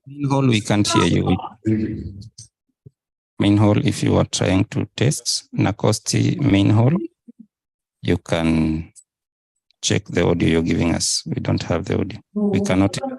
Main hall, we can't hear you. Main hall, if you are trying to test Nakosti main hall, you can check the audio you're giving us. We don't have the audio. We cannot hear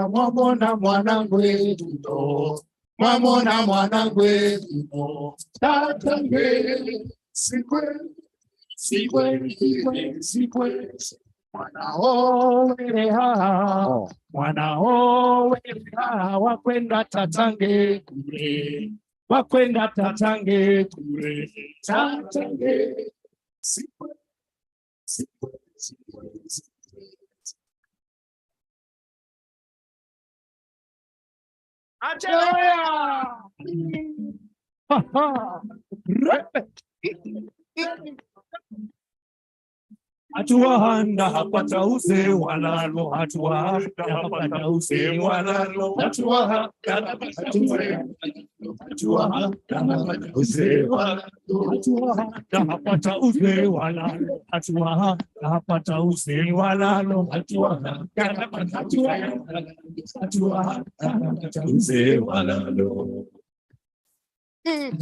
Mwamona mwanangu Mwamona mwanangu tatange sikwe mwanao wereha wakwenda tatange kule tatange sikwe Atuahanda hapata uze walalo atuahanda hapata uze walalo atuahanda hapata uze atuahanda hapata uze walalo atuahanda hapata uze walalo atuahanda hapata uze walalo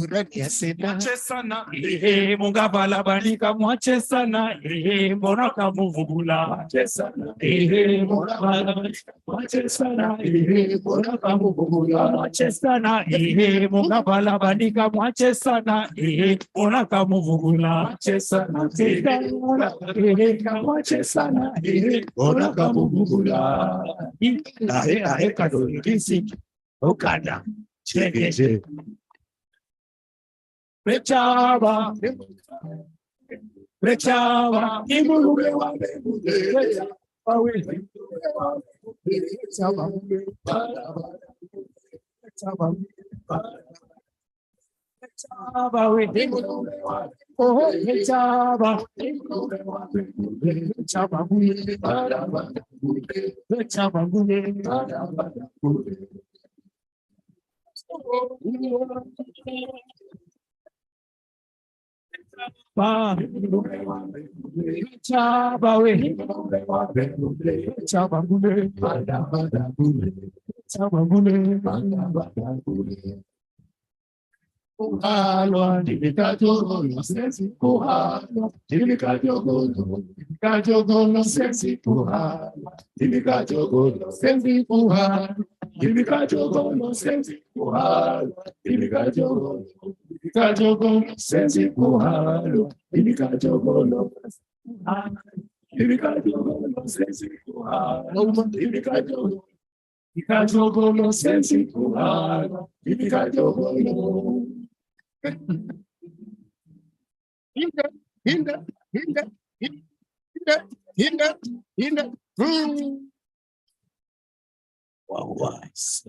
mwache sana mungabala bandika mwache sana mbona kamuvugula mwache sana mungabala bandika mwache sana mbona kamuvugula mwache sana mungabala bandika mwache sana mbona kamuvugula mwache sana mwache sana mbona kamuvugula ahe kadolisi okada cheke Rechaba, imulube wale Kuhalo, divikajogo, sensi kuhalo, divikajogo, sensi kuhalo, divikajogo, sensi kuhalo, divikajogo, sensi kuhalo, divikajogo, sensi kuhalo, divikajogo, sensi kuhalo, divikajogo, sensi kuhalo, divikajogo. Hinda. Wow, wise.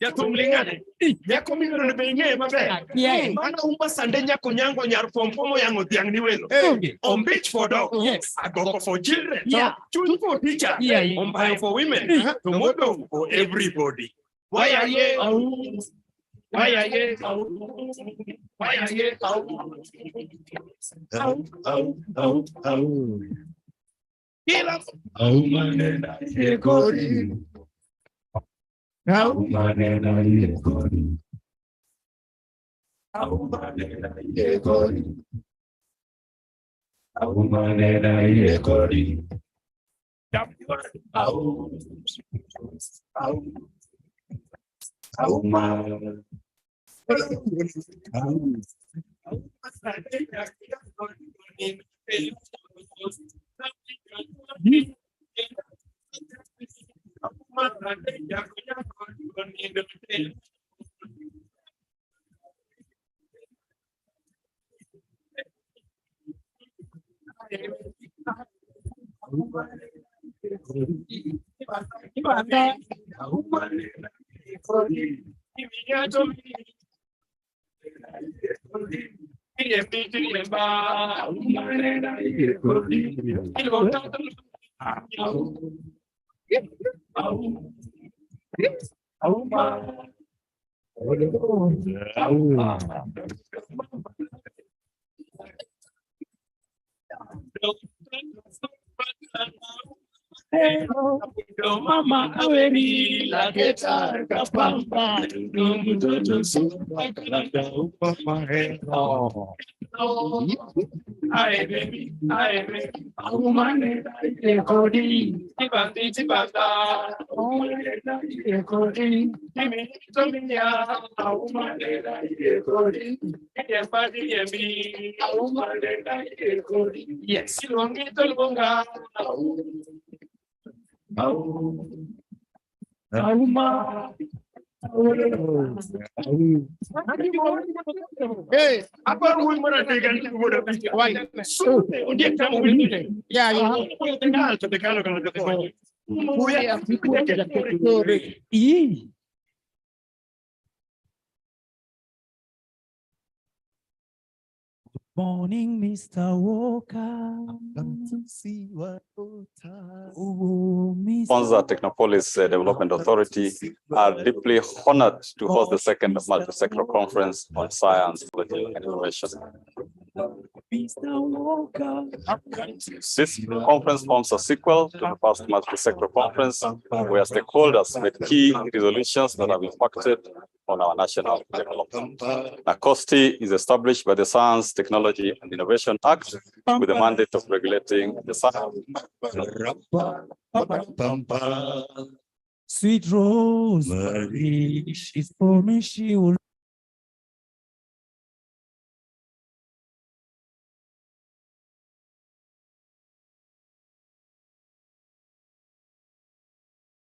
Ya tumlingane ya komino ne benye mabe mana umba sande nya konyango nyar pompomo ya ngodiang ni welo on beach for dog agoko for children choose for teacher on for women tomoto for everybody why are ye manena ye kori manena ye kori manena ye kori manena ye kori Mama, aweri la guitar kapamba, Ay baby, recording, tibanda, recording, yes, Hey, apa rule mana dengan kita why? So, dia kamu ini. Ya, ya. Tinggal kalau kita. Mulia, iya. Morning, Mr. Walker. Come to see what Kwanza Technopolis Development Authority are deeply honored to host the second Multisectoral Conference on Science, Technology, and Innovation. This conference forms a sequel to the past Multisectoral Conference, where stakeholders made key resolutions that have impacted on our national development. NACOSTI is established by the Science, Technology, and Innovation Act with the mandate of regulating the science. Sweet Rose Marie, she's for me, she will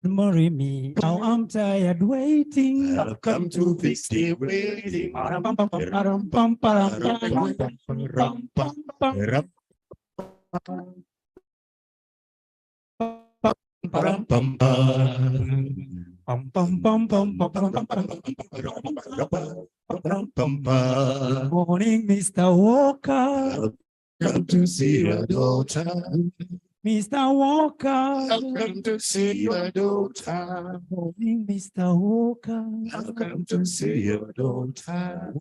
marry me. Now I'm tired waiting. I've come to fix the waiting. Morning, Mr. Walker. Come to see your daughter. Mr. Walker, I've come to see your daughter. Morning, Mr. Walker, I've come to see your daughter.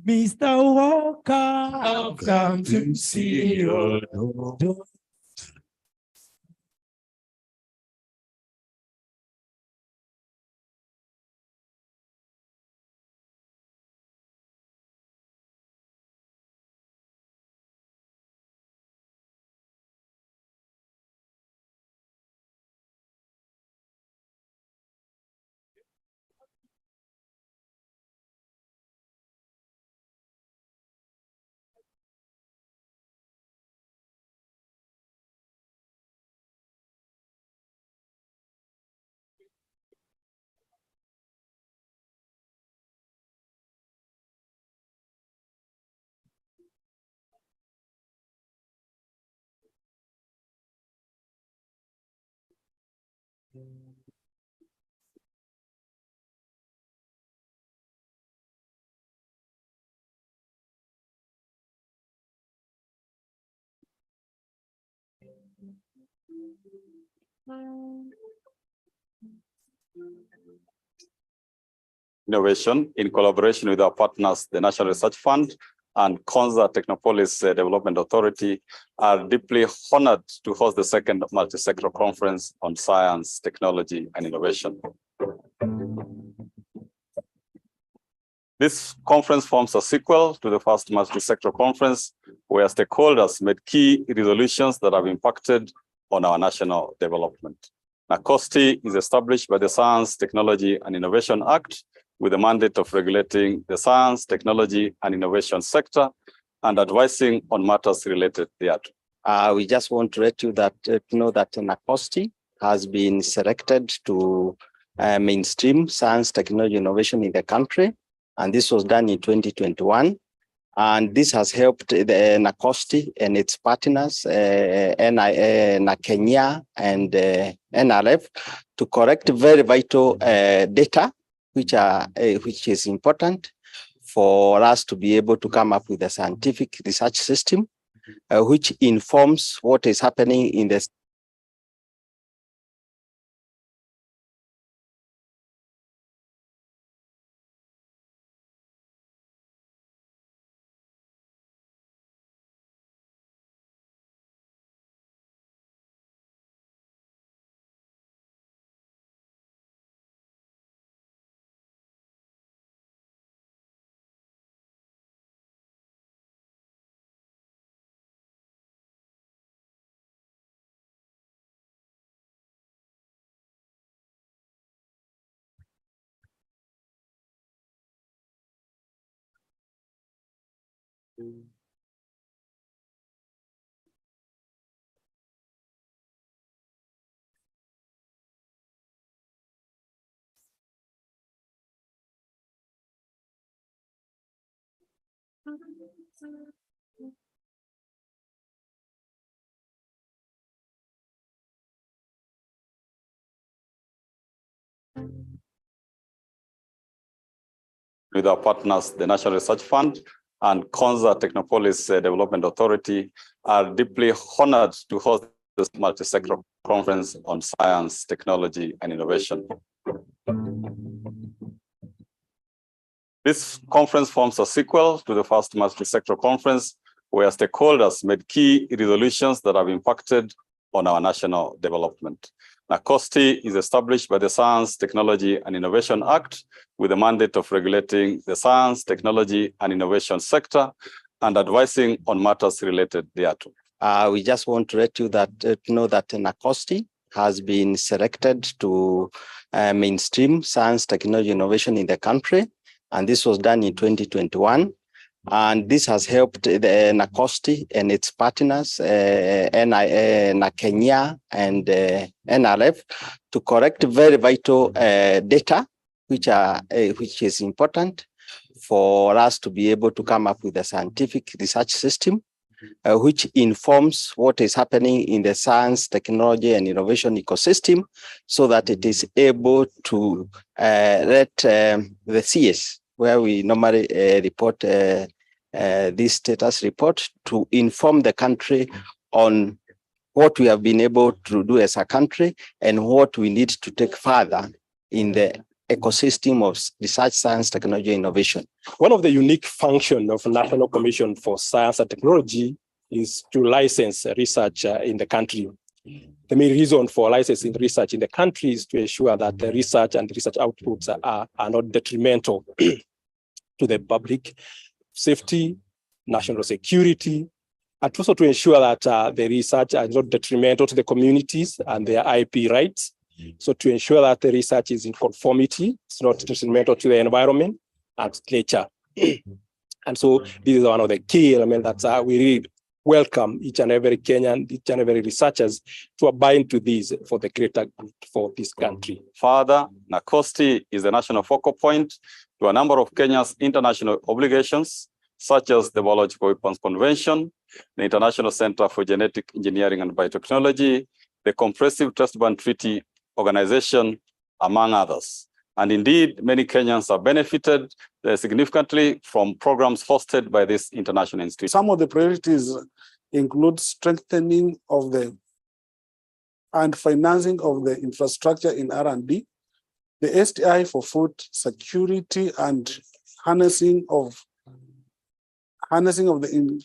Mr. Walker, I've come to see your daughter. Innovation in collaboration with our partners, the National Research Fund and Konza Technopolis Development Authority, are deeply honored to host the second Multisectoral Conference on Science, Technology, and Innovation. This conference forms a sequel to the first Multisectoral Conference, where stakeholders made key resolutions that have impacted on our national development. NACOSTI is established by the Science, Technology, and Innovation Act with the mandate of regulating the science, technology, and innovation sector and advising on matters related thereto. We just want to let you know that NACOSTI has been selected to mainstream science, technology, innovation in the country. And this was done in 2021. And this has helped the NACOSTI and its partners, Kenya and NRF, to correct very vital data, which is important for us to be able to come up with a scientific research system, which informs what is happening in the With our partners, the National Research Fund and Konza Technopolis Development Authority, are deeply honored to host this multi-sector conference on science, technology, and innovation. This conference forms a sequel to the first multi-sector conference, where stakeholders made key resolutions that have impacted on our national development. NACOSTI is established by the Science, Technology, and Innovation Act with the mandate of regulating the science, technology, and innovation sector and advising on matters related thereto. We just want to let you that know that NACOSTI has been selected to mainstream science, technology, innovation in the country, and this was done in 2021. And this has helped the NACOSTI and its partners, Kenya and NRF, to collect very vital data, which is important for us to be able to come up with a scientific research system, which informs what is happening in the science, technology, and innovation ecosystem, so that it is able to let the CS, where we normally report this status report, to inform the country on what we have been able to do as a country and what we need to take further in the ecosystem of research, science, technology, innovation. One of the unique functions of National Commission for Science and Technology is to license research in the country. The main reason for licensing research in the country is to ensure that the research and research outputs are not detrimental to the public safety, national security, and also to ensure that the research is not detrimental to the communities and their IP rights. So to ensure that the research is in conformity, it's not detrimental to the environment and nature. And so this is one of the key elements that we really welcome each and every Kenyan, each and every researchers to abide to these for the greater good for this country. Further, NACOSTI is the national focal point to a number of Kenya's international obligations, such as the Biological Weapons Convention, the International Center for Genetic Engineering and Biotechnology, the Comprehensive Test Ban Treaty Organization, among others. And indeed, many Kenyans have benefited significantly from programs hosted by this international institute. Some of the priorities include strengthening of the and financing of the infrastructure in R&D, the STI for food security, and harnessing of the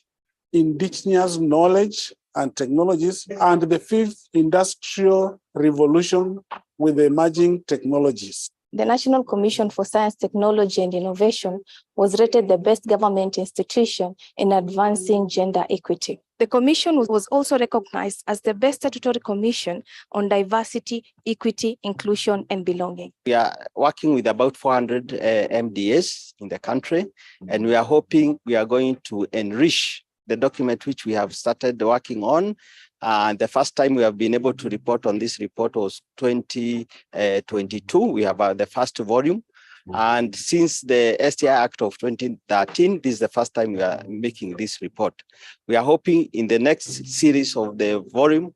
indigenous knowledge and technologies, and the fifth industrial revolution with the emerging technologies. The National Commission for Science, Technology, and Innovation was rated the best government institution in advancing gender equity. The commission was also recognized as the best statutory commission on diversity, equity, inclusion, and belonging. We are working with about 400 MDAs in the country, and we are hoping we are going to enrich the document which we have started working on. The first time we have been able to report on this report was 2022. We have the first volume. And since the STI Act of 2013, this is the first time we are making this report. We are hoping in the next series of the volume,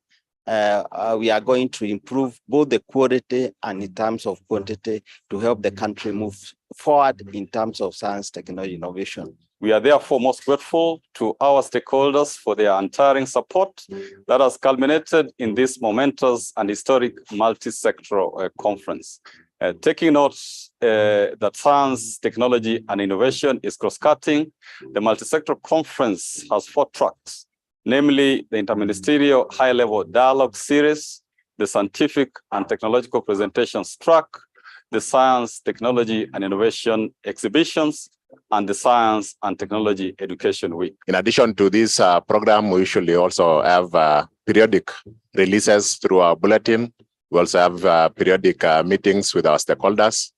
we are going to improve both the quality and in terms of quantity to help the country move forward in terms of science, technology, innovation. We are therefore most grateful to our stakeholders for their untiring support that has culminated in this momentous and historic multi-sectoral conference. Taking note that science, technology, and innovation is cross-cutting, the multi-sectoral conference has 4 tracks, namely the interministerial high-level dialogue series, the scientific and technological presentations track, the science, technology, and innovation exhibitions, and the Science and Technology Education Week. In addition to this program, we usually also have periodic releases through our bulletin. We also have periodic meetings with our stakeholders.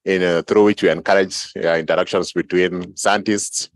through which we encourage interactions between scientists,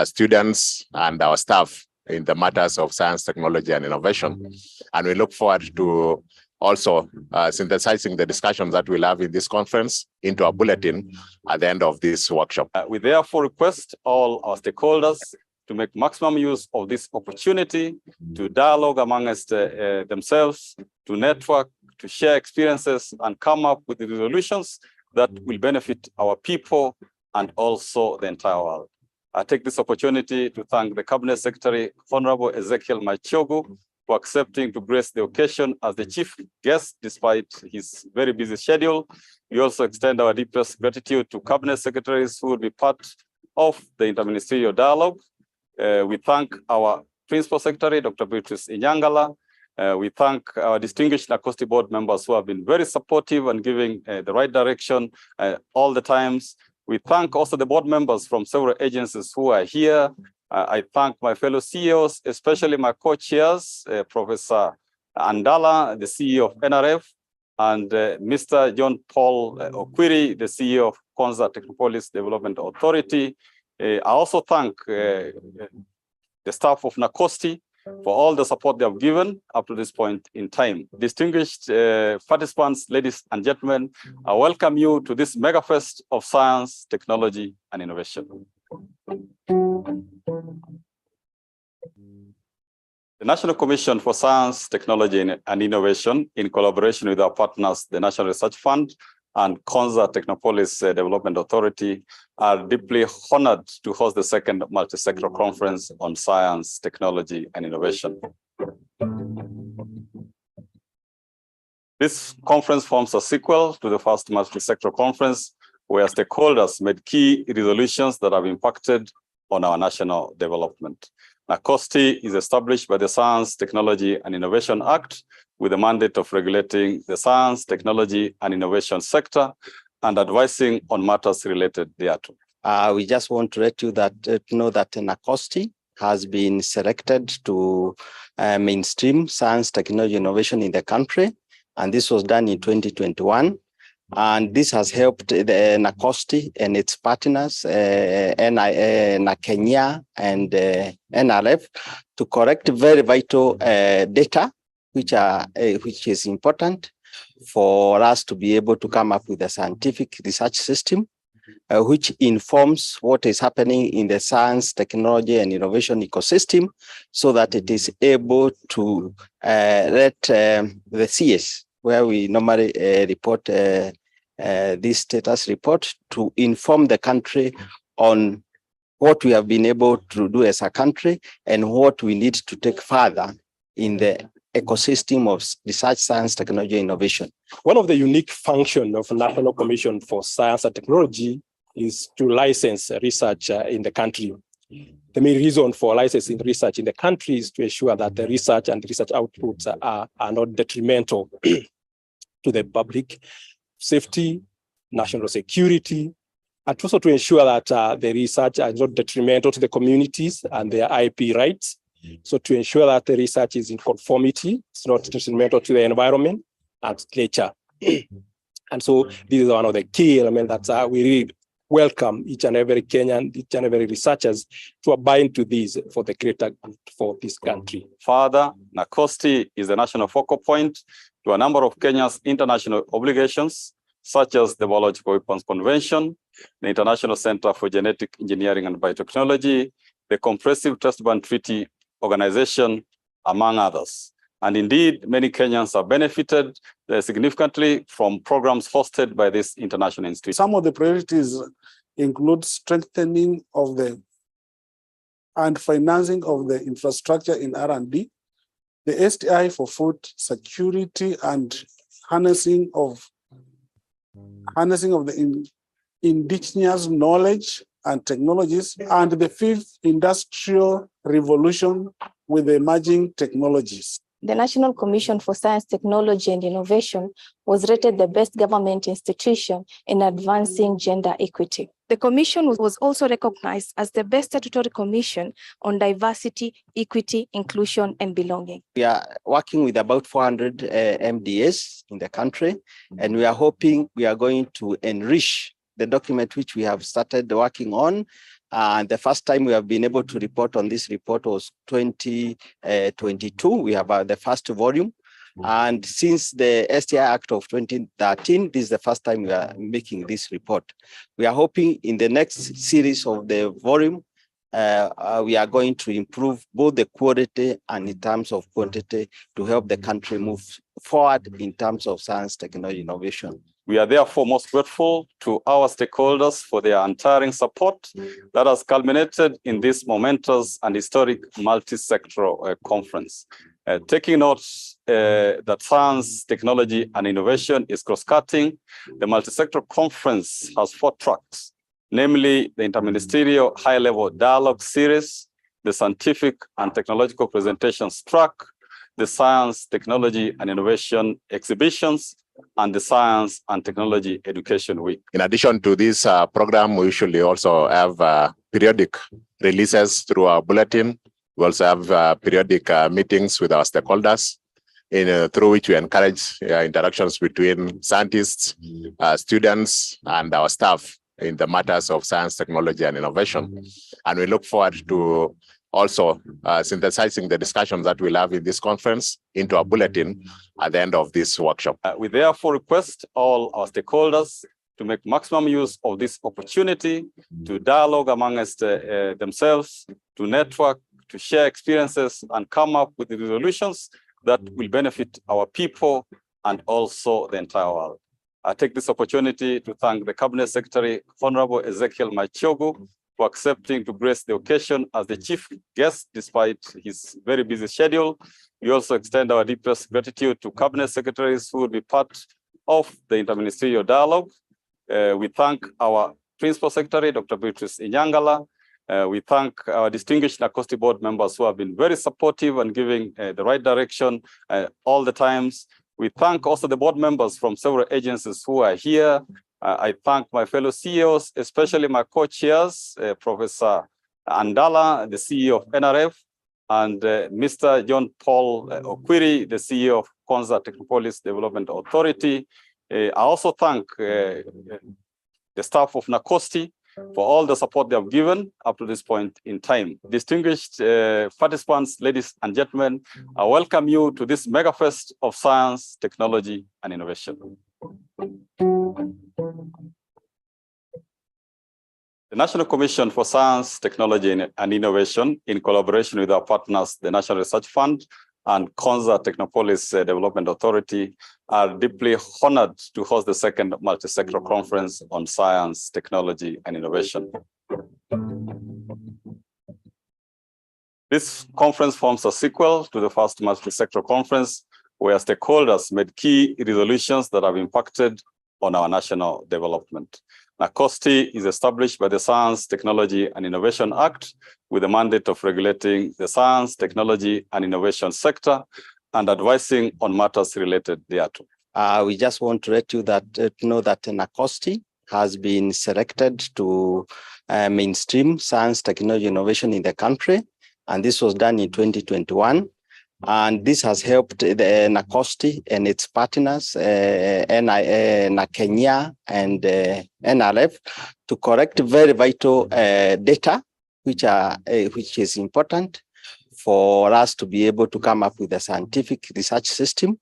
students, and our staff in the matters of science, technology, and innovation. And we look forward to also synthesizing the discussions that we'll have in this conference into a bulletin at the end of this workshop. We therefore request all our stakeholders to make maximum use of this opportunity to dialogue amongst themselves, to network, to share experiences, and come up with the resolutions that will benefit our people and also the entire world. I take this opportunity to thank the Cabinet Secretary, Honorable Ezekiel Machogu, for accepting to grace the occasion as the chief guest despite his very busy schedule. We also extend our deepest gratitude to Cabinet Secretaries who will be part of the interministerial dialogue. We thank our Principal Secretary, Dr. Beatrice Inyangala. We thank our distinguished NACOSTI board members who have been very supportive and giving the right direction all the times. We thank also the board members from several agencies who are here. I thank my fellow CEOs, especially my co-chairs, Professor Andala, the CEO of NRF, and Mr. John Paul Okwiri, the CEO of Konza Technopolis Development Authority. I also thank the staff of NACOSTI for all the support they have given up to this point in time. Distinguished participants, ladies and gentlemen, I welcome you to this mega fest of science, technology, and innovation. The National Commission for Science, Technology, and Innovation, in collaboration with our partners, the National Research Fund and Konza Technopolis Development Authority, are deeply honored to host the second multi-sectoral conference on science, technology, and innovation. This conference forms a sequel to the first multi-sectoral conference, where stakeholders made key resolutions that have impacted on our national development. NACOSTI is established by the Science, Technology, and Innovation Act with the mandate of regulating the science, technology, and innovation sector and advising on matters related thereto. We just want to let you know that NACOSTI has been selected to mainstream science, technology, innovation in the country, and this was done in 2021. And this has helped the NACOSTI and its partners, NAKenya and NRF, to collect very vital data, which is important for us to be able to come up with a scientific research system, which informs what is happening in the science, technology, and innovation ecosystem, so that it is able to let the CS, where we normally report this status report, to inform the country on what we have been able to do as a country and what we need to take further in the ecosystem of research, science, technology, innovation. One of the unique functions of National Commission for Science and Technology is to license research in the country. The main reason for licensing research in the country is to ensure that the research and research outputs are not detrimental to the public safety, national security, and also to ensure that the research is not detrimental to the communities and their IP rights. So to ensure that the research is in conformity, it's not detrimental to the environment and nature. And so this is one of the key elements that we really welcome each and every Kenyan, each and every researchers to abide to these for the greater good for this country. Further, NACOSTI is the national focal point to a number of Kenya's international obligations, such as the Biological Weapons Convention, the International Center for Genetic Engineering and Biotechnology, the Comprehensive Test Ban Treaty Organization, among others. And indeed, many Kenyans have benefited significantly from programs hosted by this international institute. Some of the priorities include strengthening of the and financing of the infrastructure in R&D, the STI for food security, and harnessing of the indigenous knowledge and technologies, and the fifth industrial revolution with the emerging technologies. The National Commission for Science, Technology, and Innovation was rated the best government institution in advancing gender equity. The commission was also recognized as the best statutory commission on diversity, equity, inclusion, and belonging. We are working with about 400 MDAs in the country, and we are hoping we are going to enrich the document which we have started working on. The first time we have been able to report on this report was 2022. We have the first volume. And since the STI Act of 2013, this is the first time we are making this report. We are hoping in the next series of the volume, we are going to improve both the quality and in terms of quantity to help the country move forward in terms of science, technology, innovation. We are therefore most grateful to our stakeholders for their untiring support that has culminated in this momentous and historic multi-sectoral conference. Taking note that science, technology, and innovation is cross-cutting, the multi-sectoral conference has 4 tracks, namely the interministerial high-level dialogue series, the scientific and technological presentations track, the science, technology, and innovation exhibitions, and the Science and Technology Education Week. In addition to this program, we usually also have periodic releases through our bulletin. We also have periodic meetings with our stakeholders, through which we encourage interactions between scientists, students, and our staff in the matters of science, technology, and innovation. And we look forward to also synthesizing the discussions that we'll have in this conference into a bulletin at the end of this workshop. We therefore request all our stakeholders to make maximum use of this opportunity to dialogue amongst themselves, to network, to share experiences, and come up with the resolutions that will benefit our people and also the entire world. I take this opportunity to thank the Cabinet Secretary, Honorable Ezekiel Machogu, for accepting to grace the occasion as the chief guest despite his very busy schedule. We also extend our deepest gratitude to Cabinet Secretaries who will be part of the interministerial dialogue. We thank our Principal Secretary, Dr. Beatrice Inyangala. We thank our distinguished NACOSTI board members who have been very supportive and giving the right direction all the times. We thank also the board members from several agencies who are here. I thank my fellow CEOs, especially my co-chairs, Professor Andala, the CEO of NRF, and Mr. John Paul Okwiri, the CEO of Konza Technopolis Development Authority. I also thank the staff of NACOSTI for all the support they have given up to this point in time. Distinguished participants, ladies and gentlemen, I welcome you to this mega fest of science, technology, and innovation. The National Commission for Science, Technology, and Innovation, in collaboration with our partners, the National Research Fund and Konza Technopolis Development Authority, are deeply honored to host the second multi-sectoral conference on science, technology, and innovation. This conference forms a sequel to the first multi-sectoral conference, where stakeholders made key resolutions that have impacted on our national development. NACOSTI is established by the Science, Technology, and Innovation Act with the mandate of regulating the science, technology, and innovation sector and advising on matters related thereto. We just want to let you know that NACOSTI has been selected to mainstream science, technology, innovation in the country, and this was done in 2021. And this has helped the NACOSTI and its partners, NAKenya and NRF, to collect very vital data, which is important for us to be able to come up with a scientific research system,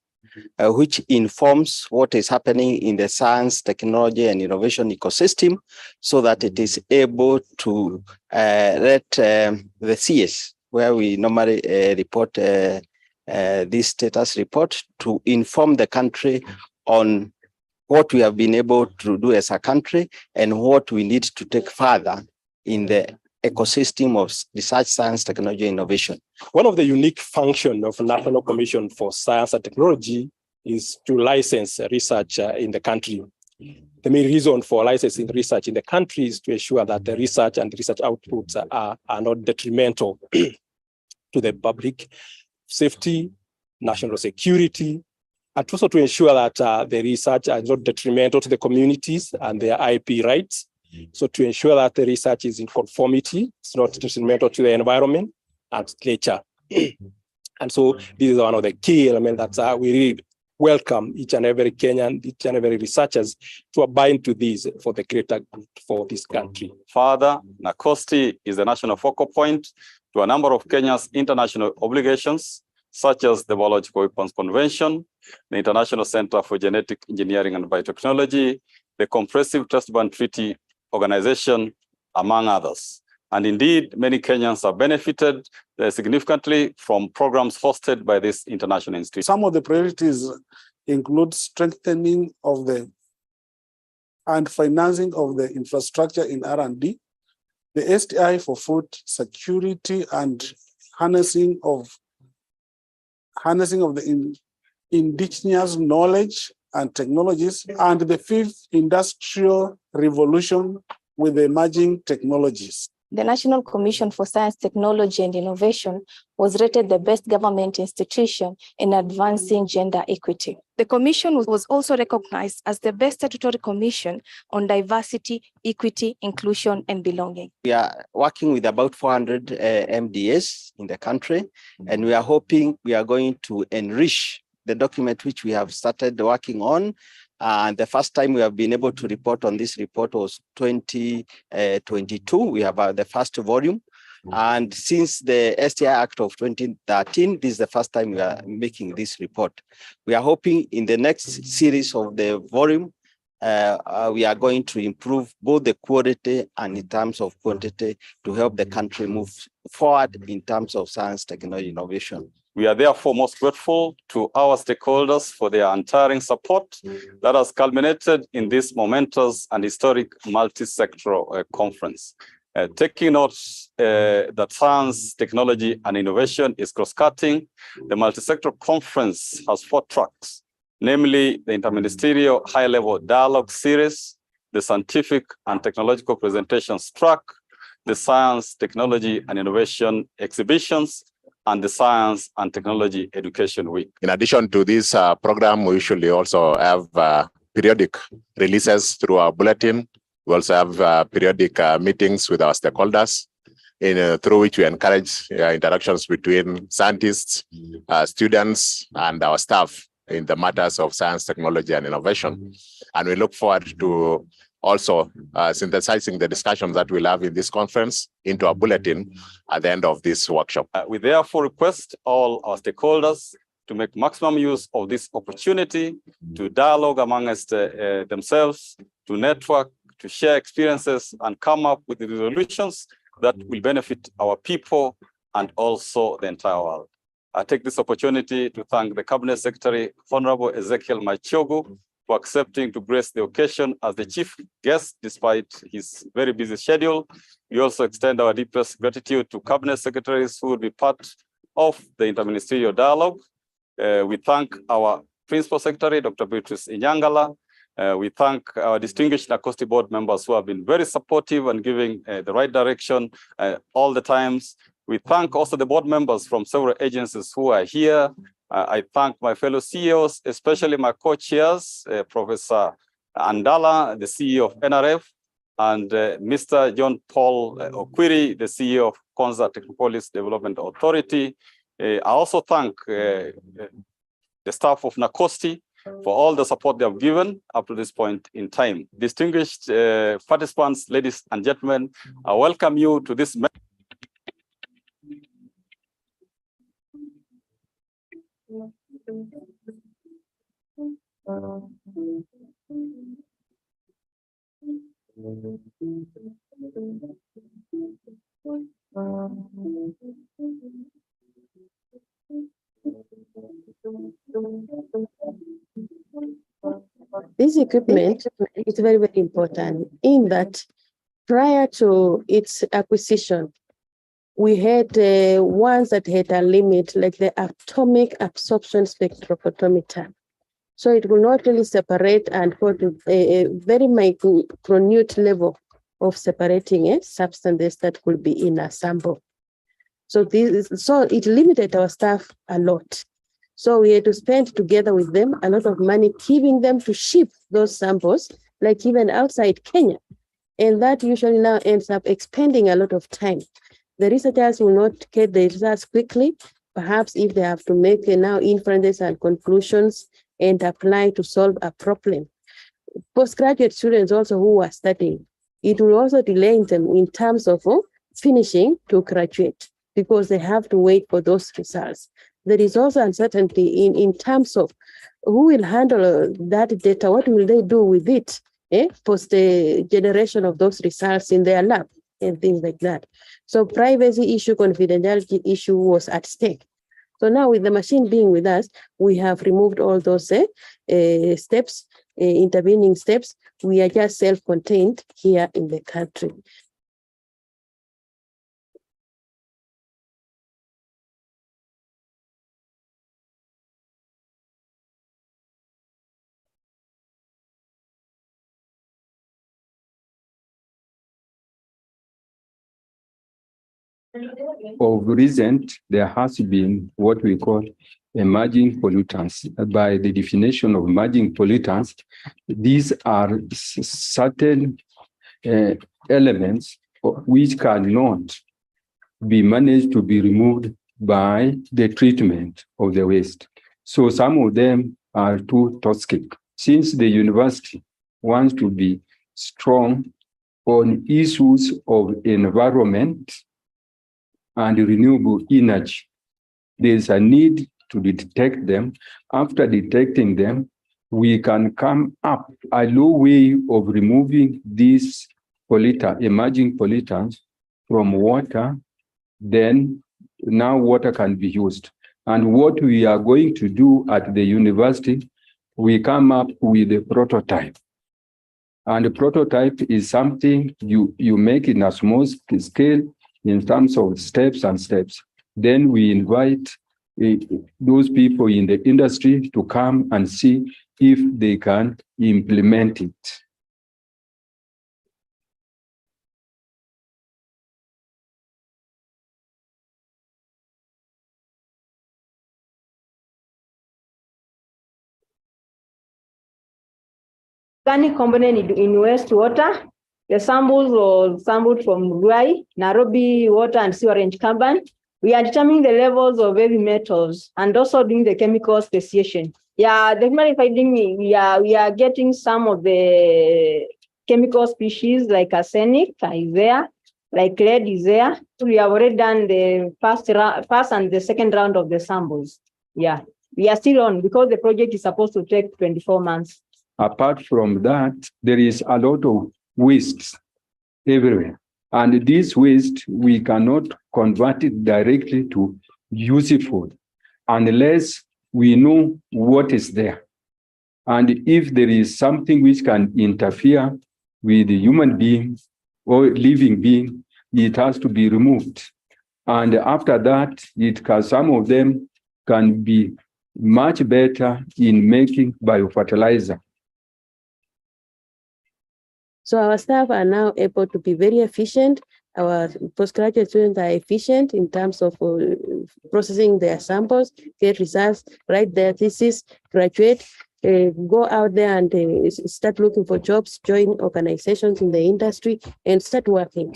which informs what is happening in the science, technology, and innovation ecosystem, so that it is able to let the CS, where we normally report this status report, to inform the country on what we have been able to do as a country and what we need to take further in the ecosystem of research, science, technology, innovation. One of the unique functions of National Commission for Science and Technology is to license research in the country. The main reason for licensing research in the country is to ensure that the research and research outputs are not detrimental to the public safety, national security, and also to ensure that the research is not detrimental to the communities and their IP rights. So to ensure that the research is in conformity, it's not detrimental to the environment and nature. And so this is one of the key elements that we really welcome each and every Kenyan, each and every researchers to abide to these for the greater good for this country. Further, NACOSTI is the national focal point to a number of Kenya's international obligations, such as the Biological Weapons Convention, the International Center for Genetic Engineering and Biotechnology, the Comprehensive Test Ban Treaty Organization, among others. And indeed, many Kenyans have benefited significantly from programs hosted by this international institute. Some of the priorities include strengthening of the and financing of the infrastructure in R&D, the STI for food security and harnessing of the indigenous knowledge and technologies, and the fifth industrial revolution with the emerging technologies. The National Commission for Science, Technology and Innovation was rated the best government institution in advancing gender equity. The commission was also recognized as the best statutory commission on diversity, equity, inclusion, and belonging. We are working with about 400 MDAs in the country, and we are hoping we are going to enrich the document which we have started working on. And the first time we have been able to report on this report was 2022. We have the first volume. And since the STI Act of 2013, this is the first time we are making this report. We are hoping in the next series of the volume, we are going to improve both the quality and in terms of quantity to help the country move forward in terms of science, technology, innovation. We are therefore most grateful to our stakeholders for their untiring support that has culminated in this momentous and historic multi-sectoral conference. Taking note that science, technology, and innovation is cross-cutting, the multi-sectoral conference has 4 tracks, namely the interministerial high-level dialogue series, the scientific and technological presentations track, the science, technology, and innovation exhibitions, and the Science and Technology Education Week. In addition to this program, we usually also have periodic releases through our bulletin. We also have periodic meetings with our stakeholders, through which we encourage interactions between scientists, students, and our staff in the matters of science, technology, and innovation. And we look forward to also synthesizing the discussions that we'll have in this conference into a bulletin at the end of this workshop. We therefore request all our stakeholders to make maximum use of this opportunity to dialogue amongst themselves, to network, to share experiences, and come up with the resolutions that will benefit our people and also the entire world. I take this opportunity to thank the Cabinet Secretary, Honorable Ezekiel Machogu, for accepting to grace the occasion as the chief guest despite his very busy schedule. We also extend our deepest gratitude to cabinet secretaries who will be part of the interministerial dialogue. We thank our principal secretary, Dr. Beatrice Inyangala. We thank our distinguished NACOSTI board members who have been very supportive and giving the right direction all the times. We thank also the board members from several agencies who are here. I thank my fellow CEOs, especially my co-chairs, Professor Andala, the CEO of NRF, and Mr. John Paul Okwiri, the CEO of Konza Technopolis Development Authority. I also thank the staff of NACOSTI for all the support they have given up to this point in time. Distinguished participants, ladies and gentlemen, I welcome you to this. This equipment is very, very important in that prior to its acquisition, we had ones that had a limit, like the atomic absorption spectrophotometer. So it will not really separate and go to a very minute level of separating substances that will be in a sample. So it limited our staff a lot. So we had to spend together with them a lot of money, giving them to ship those samples, like even outside Kenya. And that usually now ends up expending a lot of time. The researchers will not get the results quickly. Perhaps if they have to make now inferences and conclusions, and apply to solve a problem. Postgraduate students also who are studying, it will also delay them in terms of finishing to graduate because they have to wait for those results. There is also uncertainty in terms of who will handle that data, what will they do with it, post the generation of those results in their lab and things like that. So privacy issue, confidentiality issue was at stake. So now with the machine being with us, we have removed all those steps, intervening steps. We are just self-contained here in the country. Of recent, there has been what we call emerging pollutants. By the definition of emerging pollutants, these are certain elements which cannot be managed to be removed by the treatment of the waste. So some of them are too toxic. Since the university wants to be strong on issues of environment and renewable energy, there's a need to detect them. After detecting them, we can come up a low way of removing these emerging pollutants from water. Then now water can be used. And what we are going to do at the university, we come up with a prototype. And the prototype is something you make in a small scale in terms of steps. Then we invite those people in the industry to come and see if they can implement it. Organic component in wastewater. The samples were sampled from Ruai, Nairobi Water and Sewerage Carbon. We are determining the levels of heavy metals and also doing the chemical speciation. Yeah, definitely finding we are getting some of the chemical species like arsenic is there, like lead is there. We have already done the first and the second round of the samples. Yeah, we are still on because the project is supposed to take 24 months. Apart from that, there is a lot of waste everywhere. And this waste, we cannot convert it directly to useful unless we know what is there. And if there is something which can interfere with the human being or living being, it has to be removed. And after that, some of them can be much better in making biofertilizer. So our staff are now able to be very efficient. Our postgraduate students are efficient in terms of processing their samples, get results, write their thesis, graduate, go out there and start looking for jobs, join organizations in the industry, and start working.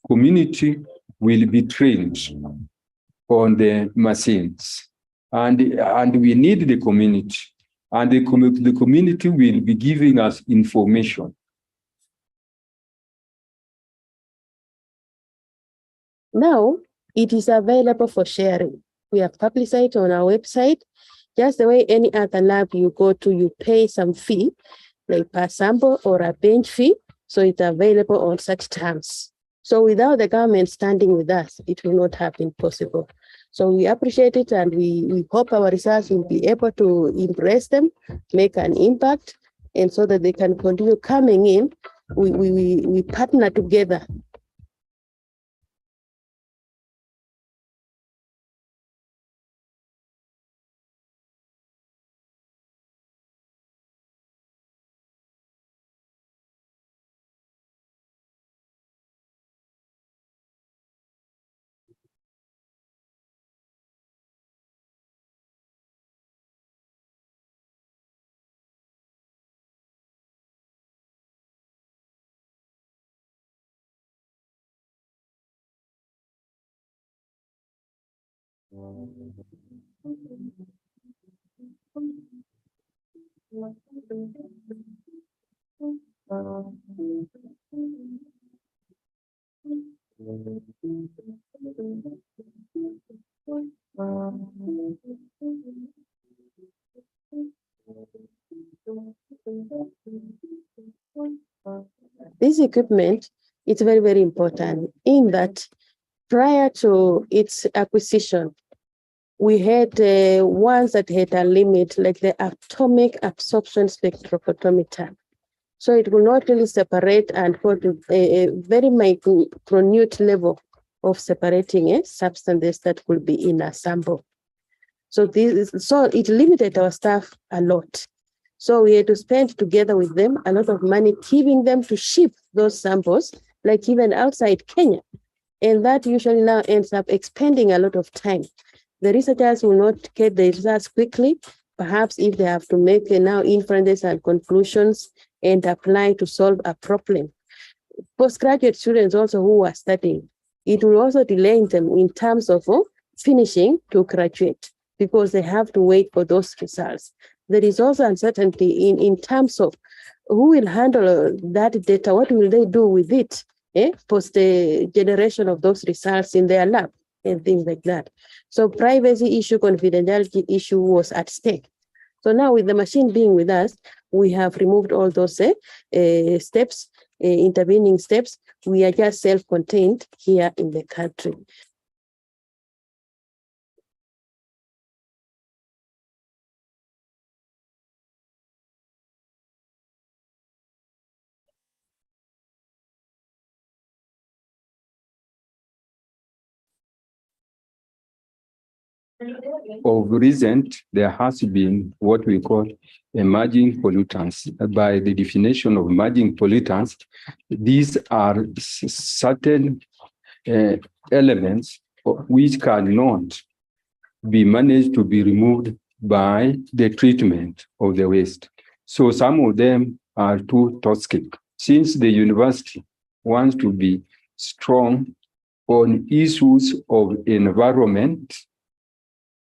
Community will be trained on the machines, and we need the community, and the community will be giving us information. Now it is available for sharing. We have published it on our website. Just the way any other lab you go to, you pay some fee, like per sample or a bench fee. So it's available on such terms. So without the government standing with us, it will not have been possible. So we appreciate it, and we hope our research will be able to impress them, make an impact, and so that they can continue coming in. We partner together This equipment is very, very important in that prior to its acquisition, we had ones that had a limit, like the atomic absorption spectrophotometer. So it will not really separate and go to a very minute level of separating substances that could be in a sample. So it limited our staff a lot. So we had to spend together with them a lot of money, giving them to ship those samples, like even outside Kenya. And that usually now ends up expending a lot of time. The researchers will not get the results quickly. Perhaps if they have to make now inferences and conclusions and apply to solve a problem. Postgraduate students also who are studying, it will also delay them in terms of finishing to graduate because they have to wait for those results. There is also uncertainty in terms of who will handle that data, what will they do with it, post the generation of those results in their lab and things like that. So privacy issue, confidentiality issue was at stake. So now with the machine being with us, we have removed all those steps, intervening steps. We are just self-contained here in the country. Of recent, there has been what we call emerging pollutants. By the definition of emerging pollutants, these are certain elements which cannot be managed to be removed by the treatment of the waste. So some of them are too toxic. Since the university wants to be strong on issues of environment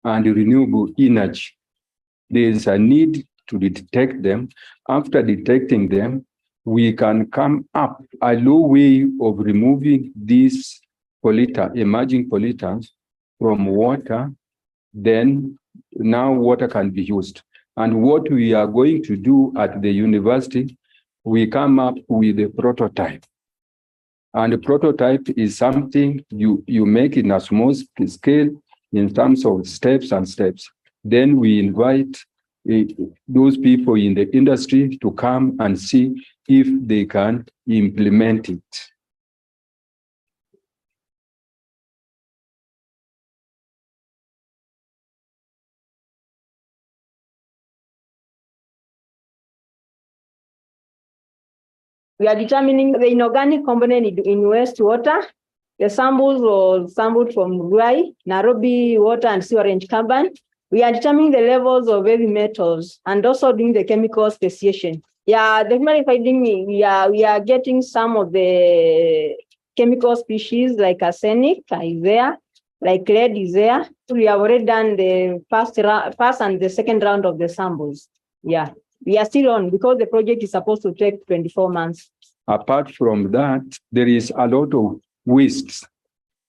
and renewable energy, there is a need to detect them. After detecting them, we can come up a low way of removing these emerging pollutants from water. Then now water can be used. And what we are going to do at the university, we come up with a prototype. And the prototype is something you make in a small scale in terms of steps. Then we invite those people in the industry to come and see if they can implement it. We are determining the inorganic component in wastewater. The samples were sampled from Ruai, Nairobi Water and Sewerage Carbon. We are determining the levels of heavy metals and also doing the chemical speciation. Yeah, definitely finding we are getting some of the chemical species like arsenic is there, like lead is there. We have already done the first and the second round of the samples. Yeah. We are still on because the project is supposed to take 24 months. Apart from that, there is a lot of waste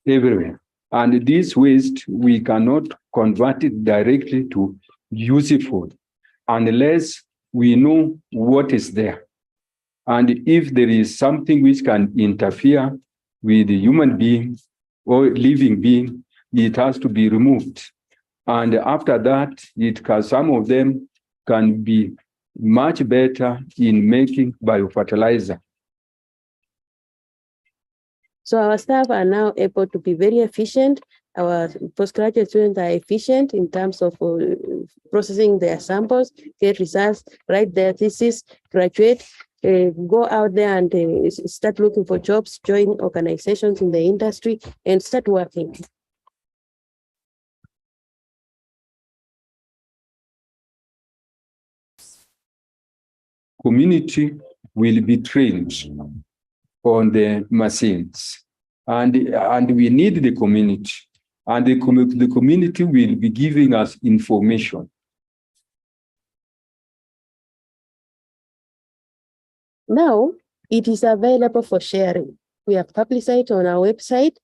everywhere. And this waste, we cannot convert it directly to useful unless we know what is there. And if there is something which can interfere with the human being or living being, it has to be removed. And after that, some of them can be much better in making biofertilizer. So our staff are now able to be very efficient. Our postgraduate students are efficient in terms of processing their samples, get results, write their thesis, graduate, go out there and start looking for jobs, join organizations in the industry, and start working. Community will be trained on the machines, and we need the community. and the community will be giving us information. Now, it is available for sharing. We have published it on our website.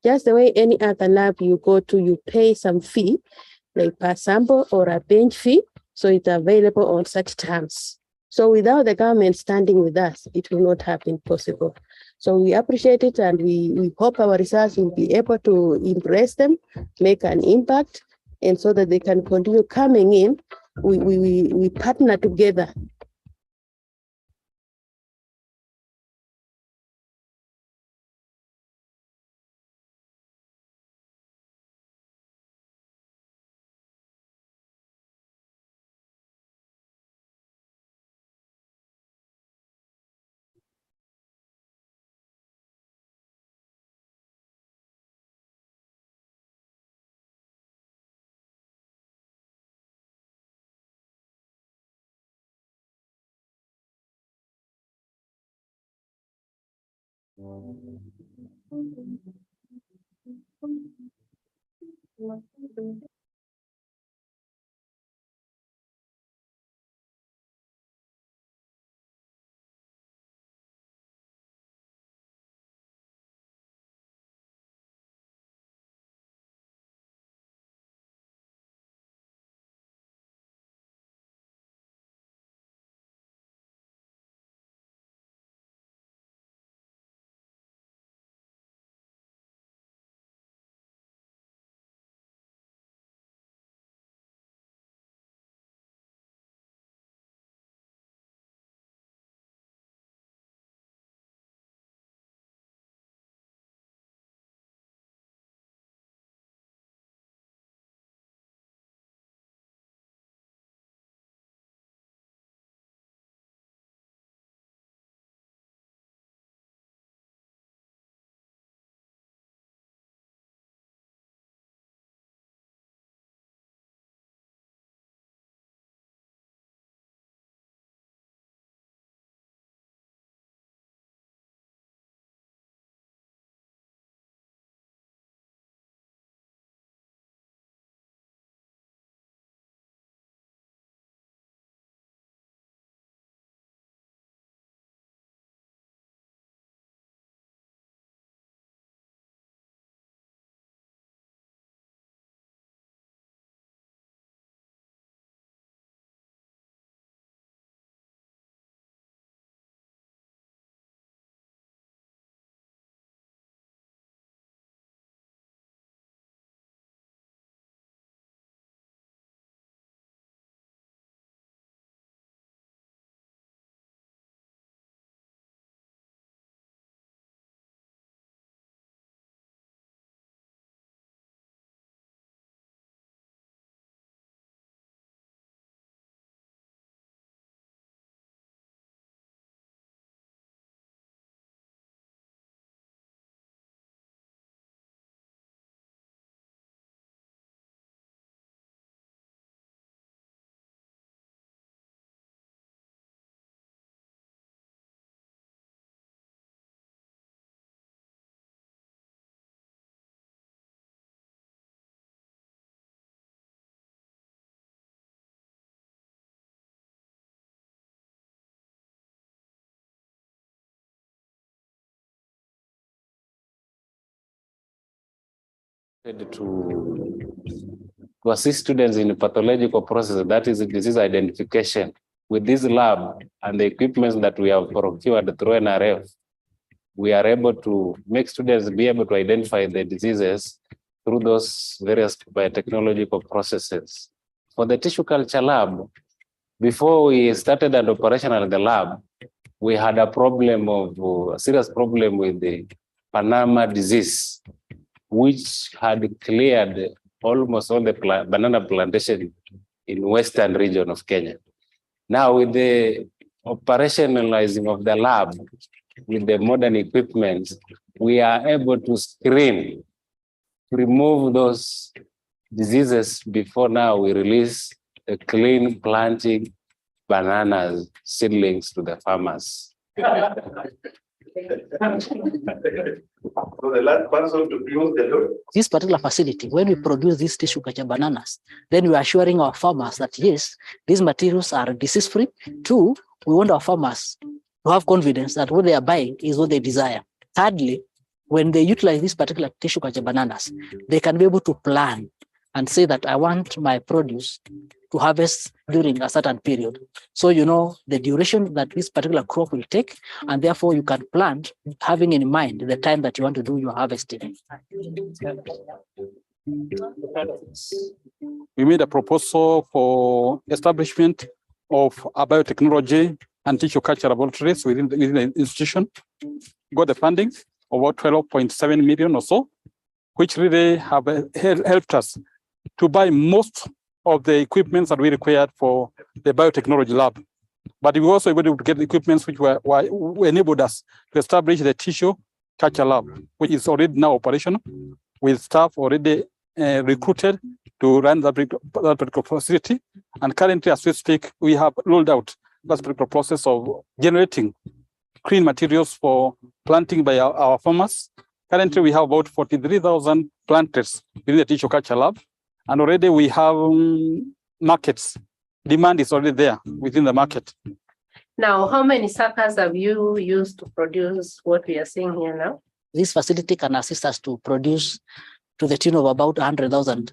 Just the way any other lab you go to, you pay some fee, like per sample or a bench fee. So it's available on such terms. So without the government standing with us, it will not have been possible. So we appreciate it, and we hope our research will be able to impress them, make an impact, and so that they can continue coming in. We partner together. To assist students in pathological process, that is disease identification. With this lab and the equipment that we have procured through NRF, we are able to make students be able to identify the diseases through those various biotechnological processes. For the tissue culture lab, before we started and operational in the lab, we had a serious problem with the Panama disease, which had cleared almost all the banana plantation in western region of Kenya. Now, with the operationalizing of the lab, with the modern equipment, we are able to screen, to remove those diseases before now we release the clean planting bananas seedlings to the farmers. for the last person to close the door. This particular facility, when we produce these tissue culture bananas, then we are assuring our farmers that yes, these materials are disease-free. Two, we want our farmers to have confidence that what they are buying is what they desire. Thirdly, when they utilize this particular tissue culture bananas, they can be able to plan and say that I want my produce to harvest during a certain period. So you know the duration that this particular crop will take, and therefore you can plan having in mind the time that you want to do your harvesting. We made a proposal for establishment of a biotechnology and tissue culture laboratories within the institution. Got the funding about 12.7 million or so, which really have helped us to buy most of the equipment that we required for the biotechnology lab. But we were also able to get the equipment which enabled us to establish the tissue culture lab, which is already now operational, with staff already recruited to run that particular facility. And currently, as we speak, we have rolled out that particular process of generating clean materials for planting by our farmers. Currently, we have about 43,000 planters within the tissue culture lab. And already we have markets. Demand is already there within the market. Now, how many suckers have you used to produce what we are seeing here now? This facility can assist us to produce to the tune of about 100,000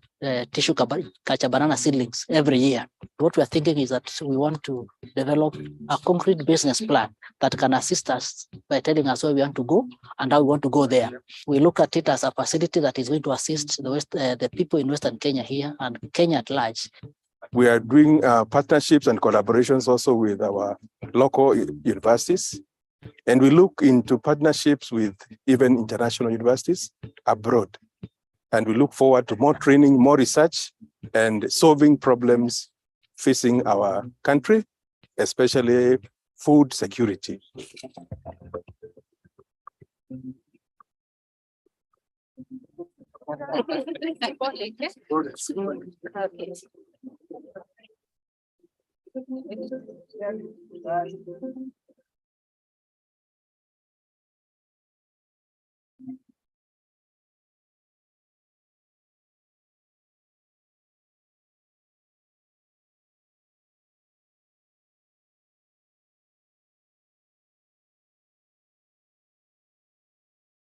tissue culture banana seedlings every year. What we are thinking is that we want to develop a concrete business plan that can assist us by telling us where we want to go and how we want to go there. We look at it as a facility that is going to assist the people in Western Kenya here and Kenya at large. We are doing partnerships and collaborations also with our local universities. And we look into partnerships with even international universities abroad. And we look forward to more training, more research, and solving problems facing our country, especially food security.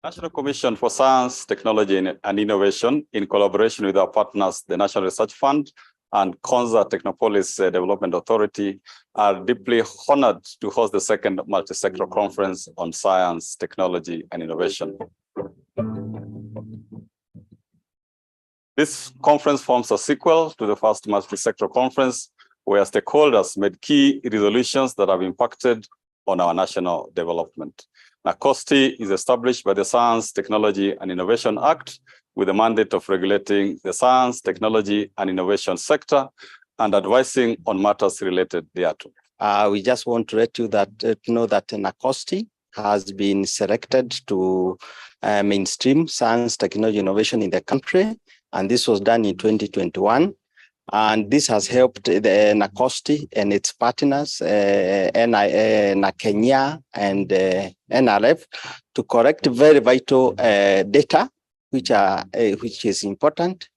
National Commission for Science, Technology and Innovation, in collaboration with our partners, the National Research Fund and Konza Technopolis Development Authority, are deeply honored to host the second multisectoral conference on science, technology, and innovation. This conference forms a sequel to the first multisectoral conference, where stakeholders made key resolutions that have impacted on our national development. NACOSTI is established by the Science, Technology and Innovation Act with the mandate of regulating the science, technology and innovation sector and advising on matters related thereto. We just want to let you know that NACOSTI has been selected to mainstream science, technology, innovation in the country. And this was done in 2021. And this has helped the NACOSTI and its partners, NAKenya and NRF, to correct very vital data, which is important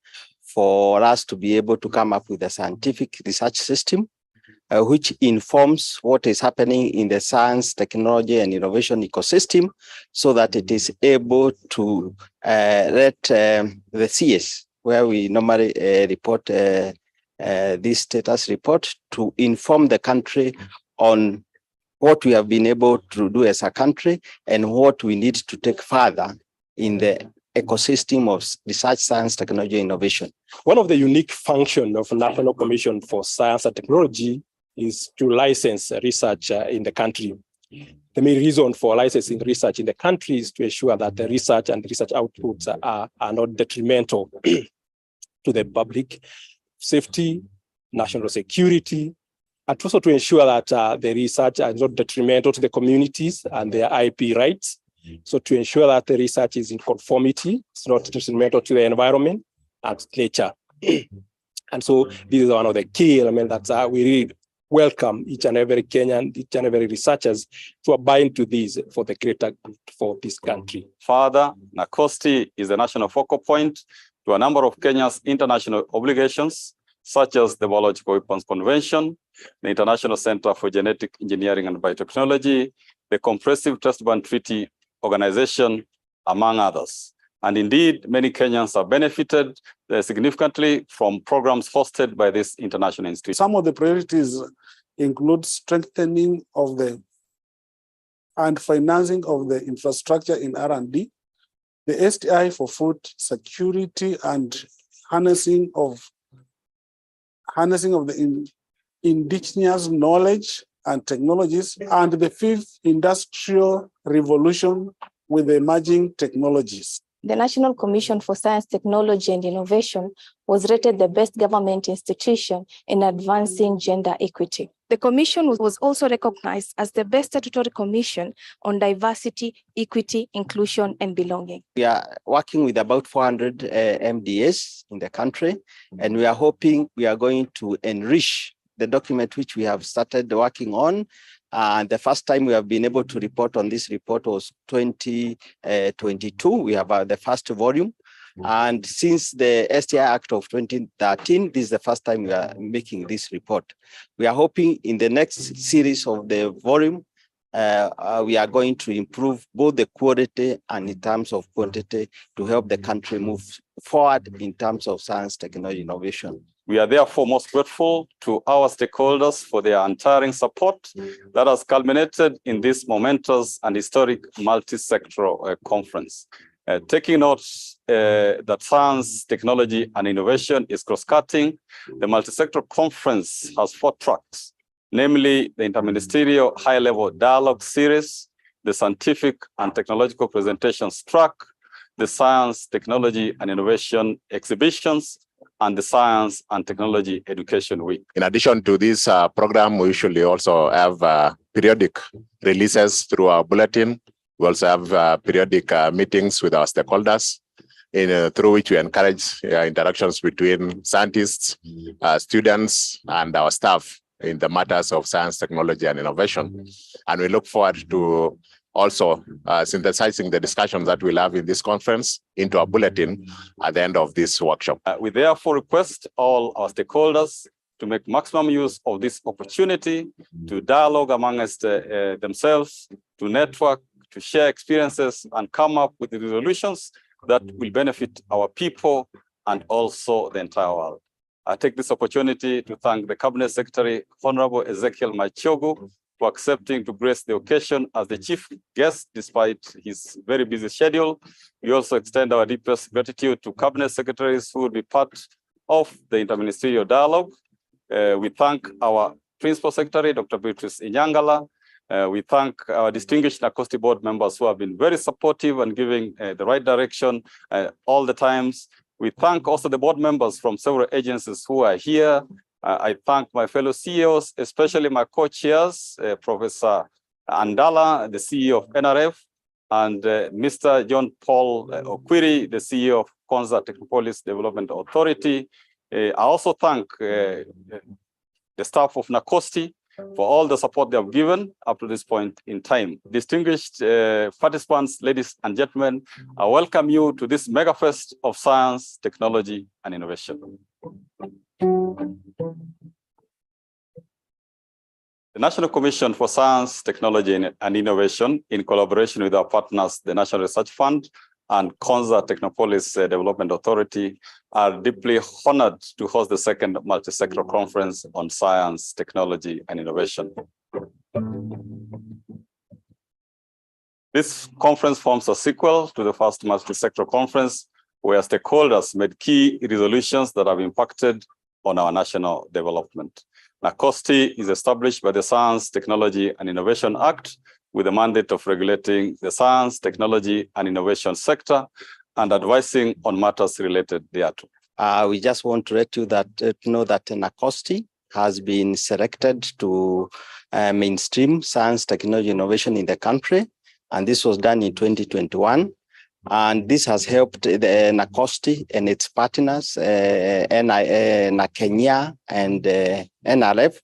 for us to be able to come up with a scientific research system, which informs what is happening in the science, technology, and innovation ecosystem, so that it is able to let the CS, where we normally report this status report, to inform the country on what we have been able to do as a country and what we need to take further in the ecosystem of research, science, technology, innovation. One of the unique functions of National Commission for Science and Technology is to license research in the country. The main reason for licensing research in the country is to ensure that the research and research outputs are not detrimental to the public safety, national security, and also to ensure that the research is not detrimental to the communities and their IP rights. So to ensure that the research is in conformity, it's not detrimental to the environment and nature. And so this is one of the key elements that we really welcome each and every Kenyan, each and every researchers to abide to this for the greater good for this country. Further, NACOSTI is the national focal point to a number of Kenya's international obligations, such as the Biological Weapons Convention, the International Center for Genetic Engineering and Biotechnology, the Comprehensive Test Ban Treaty Organization, among others. And indeed, many Kenyans have benefited significantly from programs hosted by this international institute. Some of the priorities include strengthening of the and financing of the infrastructure in R&D, the STI for food security and harnessing of the indigenous knowledge and technologies, and the fifth industrial revolution with the emerging technologies. The National Commission for Science, Technology and Innovation was rated the best government institution in advancing gender equity. The Commission was also recognized as the best statutory commission on diversity, equity, inclusion, and belonging. We are working with about 400 MDAs in the country, and we are hoping we are going to enrich the document which we have started working on. And the first time we have been able to report on this report was 2022. We have the first volume. And since the STI Act of 2013, this is the first time we are making this report. We are hoping in the next series of the volume, we are going to improve both the quality and in terms of quantity to help the country move forward in terms of science, technology, innovation. We are therefore most grateful to our stakeholders for their untiring support that has culminated in this momentous and historic multisectoral conference. Taking note that science, technology, and innovation is cross-cutting, the multisectoral conference has 4 tracks, namely the interministerial high-level dialogue series, the scientific and technological presentations track, the science, technology, and innovation exhibitions, and the Science and Technology Education Week. In addition to this program, we usually also have periodic releases through our bulletin. We also have periodic meetings with our stakeholders, through which we encourage interactions between scientists, students, and our staff in the matters of science, technology, and innovation. And we look forward to also synthesizing the discussions that we'll have in this conference into a bulletin at the end of this workshop. We therefore request all our stakeholders to make maximum use of this opportunity to dialogue amongst themselves, to network, to share experiences, and come up with the resolutions that will benefit our people and also the entire world. I take this opportunity to thank the Cabinet Secretary, Honorable Ezekiel Machogu, for accepting to grace the occasion as the chief guest despite his very busy schedule. We also extend our deepest gratitude to Cabinet Secretaries who will be part of the interministerial dialogue. We thank our Principal Secretary, Dr. Beatrice Inyangala. We thank our distinguished NACOSTI board members who have been very supportive and giving the right direction all the times. We thank also the board members from several agencies who are here. I thank my fellow CEOs, especially my co-chairs, Professor Andala, the CEO of NRF, and Mr. John Paul Okwiri, the CEO of Konza Technopolis Development Authority. I also thank the staff of NACOSTI for all the support they have given up to this point in time. Distinguished participants, ladies and gentlemen, I welcome you to this mega fest of science, technology, and innovation. The National Commission for Science, Technology, and Innovation, in collaboration with our partners, the National Research Fund and Konza Technopolis Development Authority, are deeply honored to host the second multisectoral conference on science, technology, and innovation. This conference forms a sequel to the first multisectoral conference, where stakeholders made key resolutions that have impacted on our national development. NACOSTI is established by the Science, Technology, and Innovation Act with the mandate of regulating the science, technology, and innovation sector and advising on matters related thereto. We just want to let you know that NACOSTI has been selected to mainstream science, technology, innovation in the country. And this was done in 2021. And this has helped the NACOSTI and its partners, Kenya and NRF,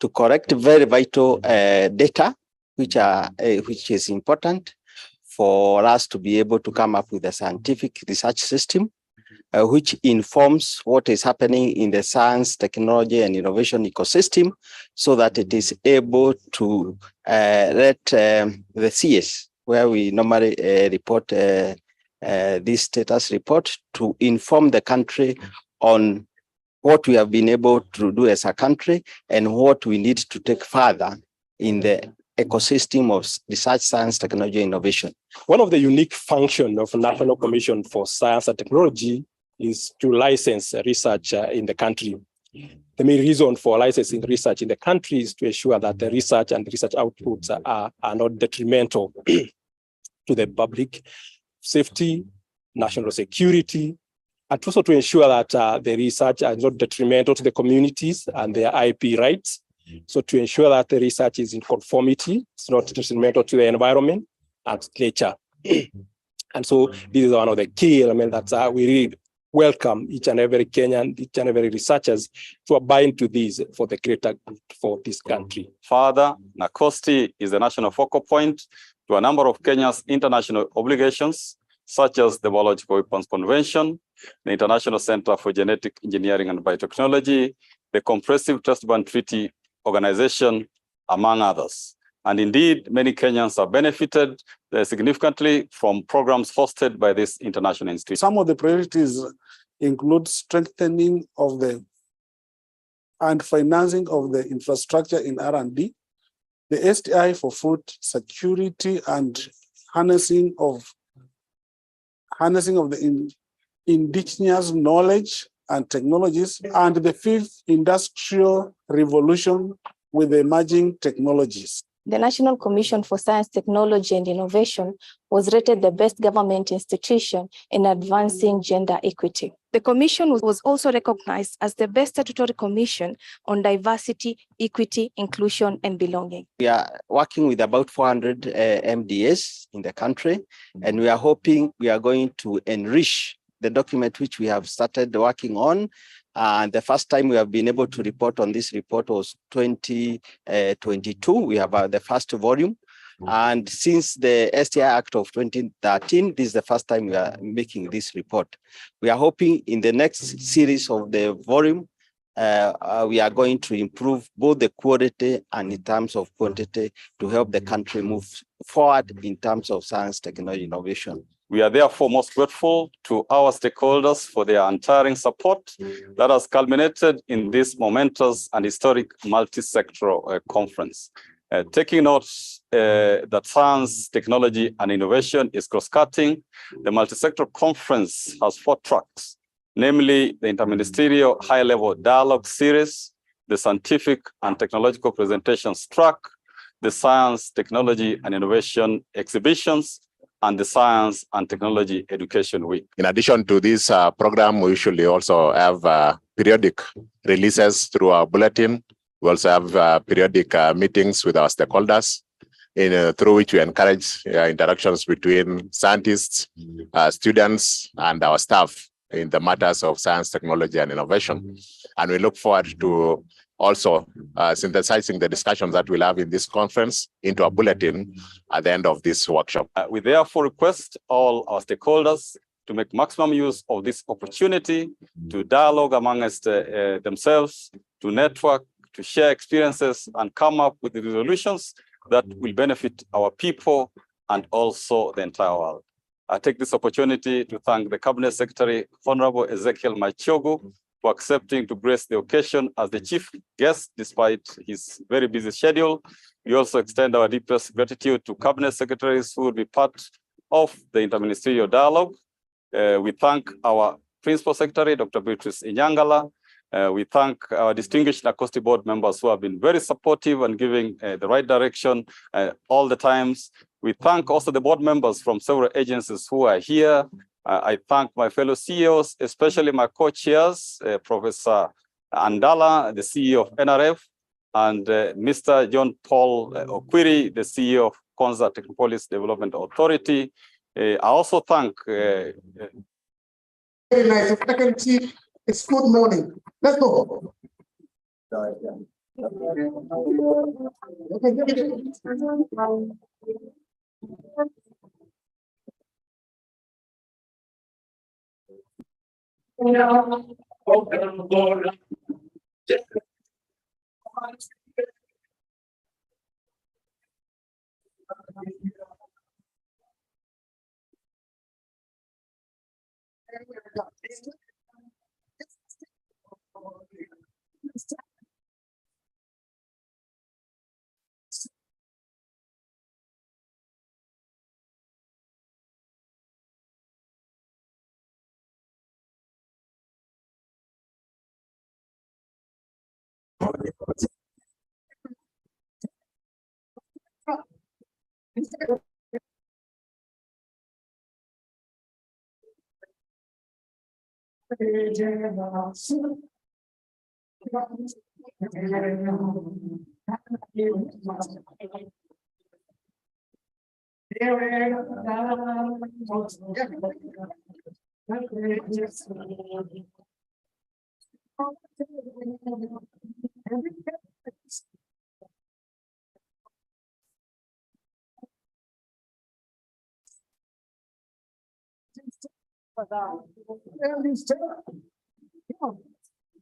to correct very vital data, which is important for us to be able to come up with a scientific research system, which informs what is happening in the science, technology, and innovation ecosystem, so that it is able to let the CS, where we normally report this status report, to inform the country on what we have been able to do as a country and what we need to take further in the ecosystem of research, science, technology, innovation. One of the unique functions of National Commission for Science and Technology is to license research in the country. The main reason for licensing research in the country is to ensure that the research and research outputs are not detrimental to the public safety, national security, and also to ensure that the research is not detrimental to the communities and their IP rights. So to ensure that the research is in conformity, it's not detrimental to the environment and nature. And so this is one of the key elements that we really welcome each and every Kenyan, each and every researchers to abide to these for the greater good for this country. Further, NACOSTI is the national focal point to a number of Kenya's international obligations, such as the Biological Weapons Convention, the International Center for Genetic Engineering and Biotechnology, the Comprehensive Trust Ban Treaty Organization, among others. And indeed, many Kenyans have benefited significantly from programs hosted by this international institute. Some of the priorities include strengthening of the and financing of the infrastructure in R&D, the STI for food security, and harnessing of the indigenous knowledge and technologies, and the fifth industrial revolution with the emerging technologies. The National Commission for Science, Technology, and Innovation was rated the best government institution in advancing gender equity. The Commission was also recognized as the best statutory commission on diversity, equity, inclusion, and belonging. We are working with about 400 MDAs in the country, and we are hoping we are going to enrich the document which we have started working on. And the first time we have been able to report on this report was 2022. We have the first volume. And since the STI Act of 2013, this is the first time we are making this report. We are hoping in the next series of the volume, we are going to improve both the quality and in terms of quantity to help the country move forward in terms of science, technology, innovation. We are therefore most grateful to our stakeholders for their untiring support that has culminated in this momentous and historic multisectoral conference. Taking note that science, technology, and innovation is cross-cutting, the multisectoral conference has 4 tracks, namely the interministerial high-level dialogue series, the scientific and technological presentations track, the science, technology, and innovation exhibitions, and the Science and Technology Education Week. In addition to this program, we usually also have periodic releases through our bulletin. We also have periodic meetings with our stakeholders, through which we encourage interactions between scientists, students, and our staff in the matters of science, technology, and innovation. And we look forward to also synthesizing the discussions that we'll have in this conference into a bulletin at the end of this workshop. We therefore request all our stakeholders to make maximum use of this opportunity to dialogue amongst themselves, to network, to share experiences, and come up with the resolutions that will benefit our people and also the entire world. I take this opportunity to thank the Cabinet Secretary, Honorable Ezekiel Machogu, for accepting to grace the occasion as the chief guest despite his very busy schedule. We also extend our deepest gratitude to Cabinet Secretaries who will be part of the interministerial dialogue. We thank our Principal Secretary, Dr. Beatrice Inyangala. We thank our distinguished NACOSTI board members who have been very supportive and giving the right direction all the times. We thank also the board members from several agencies who are here. I thank my fellow CEOs, especially my co-chairs, Professor Andala, the CEO of NRF, and Mr. John Paul Okwiri, the CEO of Konza Technopolis Development Authority. I also thank Very nice. If I can see, it's good morning. Let's go.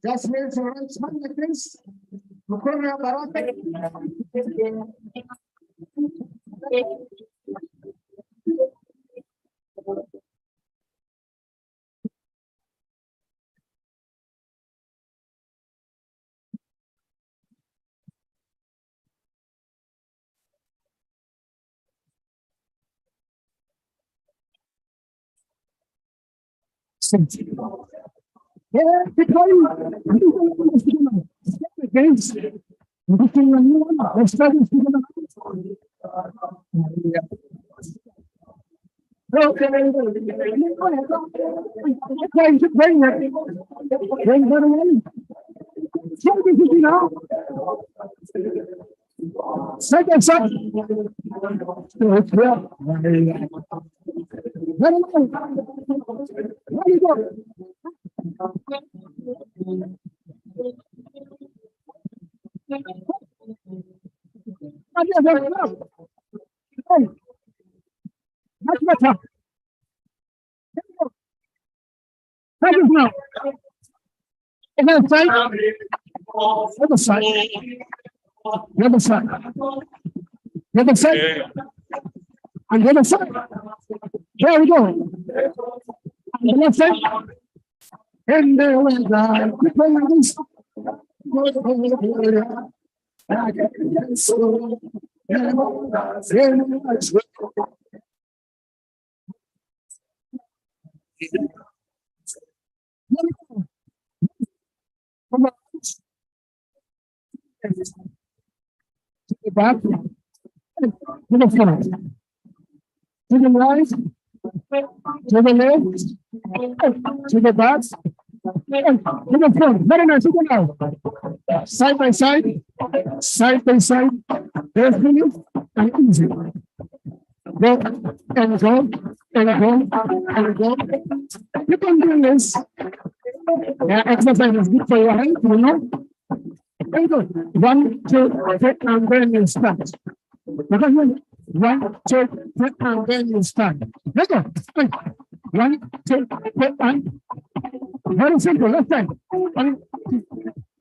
Just raise your right hand like this. Yeah, keep going. Against. Looking a new one. Let's try this. Okay. Second, second. Much better. That is now. Other side. Other side. The other side. The other side. And the other side. There we go. And the left side. And there we go. Quick one like this. Back to the front, to the right, to the left, to the back, to the front. Very nice. Look now. Side by side, side by side. There's minutes and easy. Go and go and go and go. You can do this. Yeah, exercise is good for your health, you know. Very good. 1, 2, 3, and then you start. 1, 2, 3, and then you start. Let's go. 1, 2, 3, and very simple. Left side. 1, 2,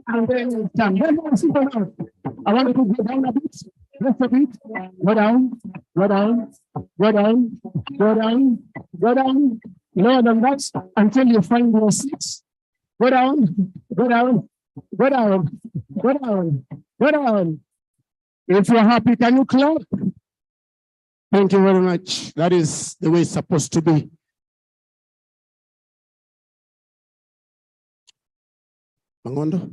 and then you stand. Very simple now. I want you to go down a bit. Lift a bit. Go down. Go down. Go down. Go down. Go down. Lower than that until you find your seats. Go down. Go down. Go down. Go down. Go down. If you're happy, can you clap? Thank you very much. That is the way it's supposed to be. Mangondo.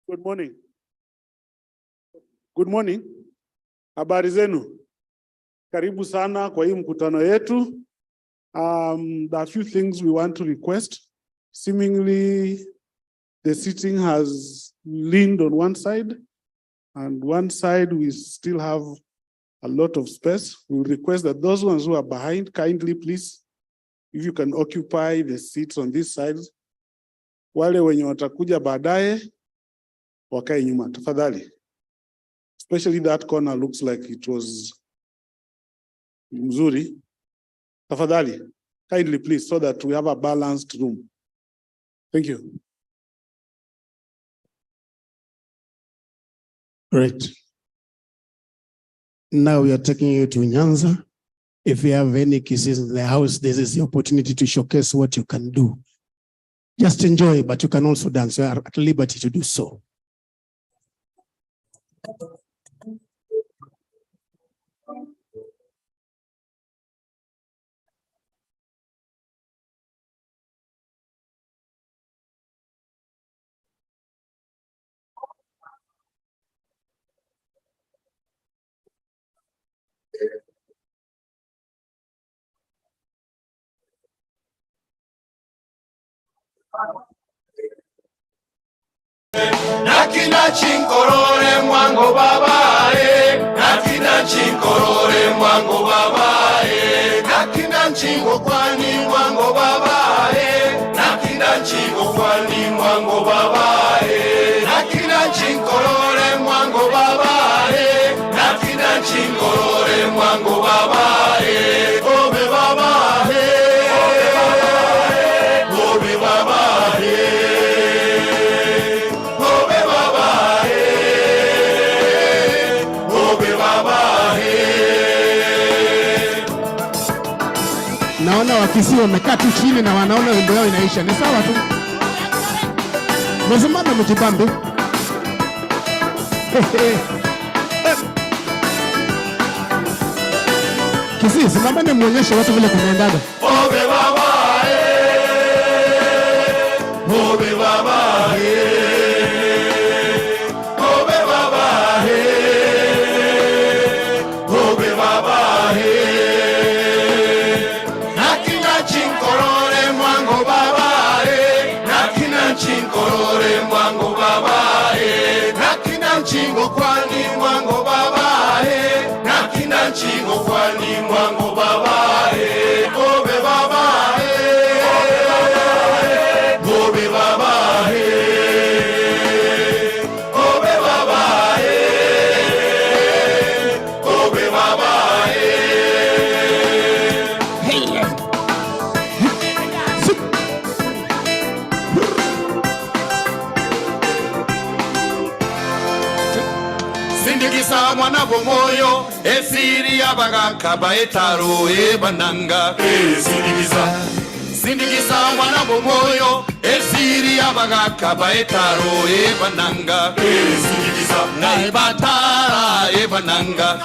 Good morning. Good morning. Habari zenu. Karibu sana kwa hii mkutano yetu. There are a few things we want to request. Seemingly, the seating has leaned on one side. And one side, we still have a lot of space. We request that those ones who are behind, kindly please, if you can occupy the seats on this side. Wale wenye watakuja baadaye, wakae nyuma, tafadhali. Especially that corner looks like it was mzuri. Tafadhali, kindly please, so that we have a balanced room. Thank you. Great. Now we are taking you to Nyanza. If you have any cases in the house, this is the opportunity to showcase what you can do. Just enjoy, but you can also dance. You are at liberty to do so. Nakina chinkorore mwango babae, nakina chinkorore mwango babae, nakina chingo kwani mwango babae, nakina chingo kwani mwango babae, nakina chinkorore mwango babae, nakina chinkorore mwango babae, obe babae, obe babae. Naona Wakisii wamekaa tu chini na wanaona wimbo yao inaisha. Ni sawa tu. Mzimame mjibambe. Kisii, simameni muonyeshe watu vile kunaendaga. Obe baba obe baba obe baba obe baba nakina chinkorore mwango baba nakina chinkorore mwango baba nakina chingo kwani mwango baba nakina chingo kwani mwango baba obe baba obe baba obe baba obe baba sindikisa mwana bomoyo esiri abagaka baetaro ebananga sindikisa mwana bomoyo esiri abagaka baetaro ebananga na batara ebananga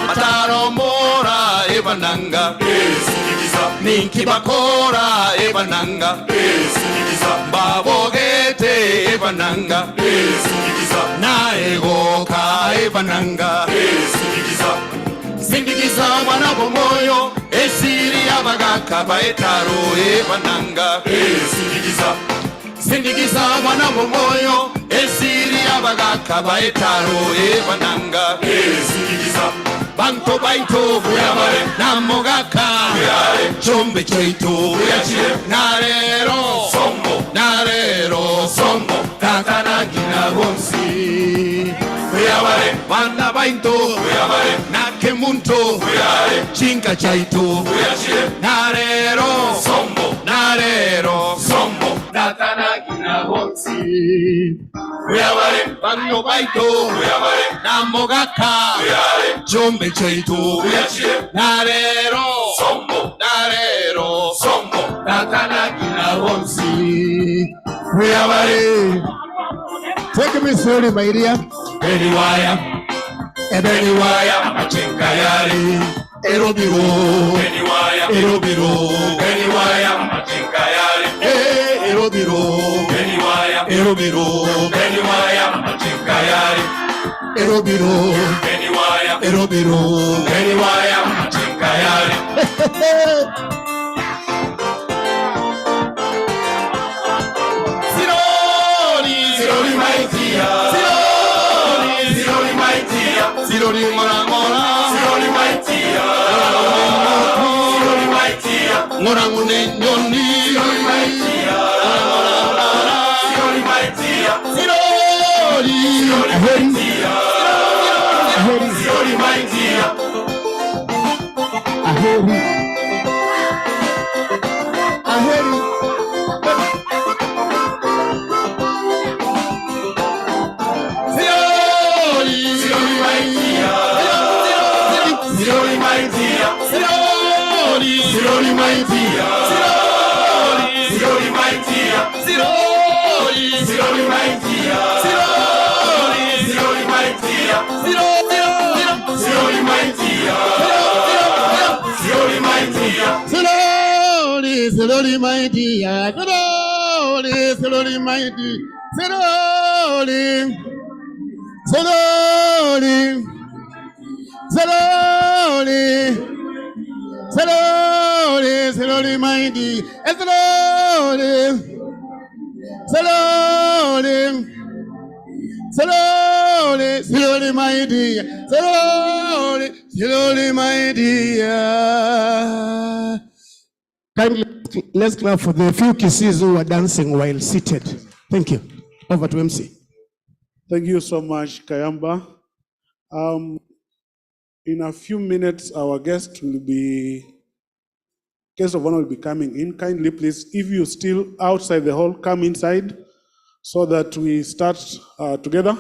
bataro mora ebananga ninki bakora ebananga babogete ebananga na egoka ebananga sindikiza mwana bomoyo esiri abagaka baetaro ebananga sindikiza mwana bomoyo esiri abagaka baetaro ebananga banto baito buyabare namogaka chombe cheito narero sombo takana gina gonsi buyabare banda baito buyabare nakemunto buyare chinka chaito narero sombo takana gina gonsi buyabare bando baito buyabare namogaka buyare chombe cheito narero sombo takana gina gonsi buyabare. Take me slowly, my dear. Beniwaya, amachenkayari, erobiro, Beniwaya, amachenkayari, erobiro, Beniwaya, amachenkayari, erobiro, Beniwaya, amachenkayari. Sironi, my dear. mora mora. Siroli maitia. Siroli maitia. Mora ngune nyoni. Siroli maitia. Mora mora. Siroli maitia. Siroli. Siroli maitia. Siroli maitia. Aheri. Aheri. Siroli maitia, siroli, siroli maitia, siroli, siroli maitia, siroli, siroli maitia, siroli, siroli maitia, siroli, siroli maitia, siroli maitia, siroli, siroli maitia, siroli, siroli maitia, siroli, siroli. Slowly, slowly, slowly, mighty, slowly, slowly, slowly, slowly, mighty, slowly, slowly, mighty. Kindly, let's clap for the few kisses who were dancing while seated. Thank you. Over to MC. Thank you so much, Kayamba. In a few minutes, our guest of honor will be coming in. Kindly, please, if you're still outside the hall, come inside so that we start together.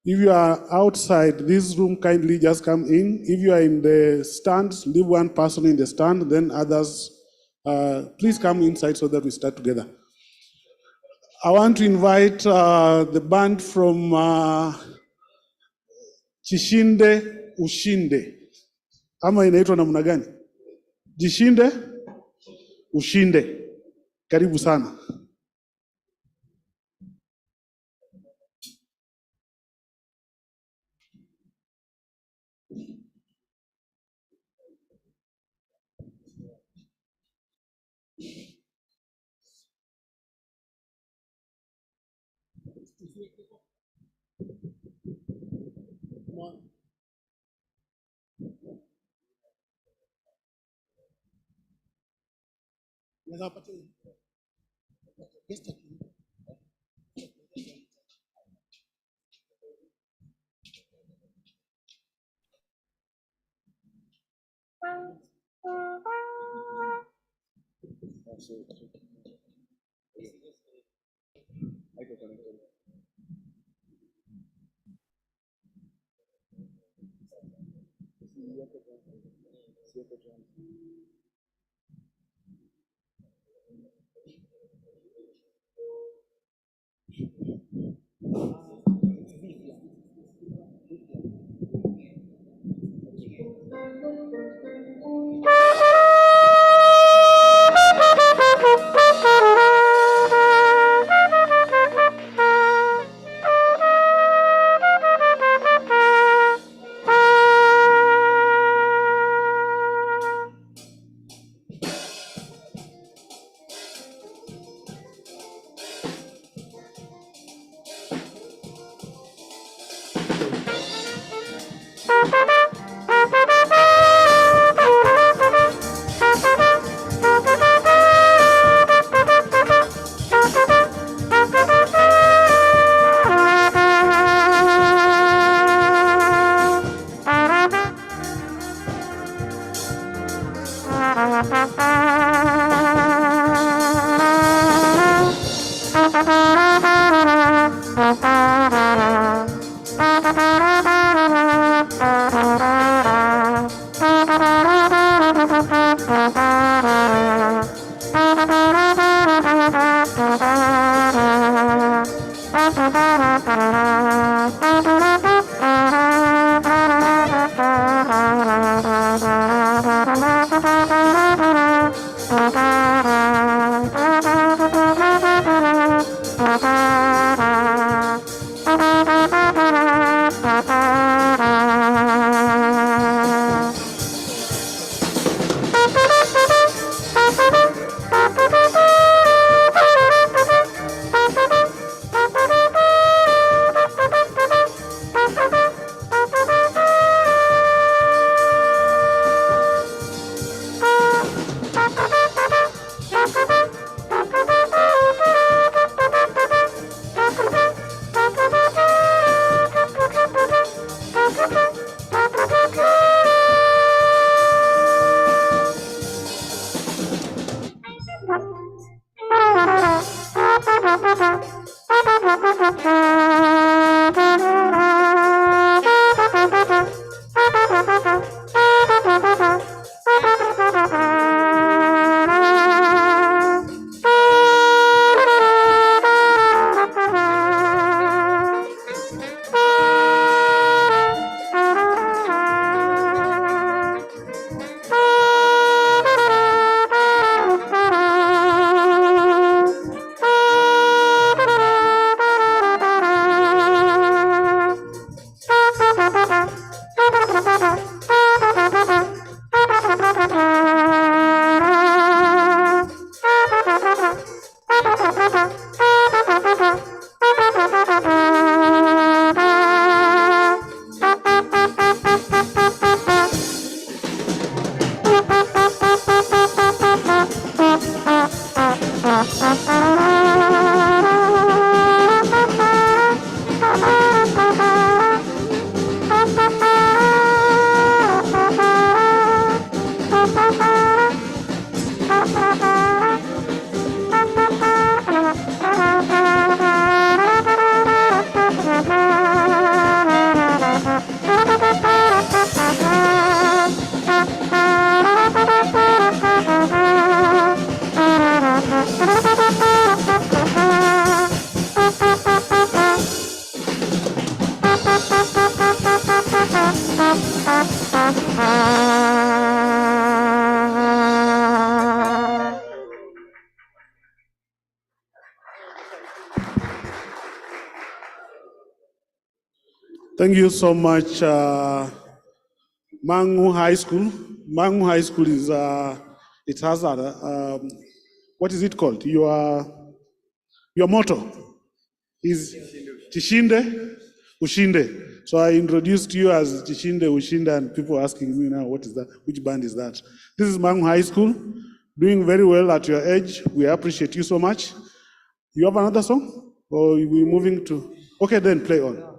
If you are outside this room, kindly just come in. If you are in the stands, leave one person in the stand, then others, please come inside so that we start together. I want to invite the band from Jishinde Ushinde. Ama inaitwa namna gani? Jishinde Ushinde. Karibu sana. Thank you so much, Mangu High School. Mangu High School is, it has a, what is it called? Your motto is Tishinde, Ushinde. So I introduced you as Tishinde, Ushinde, and people are asking me now, what is that? Which band is that? This is Mangu High School, doing very well at your age. We appreciate you so much. You have another song? Or are we moving to? Okay, then play on.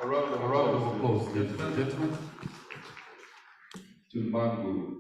A round of applause, ladies and gentlemen, to Mangu.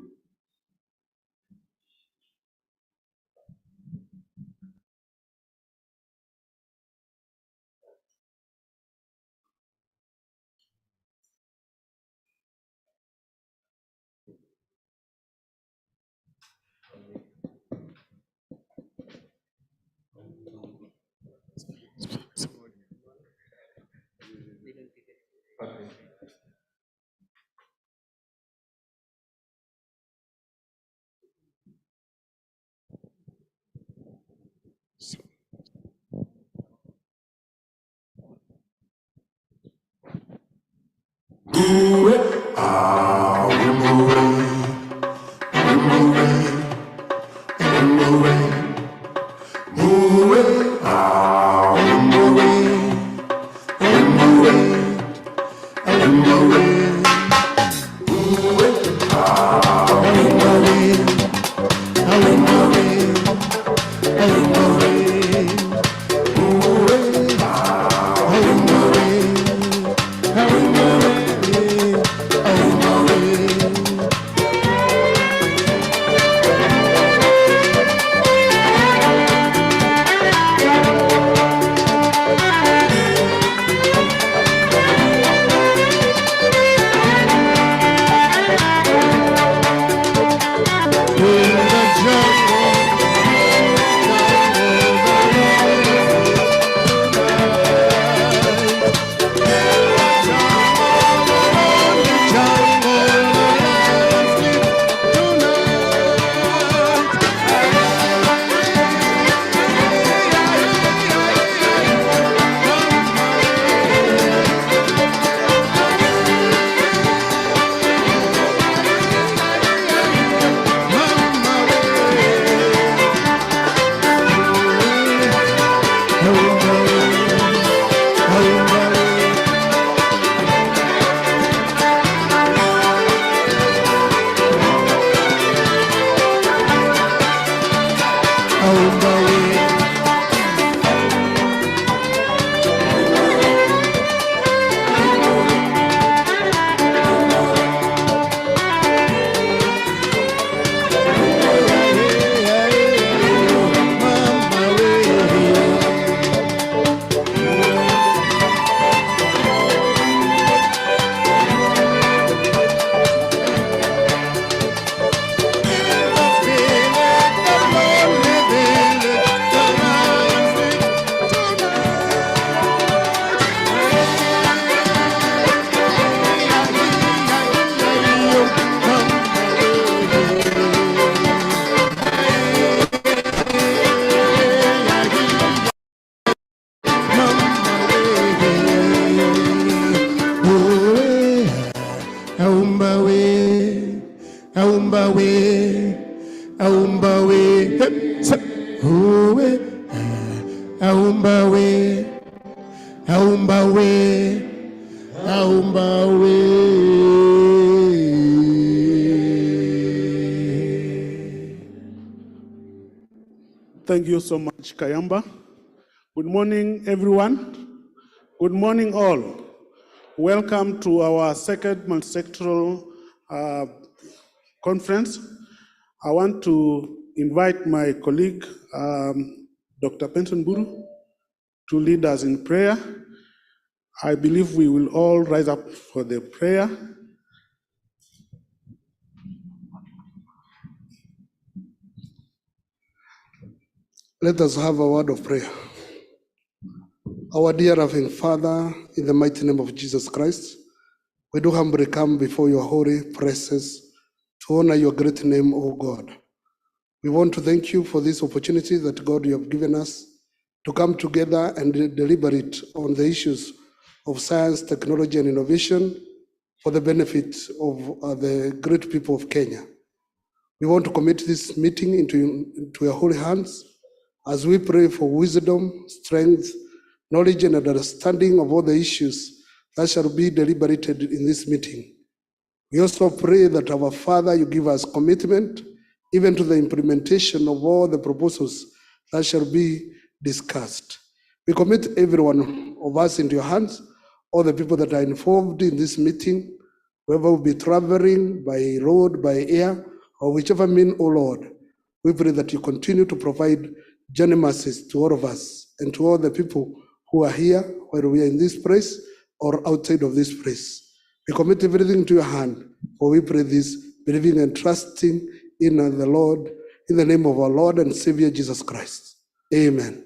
Hey, Thank you so much, Kayamba. Good morning, everyone. Good morning, all. Welcome to our second multisectoral conference. I want to invite my colleague, Dr. Benson Buru, to lead us in prayer. I believe we will all rise up for the prayer. Let us have a word of prayer. Our dear loving Father, in the mighty name of Jesus Christ, we do humbly come before your holy presence to honor your great name, O God. We want to thank you for this opportunity that God you have given us to come together and deliberate on the issues of science, technology, and innovation for the benefit of the great people of Kenya. We want to commit this meeting into your holy hands as we pray for wisdom, strength, knowledge, and understanding of all the issues that shall be deliberated in this meeting. We also pray that our Father, you give us commitment even to the implementation of all the proposals that shall be discussed. We commit every one of us into your hands, all the people that are involved in this meeting, whoever will be traveling by road, by air, or whichever mean, O Lord. We pray that you continue to provide journey mercies to all of us and to all the people who are here, whether we are in this place or outside of this place. We commit everything to your hand, for we pray this, believing and trusting in the Lord, in the name of our Lord and Savior Jesus Christ. Amen.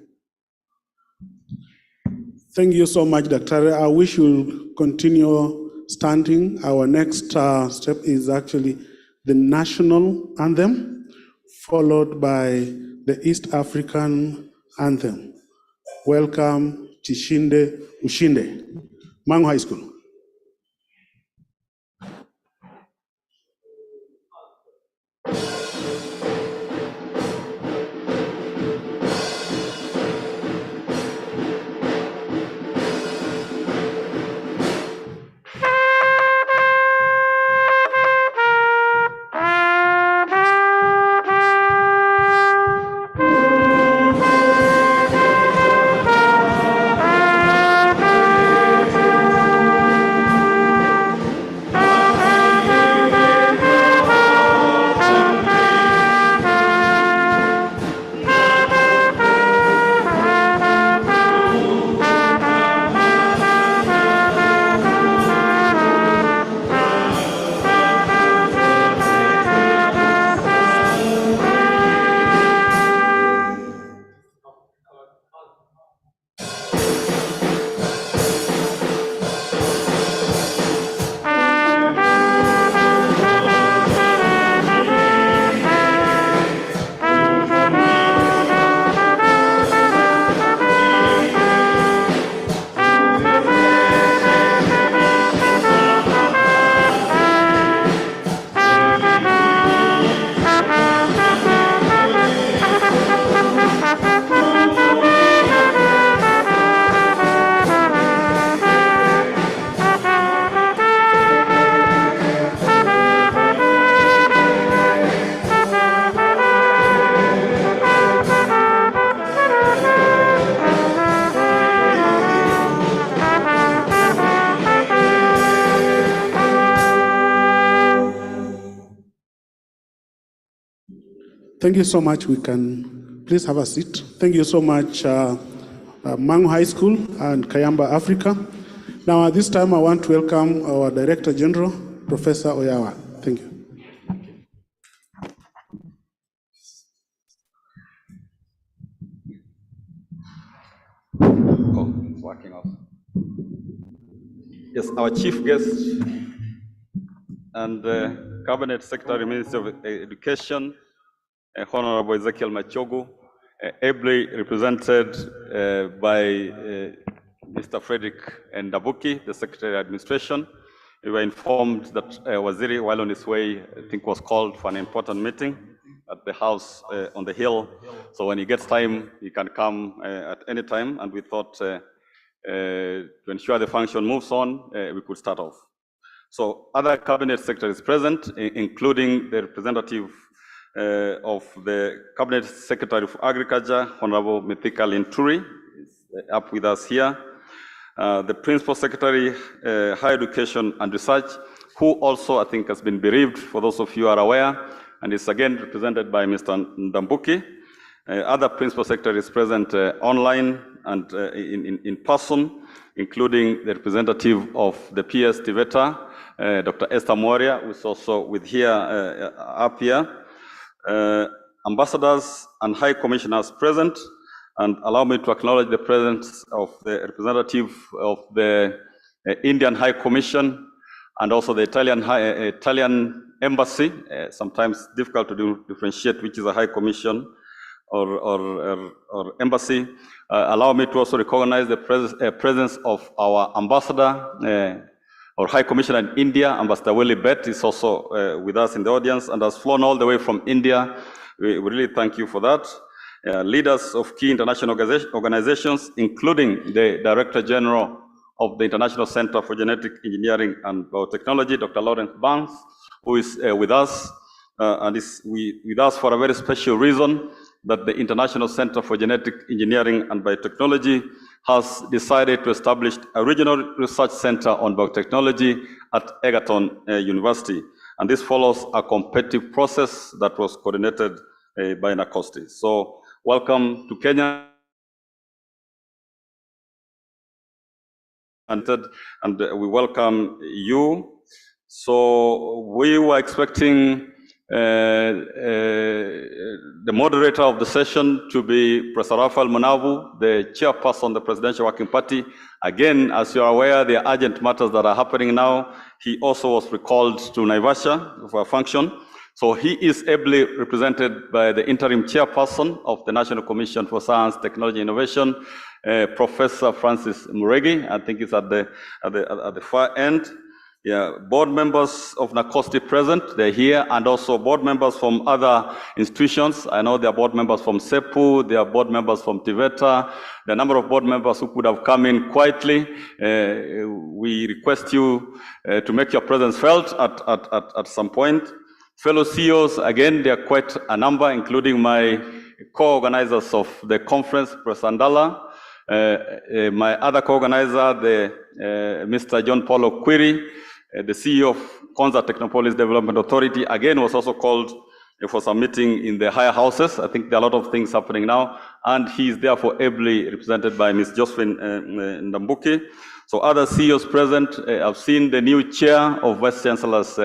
Thank you so much, Dr. I wish you'll continue standing. Our next step is actually the national anthem, followed by the East African anthem. Welcome, Chishinde Ushinde, Mangu High School. Thank you so much. We can please have a seat. Thank you so much, Mangu High School and Kayamba Africa. Now, at this time, I want to welcome our Director General, Professor Oyawa. Thank you. Oh, it's working off. Yes, our chief guest and Cabinet Secretary, Minister of Education, Honorable Ezekiel Machogu, ably represented by Mr. Frederick Ndabuki, the Secretary of Administration. We were informed that Waziri, while on his way, I think was called for an important meeting. at the house on the hill. So when he gets time, he can come at any time. And we thought to ensure the function moves on, we could start off. So other cabinet secretaries present, including the representative of the Cabinet Secretary of Agriculture, Honorable Mithika Linturi, is up with us here. The Principal Secretary, Higher Education and Research, who also I think has been bereaved, for those of you who are aware, and is again represented by Mr. Ndambuki. Other Principal Secretaries present online and in person, including the representative of the PS Tiveta, Dr. Esther Moria, who is also with here, up here. Ambassadors and High Commissioners present, and allow me to acknowledge the presence of the representative of the Indian High Commission and also the Italian Embassy. Sometimes difficult to differentiate which is a High Commission or embassy. Allow me to also recognize the presence of our ambassador or High Commissioner in India, Ambassador Willie Bett, is also with us in the audience and has flown all the way from India. We really thank you for that. Leaders of key international organizations, including the Director General of the International Center for Genetic Engineering and Biotechnology, Dr. Lawrence Barnes, who is with us and is with us for a very special reason, that the International Center for Genetic Engineering and Biotechnology has decided to establish a regional research center on biotechnology at Egerton University. And this follows a competitive process that was coordinated by NACOSTI. So welcome to Kenya. And we welcome you. So we were expecting the moderator of the session to be Professor Rafael Munavu, the chairperson of the Presidential Working Party. Again, as you are aware, there are urgent matters that are happening now. He also was recalled to Naivasha for a function. So he is ably represented by the interim chairperson of the National Commission for Science, Technology, Innovation, Professor Francis Muregi. I think it's at the far end. Yeah, board members of NACOSTI present, they're here, and also board members from other institutions. I know there are board members from SEPU, there are board members from TVETA, the number of board members who could have come in quietly. We request you to make your presence felt at some point. Fellow CEOs, again, there are quite a number, including my co-organizers of the conference, Professor Andala, my other co-organizer, Mr. John Paulo Quiri, the CEO of Konza Technopolis Development Authority, again was also called for some meeting in the higher houses. I think there are a lot of things happening now, and he is therefore ably represented by Ms. Josephine Ndambuki. So other CEOs present, I've seen the new chair of Vice Chancellor's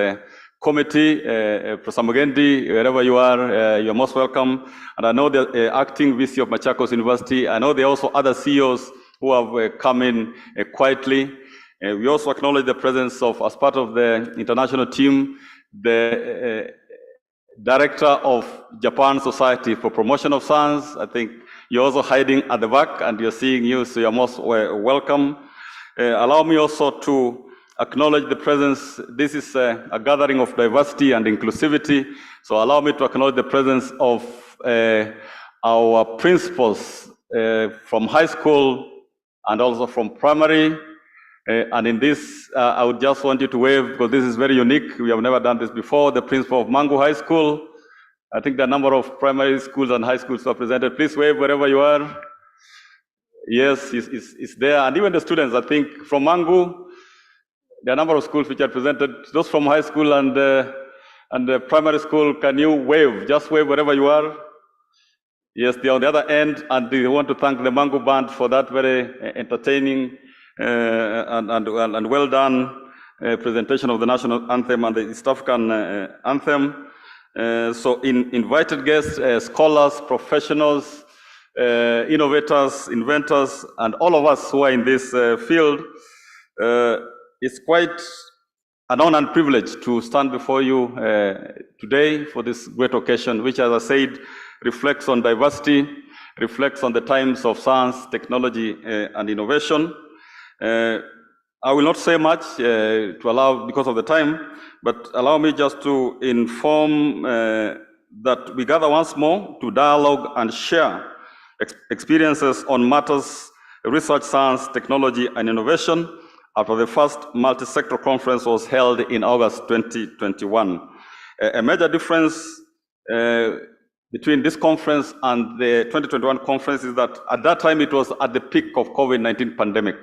committee, Professor Mugendi, wherever you are, you're most welcome. And I know the acting VC of Machakos University. I know there are also other CEOs who have come in quietly. We also acknowledge the presence of, as part of the international team, the director of Japan Society for Promotion of Science. I think you're also hiding at the back and you're seeing you, so you're most welcome. Allow me also to acknowledge the presence. This is a gathering of diversity and inclusivity. So allow me to acknowledge the presence of our principals from high school and also from primary. And in this, I would just want you to wave, because this is very unique. We have never done this before. The principal of Mangu High School. I think the number of primary schools and high schools represented. Please wave wherever you are. Yes, it's there. And even the students, I think, from Mangu, there are a number of schools which are presented. Those from high school and the primary school, can you wave? Just wave wherever you are. Yes, they're on the other end, and we want to thank the Mangu Band for that very entertaining and well done presentation of the national anthem and the East African anthem. So invited guests, scholars, professionals, innovators, inventors, and all of us who are in this field. It's quite an honor and privilege to stand before you today for this great occasion, which, as I said, reflects on diversity, reflects on the times of science, technology, and innovation. I will not say much to allow, because of the time, but allow me just to inform that we gather once more to dialogue and share experiences on matters research, science, technology, and innovation after the first multi-sector conference was held in August 2021. A major difference between this conference and the 2021 conference is that at that time it was at the peak of COVID-19 pandemic.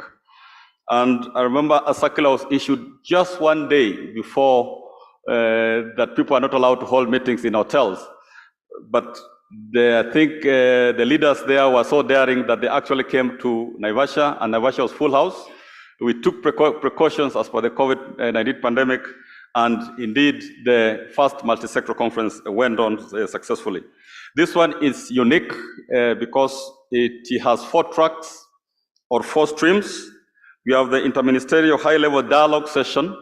And I remember a circular was issued just one day before that people are not allowed to hold meetings in hotels. But I think the leaders there were so daring that they actually came to Naivasha, and Naivasha was full house. We took precautions as per the COVID-19 pandemic, and indeed the first multi-sector conference went on successfully. This one is unique because it has 4 tracks or 4 streams. We have the interministerial high-level dialogue session.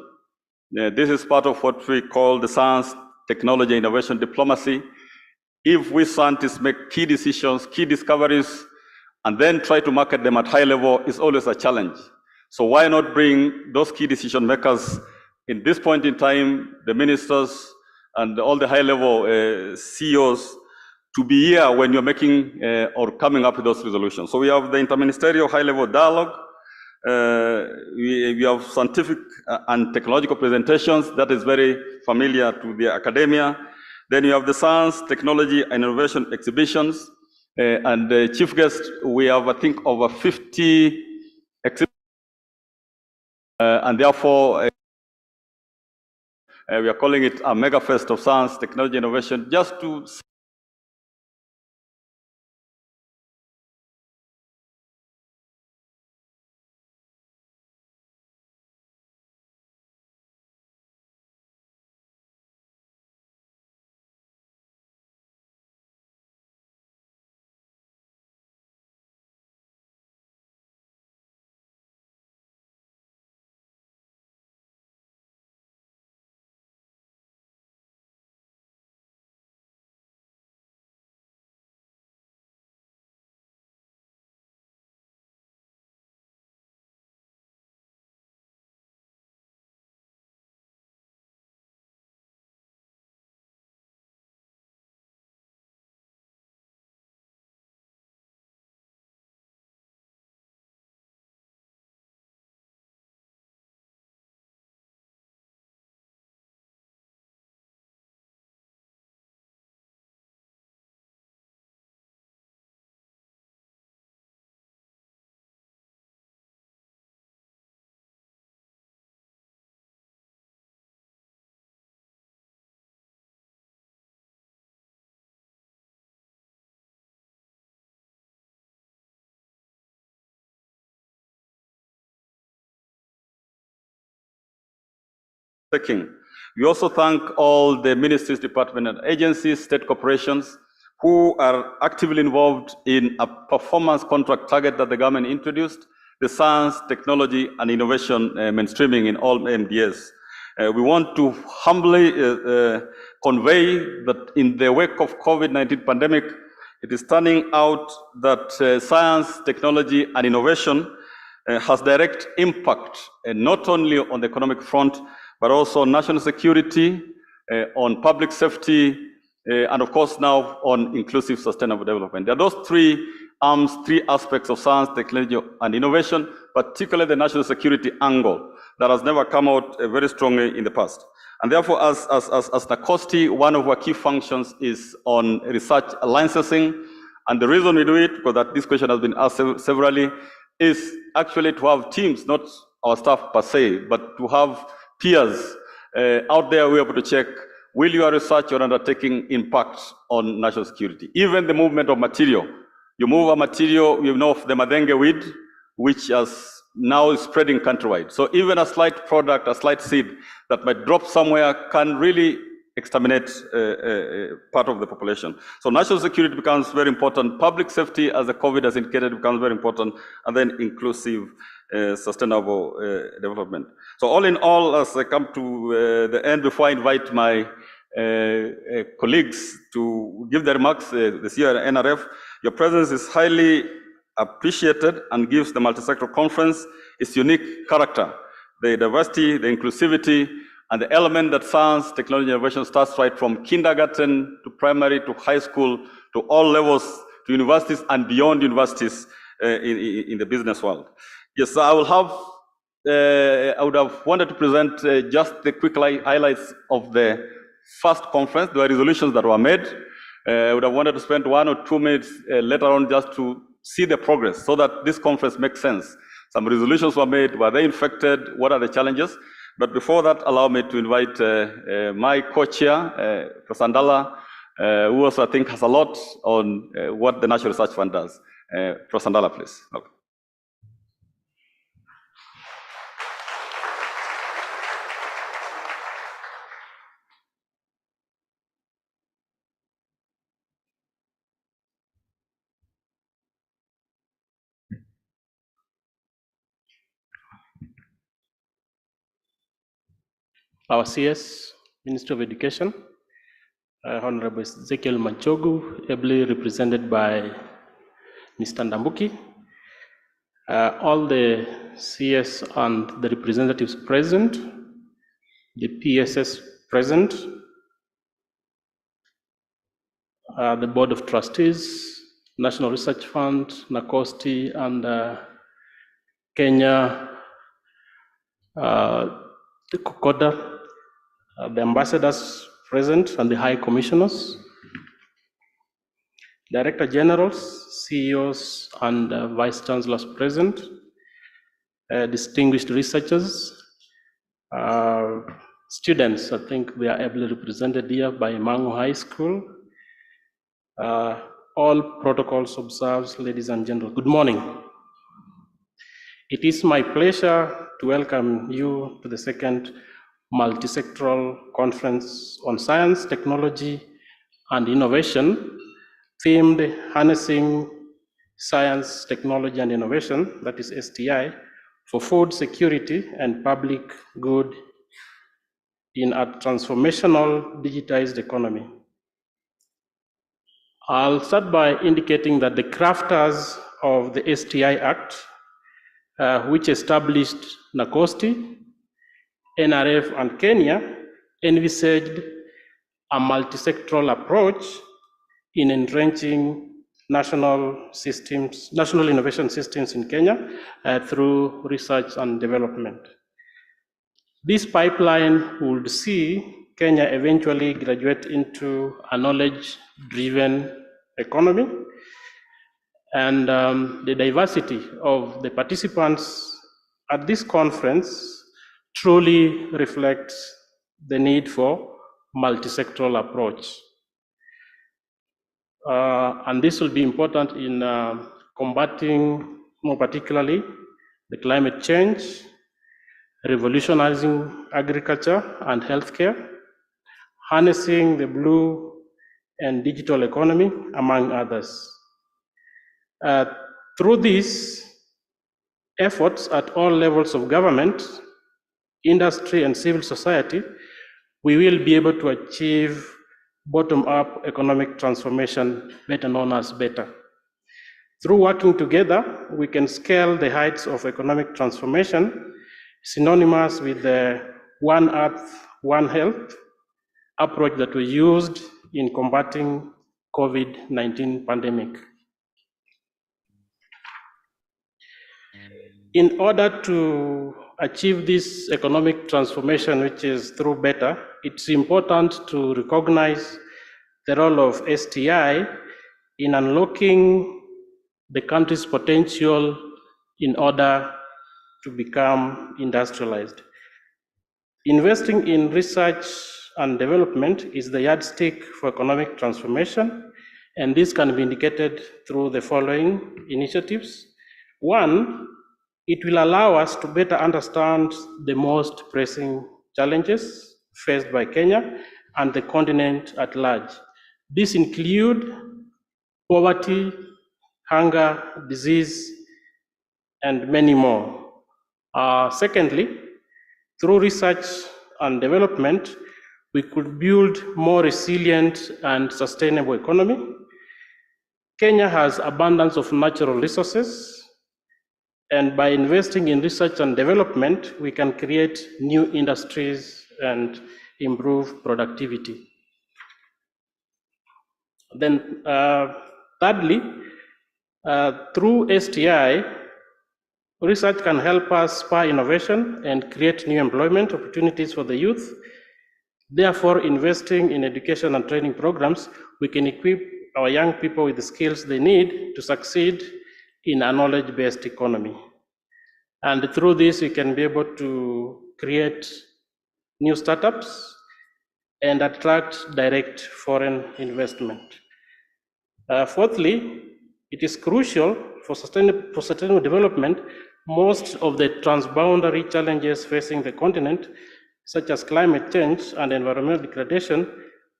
This is part of what we call the science, technology, innovation diplomacy. If we scientists make key decisions, key discoveries, and then try to market them at high level, is always a challenge. So why not bring those key decision makers in this point in time, the ministers and all the high-level CEOs, to be here when you're making or coming up with those resolutions. So we have the interministerial high-level dialogue. We have scientific and technological presentations that is very familiar to the academia. Then you have the science, technology, and innovation exhibitions. And the chief guest, we have, I think, over 50 exhibitions. And therefore, we are calling it a mega fest of science, technology, innovation, just to we also thank all the ministries, departments, and agencies, state corporations who are actively involved in a performance contract target that the government introduced, the science, technology, and innovation mainstreaming in all MDS. We want to humbly convey that in the wake of COVID-19 pandemic, it is turning out that science, technology, and innovation has direct impact, not only on the economic front, but also on national security, on public safety, and of course now on inclusive sustainable development. There are those 3 arms, 3 aspects of science, technology, and innovation, particularly the national security angle that has never come out very strongly in the past. And therefore, as NACOSTI, one of our key functions is on research licensing. And the reason we do it, because that this question has been asked severally, is actually to have teams, not our staff per se, but to have peers out there who are able to check, will your research or undertaking impact on national security? Even the movement of material. You move a material, you know, of the Madenge weed, which has now is spreading countrywide. So even a slight product, a slight seed that might drop somewhere can really exterminate part of the population. So national security becomes very important. Public safety, as the COVID has indicated, becomes very important. And then inclusive, sustainable development. So all in all, as I come to the end, before I invite my colleagues to give their remarks, the CEO and NRF, your presence is highly appreciated and gives the multi-sector conference its unique character, the diversity, the inclusivity, And the element that science, technology, innovation starts right from kindergarten to primary to high school to all levels to universities and beyond universities in the business world. Yes, so I would have wanted to present just the quick highlights of the first conference. There were resolutions that were made. I would have wanted to spend 1 or 2 minutes later on just to see the progress so that this conference makes sense. Some resolutions were made. Were they infected? What are the challenges? But before that, allow me to invite my co-chair, Professor Ndala, who also I think has a lot on what the National Research Fund does. Professor Ndala, please. Okay. Our CS, Minister of Education, Honorable Ezekiel Manchogu, ably represented by Mr. Ndambuki, all the CS and the representatives present, the PSS present, the Board of Trustees, National Research Fund, NACOSTI, and Kenya, the COCODA, the ambassadors present, and the high commissioners, director generals, CEOs, and vice chancellors present, distinguished researchers, students. I think they are ably represented here by Mangu High School. All protocols observed, ladies and gentlemen. Good morning. It is my pleasure to welcome you to the second Multisectoral Conference on Science, Technology, and Innovation, themed Harnessing Science, Technology, and Innovation, that is STI, for food security and public good in a transformational digitized economy. I'll start by indicating that the crafters of the STI Act, which established NACOSTI, NRF, and Kenya, envisaged a multisectoral approach in entrenching national innovation systems in Kenya through research and development. This pipeline would see Kenya eventually graduate into a knowledge-driven economy, and the diversity of the participants at this conference truly reflects the need for multisectoral approach. And this will be important in combating, more particularly, the climate change, revolutionizing agriculture and healthcare, harnessing the blue and digital economy, among others. Through these efforts at all levels of government, industry, and civil society, we will be able to achieve bottom-up economic transformation, better known as BETTER. Through working together, we can scale the heights of economic transformation, synonymous with the One Earth, One Health approach that we used in combating COVID-19 pandemic. In order to achieve this economic transformation, which is through BETTER, it's important to recognize the role of STI in unlocking the country's potential in order to become industrialized. Investing in research and development is the yardstick for economic transformation, and this can be indicated through the following initiatives. One, it will allow us to better understand the most pressing challenges faced by Kenya and the continent at large. These include poverty, hunger, disease, and many more. Secondly, through research and development, we could build more resilient and sustainable economy. Kenya has abundance of natural resources, and by investing in research and development, we can create new industries and improve productivity. Then thirdly, through STI, research can help us spur innovation and create new employment opportunities for the youth. Therefore, investing in education and training programs, we can equip our young people with the skills they need to succeed in a knowledge-based economy. And through this, we can be able to create new startups and attract direct foreign investment. Fourthly, it is crucial for sustainable development. Most of the transboundary challenges facing the continent, such as climate change and environmental degradation,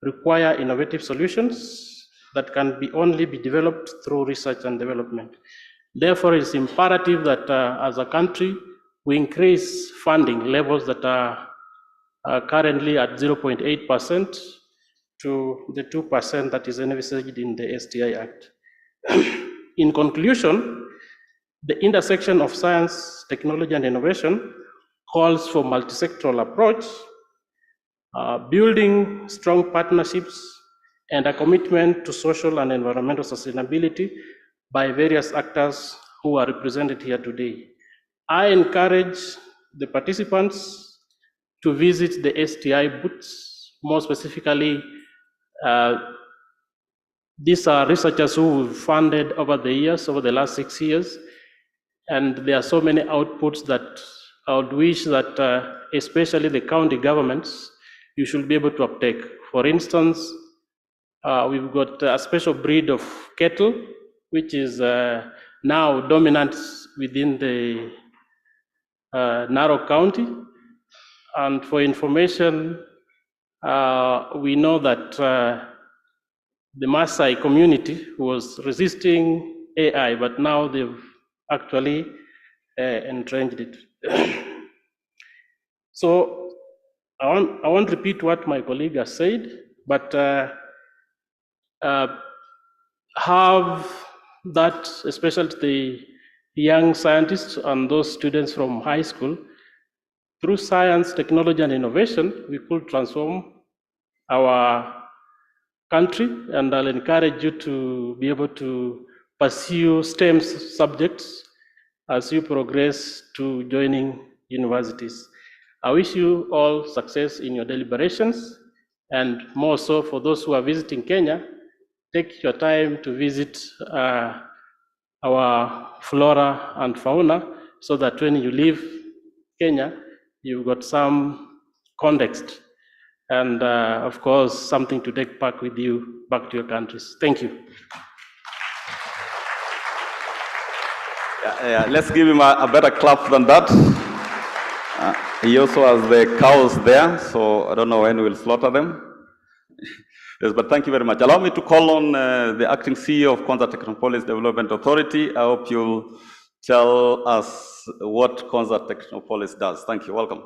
require innovative solutions that can only be developed through research and development. Therefore, it's imperative that as a country, we increase funding levels that are currently at 0.8% to the 2% that is envisaged in the STI Act. In conclusion, the intersection of science, technology, and innovation calls for multisectoral approach, building strong partnerships, and a commitment to social and environmental sustainability by various actors who are represented here today. I encourage the participants to visit the STI booths, more specifically, these are researchers who we've funded over the years, over the last 6 years, and there are so many outputs that I would wish that especially the county governments, you should be able to uptake. For instance, we've got a special breed of cattle, which is now dominant within the Narok County. And for information, we know that the Maasai community was resisting AI, but now they've actually entrenched it. So I won't repeat what my colleague has said, but have that, especially the young scientists and those students from high school, through science, technology, and innovation, we could transform our country, and I'll encourage you to be able to pursue STEM subjects as you progress to joining universities. I wish you all success in your deliberations, and more so for those who are visiting Kenya, take your time to visit our flora and fauna so that when you leave Kenya, you've got some context and of course, something to take back with you, back to your countries. Thank you. Let's give him a better clap than that. He also has the cows there, so I don't know when we'll slaughter them. Yes, but thank you very much. Allow me to call on the acting CEO of Konza Technopolis Development Authority. I hope you'll tell us what Konza Technopolis does. Thank you. Welcome.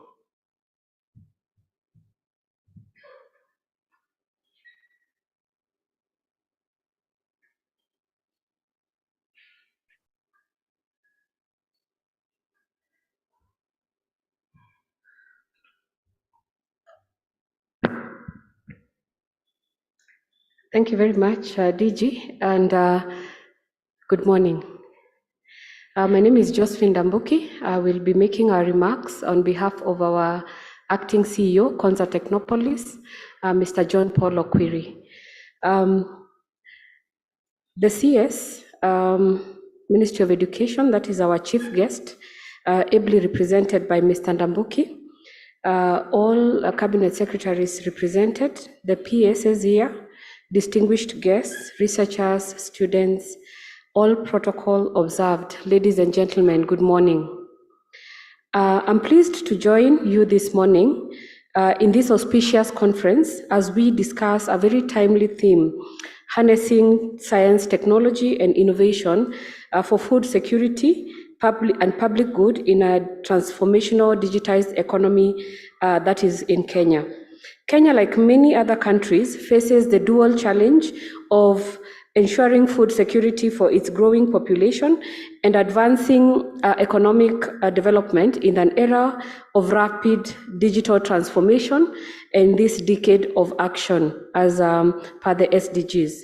Thank you very much, DG, and good morning. My name is Josephine Dambuki. I will be making our remarks on behalf of our acting CEO, Konza Technopolis, Mr. John Paul Okwiri. The CS, Ministry of Education, that is our chief guest, ably represented by Mr. Ndambuki. All cabinet secretaries represented, the PSs here, distinguished guests, researchers, students, all protocol observed. Ladies and gentlemen, good morning. I'm pleased to join you this morning in this auspicious conference as we discuss a very timely theme, harnessing science, technology, and innovation for food security and public good in a transformational digitized economy that is in Kenya. Kenya, like many other countries, faces the dual challenge of ensuring food security for its growing population, and advancing economic development in an era of rapid digital transformation in this decade of action as per the SDGs.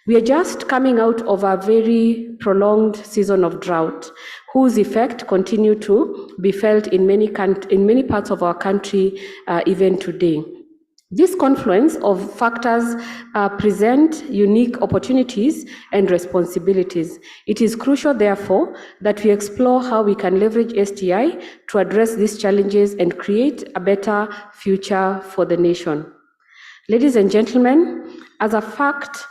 We are just coming out of a very prolonged season of drought, whose effect continue to be felt in many parts of our country even today. This confluence of factors present unique opportunities and responsibilities. It is crucial, therefore, that we explore how we can leverage STI to address these challenges and create a better future for the nation. Ladies and gentlemen, as a fast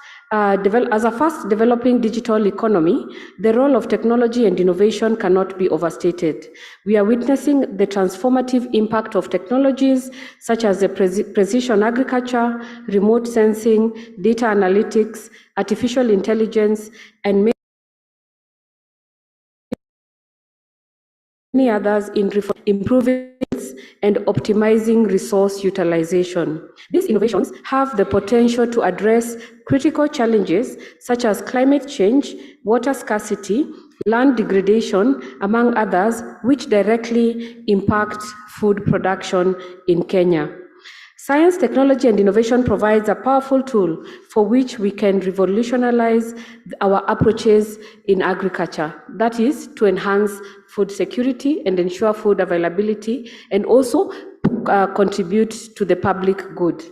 developing digital economy, the role of technology and innovation cannot be overstated. We are witnessing the transformative impact of technologies such as the precision agriculture, remote sensing, data analytics, artificial intelligence, and many others in improving and optimizing resource utilization. These innovations have the potential to address critical challenges such as climate change, water scarcity, land degradation, among others, which directly impact food production in Kenya. Science, technology, and innovation provides a powerful tool for which we can revolutionize our approaches in agriculture. That is, to enhance food security and ensure food availability, and also contribute to the public good.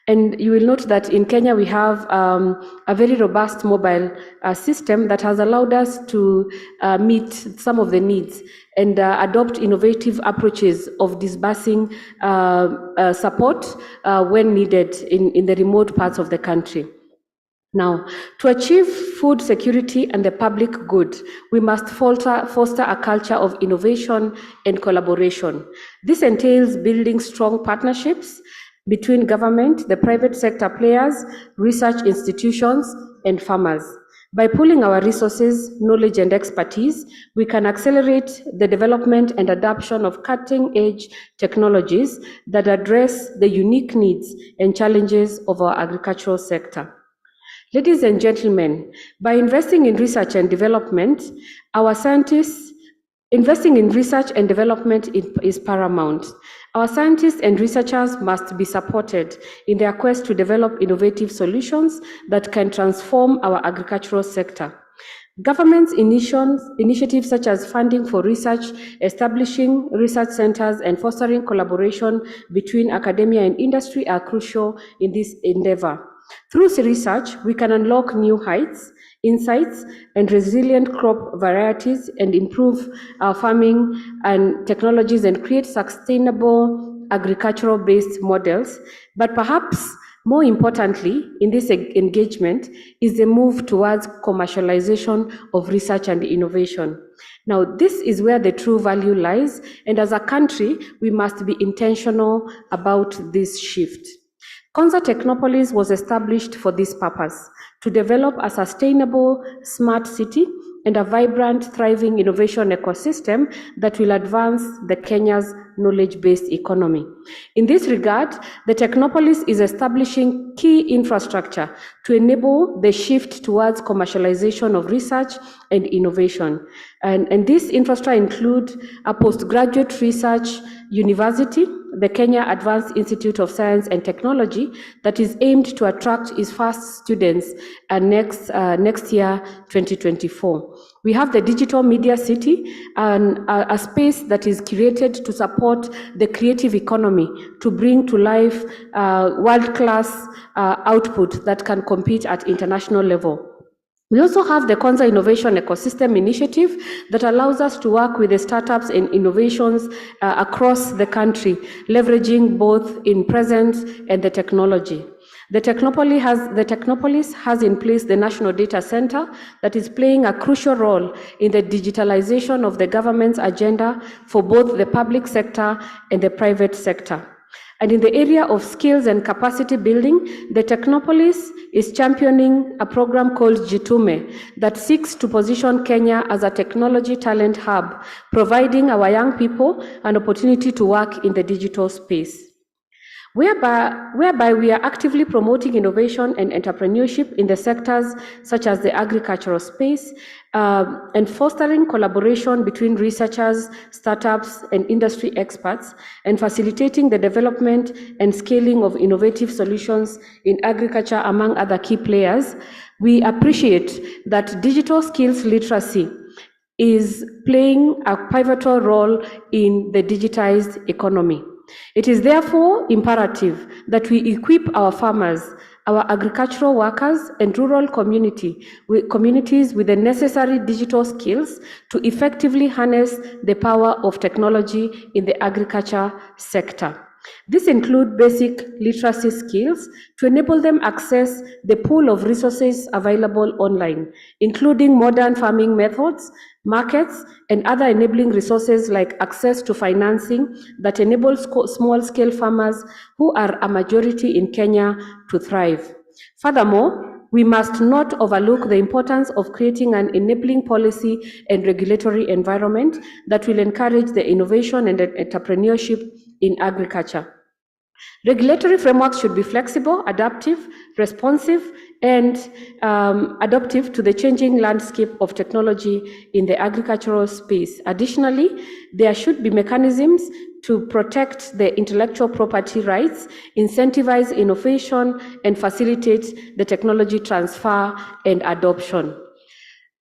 And you will note that in Kenya, we have a very robust mobile system that has allowed us to meet some of the needs and adopt innovative approaches of disbursing support when needed in the remote parts of the country. Now, to achieve food security and the public good, we must foster a culture of innovation and collaboration. This entails building strong partnerships between government, the private sector players, research institutions, and farmers. By pooling our resources, knowledge, and expertise, we can accelerate the development and adoption of cutting-edge technologies that address the unique needs and challenges of our agricultural sector. Ladies and gentlemen, by investing in research and development, investing in research and development is paramount. Our scientists and researchers must be supported in their quest to develop innovative solutions that can transform our agricultural sector. Government's initiatives such as funding for research, establishing research centers, and fostering collaboration between academia and industry are crucial in this endeavor. Through research, we can unlock new heights, insights, and resilient crop varieties, and improve our farming and technologies and create sustainable agricultural-based models. But perhaps more importantly, in this engagement is the move towards commercialization of research and innovation. Now, this is where the true value lies, and as a country, we must be intentional about this shift. Konza Technopolis was established for this purpose, to develop a sustainable, smart city and a vibrant, thriving innovation ecosystem that will advance the Kenya's knowledge-based economy. In this regard, the Technopolis is establishing key infrastructure to enable the shift towards commercialization of research and innovation. And this infrastructure includes a postgraduate research university, the Kenya Advanced Institute of Science and Technology, that is aimed to attract its first students next year, 2024. We have the Digital Media City, a space that is curated to support the creative economy, to bring to life world-class output that can compete at international level. We also have the Konza Innovation Ecosystem Initiative that allows us to work with the startups and innovations across the country, leveraging both in presence and the technology. The Technopolis has in place the National Data Center that is playing a crucial role in the digitalization of the government's agenda for both the public sector and the private sector. And in the area of skills and capacity building, the Technopolis is championing a program called Jitume that seeks to position Kenya as a technology talent hub, providing our young people an opportunity to work in the digital space. whereby we are actively promoting innovation and entrepreneurship in the sectors such as the agricultural space, and fostering collaboration between researchers, startups, and industry experts, and facilitating the development and scaling of innovative solutions in agriculture, among other key players. We appreciate that digital skills literacy is playing a pivotal role in the digitized economy. It is therefore imperative that we equip our farmers, our agricultural workers, and rural communities with the necessary digital skills to effectively harness the power of technology in the agriculture sector. This includes basic literacy skills to enable them access the pool of resources available online, including modern farming methods, markets, and other enabling resources like access to financing that enables small-scale farmers, who are a majority in Kenya, to thrive. Furthermore, we must not overlook the importance of creating an enabling policy and regulatory environment that will encourage the innovation and entrepreneurship in agriculture. Regulatory frameworks should be flexible, adaptive, responsive, and adaptive to the changing landscape of technology in the agricultural space. Additionally, there should be mechanisms to protect the intellectual property rights, incentivize innovation, and facilitate the technology transfer and adoption.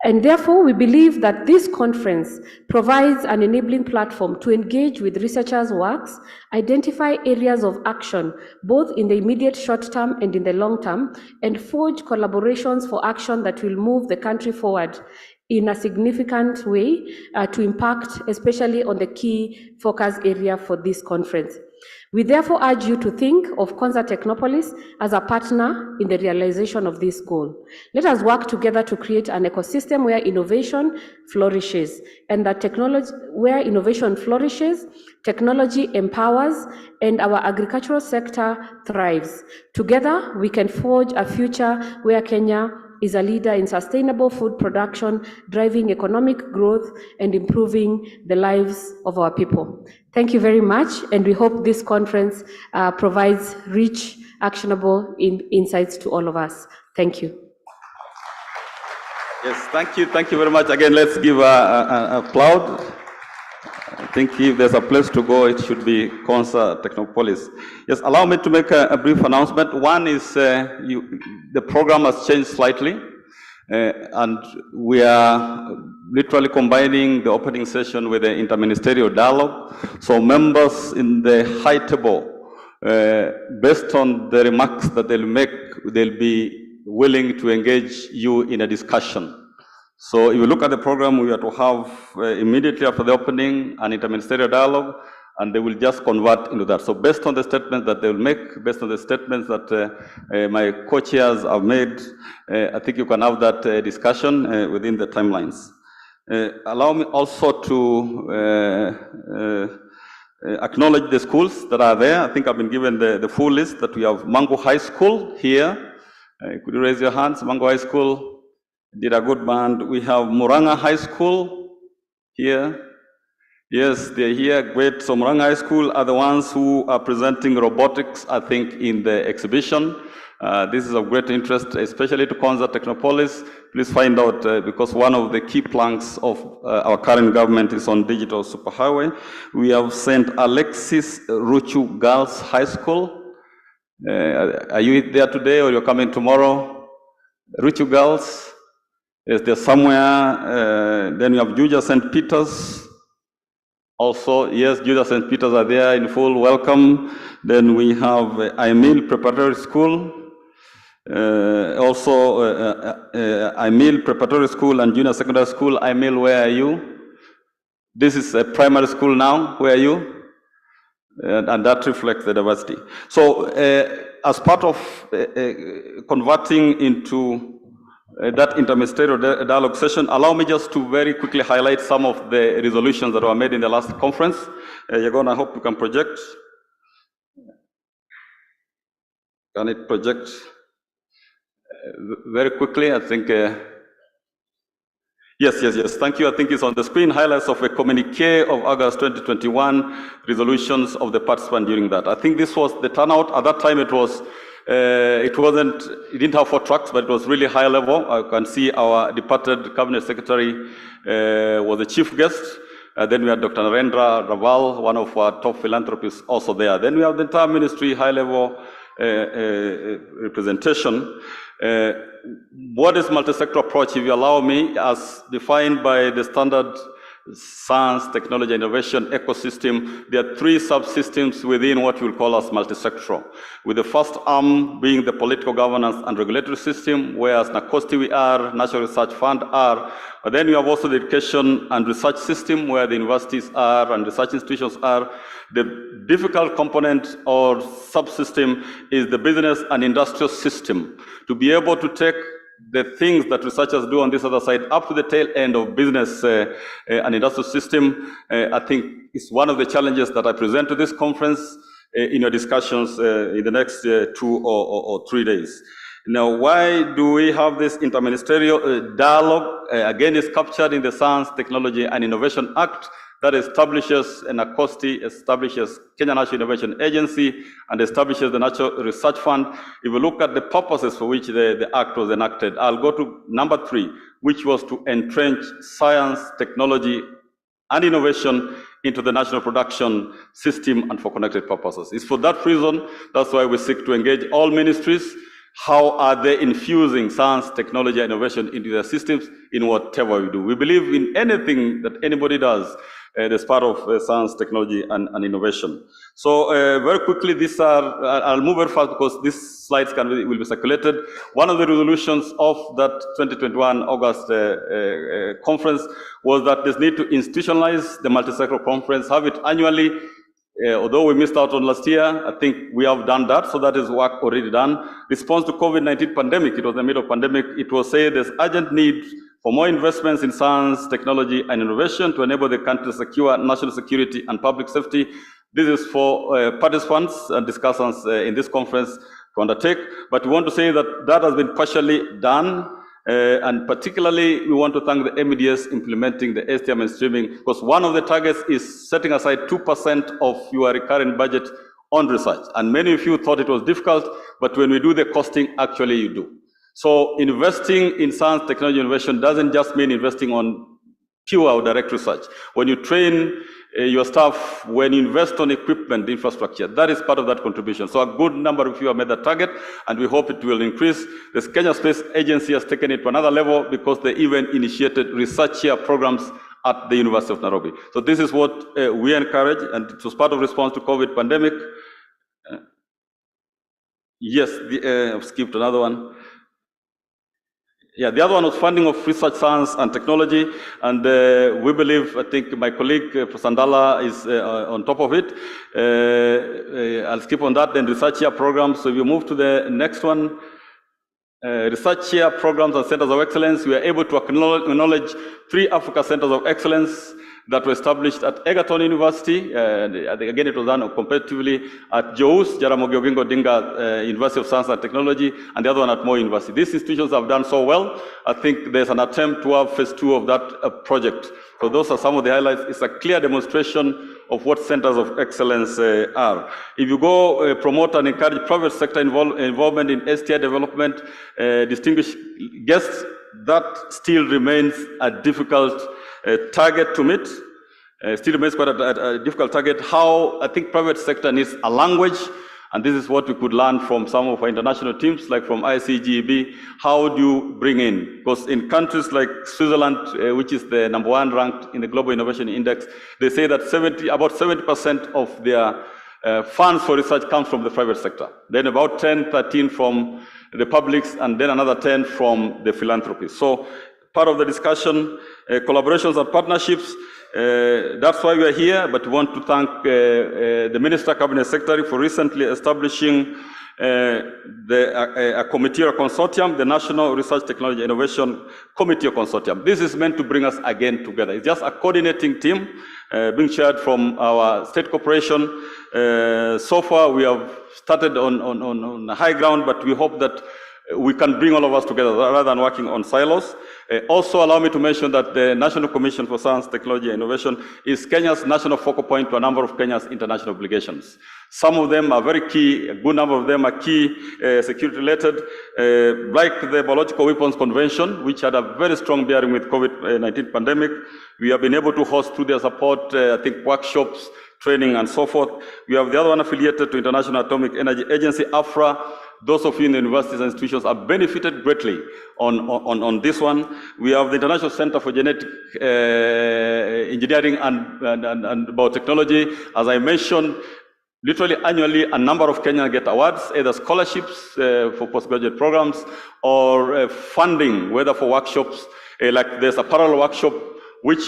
And therefore, we believe that this conference provides an enabling platform to engage with researchers' works, identify areas of action, both in the immediate short term and in the long term, and forge collaborations for action that will move the country forward in a significant way to impact, especially on the key focus area for this conference. We therefore urge you to think of Konza Technopolis as a partner in the realization of this goal. Let us work together to create an ecosystem where innovation flourishes, and that where innovation flourishes, technology empowers, and our agricultural sector thrives. Together, we can forge a future where Kenya is a leader in sustainable food production, driving economic growth and improving the lives of our people. Thank you very much, and we hope this conference provides rich, actionable insights to all of us. Thank you. Yes, thank you. Thank you very much. Again, let's give a applaud. I think if there's a place to go, it should be Konza Technopolis. Yes, allow me to make a brief announcement. One is the program has changed slightly, and we are literally combining the opening session with the interministerial dialogue. So members in the high table, based on the remarks that they'll make, they'll be willing to engage you in a discussion. So if you look at the program, we are to have immediately after the opening an interministerial dialogue, and they will just convert into that. So based on the statements that they will make, based on the statements that my co-chairs have made, I think you can have that discussion within the timelines. Allow me also to acknowledge the schools that are there. I think I've been given the full list that we have Mango High School here. Could you raise your hands? Mango High School did a good band. We have Muranga High School here. Yes, they're here, great. So Muranga High School are the ones who are presenting robotics, I think, in the exhibition. This is of great interest, especially to Konza Technopolis. Please find out, because one of the key planks of our current government is on digital superhighway. We have St. Alexis Ruchu Girls High School. Are you there today or you're coming tomorrow? Ruchu Girls. Yes, they're somewhere. Then we have Juja St. Peter's. Also, yes, Juja St. Peter's are there in full welcome. Then we have Aimil Preparatory School. Also, Aimil Preparatory School and Junior Secondary School. Aimil, where are you? This is a primary school now. Where are you? And that reflects the diversity. So, as part of converting into that interministerial dialogue session, allow me just to very quickly highlight some of the resolutions that were made in the last conference. Yagon, I hope you can project. Can it project very quickly? I think, Yes. Thank you. I think it's on the screen, highlights of a communique of August 2021, resolutions of the participants during that. I think this was the turnout. At that time, it didn't have 4 tracks, but it was really high level. I can see our departed cabinet secretary was the chief guest. Then we had Dr. Narendra Raval, one of our top philanthropists, also there. Then we have the entire ministry, high level representation. What is multi-sector approach, if you allow me, as defined by the standard science, technology, innovation ecosystem? There are 3 subsystems within what we'll call as multisectoral, with the first arm being the political governance and regulatory system, whereas NACOSTI we are, National Research Fund are, but then we have also the education and research system, where the universities are and research institutions are. The difficult component or subsystem is the business and industrial system, to be able to take the things that researchers do on this other side up to the tail end of business and industrial system. I think is one of the challenges that I present to this conference in your discussions in the next 2 or 3 days. Now, why do we have this interministerial dialogue? Again, it's captured in the Science, Technology and Innovation Act that establishes NACOSTI, establishes Kenya National Innovation Agency, and establishes the National Research Fund. If you look at the purposes for which the act was enacted, I'll go to number 3, which was to entrench science, technology, and innovation into the national production system and for connected purposes. It's for that reason, that's why we seek to engage all ministries. How are they infusing science, technology, and innovation into their systems in whatever we do? We believe in anything that anybody does, as part of science, technology, and innovation. So very quickly, these are, I'll move very fast because these slides will be circulated. One of the resolutions of that 2021 August conference was that there's need to institutionalize the multisectoral conference, have it annually. Although we missed out on last year, I think we have done that, so that is work already done. Response to COVID-19 pandemic, it was the middle of pandemic, it was said there's urgent need for more investments in science, technology, and innovation to enable the country to secure national security and public safety. This is for participants and discussants in this conference to undertake, but we want to say that that has been partially done. And particularly, we want to thank the MEDS implementing the STM mainstreaming, because one of the targets is setting aside 2% of your recurrent budget on research. And many of you thought it was difficult, but when we do the costing, actually you do. So investing in science, technology, innovation doesn't just mean investing on pure or direct research. When you train your staff, when you invest on equipment, infrastructure, that is part of that contribution. So a good number of you have made that target, and we hope it will increase. The Kenya Space Agency has taken it to another level because they even initiated research year programs at the University of Nairobi. So this is what we encourage, and it was part of response to COVID pandemic. Yes, I've skipped another one. Yeah, the other one was funding of research, science, and technology, and we believe, I think my colleague Sandala is on top of it. I'll skip on that, then research year programs. So if you move to the next one, research year programs and centers of excellence, we are able to acknowledge 3 Africa centers of excellence that were established at Egerton University. Again, it was done competitively at JOUS, Jaramogi Oginga Odinga University of Science and Technology, and the other one at Moi University. These institutions have done so well. I think there's an attempt to have phase 2 of that project. So those are some of the highlights. It's a clear demonstration of what centers of excellence are. If you go promote and encourage private sector involvement in STI development, distinguished guests, that still remains a difficult target to meet. Still remains quite a difficult target. How I think private sector needs a language, and this is what we could learn from some of our international teams, like from ICGEB. How do you bring in? Because in countries like Switzerland, which is the #1 ranked in the Global Innovation Index, they say that about 70% of their funds for research comes from the private sector. Then about 10, 13 from the publics, and then another 10 from the philanthropists. So part of the discussion, collaborations and partnerships. That's why we are here, but we want to thank the Minister, Cabinet Secretary for recently establishing a committee or consortium, the National Research Technology Innovation Committee or Consortium. This is meant to bring us again together. It's just a coordinating team being chaired from our state corporation. So far, we have started on high ground, but we hope that we can bring all of us together rather than working on silos. Also, allow me to mention that the National Commission for Science, Technology, and Innovation is Kenya's national focal point to a number of Kenya's international obligations. Some of them are very key, a good number of them are key security related, like the Biological Weapons Convention, which had a very strong bearing with COVID-19 pandemic. We have been able to host through their support, I think, workshops, training, and so forth. We have the other one affiliated to International Atomic Energy Agency, AFRA. Those of you in the universities and institutions have benefited greatly on this one. We have the International Center for Genetic Engineering and Biotechnology. As I mentioned, literally annually, a number of Kenyans get awards, either scholarships for postgraduate programs or funding, whether for workshops. Like there's a parallel workshop which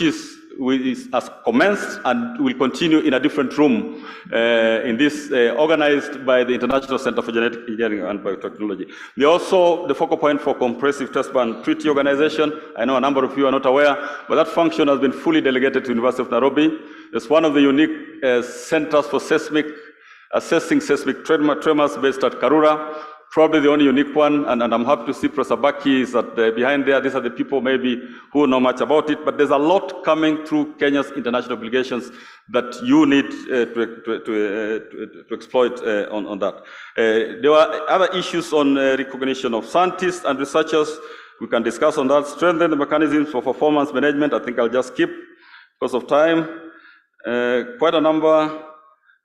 has commenced and will continue in a different room in this, organized by the International Center for Genetic Engineering and Biotechnology. We are also the focal point for Comprehensive Test Ban Treaty Organization. I know a number of you are not aware, but that function has been fully delegated to the University of Nairobi. It's one of the unique centers for assessing seismic tremors based at Karura. Probably the only unique one, and I'm happy to see Professor Baki is behind there. These are the people maybe who know much about it, but there's a lot coming through Kenya's international obligations that you need to exploit on that. There were other issues on recognition of scientists and researchers. We can discuss on that. Strengthen the mechanisms for performance management. I think I'll just skip because of time. Quite a number.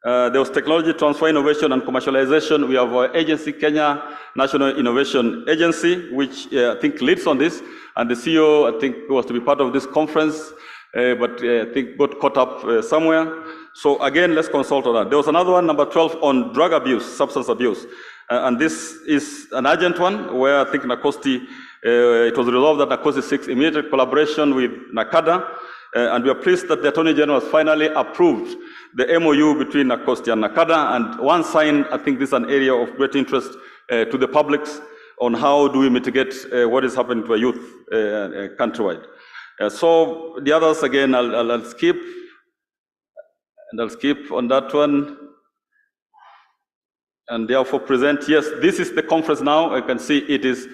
There was technology transfer, innovation, and commercialization. We have our agency, Kenya National Innovation Agency, which I think leads on this. And the CEO, I think, was to be part of this conference, but I think got caught up somewhere. So again, let's consult on that. There was another one, number 12, on drug abuse, substance abuse. And this is an urgent one, where I think NACOSTI, it was resolved that NACOSTI seeks immediate collaboration with NACADA. And we are pleased that the Attorney General has finally approved the MOU between NACOSTI and NACADA. And one sign, I think this is an area of great interest to the public on how do we mitigate what is happening to our youth countrywide. So the others, again, I'll skip. And I'll skip on that one. And therefore present, yes, this is the conference now. You can see it is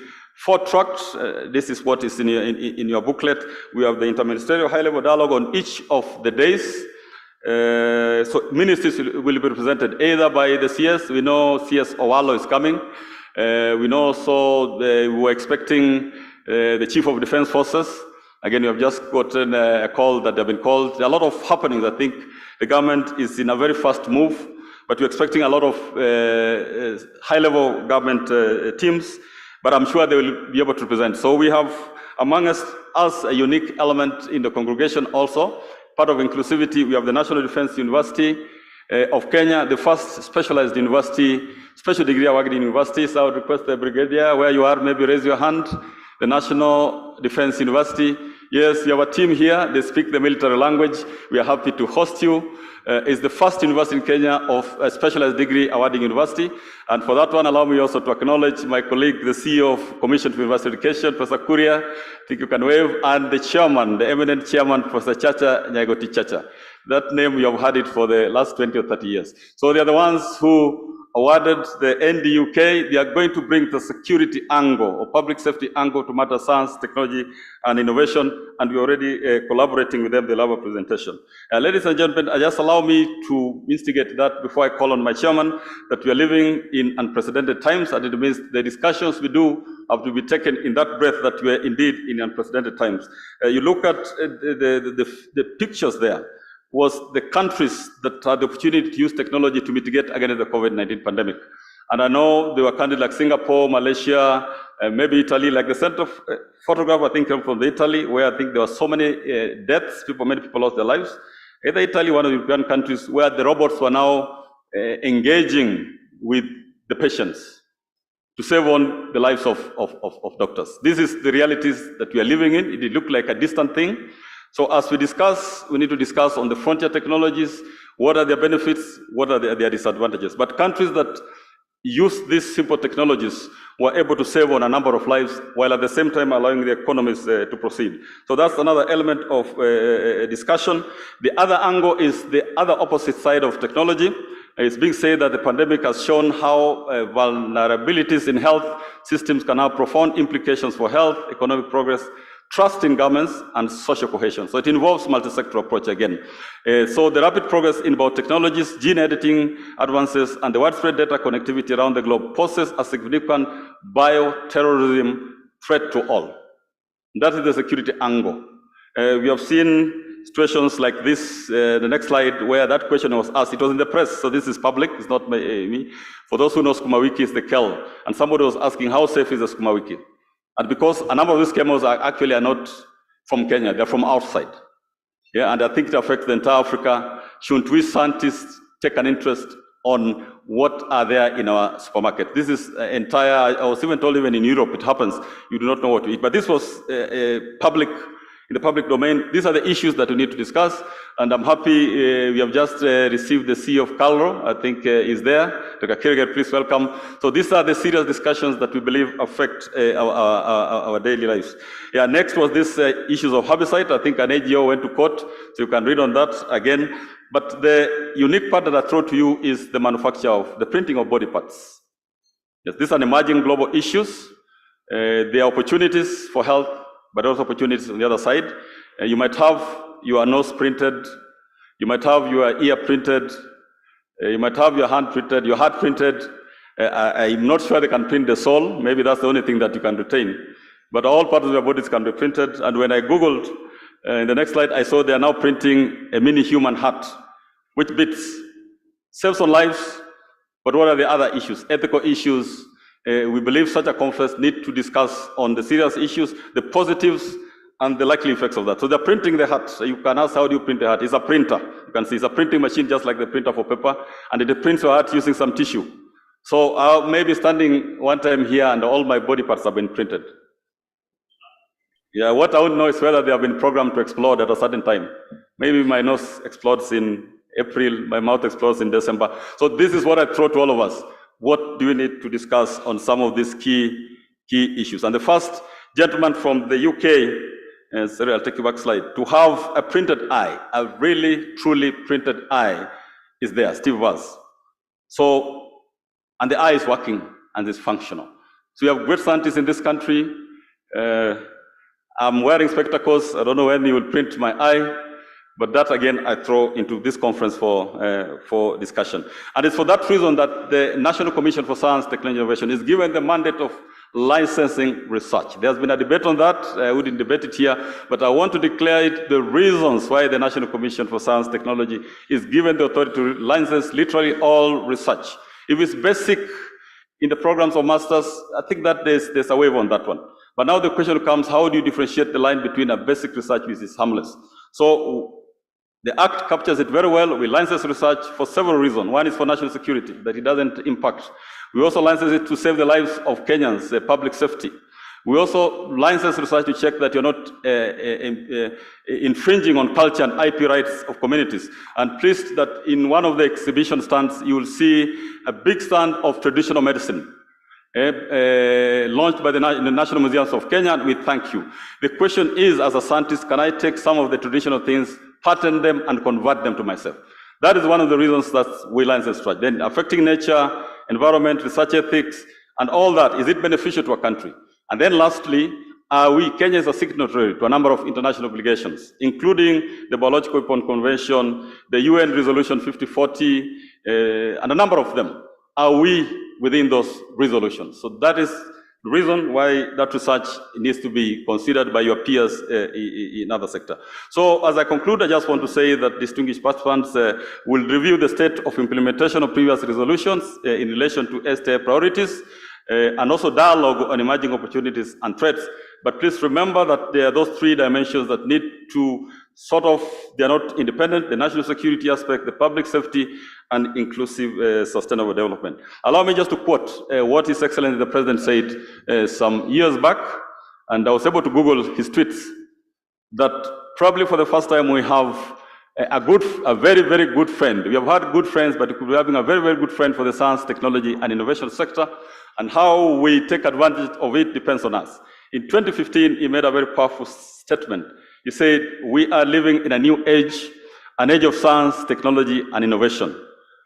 4 tracks. This is what is in your booklet. We have the interministerial high-level dialogue on each of the days. So ministries will be represented either by the CS. We know CS Owalo is coming. We know also we were expecting the Chief of Defense Forces. Again, we have just gotten a call that they've been called. There are a lot of happenings. I think the government is in a very fast move, but we're expecting a lot of high-level government teams, but I'm sure they will be able to present. So we have among us a unique element in the congregation also. Part of inclusivity, we have the National Defense University of Kenya, the first specialized university, special degree awarded university. So I would request the brigadier, where you are, maybe raise your hand. The National Defense University. Yes, you have a team here. They speak the military language. We are happy to host you. It's the first university in Kenya of a specialized degree awarding university. And for that one, allow me also to acknowledge my colleague, the CEO of Commission for University Education, Professor Kuria. I think you can wave. And the chairman, the eminent chairman, Professor Chacha Nyagoti Chacha. That name, you have had it for the last 20 or 30 years. So they are the ones who awarded the NDUK. They are going to bring the security angle or public safety angle to matter science, technology, and innovation. And we're already collaborating with them. They'll have a presentation. Ladies and gentlemen, just allow me to instigate that before I call on my chairman, that we are living in unprecedented times, and it means the discussions we do have to be taken in that breath that we are indeed in unprecedented times. You look at the pictures there. Was the countries that had the opportunity to use technology to mitigate against the COVID-19 pandemic. And I know there were countries like Singapore, Malaysia, maybe Italy, like the center photograph, I think, came from Italy, where I think there were so many deaths, many people lost their lives. Either Italy, one of the European countries, where the robots were now engaging with the patients to save on the lives of doctors. This is the realities that we are living in. It looked like a distant thing. So as we discuss, we need to discuss on the frontier technologies, what are their benefits, what are their disadvantages. But countries that use these simple technologies were able to save on a number of lives, while at the same time allowing the economies to proceed. So that's another element of discussion. The other angle is the other opposite side of technology. It's being said that the pandemic has shown how vulnerabilities in health systems can have profound implications for health, economic progress, trust in governments, and social cohesion. So it involves multi-sectoral approach again. So the rapid progress in biotechnologies, gene editing advances, and the widespread data connectivity around the globe poses a significant bioterrorism threat to all. That is the security angle. We have seen situations like this, the next slide, where that question was asked. It was in the press, so this is public, it's not me. For those who know, SkumaWiki is the KEL, and somebody was asking, how safe is the SkumaWiki? And because a number of these camels are not from Kenya, they're from outside. Yeah, and I think it affects the entire Africa. Shouldn't we scientists take an interest on what are there in our supermarket? This is entire, I was even told even in Europe it happens, you do not know what to eat. But this was in the public domain. These are the issues that we need to discuss, and I'm happy we have just received the CEO of Calro, I think is there. Dr. Kiriger, please welcome. So these are the serious discussions that we believe affect our daily lives. Yeah, next was this issues of herbicide. I think an AGO went to court, so you can read on that again. But the unique part that I throw to you is the manufacture of the printing of body parts. Yes, these are emerging global issues. There are opportunities for health, but also opportunities on the other side. You might have your nose printed, you might have your ear printed, you might have your hand printed, your heart printed. I'm not sure they can print the soul. Maybe that's the only thing that you can retain. But all parts of your bodies can be printed. And when I Googled, in the next slide, I saw they are now printing a mini human heart, which beats, saves on lives. But what are the other issues? Ethical issues. We believe such a conference needs to discuss on the serious issues, the positives, and the likely effects of that. So they're printing the heart. So you can ask, how do you print the heart? It's a printer. You can see it's a printing machine just like the printer for paper, and it prints your heart using some tissue. So I'll maybe standing one time here and all my body parts have been printed. Yeah, what I would know is whether they have been programmed to explode at a certain time. Maybe my nose explodes in April, my mouth explodes in December. So this is what I throw to all of us. What do we need to discuss on some of these key issues? And the first gentleman from the UK, sorry, I'll take you back slide, to have a printed eye, a really, truly printed eye is there, Steve Vaz. So, and the eye is working and is functional. So we have great scientists in this country. I'm wearing spectacles. I don't know when you will print my eye. But that, again, I throw into this conference for discussion. And it's for that reason that the National Commission for Science, Technology, and Innovation is given the mandate of licensing research. There's been a debate on that. I wouldn't debate it here, but I want to declare it the reasons why the National Commission for Science, Technology is given the authority to license literally all research. If it's basic in the programs of masters, I think that there's a waiver on that one. But now the question comes, how do you differentiate the line between a basic research which is harmless? So the Act captures it very well. We license research for several reasons. One is for national security, that it doesn't impact. We also license it to save the lives of Kenyans, public safety. We also license research to check that you're not infringing on culture and IP rights of communities. And pleased that in one of the exhibition stands, you will see a big stand of traditional medicine. Launched by the National Museums of Kenya, and we thank you. The question is, as a scientist, can I take some of the traditional things, patent them, and convert them to myself? That is one of the reasons that we license research. Then affecting nature, environment, research ethics, and all that, is it beneficial to a country? And then lastly, Kenya is a signatory to a number of international obligations, including the Biological Weapon Convention, the UN Resolution 5040, and a number of them. Are we within those resolutions? So that is the reason why that research needs to be considered by your peers in other sector. So as I conclude, I just want to say that distinguished participants will review the state of implementation of previous resolutions in relation to STA priorities, and also dialogue on emerging opportunities and threats. But please remember that there are those three dimensions that need to they're not independent: the national security aspect, the public safety, and inclusive sustainable development. Allow me just to quote what His Excellency the President said some years back, and I was able to Google his tweets, that probably for the first time we have a very, very good friend. We have had good friends, but we could be having a very, very good friend for the science, technology, and innovation sector, and how we take advantage of it depends on us. In 2015, he made a very powerful statement. He said, we are living in a new age, an age of science, technology, and innovation.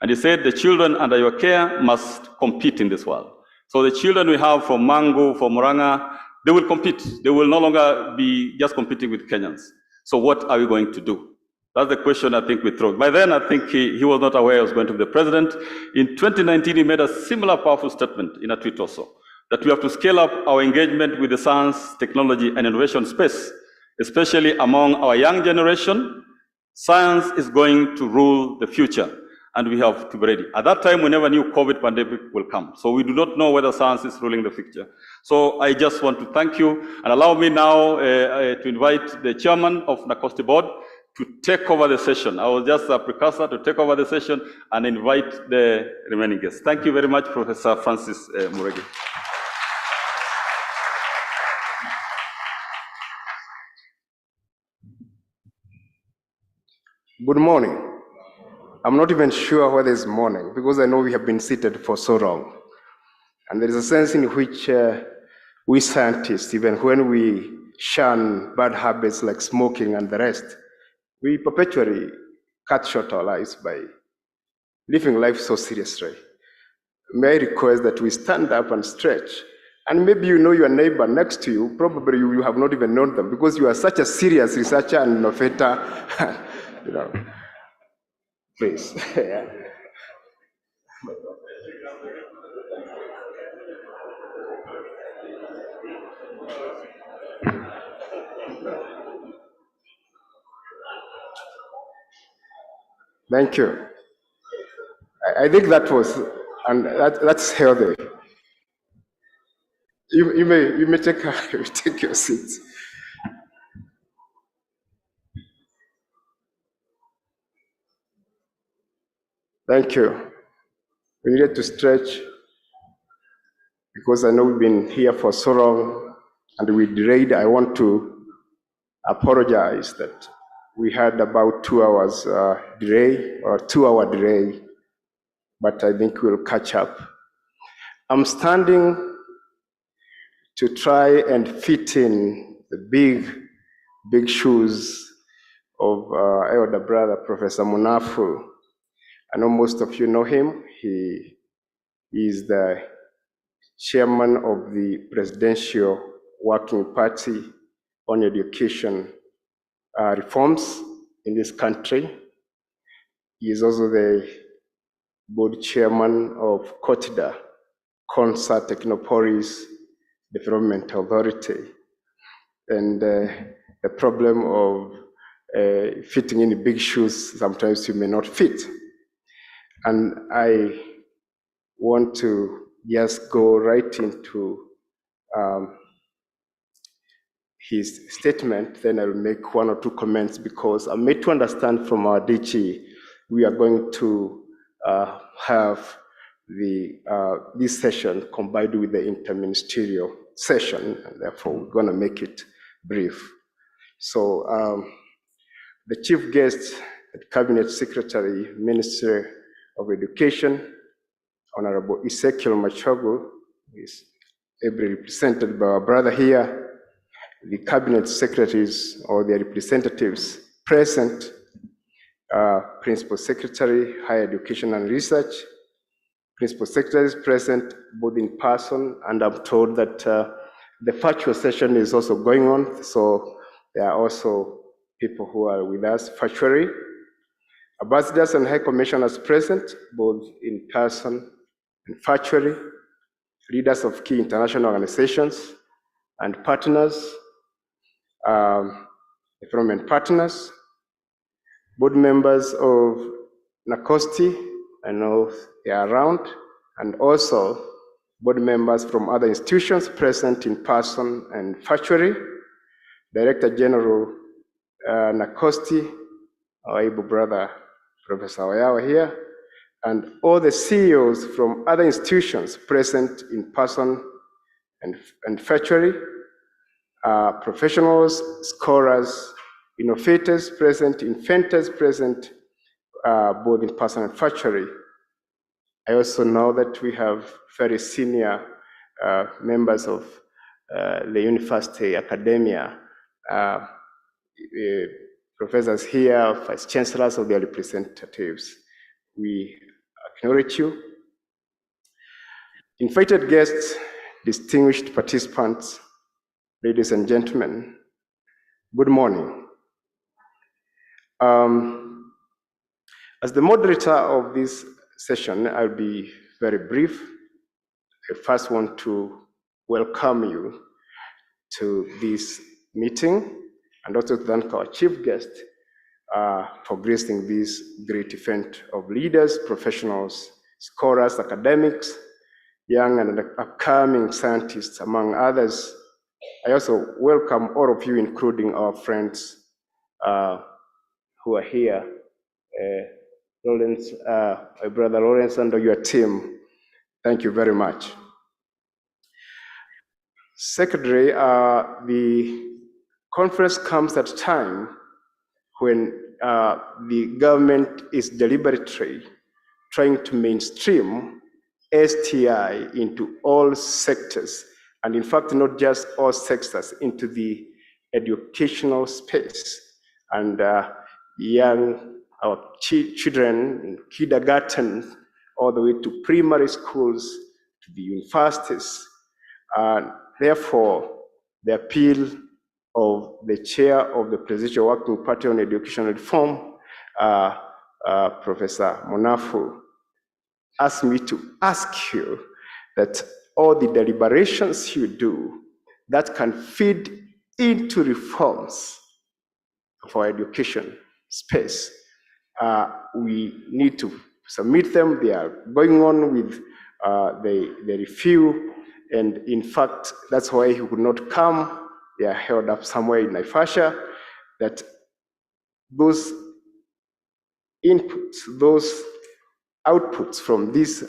And he said the children under your care must compete in this world. So the children we have from Mangu, from Muranga, they will compete. They will no longer be just competing with Kenyans. So what are we going to do? That's the question I think we throw. By then, I think he was not aware he was going to be the president. In 2019, he made a similar powerful statement in a tweet also, that we have to scale up our engagement with the science, technology, and innovation space, especially among our young generation. Science is going to rule the future, and we have to be ready. At that time, we never knew COVID pandemic will come. So we do not know whether science is ruling the future. So I just want to thank you, and allow me now to invite the chairman of NACOSTI board to take over the session. I was just a precursor to take over the session and invite the remaining guests. Thank you very much, Professor Francis Muregi. Good morning. I'm not even sure whether it's morning because I know we have been seated for so long. And there is a sense in which we scientists, even when we shun bad habits like smoking and the rest, we perpetually cut short our lives by living life so seriously. May I request that we stand up and stretch, and maybe you know your neighbor next to you, probably you have not even known them because you are such a serious researcher and innovator. You know, please. Thank you. I think that was, and that's healthy. You may take your seats. Thank you. We needed to stretch because I know we've been here for so long and we delayed. I want to apologize that we had about 2 hours delay or 2-hour delay, but I think we'll catch up. I'm standing to try and fit in the big shoes of elder brother, Professor Munafu. I know most of you know him. He is the chairman of the Presidential Working Party on Education Reforms in this country. He is also the board chairman of COTIDA, Concert Technopolis Development Authority. And the problem of fitting in big shoes, sometimes you may not fit. And I want to just go right into his statement, then I'll make 1 or 2 comments because I'm made to understand from our DG, we are going to have this session combined with the interministerial session, and therefore we're going to make it brief. So the chief guest, the Cabinet Secretary, Minister of Education, Honorable Ezekiel Machogu, is ably represented by our brother here, the Cabinet Secretaries or their representatives present, Principal Secretary, Higher Education and Research, Principal Secretaries present both in person, and I'm told that the virtual session is also going on, so there are also people who are with us virtually. Ambassadors and High Commissioners present, both in person and virtually, leaders of key international organizations and partners, development partners, board members of NACOSTI, I know they are around, and also board members from other institutions present in person and virtually, Director General NACOSTI, our able brother, Professor Wayawa here, and all the CEOs from other institutions present in person and virtually, professionals, scholars, innovators present, inventors present, both in person and virtually. I also know that we have very senior members of the university academia, professors here, vice chancellors of their representatives. We acknowledge you. Invited guests, distinguished participants, ladies and gentlemen, good morning. As the moderator of this session, I'll be very brief. I first want to welcome you to this meeting and also thank our chief guest for gracing this great event of leaders, professionals, scholars, academics, young and upcoming scientists, among others. I also welcome all of you, including our friends who are here. Lawrence, my brother Lawrence, and your team, thank you very much. Secretary, the conference comes at a time when the government is deliberately trying to mainstream STI into all sectors, and in fact, not just all sectors, into the educational space. And our children in kindergarten, all the way to primary schools, to the universities. Therefore, the appeal of the chair of the Presidential Working Party on Educational Reform, Professor Munafu, asked me to ask you that all the deliberations you do that can feed into reforms of our education space, we need to submit them. They are going on with the review, and in fact, that's why he could not come. They are held up somewhere in Naivasha, that those inputs, those outputs from this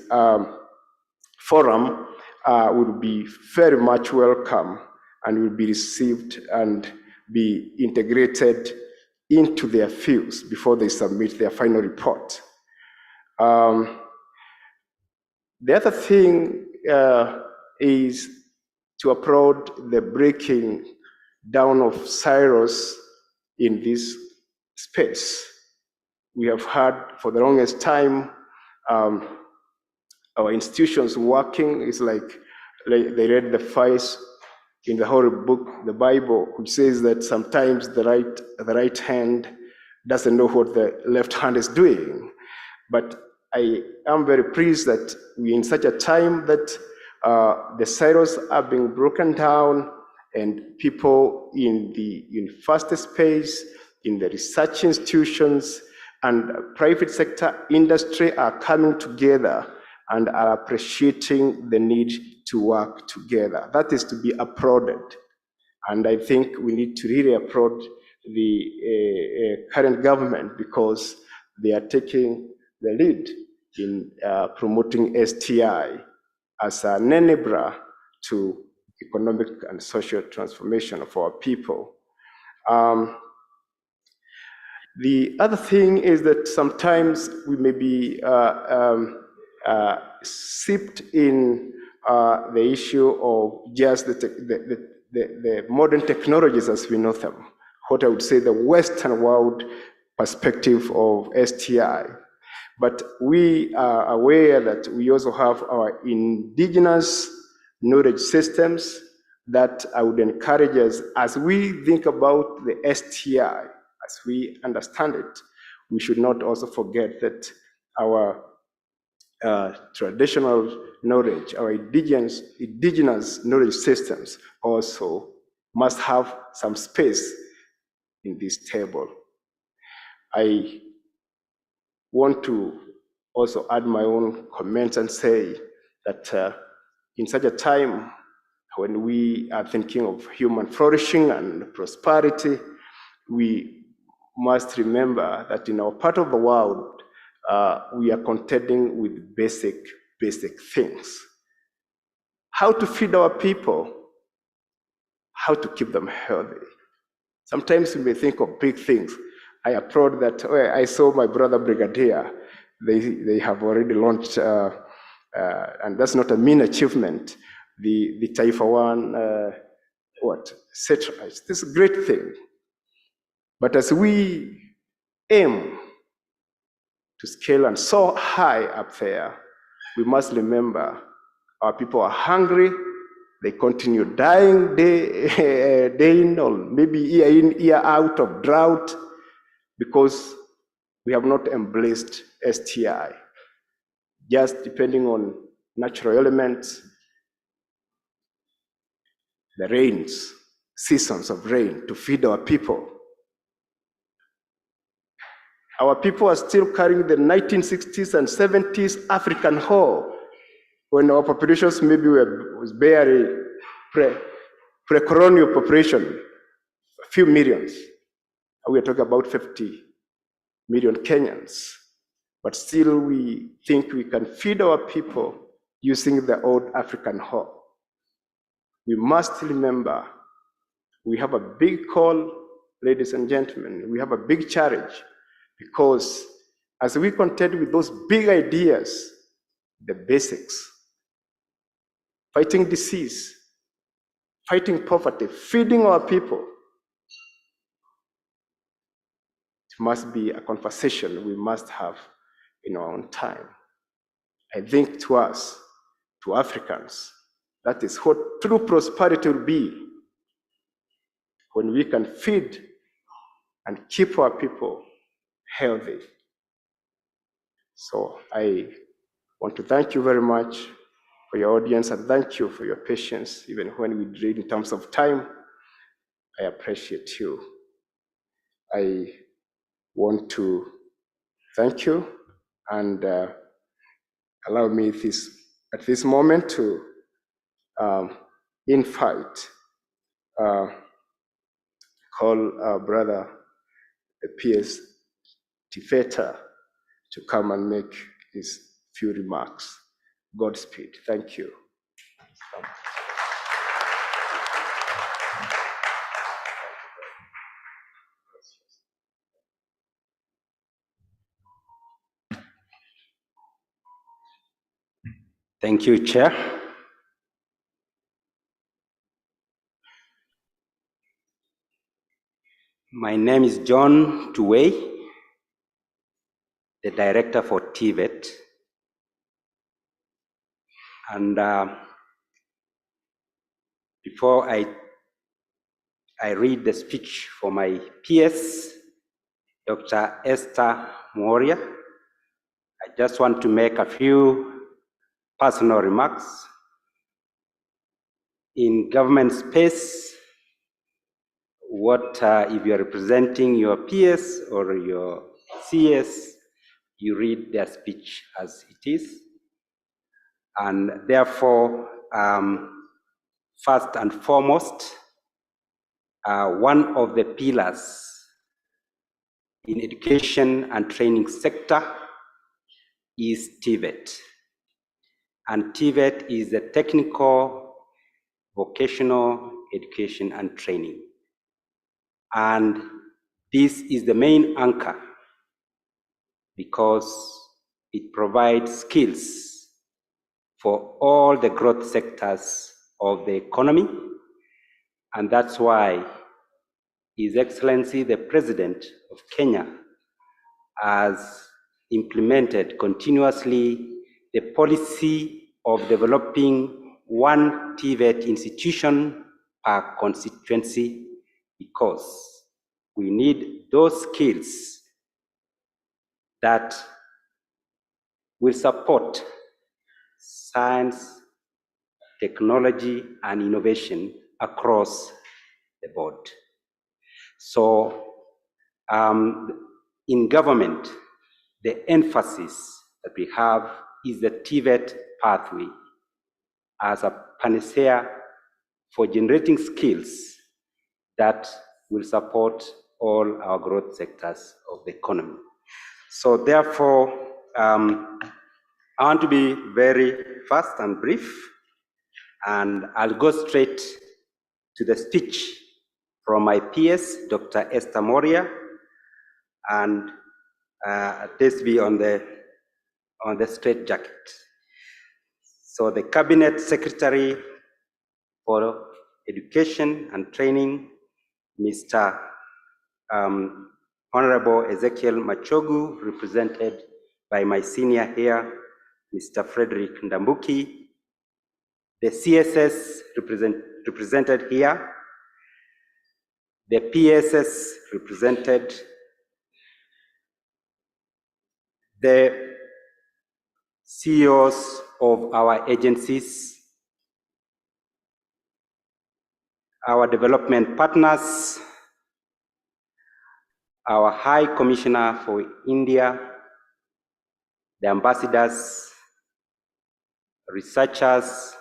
forum will be very much welcome and will be received and be integrated into their fields before they submit their final report. The other thing is to applaud the breaking down of silos in this space. We have had for the longest time our institutions working. It's like they read the files in the Holy Book, the Bible, which says that sometimes the right hand doesn't know what the left hand is doing. But I am very pleased that we're in such a time that the silos are being broken down, and people in the university space, in the research institutions, and private sector industry are coming together and are appreciating the need to work together. That is to be applauded. And I think we need to really applaud the current government, because they are taking the lead in promoting STI as an enabler to economic and social transformation of our people. The other thing is that sometimes we may be sipped in the issue of just the modern technologies as we know them, what I would say the Western world perspective of STI. But we are aware that we also have our indigenous knowledge systems that I would encourage us, as we think about the STI, as we understand it, we should not also forget that our traditional knowledge, our indigenous knowledge systems also must have some space in this table. I want to also add my own comments and say that in such a time when we are thinking of human flourishing and prosperity, we must remember that in our part of the world, we are contending with basic things. How to feed our people, how to keep them healthy. Sometimes we may think of big things. I applaud that. I saw my brother Brigadier. They have already launched, and that's not a mean achievement, the Taifa One, satellite. This is a great thing. But as we aim to scale and soar high up there, we must remember our people are hungry. They continue dying day in or maybe year in, year out of drought because we have not embraced STI. Just depending on natural elements, the rains, seasons of rain to feed our people. Our people are still carrying the 1960s and 70s African whole when our populations maybe was barely pre-colonial population, a few millions. We are talking about 50 million Kenyans. But still we think we can feed our people using the old African whole. We must remember we have a big call, ladies and gentlemen. We have a big challenge because as we contend with those big ideas, the basics, fighting disease, fighting poverty, feeding our people, it must be a conversation we must have in our own time. I think to us, to Africans, that is what true prosperity will be when we can feed and keep our people healthy. So I want to thank you very much for your audience and thank you for your patience, even when we delayed in terms of time. I appreciate you. I want to thank you and allow me at this moment to invite, call our brother, the PS Tifeta, to come and make his few remarks. Godspeed. Thank you. Thank you, Chair. My name is John Tuwei, the director for TVET. And before I read the speech for my PS, Dr. Esther Moria, I just want to make a few personal remarks. In government space, if you're representing your PS or your CS, you read their speech as it is. And therefore, first and foremost, one of the pillars in education and training sector is TVET. And TVET is the technical vocational education and training. And this is the main anchor because it provides skills for all the growth sectors of the economy. And that's why His Excellency, the President of Kenya, has implemented continuously the policy of developing one TVET institution per constituency because we need those skills that will support science, technology, and innovation across the board. So in government, the emphasis that we have is the TVET pathway as a panacea for generating skills that will support all our growth sectors of the economy. So therefore, I want to be very fast and brief, and I'll go straight to the speech from my PS, Dr. Esther Moria, and this be on the straight jacket. So the Cabinet Secretary for Education and Training, Mr. Honorable Ezekiel Machogu, represented by my senior here, Mr. Frederick Ndambuki, the CSS represented here, the PSS represented, the CEOs of our agencies, our development partners, our High Commissioner for India, the ambassadors, researchers,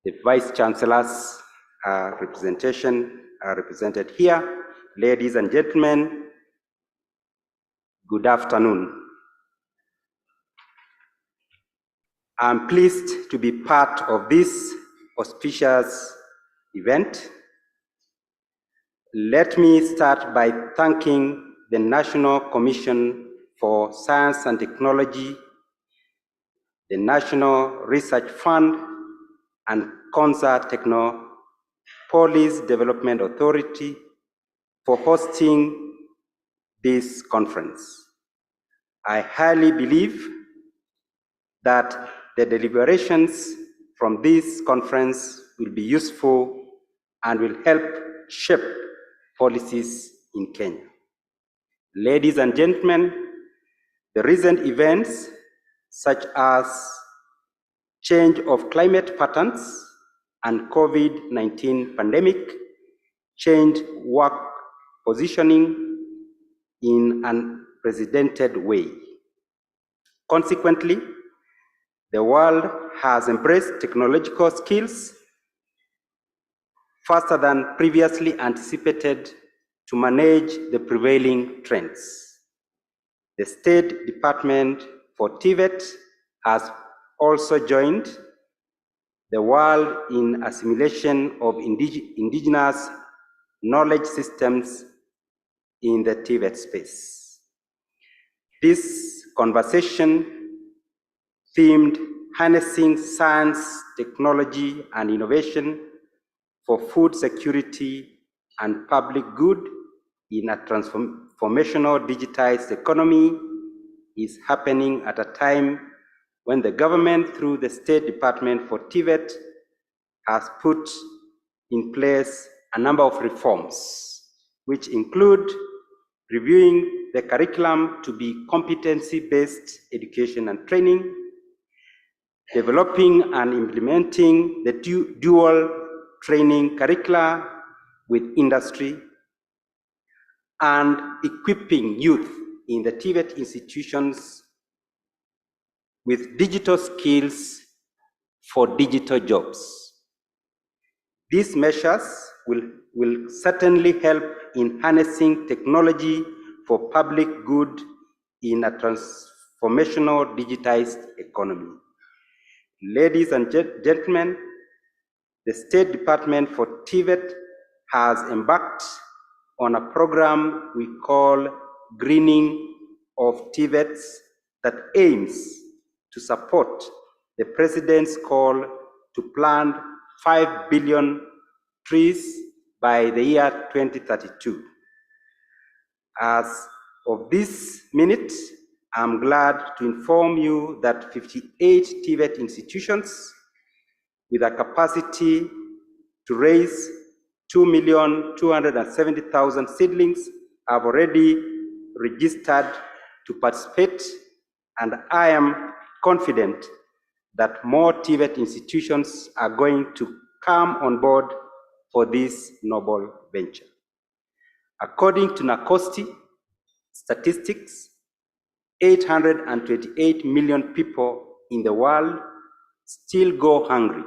the vice chancellors represented here. Ladies and gentlemen, good afternoon. I'm pleased to be part of this auspicious event. Let me start by thanking the National Commission for Science and Technology, the National Research Fund, and CONSA Technopolis Development Authority for hosting this conference. I highly believe that the deliberations from this conference will be useful and will help shape policies in Kenya. Ladies and gentlemen, the recent events such as change of climate patterns and COVID-19 pandemic changed work positioning in an unprecedented way. Consequently, the world has embraced technological skills faster than previously anticipated to manage the prevailing trends. The State Department for TVET has also joined the world in assimilation of indigenous knowledge systems in the TVET space. This conversation themed harnessing science, technology, and innovation for food security and public good in a transformational digitized economy is happening at a time when the government, through the State Department for TVET, has put in place a number of reforms, which include reviewing the curriculum to be competency-based education and training, developing and implementing the dual training curricula with industry, and equipping youth in the TVET institutions with digital skills for digital jobs. These measures will certainly help in harnessing technology for public good in a transformational digitized economy. Ladies and gentlemen, the State Department for TVET has embarked on a program we call Greening of TVETs that aims to support the President's call to plant 5 billion trees by the year 2032. As of this minute, I'm glad to inform you that 58 TVET institutions with a capacity to raise 2,270,000 seedlings have already registered to participate, and I am confident that more TVET institutions are going to come on board for this noble venture. According to NACOSTI statistics, 828 million people in the world still go hungry.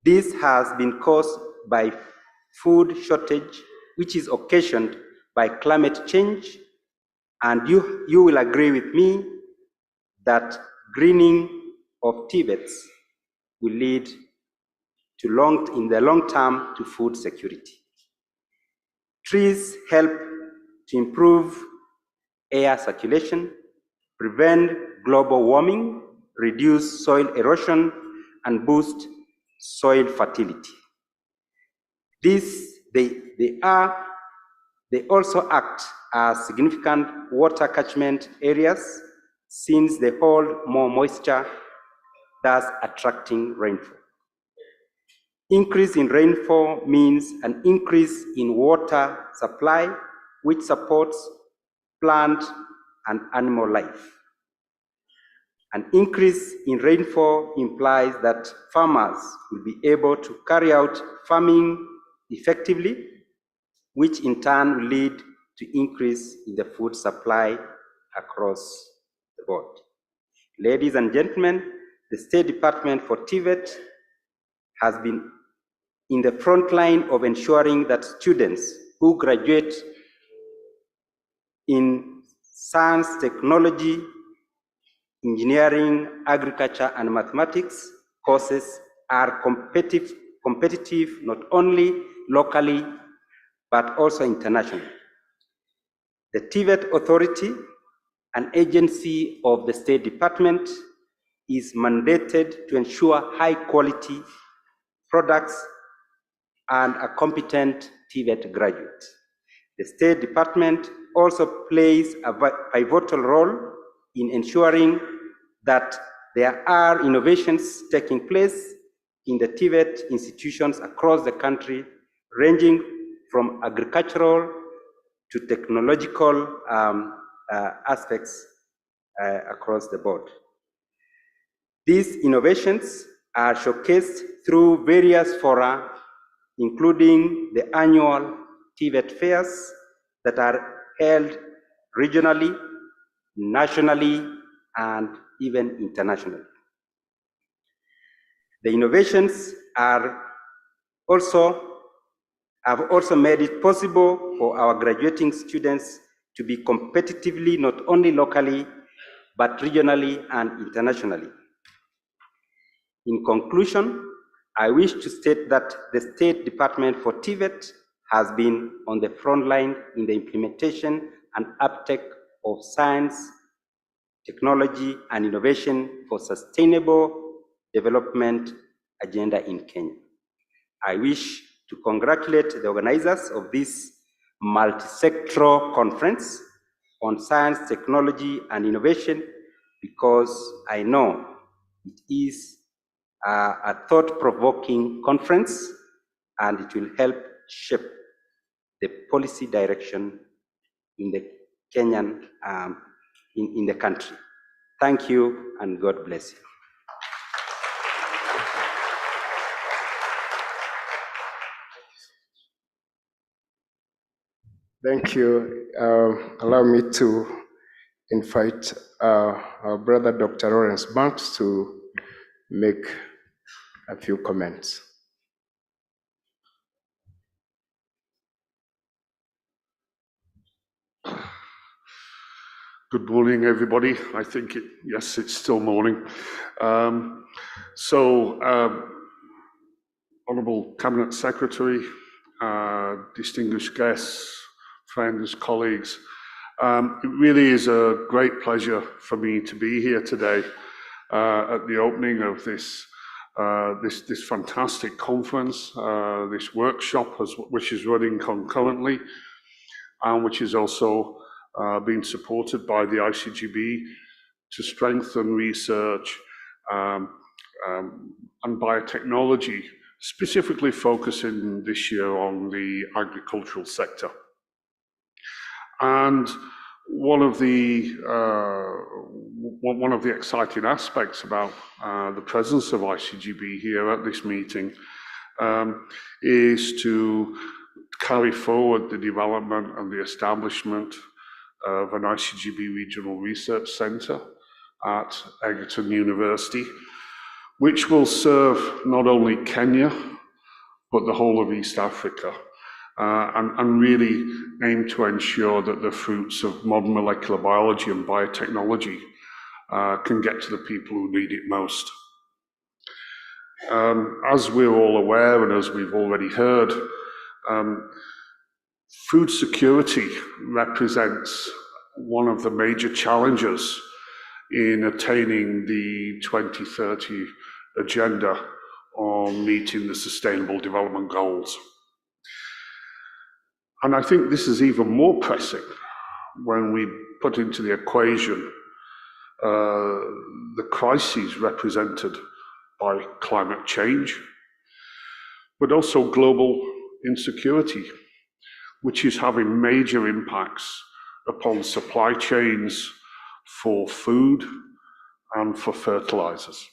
This has been caused by food shortage, which is occasioned by climate change, and you will agree with me that greening of TVETs will lead to in the long term to food security. Trees help to improve air circulation, prevent global warming, reduce soil erosion, and boost soil fertility. They are They also act as significant water catchment areas since they hold more moisture, thus attracting rainfall. Increase in rainfall means an increase in water supply, which supports plant and animal life. An increase in rainfall implies that farmers will be able to carry out farming effectively, which in turn will lead to increase in the food supply across the board. Ladies and gentlemen, the State Department for TVET has been in the front line of ensuring that students who graduate in science, technology, engineering, agriculture, and mathematics courses are competitive not only locally, but also internationally. The TVET Authority, an agency of the State Department, is mandated to ensure high quality products and a competent TVET graduate. The State Department also plays a pivotal role in ensuring that there are innovations taking place in the TVET institutions across the country, ranging from agricultural to technological aspects across the board. These innovations are showcased through various fora, including the annual TVET fairs that are held regionally, nationally, and even internationally. The innovations have also made it possible for our graduating students to be competitively not only locally, but regionally and internationally. In conclusion, I wish to state that the State Department for TVET has been on the front line in the implementation and uptake of science, technology, and innovation for sustainable development agenda in Kenya. I wish to congratulate the organizers of this multisectoral conference on science, technology, and innovation, because I know it is a thought-provoking conference, and it will help shape the policy direction in the Kenyan, in the country. Thank you, and God bless you. Thank you. Allow me to invite our brother, Dr. Lawrence Banks, to make a few comments. Good morning, everybody. I think yes, it's still morning. Honourable Cabinet Secretary, distinguished guests, friends, colleagues, it really is a great pleasure for me to be here today at the opening of this fantastic conference, this workshop, which is running concurrently, and which is also being supported by the ICGB to strengthen research and biotechnology, specifically focusing this year on the agricultural sector. And one of the exciting aspects about the presence of ICGB here at this meeting is to carry forward the development and the establishment of an ICGB Regional Research Centre at Egerton University, which will serve not only Kenya, but the whole of East Africa, and really aim to ensure that the fruits of modern molecular biology and biotechnology can get to the people who need it most. As we're all aware, and as we've already heard, food security represents one of the major challenges in attaining the 2030 agenda on meeting the Sustainable Development Goals. And I think this is even more pressing when we put into the equation the crises represented by climate change, but also global insecurity, which is having major impacts upon supply chains for food and for fertilizers.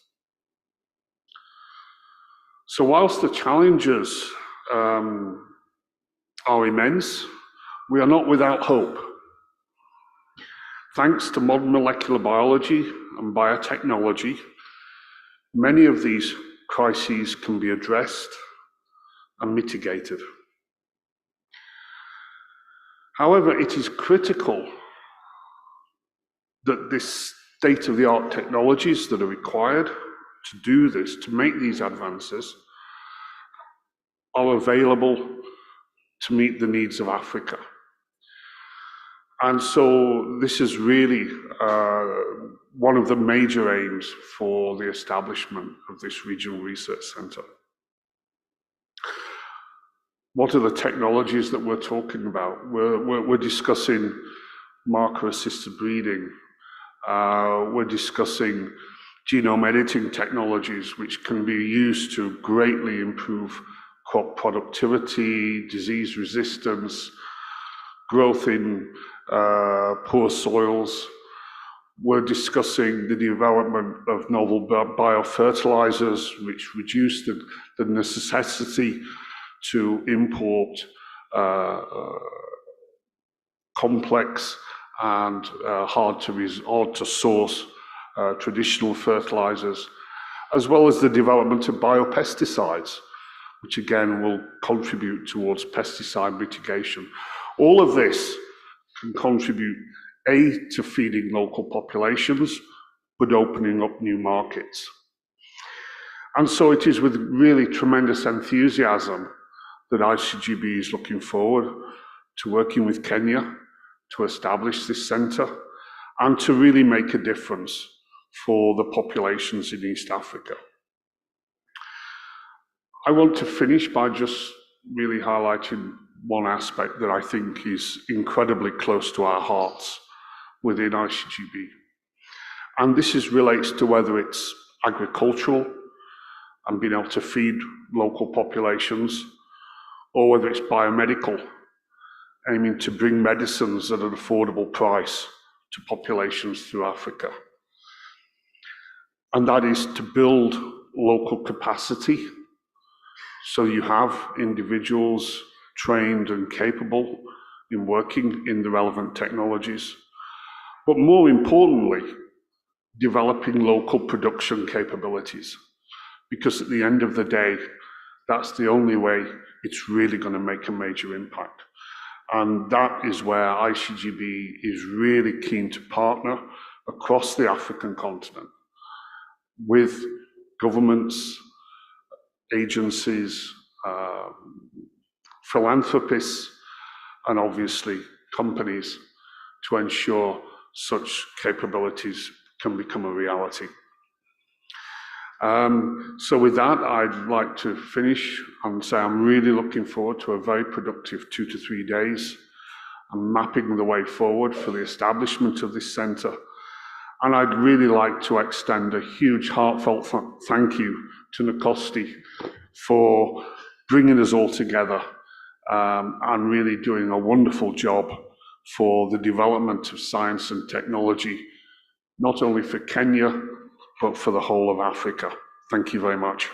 So whilst the challenges are immense, we are not without hope. Thanks to modern molecular biology and biotechnology, many of these crises can be addressed and mitigated. However, it is critical that this state-of-the-art technologies that are required to do this, to make these advances, are available to meet the needs of Africa. And so this is really one of the major aims for the establishment of this regional research centre. What are the technologies that we're talking about? We're discussing marker-assisted breeding. We're discussing genome editing technologies, which can be used to greatly improve crop productivity, disease resistance, growth in poor soils. We're discussing the development of novel biofertilizers, which reduce the necessity to import complex and hard to source traditional fertilizers, as well as the development of biopesticides, which again will contribute towards pesticide mitigation. All of this can contribute, to feeding local populations, but opening up new markets. And so it is with really tremendous enthusiasm that ICGB is looking forward to working with Kenya to establish this centre and to really make a difference for the populations in East Africa. I want to finish by just really highlighting one aspect that I think is incredibly close to our hearts within ICGB. And this relates to whether it's agricultural and being able to feed local populations, or whether it's biomedical, aiming to bring medicines at an affordable price to populations through Africa. And that is to build local capacity, so you have individuals trained and capable in working in the relevant technologies, but more importantly, developing local production capabilities, because at the end of the day, that's the only way it's really going to make a major impact. And that is where ICGB is really keen to partner across the African continent with governments, agencies, philanthropists, and obviously companies to ensure such capabilities can become a reality. So with that, I'd like to finish and say I'm really looking forward to a very productive 2 to 3 days and mapping the way forward for the establishment of this centre. And I'd really like to extend a huge heartfelt thank you to Nkosti for bringing us all together and really doing a wonderful job for the development of science and technology, not only for Kenya, but for the whole of Africa. Thank you very much.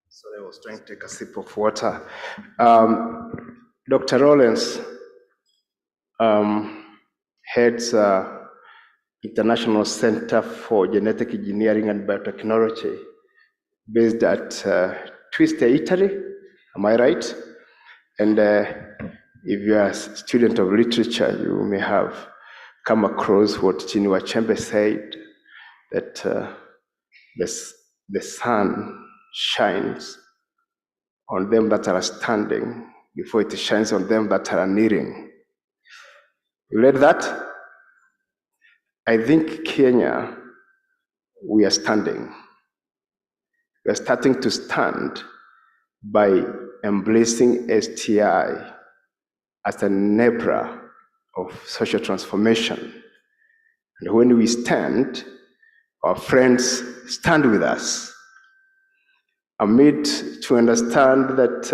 Sorry, I was trying to take a sip of water. Dr. Rollins heads International Center for Genetic Engineering and Biotechnology based at Trieste, Italy. Am I right? And if you are a student of literature, you may have come across what Chinua Achebe said, that the sun shines on them that are standing before it shines on them that are kneeling. You read that? I think Kenya, we are standing. We are starting to stand by embracing STI as an enabler of social transformation. And when we stand, our friends stand with us. I'm made to understand that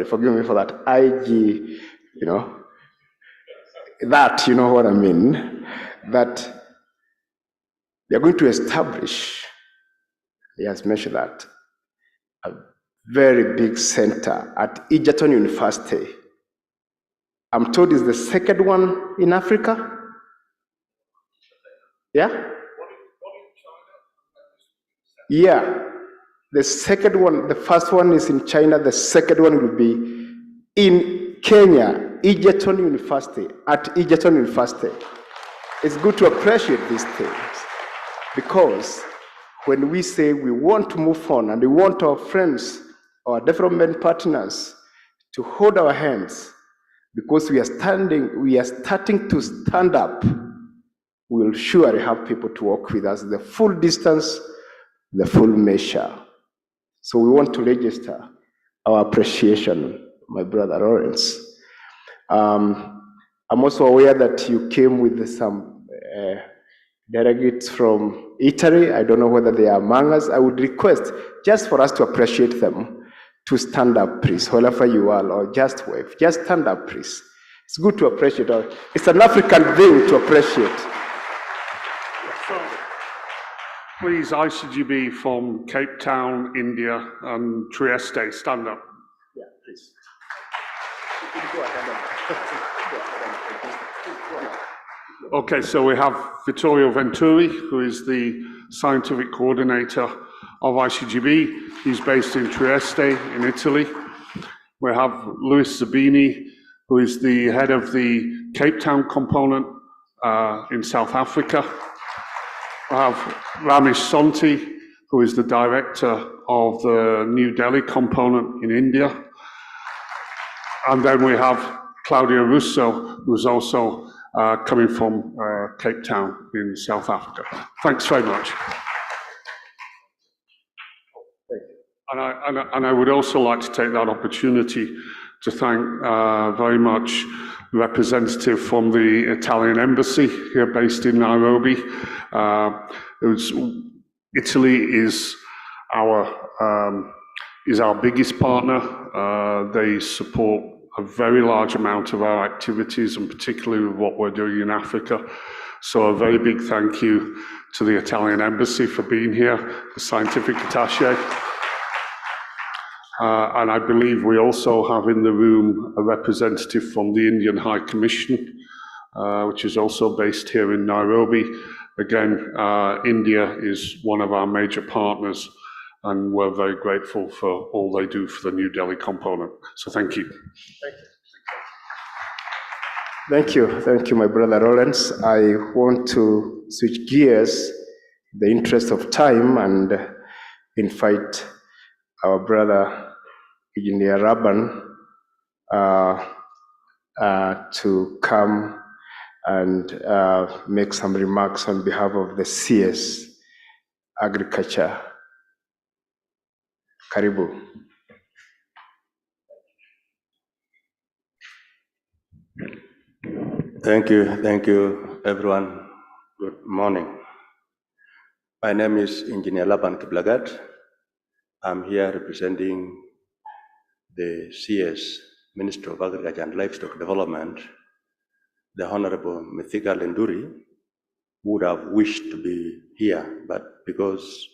forgive me for that, you know what I mean, that we are going to establish, he has mentioned that, a very big center at Egerton University. I'm told it's the second one in Africa. Yeah? Yeah. The second one, the first one is in China, the second one will be in Kenya, Egerton University, at Egerton University. It's good to appreciate these things because when we say we want to move on and we want our friends, our development partners to hold our hands because we are starting to stand up, we will surely have people to walk with us the full distance, the full measure. So we want to register our appreciation, my brother Lawrence. I'm also aware that you came with some delegates from Italy. I don't know whether they are among us. I would request, just for us to appreciate them, to stand up, please, wherever you are, or just wave. Just stand up, please. It's good to appreciate. It's an African thing to appreciate. Please, ICGB from Cape Town, India, and Trieste, stand up. Yeah, please. Okay, so we have Vittorio Venturi, who is the scientific coordinator of ICGB. He's based in Trieste, in Italy. We have Luis Zabini, who is the head of the Cape Town component in South Africa. We have Ramesh Sonti, who is the director of the New Delhi component in India. And then we have Claudia Russo, who's also coming from Cape Town in South Africa. Thanks very much. And I would also like to take that opportunity to thank very much the representative from the Italian embassy here based in Nairobi. Italy is our biggest partner. They support a very large amount of our activities, and particularly with what we're doing in Africa. So a very big thank you to the Italian embassy for being here, the scientific attaché. And I believe we also have in the room a representative from the Indian High Commission, which is also based here in Nairobi. Again, India is one of our major partners, and we're very grateful for all they do for the New Delhi component. So thank you. Thank you, my brother Lawrence. I want to switch gears in the interest of time and invite our brother Engineer Raban to come and make some remarks on behalf of the CS Agriculture. Karibu. Thank you, everyone. Good morning. My name is Engineer Laban Kiblagat. I'm here representing the CS, Minister of Agriculture and Livestock Development, the Honorable Mithika Lenduri, who would have wished to be here, but because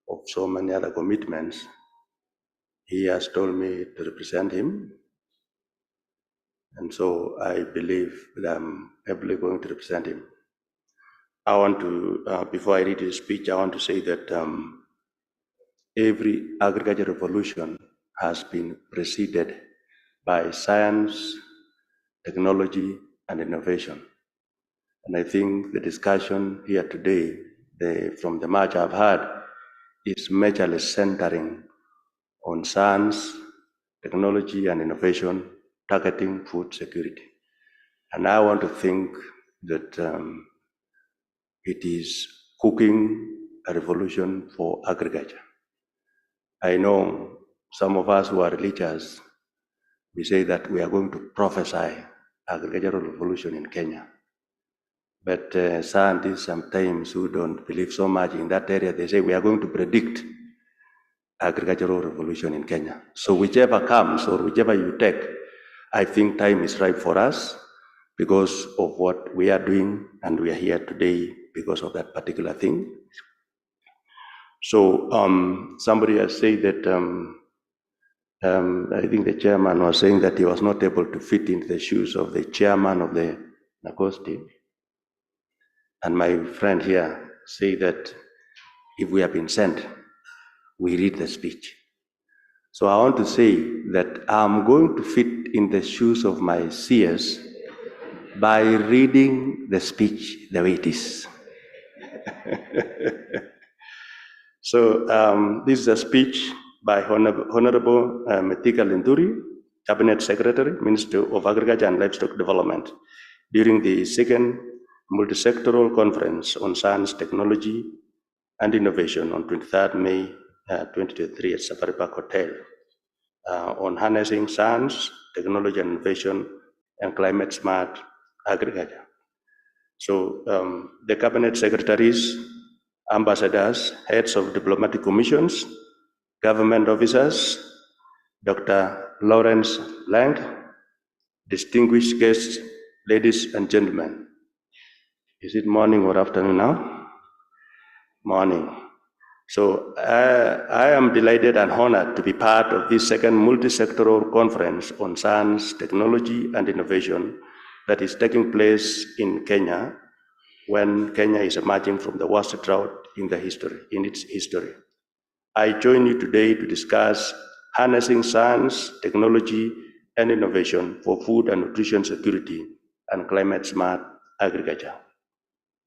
of so many other commitments, he has told me to represent him. And so I believe that I'm ably going to represent him. I want to, before I read his speech, I want to say that every agricultural revolution has been preceded by science, technology, and innovation. And I think the discussion here today, from the much I've heard, is majorly centering on science, technology, and innovation, targeting food security. And I want to think that it is cooking a revolution for agriculture. I know some of us who are religious, we say that we are going to prophesy agricultural revolution in Kenya. But scientists sometimes who don't believe so much in that area, they say we are going to predict agricultural revolution in Kenya. So whichever comes or whichever you take, I think time is ripe for us because of what we are doing, and we are here today because of that particular thing. So somebody has said that I think the chairman was saying that he was not able to fit into the shoes of the chairman of the NACOSTI. And my friend here say that if we have been sent, we read the speech. So I want to say that I'm going to fit in the shoes of my seers by reading the speech the way it is. So this is a speech by Honorable Methika Linturi, Cabinet Secretary, Minister of Agriculture and Livestock Development, during the second Multisectoral Conference on Science, Technology and Innovation on 23rd May 2023 at Safari Park Hotel on harnessing science, technology and innovation and climate smart agriculture. So the Cabinet Secretaries, ambassadors, heads of diplomatic commissions, government officers, Dr. Lawrence Lang, distinguished guests, ladies and gentlemen. Is it morning or afternoon now? Morning. So I am delighted and honored to be part of this second multi-sectoral conference on science, technology, and innovation that is taking place in Kenya when Kenya is emerging from the worst drought in its history. I join you today to discuss harnessing science, technology, and innovation for food and nutrition security and climate smart agriculture.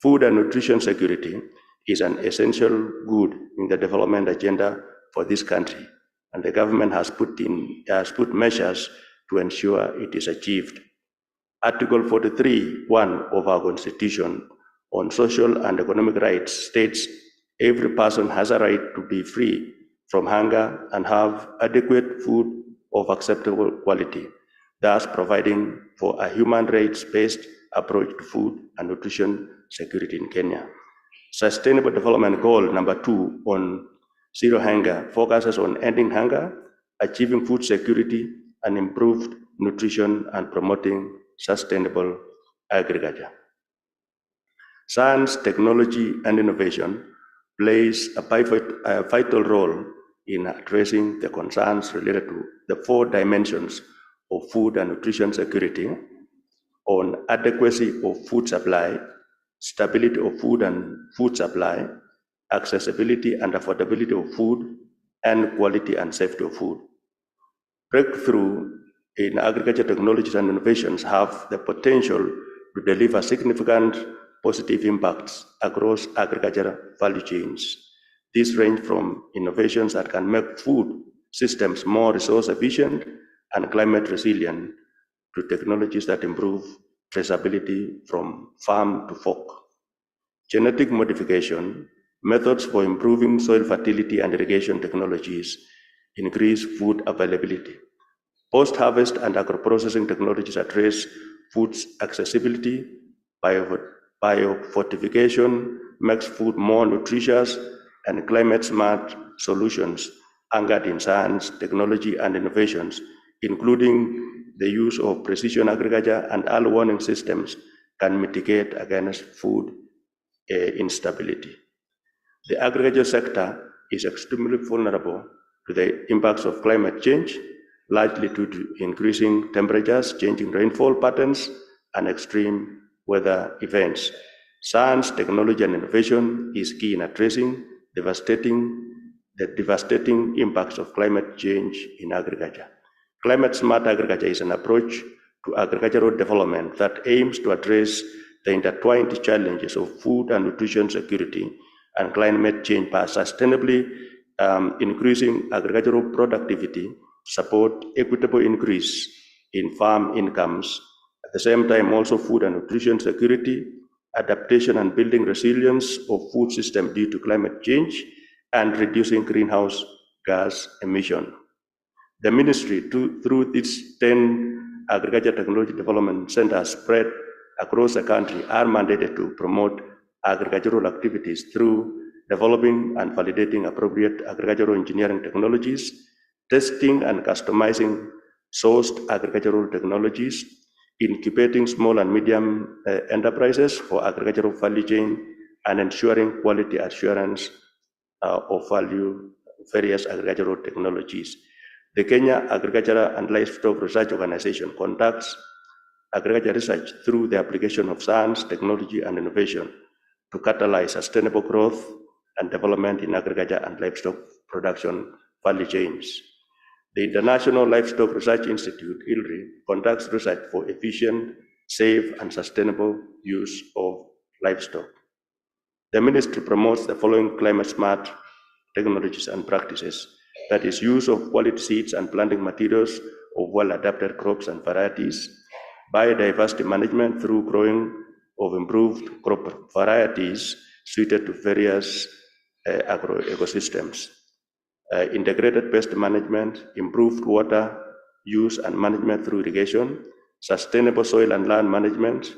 Food and nutrition security is an essential good in the development agenda for this country, and the government has put measures to ensure it is achieved. Article 43(1) of our Constitution on social and economic rights states every person has a right to be free from hunger and have adequate food of acceptable quality, thus providing for a human rights-based approach to food and nutrition security in Kenya. Sustainable Development Goal number 2 on zero hunger focuses on ending hunger, achieving food security, and improved nutrition and promoting sustainable agriculture. Science, technology, and innovation plays a vital role in addressing the concerns related to the 4 dimensions of food and nutrition security on adequacy of food supply, stability of food and food supply, accessibility and affordability of food, and quality and safety of food. Breakthrough in agriculture technologies and innovations have the potential to deliver significant positive impacts across agricultural value chains. These range from innovations that can make food systems more resource efficient and climate resilient to technologies that improve traceability from farm to fork. Genetic modification, methods for improving soil fertility and irrigation technologies increase food availability. Post-harvest and agro-processing technologies address food's accessibility. Biofortification makes food more nutritious, and climate-smart solutions anchored in science, technology, and innovations, including the use of precision agriculture and early warning systems, can mitigate against food instability. The agriculture sector is extremely vulnerable to the impacts of climate change, largely due to increasing temperatures, changing rainfall patterns, and extreme weather events. Science, technology, and innovation is key in addressing the devastating impacts of climate change in agriculture. Climate-smart agriculture is an approach to agricultural development that aims to address the intertwined challenges of food and nutrition security and climate change by sustainably increasing agricultural productivity, support equitable increase in farm incomes, At the same time, also food and nutrition security, adaptation and building resilience of food system due to climate change, and reducing greenhouse gas emission. The ministry, through its 10 agriculture technology development centers spread across the country, are mandated to promote agricultural activities through developing and validating appropriate agricultural engineering technologies, testing and customizing sourced agricultural technologies, incubating small and medium enterprises for agricultural value chain, and ensuring quality assurance of value various agricultural technologies. The Kenya Agricultural and Livestock Research Organization conducts agriculture research through the application of science, technology, and innovation to catalyze sustainable growth and development in agriculture and livestock production value chains. The International Livestock Research Institute, ILRI, conducts research for efficient, safe, and sustainable use of livestock. The ministry promotes the following climate-smart technologies and practices, that is, use of quality seeds and planting materials of well-adapted crops and varieties, biodiversity management through growing of improved crop varieties suited to various agroecosystems, integrated pest management, improved water use and management through irrigation, sustainable soil and land management,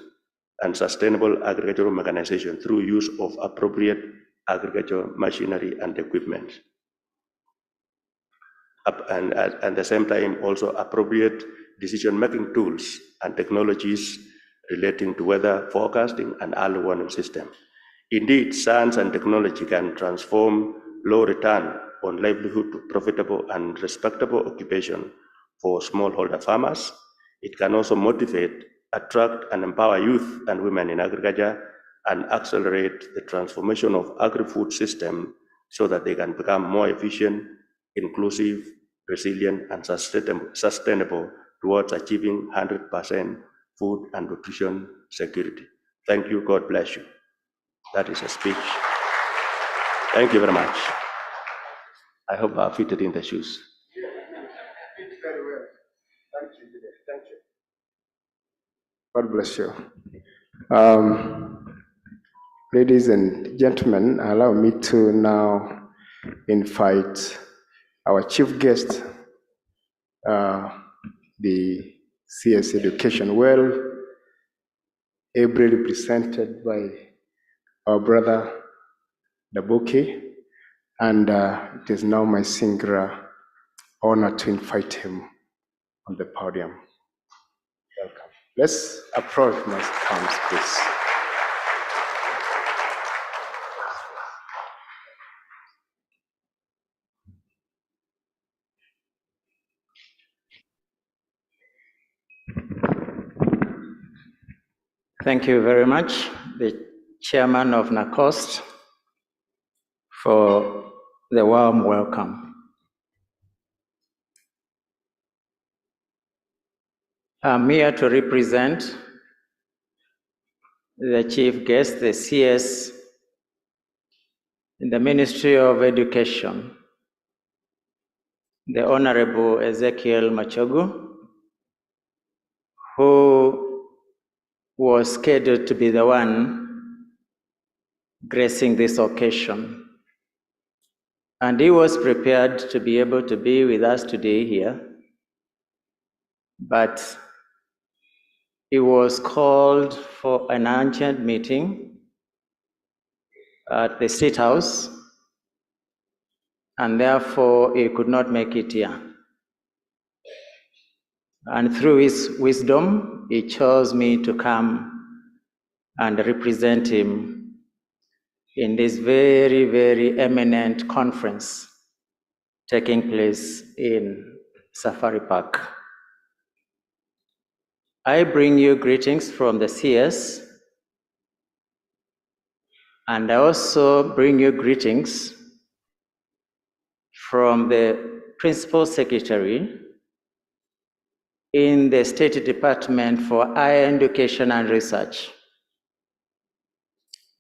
and sustainable agricultural mechanization through use of appropriate agricultural machinery and equipment. And at the same time, also appropriate decision-making tools and technologies relating to weather forecasting and early warning system. Indeed, science and technology can transform low return on livelihood to profitable and respectable occupation for smallholder farmers. It can also motivate, attract, and empower youth and women in agriculture and accelerate the transformation of agri-food system so that they can become more efficient, inclusive, resilient, and sustainable towards achieving 100% food and nutrition security. Thank you. God bless you. That is a speech. Thank you very much. I hope I fitted in the shoes. Very well. Thank you. Thank you. God bless you. Ladies and gentlemen, allow me to now invite our chief guest, the CS Education, well ably represented by our brother Daboke, and it is now my singular honor to invite him on the podium. Welcome. Let's approach Mr. Combs, please. Thank you very much, the chairman of NACOST, for the warm welcome. I'm here to represent the chief guest, the CS in the Ministry of Education, the Honorable Ezekiel Machogu, who was scheduled to be the one gracing this occasion. And he was prepared to be able to be with us today here, but he was called for an urgent meeting at the State House, and therefore he could not make it here. And through his wisdom, he chose me to come and represent him in this very, very eminent conference taking place in Safari Park. I bring you greetings from the CS, and I also bring you greetings from the Principal Secretary in the State Department for Higher Education and Research,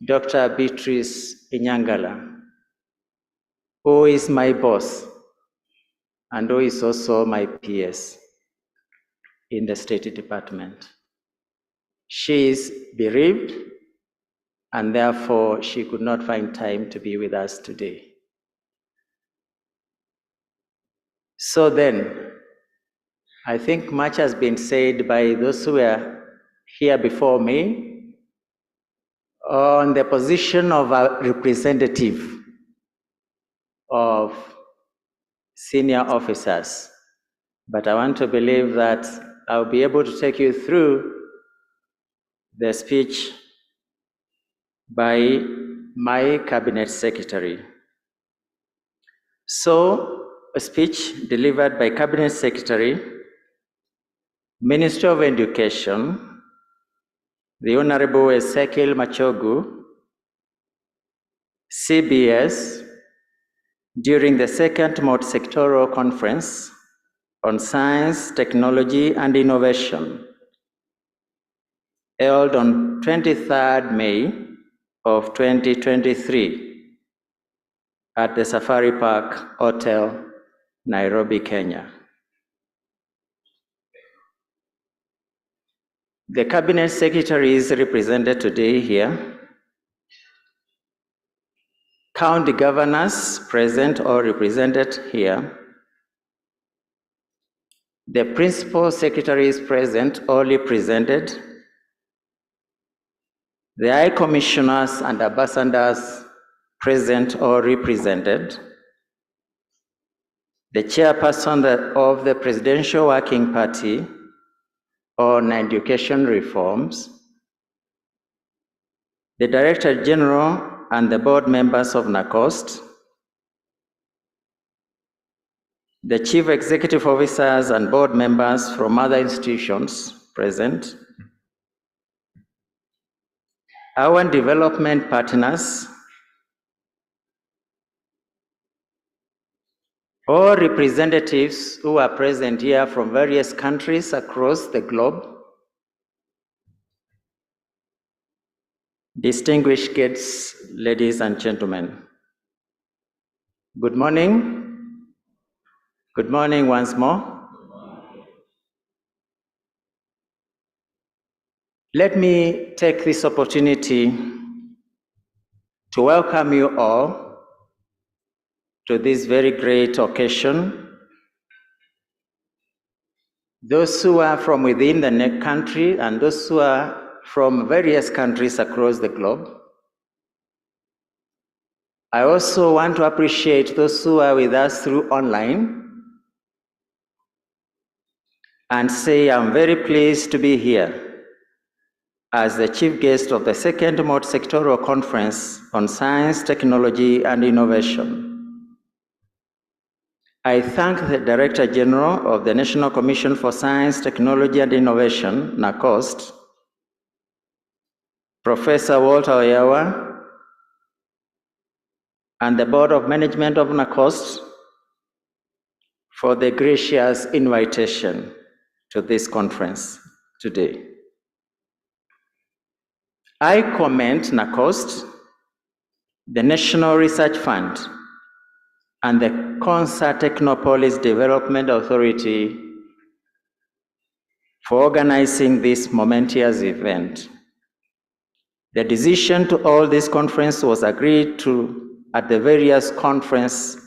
Dr. Beatrice Inyangala, who is my boss and who is also my PS in the State Department. She is bereaved, and therefore she could not find time to be with us today. So then, I think much has been said by those who were here before me on the position of a representative of senior officers. But I want to believe that I'll be able to take you through the speech by my cabinet secretary. So, a speech delivered by Cabinet Secretary, Minister of Education, the Honorable Ezekiel Machogu, CBS, during the second Multisectoral Conference on Science, Technology, and Innovation, held on 23rd May of 2023 at the Safari Park Hotel, Nairobi, Kenya. The Cabinet Secretary is represented today here. County governors present or represented here. The Principal Secretary is present or represented. The High Commissioners and Ambassadors present or represented. The Chairperson of the Presidential Working Party on Education Reforms, the Director General and the board members of NACOST, the Chief Executive Officers and board members from other institutions present, our development partners, all representatives who are present here from various countries across the globe, distinguished guests, ladies and gentlemen, good morning. Good morning once more. Let me take this opportunity to welcome you all to this very great occasion. Those who are from within the country and those who are from various countries across the globe. I also want to appreciate those who are with us through online and say I'm very pleased to be here as the chief guest of the second Multisectoral Conference on Science, Technology, and Innovation. I thank the Director General of the National Commission for Science, Technology, and Innovation, NACOST, Professor Walter Oyawa, and the Board of Management of NACOST for the gracious invitation to this conference today. I commend NACOST, the National Research Fund, and the Concert Technopolis Development Authority for organizing this momentous event. The decision to hold this conference was agreed to at the various conferences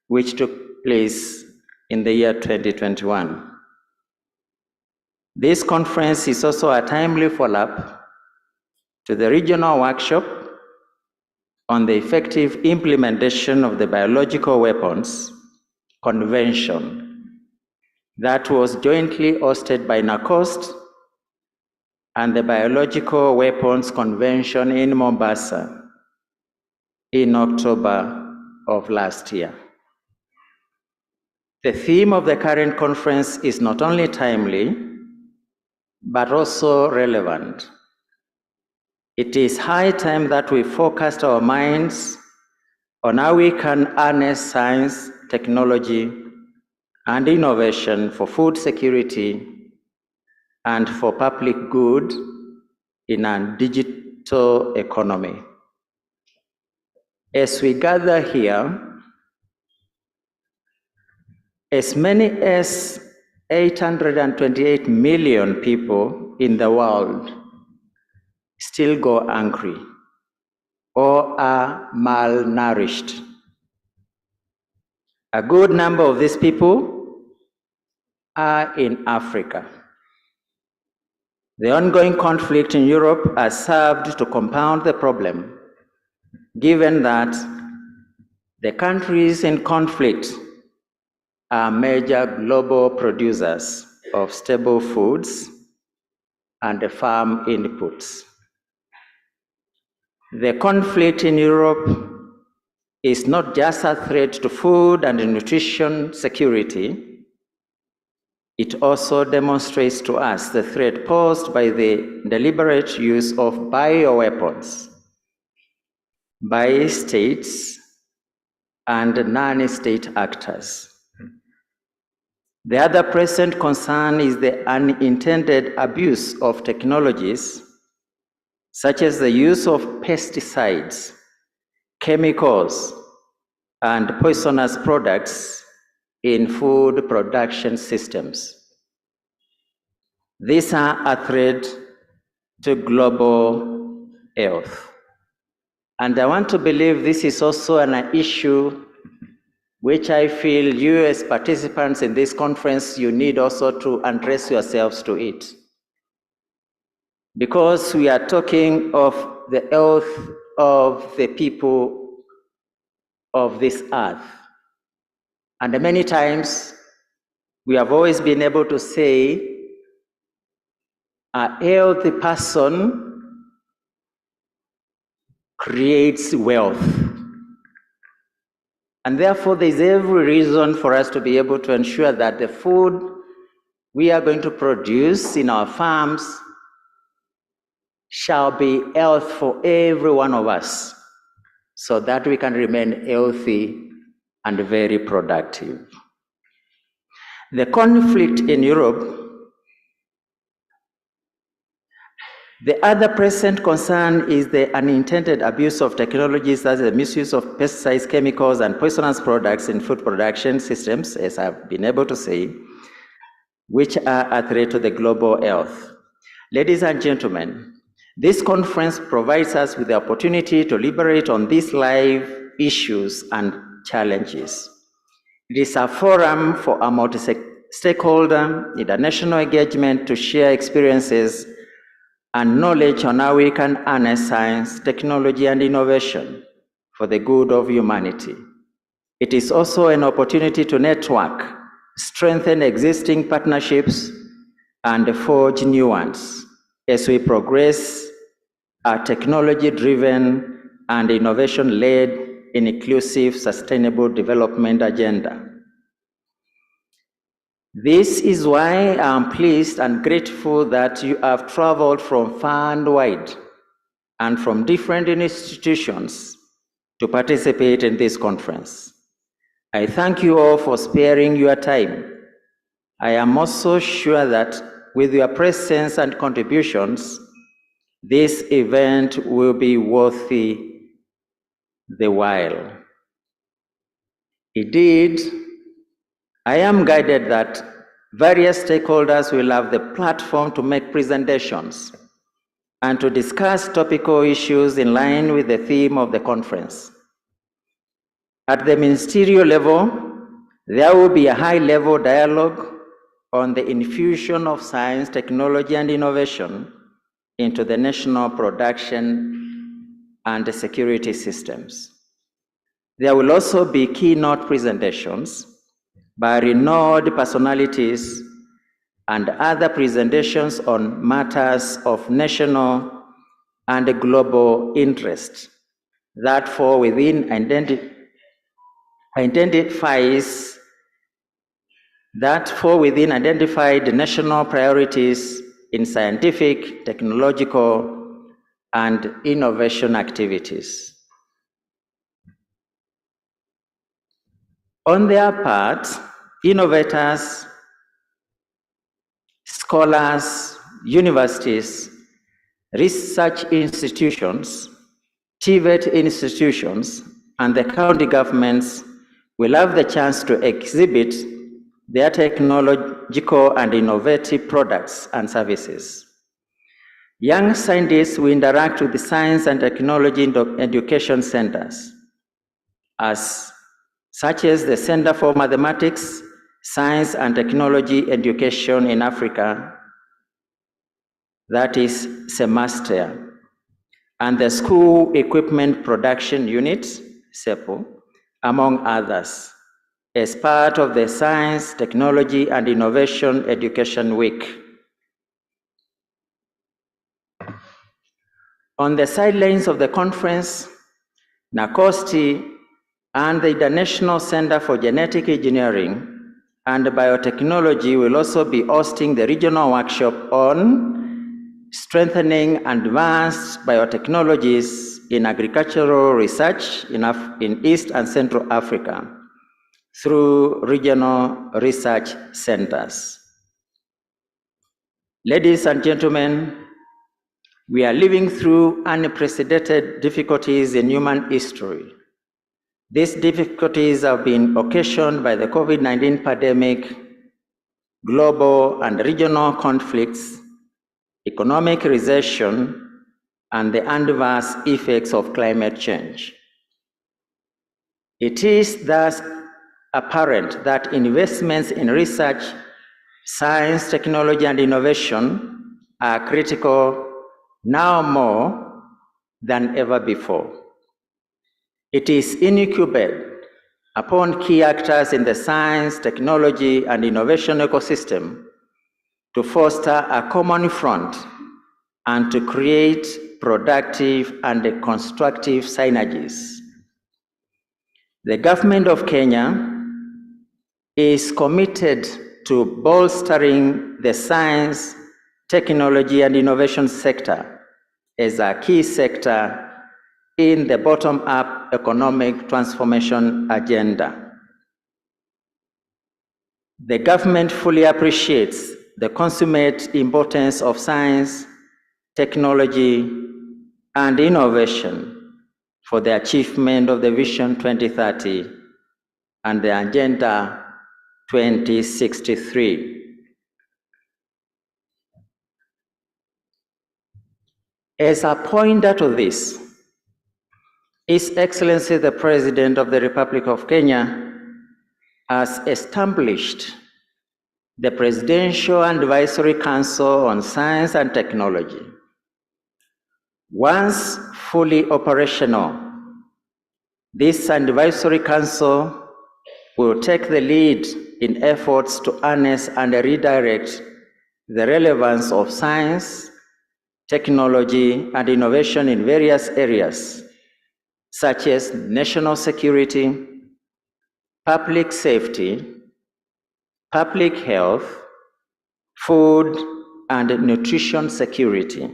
which took place in the year 2021. This conference is also a timely follow-up to the regional workshop on the effective implementation of the Biological Weapons Convention that was jointly hosted by NACOST and the Biological Weapons Convention in Mombasa in October of last year. The theme of the current conference is not only timely, but also relevant. It is high time that we focused our minds on how we can harness science, technology, and innovation for food security and for public good in a digital economy. As we gather here, as many as 828 million people in the world still go hungry or are malnourished. A good number of these people are in Africa. The ongoing conflict in Europe has served to compound the problem, given that the countries in conflict are major global producers of stable foods and farm inputs. The conflict in Europe is not just a threat to food and nutrition security, it also demonstrates to us the threat posed by the deliberate use of bioweapons by states and non-state actors. The other present concern is the unintended abuse of technologies, such as the use of pesticides, chemicals, and poisonous products in food production systems. These are a threat to global health. And I want to believe this is also an issue which I feel you as participants in this conference, you need also to address yourselves to it. Because we are talking of the health of the people of this earth. And many times, we have always been able to say, a healthy person creates wealth. And therefore, there is every reason for us to be able to ensure that the food we are going to produce in our farms shall be health for every one of us, so that we can remain healthy and very productive. The conflict in Europe, the other present concern is the unintended abuse of technologies, such as the misuse of pesticides, chemicals, and poisonous products in food production systems, as I've been able to say, which are a threat to the global health. Ladies and gentlemen, this conference provides us with the opportunity to deliberate on these live issues and challenges. It is a forum for a multi-stakeholder international engagement to share experiences and knowledge on how we can harness science, technology, and innovation for the good of humanity. It is also an opportunity to network, strengthen existing partnerships, and forge new ones as we progress a technology-driven and innovation-led and inclusive sustainable development agenda. This is why I'm pleased and grateful that you have traveled from far and wide and from different institutions to participate in this conference. I thank you all for sparing your time. I am also sure that with your presence and contributions, this event will be worthy the while. Indeed, I am guided that various stakeholders will have the platform to make presentations and to discuss topical issues in line with the theme of the conference. At the ministerial level, there will be a high-level dialogue on the infusion of science, technology, and innovation into the national production and security systems. There will also be keynote presentations by renowned personalities and other presentations on matters of national and global interest that fall within identified national priorities in scientific, technological, and innovation activities. On their part, innovators, scholars, universities, research institutions, TVET institutions, and the county governments will have the chance to exhibit their technological and innovative products and services. Young scientists will interact with the science and technology education centers, such as the Center for Mathematics, Science and Technology Education in Africa, that is CEMASTEA, and the School Equipment Production Unit, SEPO, among others, as part of the Science, Technology and Innovation Education Week. On the sidelines of the conference, NACOSTI and the International Center for Genetic Engineering and Biotechnology will also be hosting the regional workshop on strengthening advanced biotechnologies in agricultural research in East and Central Africa through regional research centers. Ladies and gentlemen, we are living through unprecedented difficulties in human history. These difficulties have been occasioned by the COVID-19 pandemic, global and regional conflicts, economic recession, and the adverse effects of climate change. It is thus apparent that investments in research, science, technology, and innovation are critical now more than ever before. It is incumbent upon key actors in the science, technology, and innovation ecosystem to foster a common front and to create productive and constructive synergies. The government of Kenya is committed to bolstering the science, technology, and innovation sector as a key sector in the bottom-up economic transformation agenda. The government fully appreciates the consummate importance of science, technology, and innovation for the achievement of the Vision 2030 and the Agenda 2063. As a pointer to this, His Excellency the President of the Republic of Kenya has established the Presidential Advisory Council on Science and Technology. Once fully operational, this Advisory Council will take the lead in efforts to harness and redirect the relevance of science, technology, and innovation in various areas, such as national security, public safety, public health, food and nutrition security,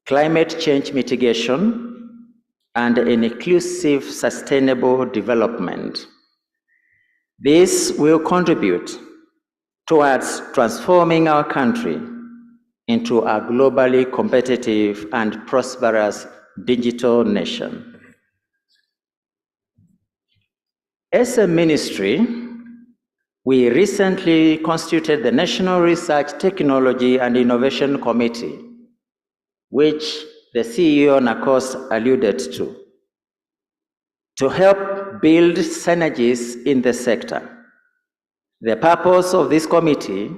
climate change mitigation, and an inclusive sustainable development. This will contribute towards transforming our country into a globally competitive and prosperous digital nation. As a ministry, we recently constituted the National Research, Technology and Innovation Committee, which the CEO NACOS alluded to help build synergies in the sector. The purpose of this committee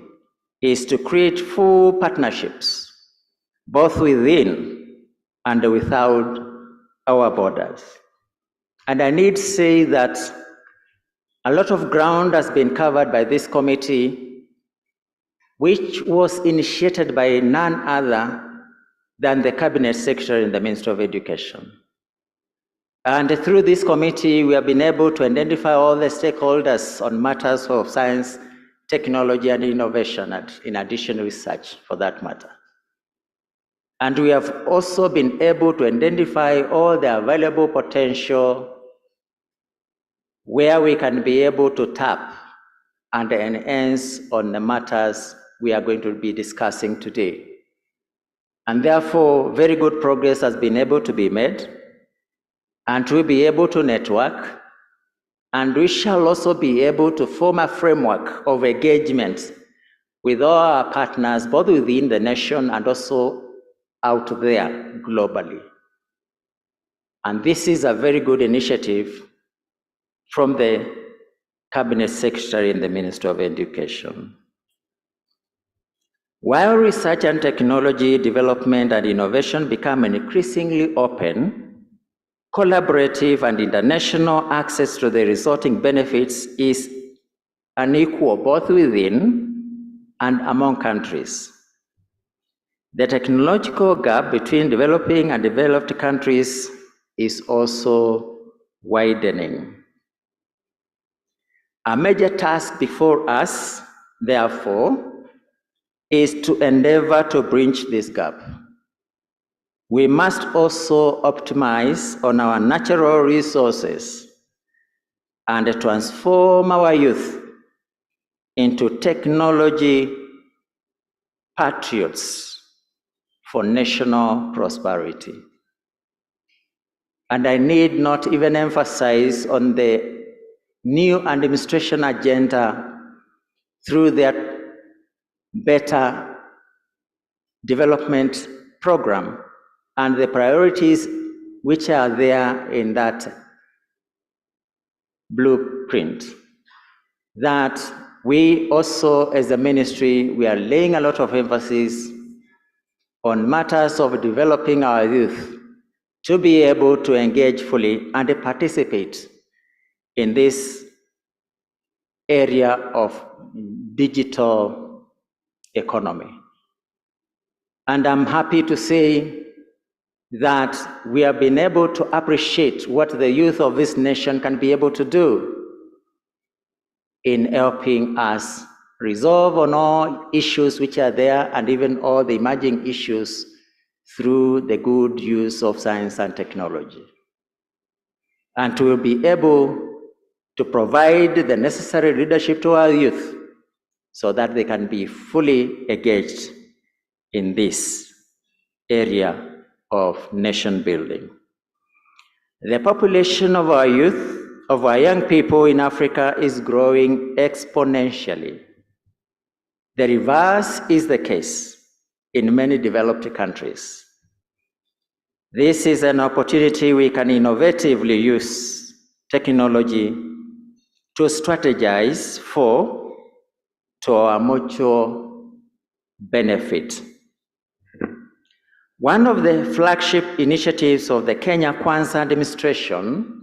is to create full partnerships, both within and without our borders. And I need to say that a lot of ground has been covered by this committee, which was initiated by none other than the Cabinet Secretary in the Ministry of Education. And through this committee, we have been able to identify all the stakeholders on matters of science, technology, and innovation, and in addition, research for that matter. And we have also been able to identify all the available potential where we can be able to tap and enhance on the matters we are going to be discussing today. And therefore, very good progress has been able to be made, and to be able to network And we shall also be able to form a framework of engagement with all our partners, both within the nation and also out there globally. And this is a very good initiative from the Cabinet Secretary in the Ministry of Education. While research and technology development and innovation become increasingly open, collaborative and international access to the resulting benefits is unequal both within and among countries. The technological gap between developing and developed countries is also widening. A major task before us, therefore, is to endeavor to bridge this gap. We must also optimize on our natural resources and transform our youth into technology patriots for national prosperity. And I need not even emphasize on the new administration agenda through their better development program and the priorities which are there in that blueprint. That we also, as a ministry, we are laying a lot of emphasis on matters of developing our youth to be able to engage fully and participate in this area of digital economy. And I'm happy to say that we have been able to appreciate what the youth of this nation can be able to do in helping us resolve on all issues which are there and even all the emerging issues through the good use of science and technology. And to be able to provide the necessary leadership to our youth so that they can be fully engaged in this area of nation building. The population of our youth, of our young people in Africa is growing exponentially. The reverse is the case in many developed countries. This is an opportunity we can innovatively use technology to strategize for to our mutual benefit. One of the flagship initiatives of the Kenya Kwanza administration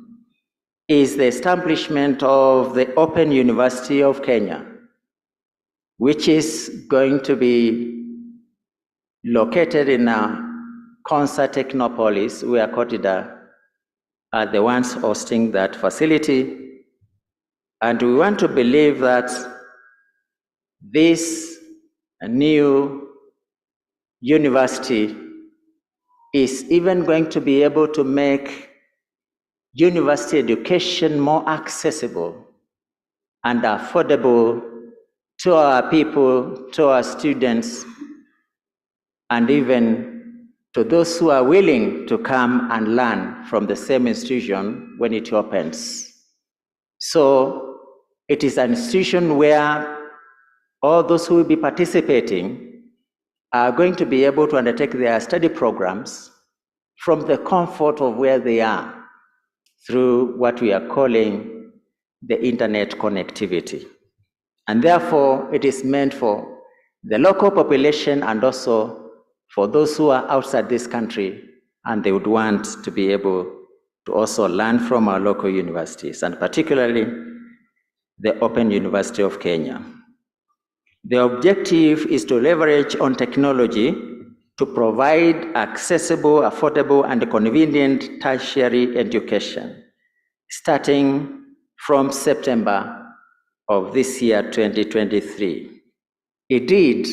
is the establishment of the Open University of Kenya, which is going to be located in Konza Technopolis, where Kotida are the ones hosting that facility. And we want to believe that this new university is even going to be able to make university education more accessible and affordable to our people, to our students, and even to those who are willing to come and learn from the same institution when it opens. So it is an institution where all those who will be participating are going to be able to undertake their study programs from the comfort of where they are through what we are calling the internet connectivity. And therefore, it is meant for the local population and also for those who are outside this country and they would want to be able to also learn from our local universities, and particularly the Open University of Kenya. The objective is to leverage on technology to provide accessible, affordable, and convenient tertiary education, starting from September of this year, 2023. Indeed,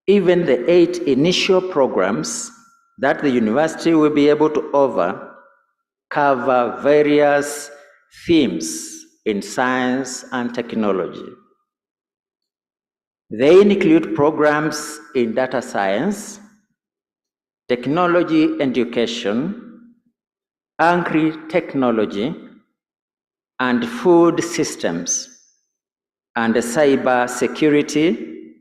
even the 8 initial programs that the university will be able to offer cover various themes in science and technology. They include programs in data science, technology education, agri-technology, and food systems, and cyber security,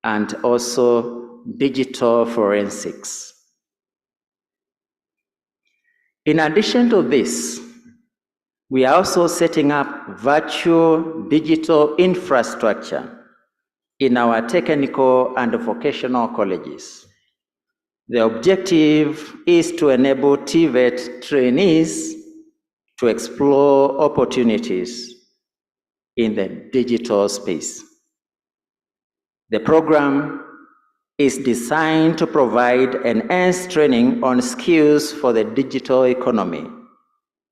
and also digital forensics. In addition to this, we are also setting up virtual digital infrastructure in our technical and vocational colleges. The objective is to enable TVET trainees to explore opportunities in the digital space. The program is designed to provide enhanced training on skills for the digital economy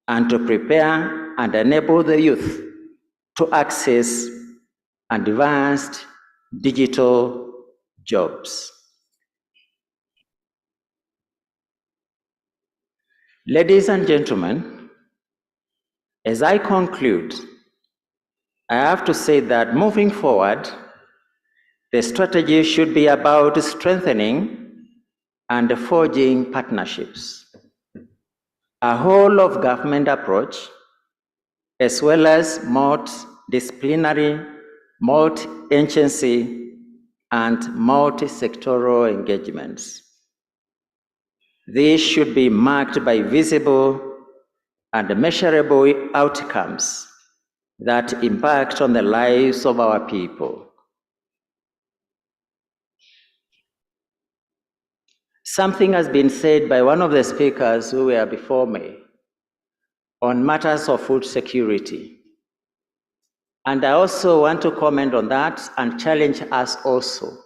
and to prepare and enable the youth to access advanced digital jobs. Ladies and gentlemen, as I conclude, I have to say that moving forward, the strategy should be about strengthening and forging partnerships. A whole of government approach, as well as multidisciplinary, multi-agency, and multi-sectoral engagements. These should be marked by visible and measurable outcomes that impact on the lives of our people. Something has been said by one of the speakers who were before me on matters of food security. And I also want to comment on that and challenge us also.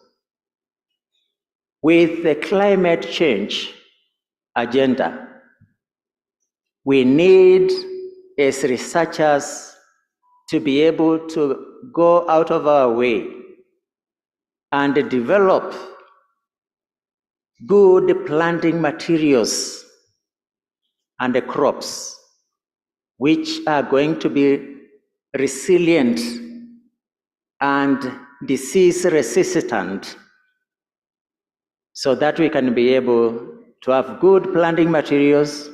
With the climate change agenda, we need, as researchers, to be able to go out of our way and develop good planting materials and the crops which are going to be resilient and disease resistant, so that we can be able to have good planting materials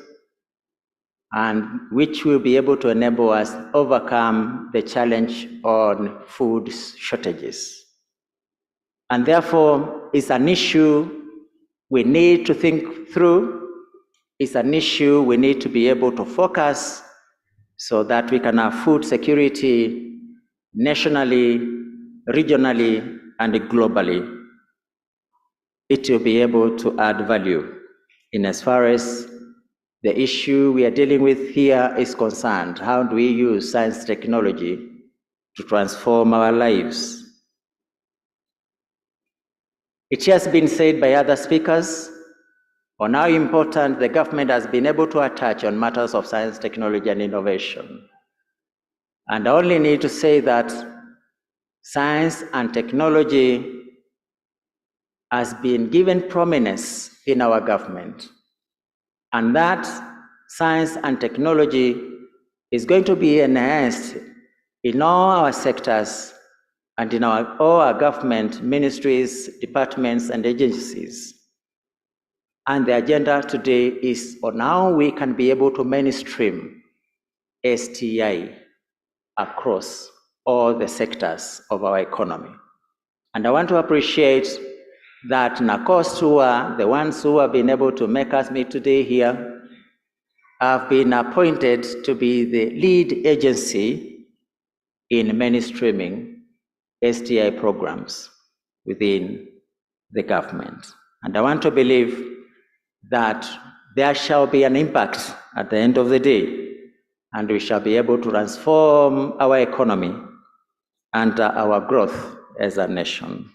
and which will be able to enable us overcome the challenge on food shortages. And therefore, it's an issue we need to think through. It's an issue we need to be able to focus so that we can have food security nationally, regionally, and globally. It will be able to add value in as far as the issue we are dealing with here is concerned. How do we use science technology to transform our lives? It has been said by other speakers on how important the government has been able to attach on matters of science, technology, and innovation. And I only need to say that science and technology has been given prominence in our government. And that science and technology is going to be enhanced in all our sectors and in all our government ministries, departments, and agencies. And the agenda today is on how we can be able to mainstream STI across all the sectors of our economy. And I want to appreciate that NACOST, who are the ones who have been able to make us meet today here, have been appointed to be the lead agency in mainstreaming STI programs within the government. And I want to believe that there shall be an impact at the end of the day, and we shall be able to transform our economy and our growth as a nation.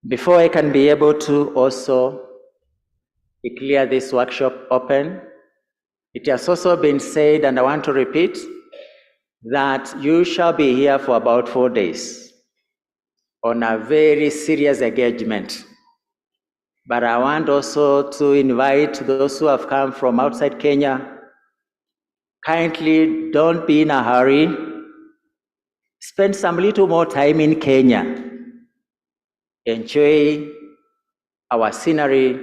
Before I can be able to also declare this workshop open, it has also been said, and I want to repeat, that you shall be here for about 4 days on a very serious engagement. But I want also to invite those who have come from outside Kenya, kindly don't be in a hurry. Spend some little more time in Kenya. Enjoy our scenery,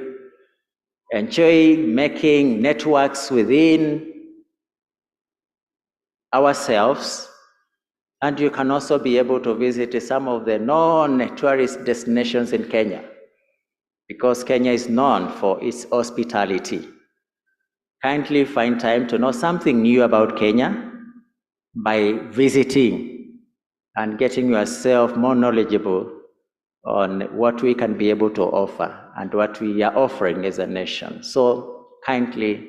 enjoy making networks within ourselves, and you can also be able to visit some of the non-tourist destinations in Kenya, because Kenya is known for its hospitality. Kindly find time to know something new about Kenya by visiting and getting yourself more knowledgeable on what we can be able to offer and what we are offering as a nation. So kindly,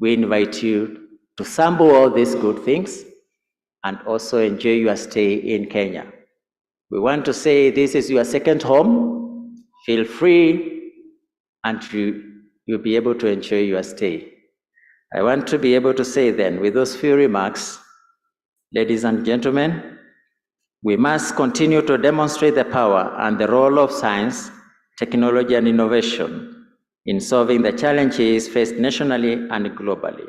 we invite you to sample all these good things and also enjoy your stay in Kenya. We want to say this is your second home. Feel free, and you'll be able to enjoy your stay. I want to be able to say then, with those few remarks, ladies and gentlemen, we must continue to demonstrate the power and the role of science, technology, and innovation in solving the challenges faced nationally and globally.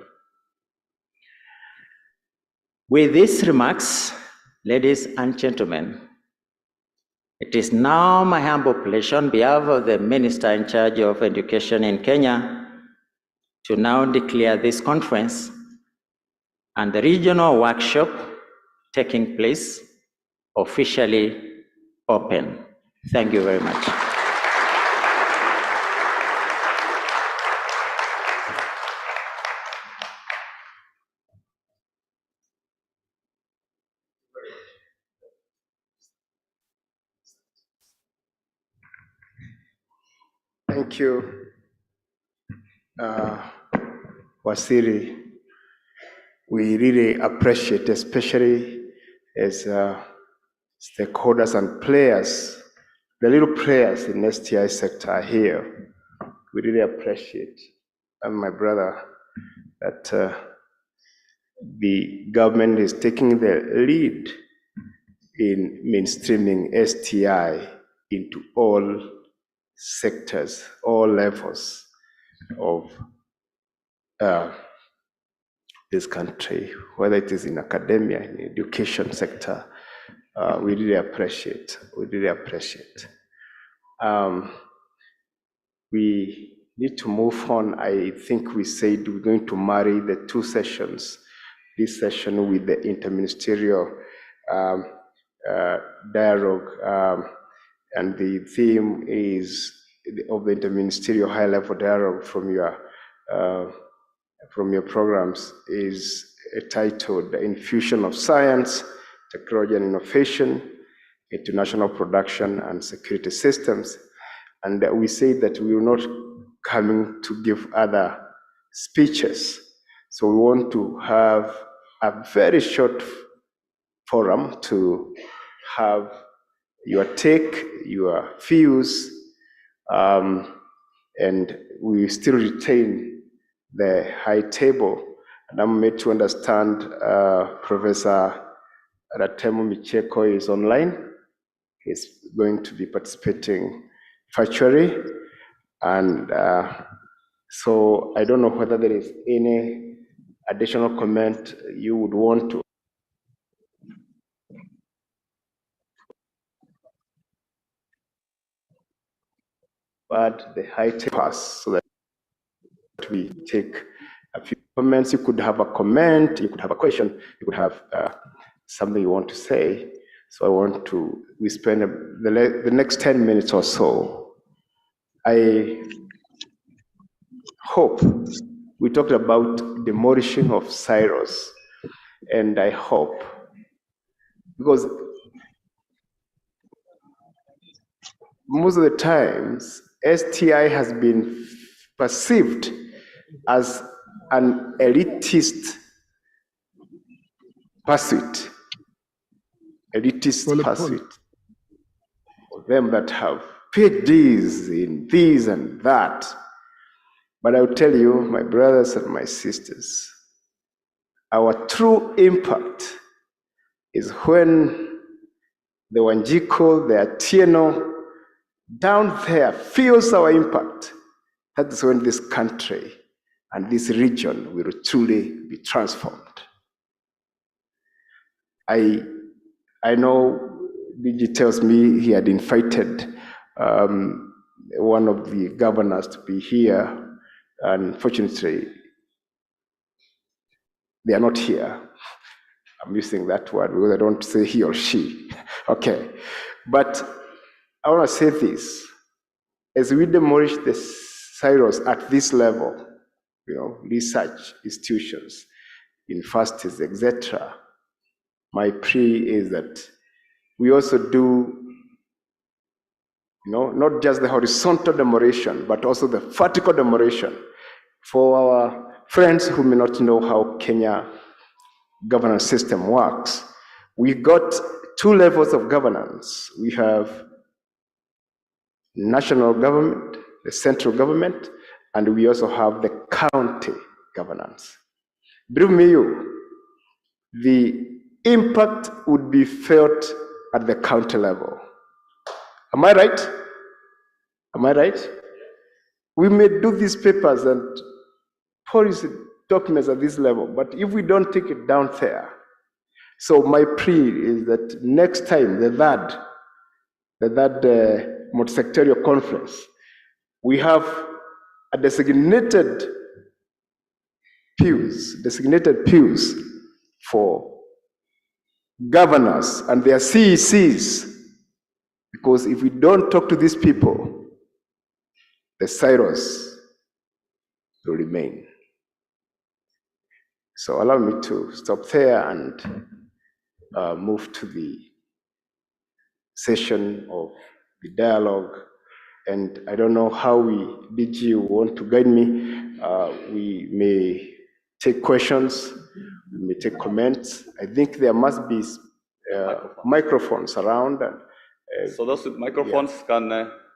With these remarks, ladies and gentlemen, it is now my humble pleasure on behalf of the Minister in charge of Education in Kenya to now declare this conference and the regional workshop taking place officially open. Thank you very much. Thank you, Wasiri. We really appreciate, especially as stakeholders and players, the little players in STI sector are here. We really appreciate, and my brother, that the government is taking the lead in mainstreaming STI into all sectors, all levels of this country, whether it is in academia, in the education sector. We really appreciate. We really appreciate. We need to move on. I think we said we're going to marry the two sessions. This session with the interministerial dialogue, and the theme is of the interministerial high-level dialogue from your programs is titled "The Infusion of Science, Technology and Innovation into National Production and Security Systems." And we say that we are not coming to give other speeches. So we want to have a very short forum to have your take, your views, and we still retain the high table. And I'm made to understand Professor Ratemo Micheko is online. He's going to be participating virtually. And so I don't know whether there is any additional comment you would want to. But the high table pass so that we take a few comments. You could have a comment, you could have a question, you could have something you want to say. So we spend the next 10 minutes or so. I hope we talked about demolishing of silos, and I hope, because most of the times, STI has been perceived as an elitist pursuit. Elitist pursuit. For them that have PhDs in this and that. But I'll tell you, my brothers and my sisters, our true impact is when the Wanjiko, the Atieno, down there feels our impact. That is when this country and this region will truly be transformed. I know DG tells me he had invited one of the governors to be here. Unfortunately, they are not here. I'm using that word because I don't say he or she. Okay. But I want to say this. As we demolish the silos at this level, research institutions, universities, etc., my plea is that we also do, not just the horizontal demolition, but also the vertical demolition. For our friends who may not know how Kenya governance system works, we got two levels of governance. We have national government, the central government, and we also have the county governance. Believe me, the impact would be felt at the county level. Am I right? Am I right? We may do these papers and policy documents at this level, but if we don't take it down there, so my plea is that next time, the third multisectorial conference, we have a designated pews for governors and their CECs, because if we don't talk to these people, the silos will remain. So allow me to stop there and move to the session of the dialogue. And I don't know how DG want to guide me. We may take questions, we may take comments. I think there must be microphones around. So those with microphones can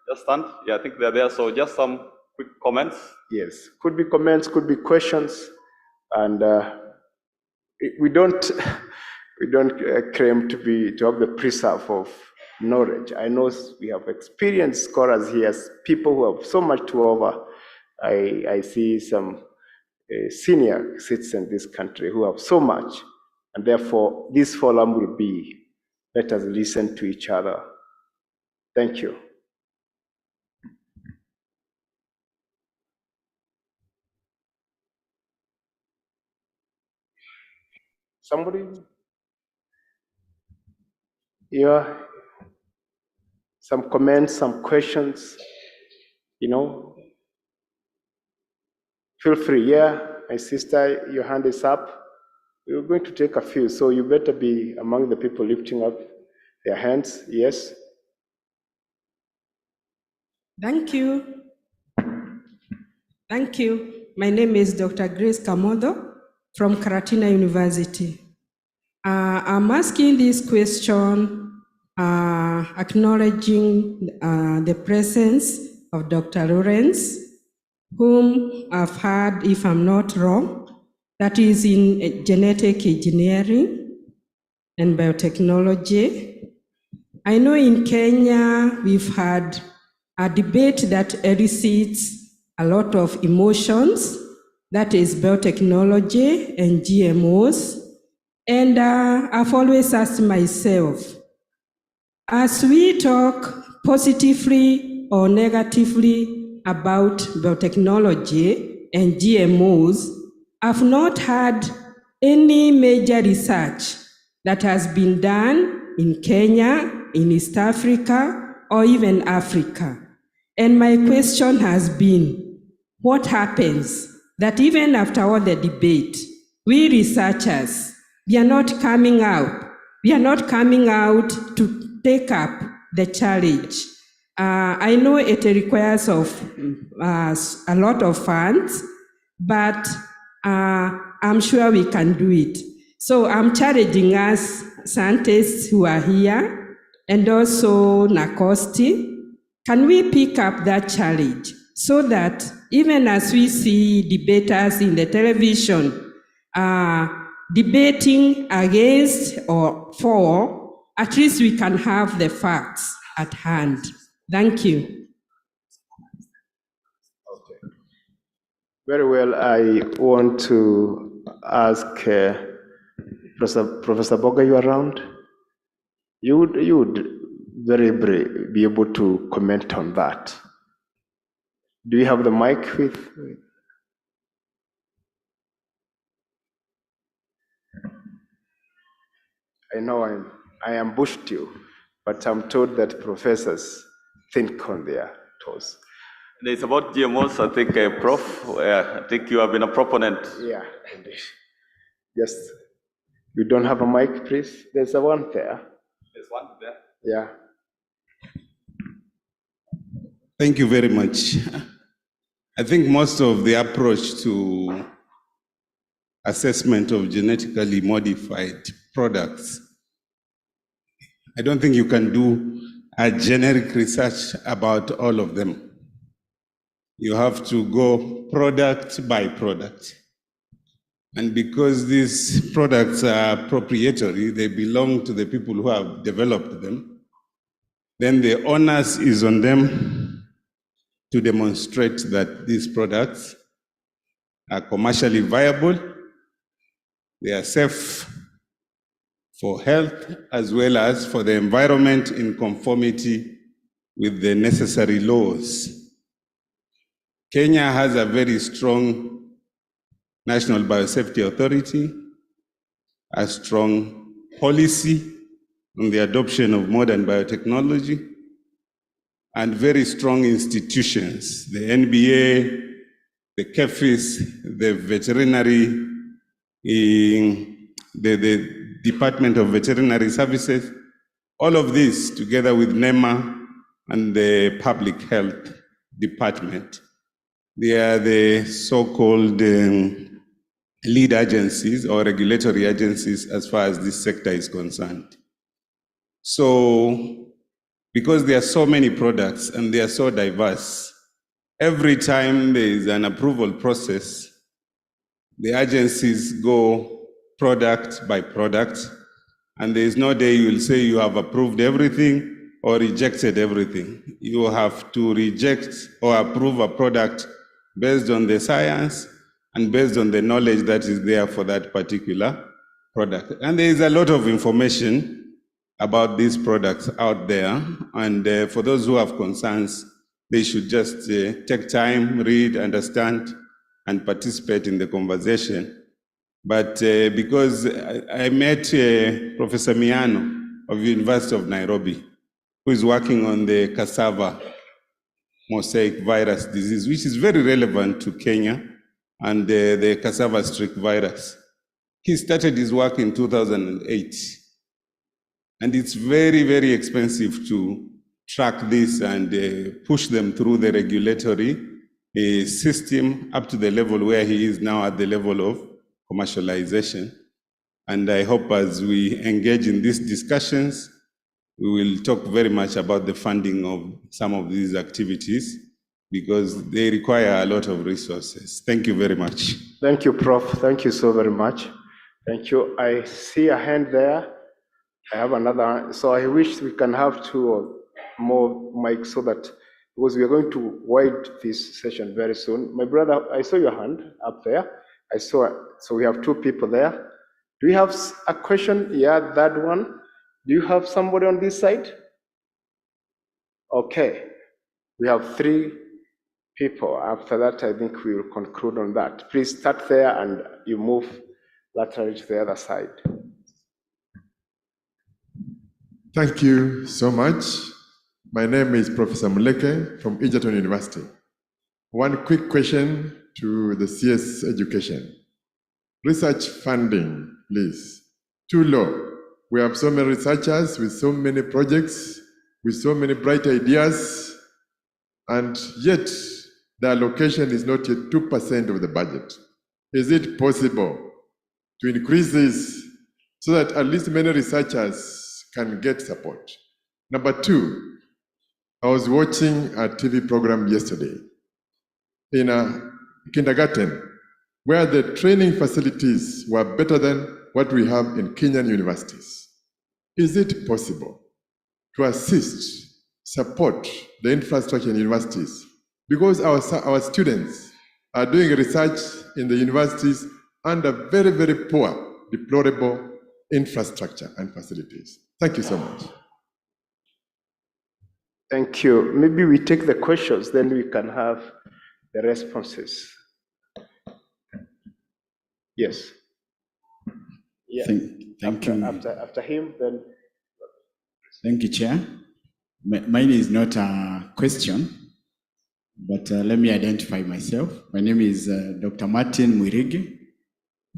just stand. Yeah, I think they're there. So just some quick comments. Yes, could be comments, could be questions, and we don't claim to have the preserve of knowledge. I know we have experienced scholars here, people who have so much to offer. I see some senior citizens in this country who have so much, and therefore this forum will be, let us listen to each other. Thank you. Somebody? Yeah. Some comments, some questions, Feel free. Yeah, my sister, your hand is up. We're going to take a few, so you better be among the people lifting up their hands. Yes. Thank you. Thank you. My name is Dr. Grace Kamodo from Karatina University. I'm asking this question acknowledging the presence of Dr. Lawrence, whom I've heard, if I'm not wrong, that is in genetic engineering and biotechnology. I know in Kenya we've had a debate that elicits a lot of emotions, that is biotechnology and GMOs. And I've always asked myself, as we talk positively or negatively about biotechnology and GMOs, I've not had any major research that has been done in Kenya, in East Africa, or even Africa. And my question has been, what happens that even after all the debate, we researchers, we are not coming out. We are not coming out to take up the challenge. I know it requires of a lot of funds, but I'm sure we can do it. So I'm challenging us scientists who are here and also Nakosti. Can we pick up that challenge so that even as we see debaters in the television debating against or for, at least we can have the facts at hand. Thank you. Okay. Very well. I want to ask Professor Boga, you around? You would very be able to comment on that. Do you have the mic with? I know I ambushed you, but I'm told that professors think on their toes. It's about GMOs, I think, Prof. I think you have been a proponent. Yeah, indeed. Just, you don't have a mic, please? There's a one there. There's one there. Yeah. Thank you very much. I think most of the approach to assessment of genetically modified products, I don't think you can do a generic research about all of them. You have to go product by product. And because these products are proprietary, they belong to the people who have developed them, then the onus is on them to demonstrate that these products are commercially viable, they are safe for health as well as for the environment in conformity with the necessary laws. Kenya has a very strong National Biosafety Authority, a strong policy on the adoption of modern biotechnology, and very strong institutions, the NBA, the KEFIS, the veterinary, the Department of Veterinary Services, all of this together with NEMA and the Public Health Department. They are the so-called lead agencies or regulatory agencies as far as this sector is concerned. So, because there are so many products and they are so diverse, every time there is an approval process, the agencies go product by product, and there is no day you will say you have approved everything or rejected everything. You have to reject or approve a product based on the science and based on the knowledge that is there for that particular product. And there is a lot of information about these products out there, and for those who have concerns, they should just take time, read, understand, and participate in the conversation. But because I met Professor Miano of the University of Nairobi, who is working on the cassava mosaic virus disease, which is very relevant to Kenya, and the cassava streak virus. He started his work in 2008. And it's very, very expensive to track this and push them through the regulatory system up to the level where he is now at the level of commercialization. And I hope as we engage in these discussions, we will talk very much about the funding of some of these activities because they require a lot of resources. Thank you very much. Thank you, Prof. Thank you so very much. Thank you. I see a hand there. I have another. So I wish we can have 2 or more mics so that, because we are going to wide this session very soon. My brother, I saw your hand up there. I saw it. So we have 2 people there. Do you have a question? Yeah, that one. Do you have somebody on this side? Okay. We have 3 people. After that, I think we will conclude on that. Please start there and you move laterally to the other side. Thank you so much. My name is Professor Muleke from Egerton University. One quick question to the CS Education. Research funding, please. Too low. We have so many researchers with so many projects, with so many bright ideas, and yet the allocation is not yet 2% of the budget. Is it possible to increase this so that at least many researchers can get support? Number 2, I was watching a TV program yesterday in a kindergarten where the training facilities were better than what we have in Kenyan universities. Is it possible to assist, support the infrastructure in universities? Because our students are doing research in the universities under very, very poor, deplorable infrastructure and facilities. Thank you so much. Thank you. Maybe we take the questions, then we can have the responses. Yes. Yeah. Thank you. After him, then. Thank you, Chair. Mine is not a question, but let me identify myself. My name is Dr. Martin Mwirigi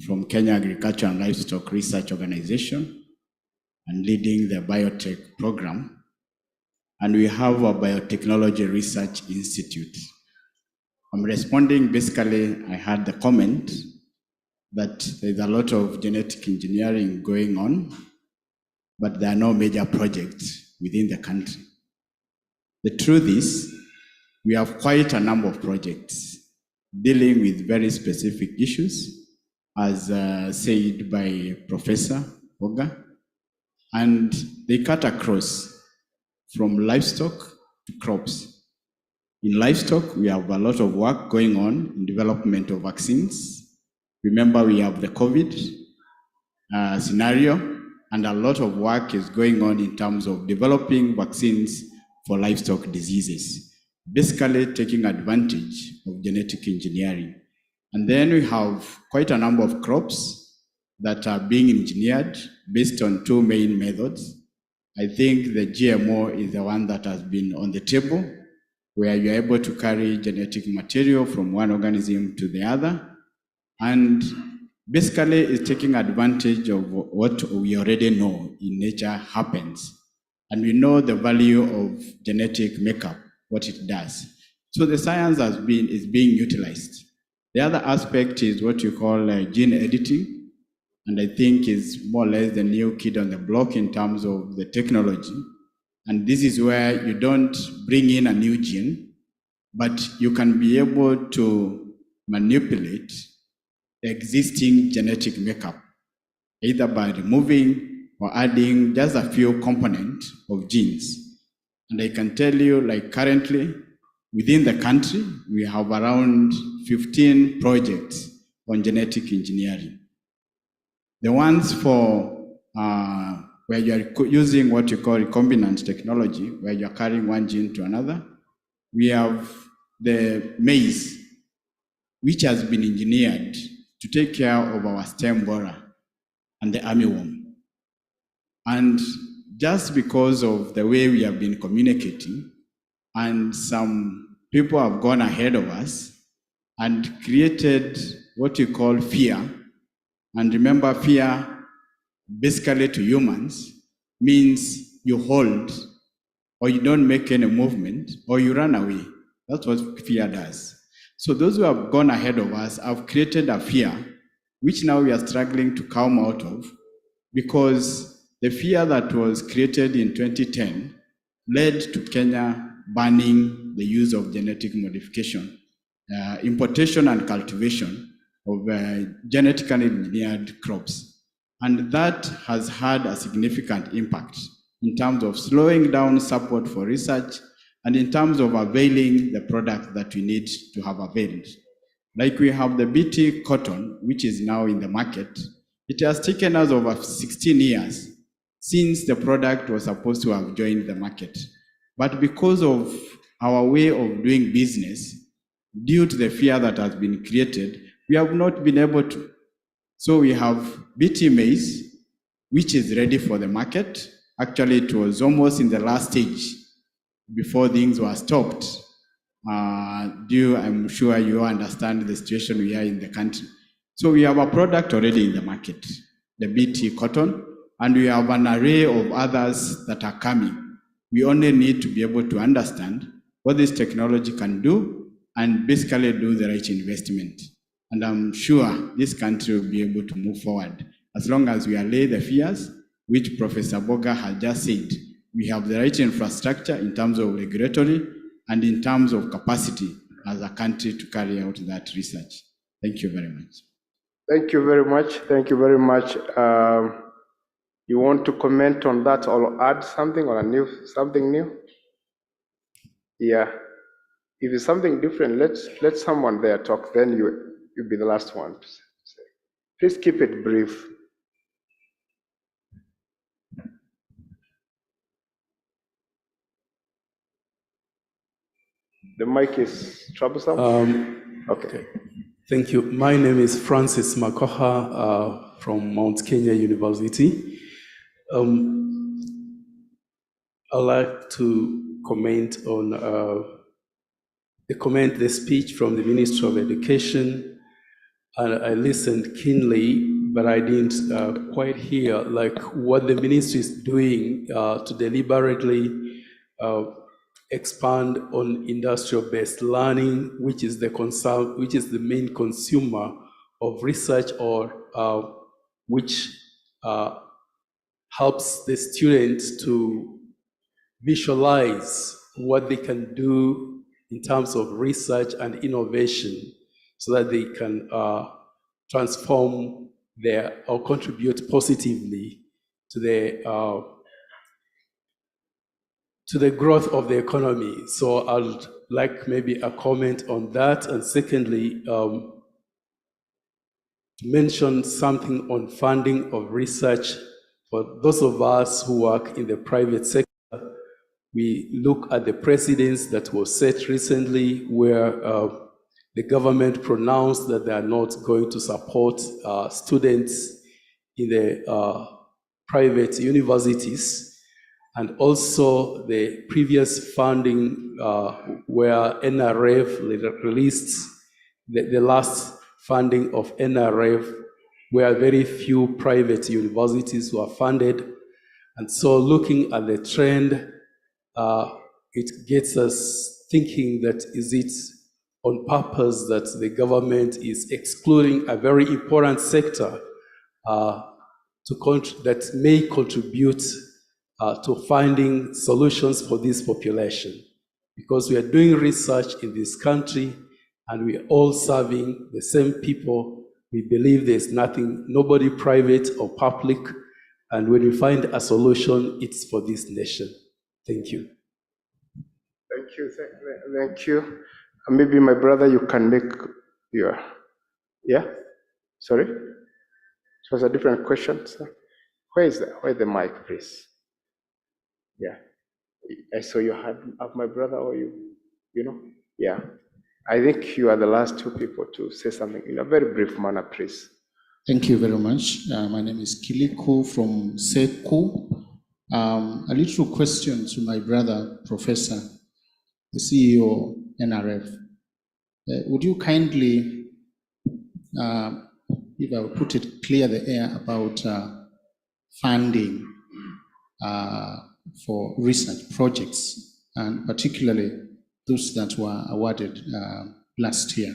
from Kenya Agriculture and Livestock Research Organization and leading the biotech program. And we have a biotechnology research institute. I'm responding, basically, I had the comment that there's a lot of genetic engineering going on, but there are no major projects within the country. The truth is, we have quite a number of projects dealing with very specific issues, as said by Professor Boga, and they cut across from livestock to crops. In livestock, we have a lot of work going on in development of vaccines. Remember, we have the COVID scenario, and a lot of work is going on in terms of developing vaccines for livestock diseases, basically taking advantage of genetic engineering. And then we have quite a number of crops that are being engineered based on two main methods. I think the GMO is the one that has been on the table, where you're able to carry genetic material from one organism to the other, and basically it's taking advantage of what we already know in nature happens. And we know the value of genetic makeup, what it does. So the science is being utilized. The other aspect is what you call gene editing, and I think is more or less the new kid on the block in terms of the technology. And this is where you don't bring in a new gene, but you can be able to manipulate the existing genetic makeup, either by removing or adding just a few components of genes. And I can tell you, like currently, within the country, we have around 15 projects on genetic engineering. The ones for where you are using what you call recombinant technology, where you are carrying one gene to another, we have the maize, which has been engineered to take care of our stem borer and the armyworm. And just because of the way we have been communicating, and some people have gone ahead of us and created what you call fear. And remember, fear basically to humans means you hold, or you don't make any movement, or you run away. That's what fear does. So those who have gone ahead of us have created a fear, which now we are struggling to come out of, because the fear that was created in 2010 led to Kenya banning the use of genetic modification, importation and cultivation of genetically engineered crops. And that has had a significant impact in terms of slowing down support for research and in terms of availing the product that we need to have availed. Like we have the BT cotton, which is now in the market. It has taken us over 16 years since the product was supposed to have joined the market. But because of our way of doing business, due to the fear that has been created, we have not been able to. So we have BT maize, which is ready for the market. Actually, it was almost in the last stage before things were stopped. I'm sure you understand the situation we are in the country. So we have a product already in the market, the BT cotton, and we have an array of others that are coming. We only need to be able to understand what this technology can do and basically do the right investment. And I'm sure this country will be able to move forward as long as we allay the fears, which Professor Boga has just said. We have the right infrastructure in terms of regulatory and in terms of capacity as a country to carry out that research. Thank you very much. Thank you very much. Thank you very much. You want to comment on that or add something or something new? Yeah. If it's something different, let someone there talk. Then you'll be the last one to say. Please keep it brief. The mic is troublesome. Okay. Thank you. My name is Francis Makoha from Mount Kenya University. I'd like to comment on the speech from the Minister of Education. And I listened keenly, but I didn't quite hear like what the ministry is doing to deliberately expand on industrial-based learning, which is the main consumer of research, or which helps the students to visualize what they can do in terms of research and innovation, so that they can transform or contribute positively to the growth of the economy. So I'd like maybe a comment on that. And secondly, to mention something on funding of research. For those of us who work in the private sector, we look at the precedents that was set recently, where the government pronounced that they are not going to support students in the private universities. And also the previous funding where NRF released the last funding of NRF, where very few private universities were funded. And so looking at the trend, it gets us thinking that is it on purpose that the government is excluding a very important sector that may contribute to finding solutions for this population. Because we are doing research in this country and we are all serving the same people. We believe there's nobody private or public, and when we find a solution, it's for this nation. Thank you. Thank you. Thank you. Maybe my brother, you can make your, yeah? Sorry? It was a different question, sir. Where's the mic, please? Yeah. I saw you had of my brother, or you know? Yeah. I think you are the last two people to say something in a very brief manner, please. Thank you very much. My name is Kiliko from SECO. A little question to my brother, Professor, the CEO, NRF. Would you kindly, if I would put it clear the air about funding for research projects, and particularly those that were awarded last year?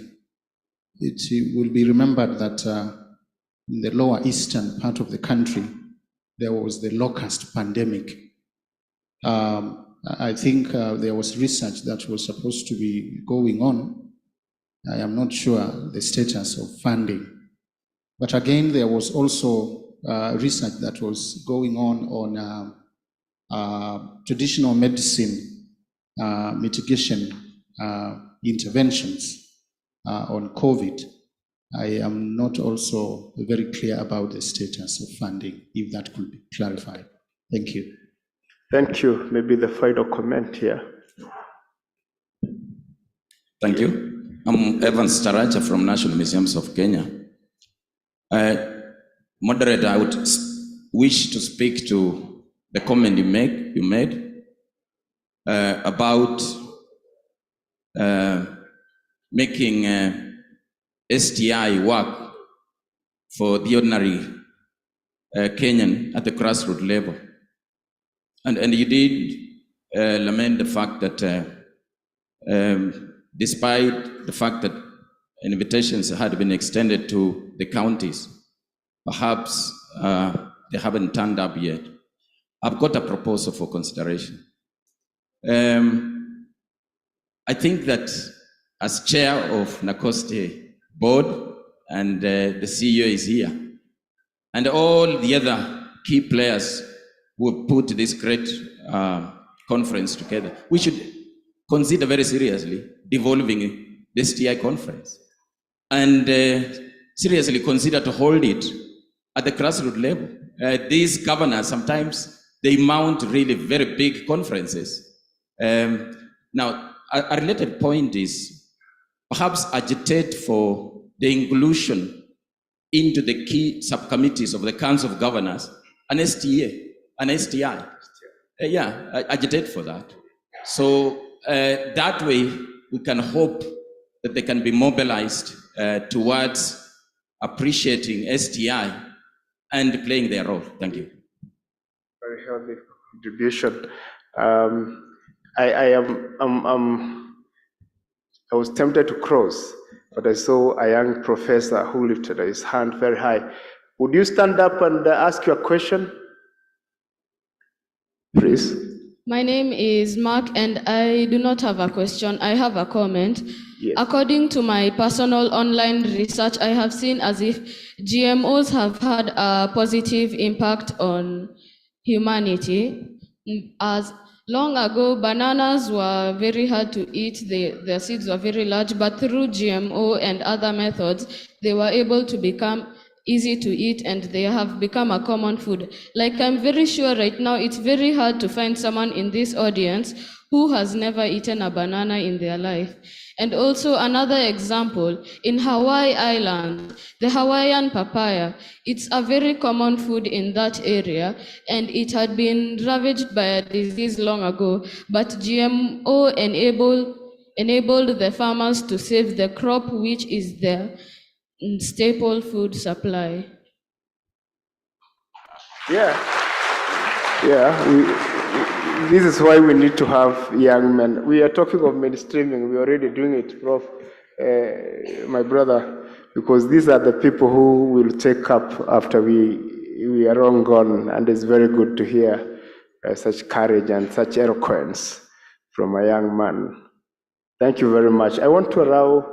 It will be remembered that in the lower eastern part of the country, there was the locust pandemic. I think there was research that was supposed to be going on. I am not sure the status of funding. But again, there was also research that was going on traditional medicine mitigation interventions on COVID. I am not also very clear about the status of funding, if that could be clarified. Thank you. Thank you. Maybe the final comment here. Thank you. I'm Evans Taracha from National Museums of Kenya. Moderator, I would wish to speak to the comment you made about making STI work for the ordinary Kenyan at the grassroots level. And you did lament the fact that despite the fact that invitations had been extended to the counties, perhaps they haven't turned up yet. I've got a proposal for consideration. I think that as chair of NACOSTE board, and the CEO is here, and all the other key players who put this great conference together, we should consider very seriously devolving the STI conference, and seriously consider to hold it at the grassroots level. These governors, sometimes they mount really very big conferences. Now, a related point is perhaps agitate for the inclusion into the key subcommittees of the Council of Governors, an STI. I agitate for that. So that way, we can hope that they can be mobilized towards appreciating STI and playing their role. Thank you. Very healthy contribution. I was tempted to cross, but I saw a young professor who lifted his hand very high. Would you stand up and ask your question, please? My name is Mark, and I do not have a question. I have a comment. Yes. According to my personal online research, I have seen as if GMOs have had a positive impact on humanity. As long ago, bananas were very hard to eat, their seeds were very large, but through GMO and other methods, they were able to become easy to eat, and they have become a common food. Like, I'm very sure right now it's very hard to find someone in this audience who has never eaten a banana in their life. And also another example, in Hawaii Island, the Hawaiian papaya, it's a very common food in that area, and it had been ravaged by a disease long ago, but GMO enabled the farmers to save the crop, which is their staple food supply. This is why we need to have young men. We are talking of mainstreaming. We're already doing it, Prof. My brother, because these are the people who will take up after we are long gone, and it's very good to hear such courage and such eloquence from a young man. Thank you very much. I want to allow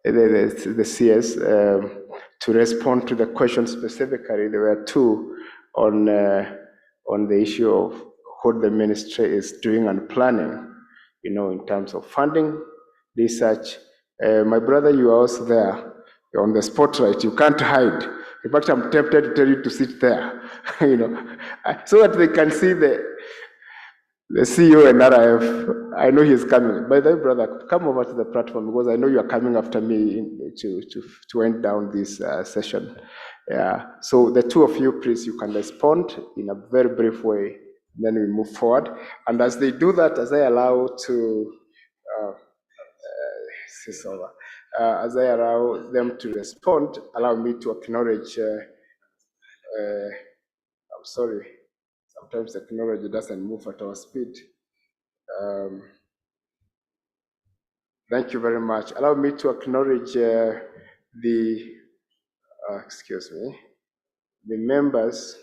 the CS to respond to the question specifically. There were two on the issue of what the ministry is doing and planning, in terms of funding, research. My brother, you are also there. You're on the spotlight. You can't hide. In fact, I'm tempted to tell you to sit there, so that they can see the CEO and RIF. I know he's coming. By the way, brother, come over to the platform, because I know you are coming after me to end down this session. So the two of you, please, you can respond in a very brief way, then we move forward. And as they do that, as I allow them to respond, allow me to acknowledge. I'm sorry. Sometimes technology doesn't move at our speed. Thank you very much. Allow me to acknowledge the members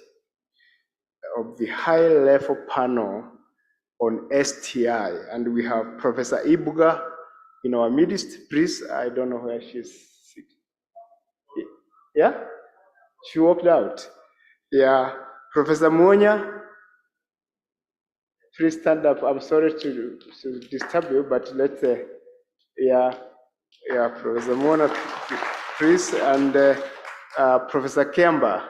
of the high-level panel on STI, and we have Professor Ibuga in our midst. Please, I don't know where she's sitting. Yeah, she walked out. Yeah, Professor Monya. Please stand up. I'm sorry to disturb you, but let's say, Professor Mona, please, and Professor Kemba.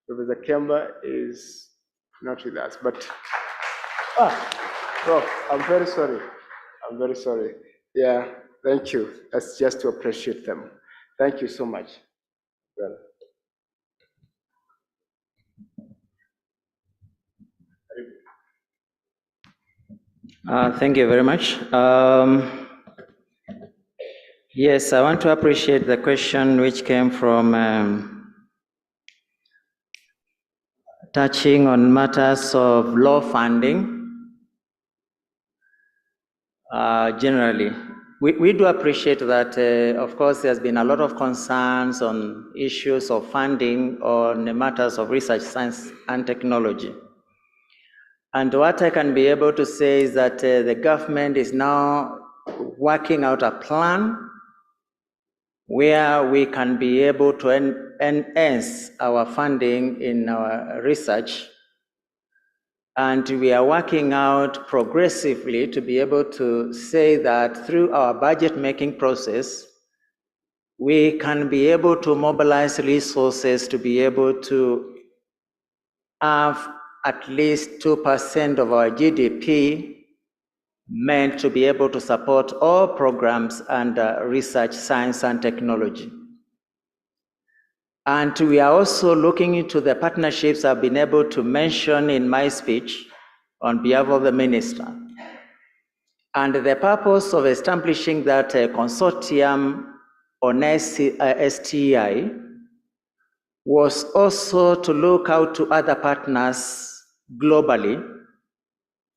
Professor Kemba is not with us, but Prof, I'm very sorry. I'm very sorry. Yeah, thank you. That's just to appreciate them. Thank you so much. Well. Thank you very much. Yes, I want to appreciate the question which came from touching on matters of law funding. Generally, we do appreciate that, of course, there's been a lot of concerns on issues of funding on the matters of research, science, and technology. And what I can be able to say is that the government is now working out a plan where we can be able to enhance our funding in our research. And we are working out progressively to be able to say that through our budget making process, we can be able to mobilize resources to be able to have at least 2% of our GDP meant to be able to support all programs and research, science, and technology. And we are also looking into the partnerships I've been able to mention in my speech on behalf of the minister. And the purpose of establishing that consortium on STI was also to look out to other partners globally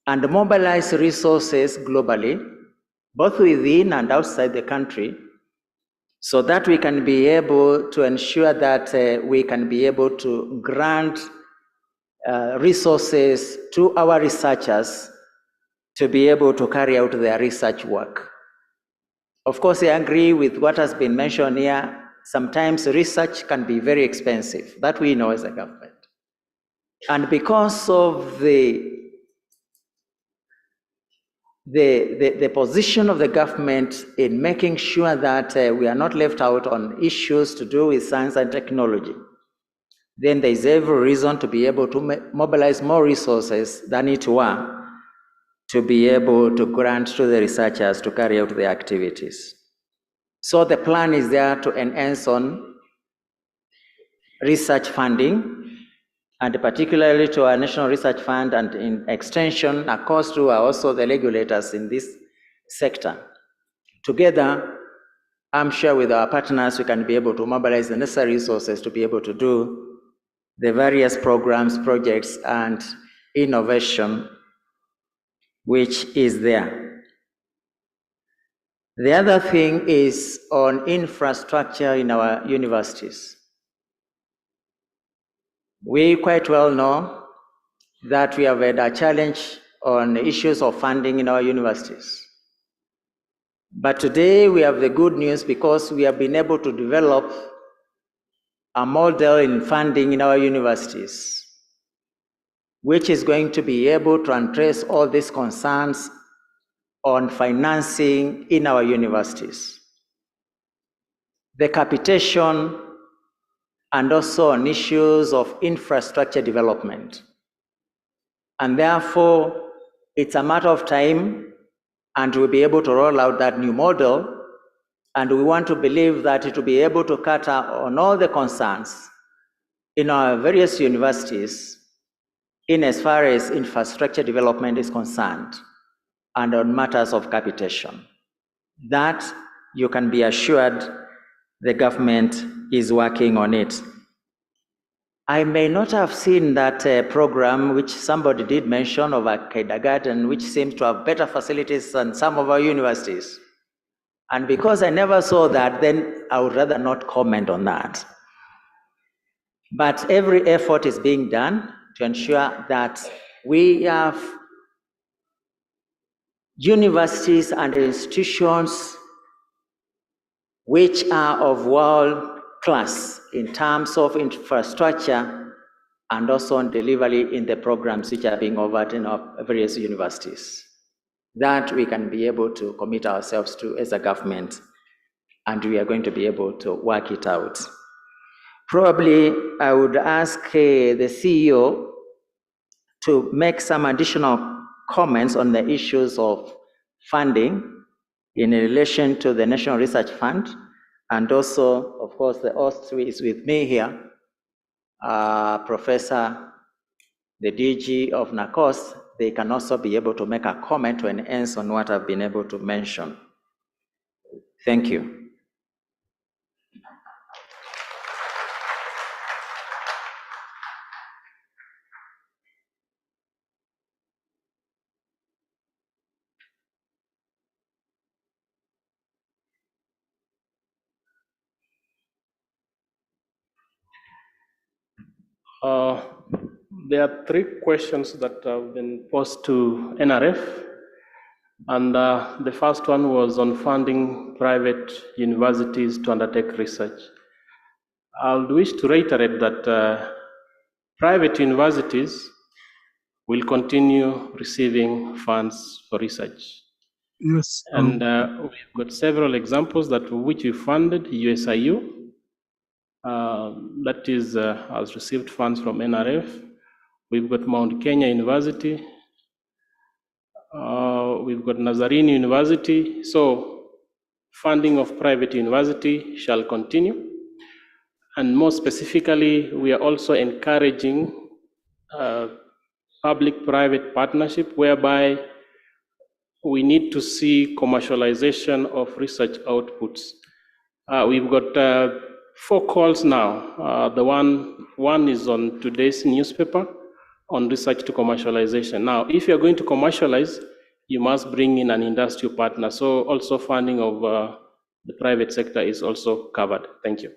and mobilize resources globally, both within and outside the country, so that we can be able to ensure that we can be able to grant resources to our researchers to be able to carry out their research work. Of course, I agree with what has been mentioned here. Sometimes research can be very expensive, that we know as a government. And because of the position of the government in making sure that we are not left out on issues to do with science and technology, then there is every reason to be able to mobilize more resources than it were to be able to grant to the researchers to carry out their activities. So the plan is there to enhance on research funding, and particularly to our National Research Fund, and in extension, of course, to also the regulators in this sector. Together, I'm sure with our partners, we can be able to mobilize the necessary resources to be able to do the various programs, projects, and innovation which is there. The other thing is on infrastructure in our universities. We quite well know that we have had a challenge on issues of funding in our universities. But today we have the good news because we have been able to develop a model in funding in our universities, which is going to be able to address all these concerns on financing in our universities. The capitation, and also on issues of infrastructure development. And therefore, it's a matter of time, and we'll be able to roll out that new model, and we want to believe that it will be able to cater on all the concerns in our various universities in as far as infrastructure development is concerned, and on matters of capitation. That you can be assured the government is working on it. I may not have seen that program which somebody did mention of a kindergarten, which seems to have better facilities than some of our universities. And because I never saw that, then I would rather not comment on that. But every effort is being done to ensure that we have universities and institutions which are of world class in terms of infrastructure and also on delivery in the programs which are being offered in our various universities. That we can be able to commit ourselves to as a government, and we are going to be able to work it out. Probably I would ask the CEO to make some additional comments on the issues of funding in relation to the National Research Fund, and also, of course, the host is with me here, Professor, the DG of NACOS. They can also be able to make a comment to enhance on what I've been able to mention. Thank you. There are three questions that have been posed to NRF. And the first one was on funding private universities to undertake research. I would wish to reiterate that private universities will continue receiving funds for research. Yes. And we've got several examples that which we funded. USIU, that is, has received funds from NRF. We've got Mount Kenya University. we've got Nazarene University. So funding of private university shall continue. And more specifically, we are also encouraging public-private partnership, whereby we need to see commercialization of research outputs. We've got 4 calls now. The one is on today's newspaper on research to commercialization. Now, if you're going to commercialize, you must bring in an industrial partner. So also funding of the private sector is also covered. Thank you.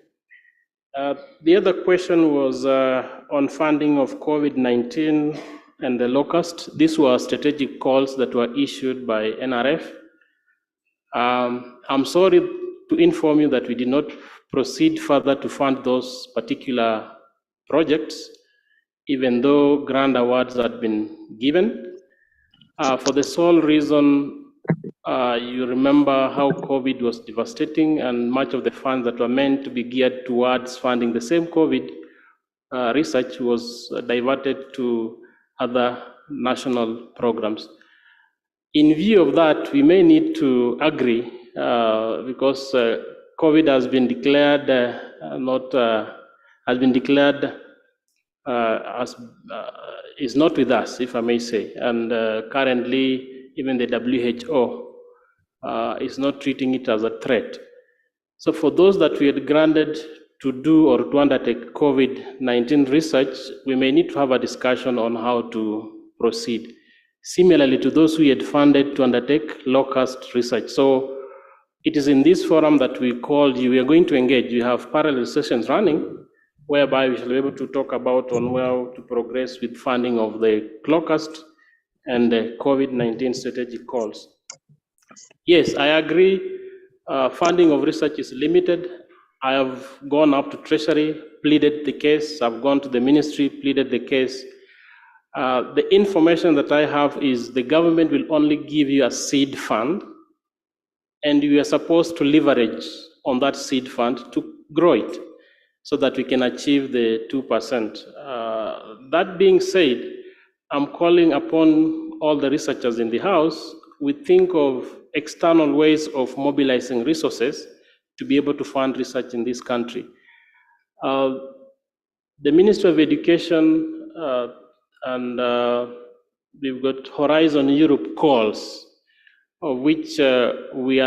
The other question was on funding of COVID-19 and the locust. These were strategic calls that were issued by NRF. I'm sorry to inform you that we did not proceed further to fund those particular projects, even though grant awards had been given, for the sole reason you remember how COVID was devastating, and much of the funds that were meant to be geared towards funding the same COVID research was diverted to other national programs. In view of that, we may need to agree, because COVID has been declared as is not with us, if I may say, and currently even the WHO is not treating it as a threat. So for those that we had granted to do or to undertake COVID-19 research, we may need to have a discussion on how to proceed. Similarly to those we had funded to undertake low-cost research. So it is in this forum that we called you. We are going to engage. We have parallel sessions running, whereby we shall be able to talk about on how to progress with funding of the low-cost and the COVID-19 strategic calls. Yes, I agree. Funding of research is limited. I have gone up to Treasury, pleaded the case. I've gone to the ministry, pleaded the case. The information that I have is the government will only give you a seed fund, and you are supposed to leverage on that seed fund to grow it so that we can achieve the 2%. That being said, I'm calling upon all the researchers in the House. We think of external ways of mobilizing resources to be able to fund research in this country. The Ministry of Education and we've got Horizon Europe calls, of which we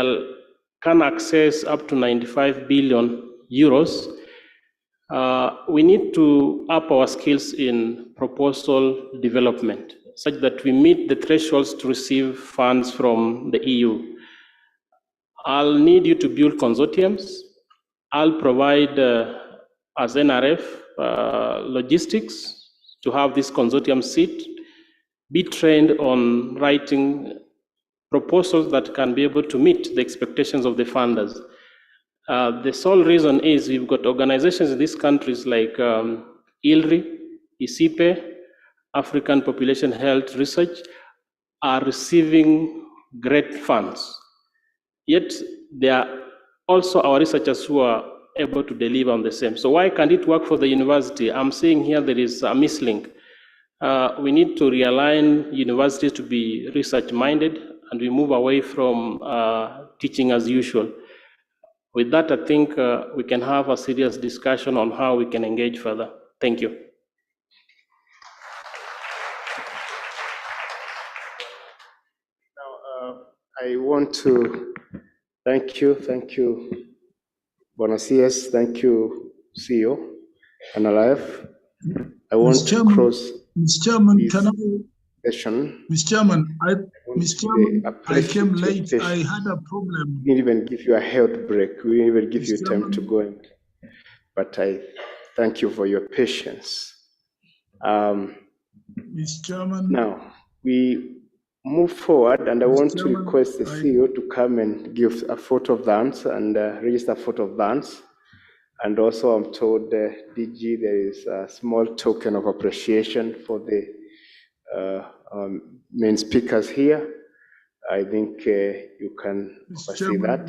can access up to 95 billion euros. We need to up our skills in proposal development, such that we meet the thresholds to receive funds from the EU. I'll need you to build consortiums. I'll provide, as NRF, logistics to have this consortium sit, be trained on writing proposals that can be able to meet the expectations of the funders. The sole reason is we've got organizations in these countries like ILRI, ICIPE, African Population Health Research, are receiving great funds. Yet there are also our researchers who are able to deliver on the same. So why can't it work for the university? I'm saying here there is a mislink. We need to realign universities to be research-minded, and we move away from teaching as usual. With that, I think we can have a serious discussion on how we can engage further. Thank you. Now, I want to thank you, Bonasias, thank you, CEO, and Alive. I want to close Mr. Chairman, this can I? session. Mr. Chairman, I came late. I had a problem. We didn't even give you a health break. We didn't even give you time to go in. But I thank you for your patience. Mr. Chairman. Now, we move forward, and I want to request the CEO to come and give a photo of dance and register a photo of dance. And also, I'm told DG, there is a small token of appreciation for the main speakers here. I think you can see that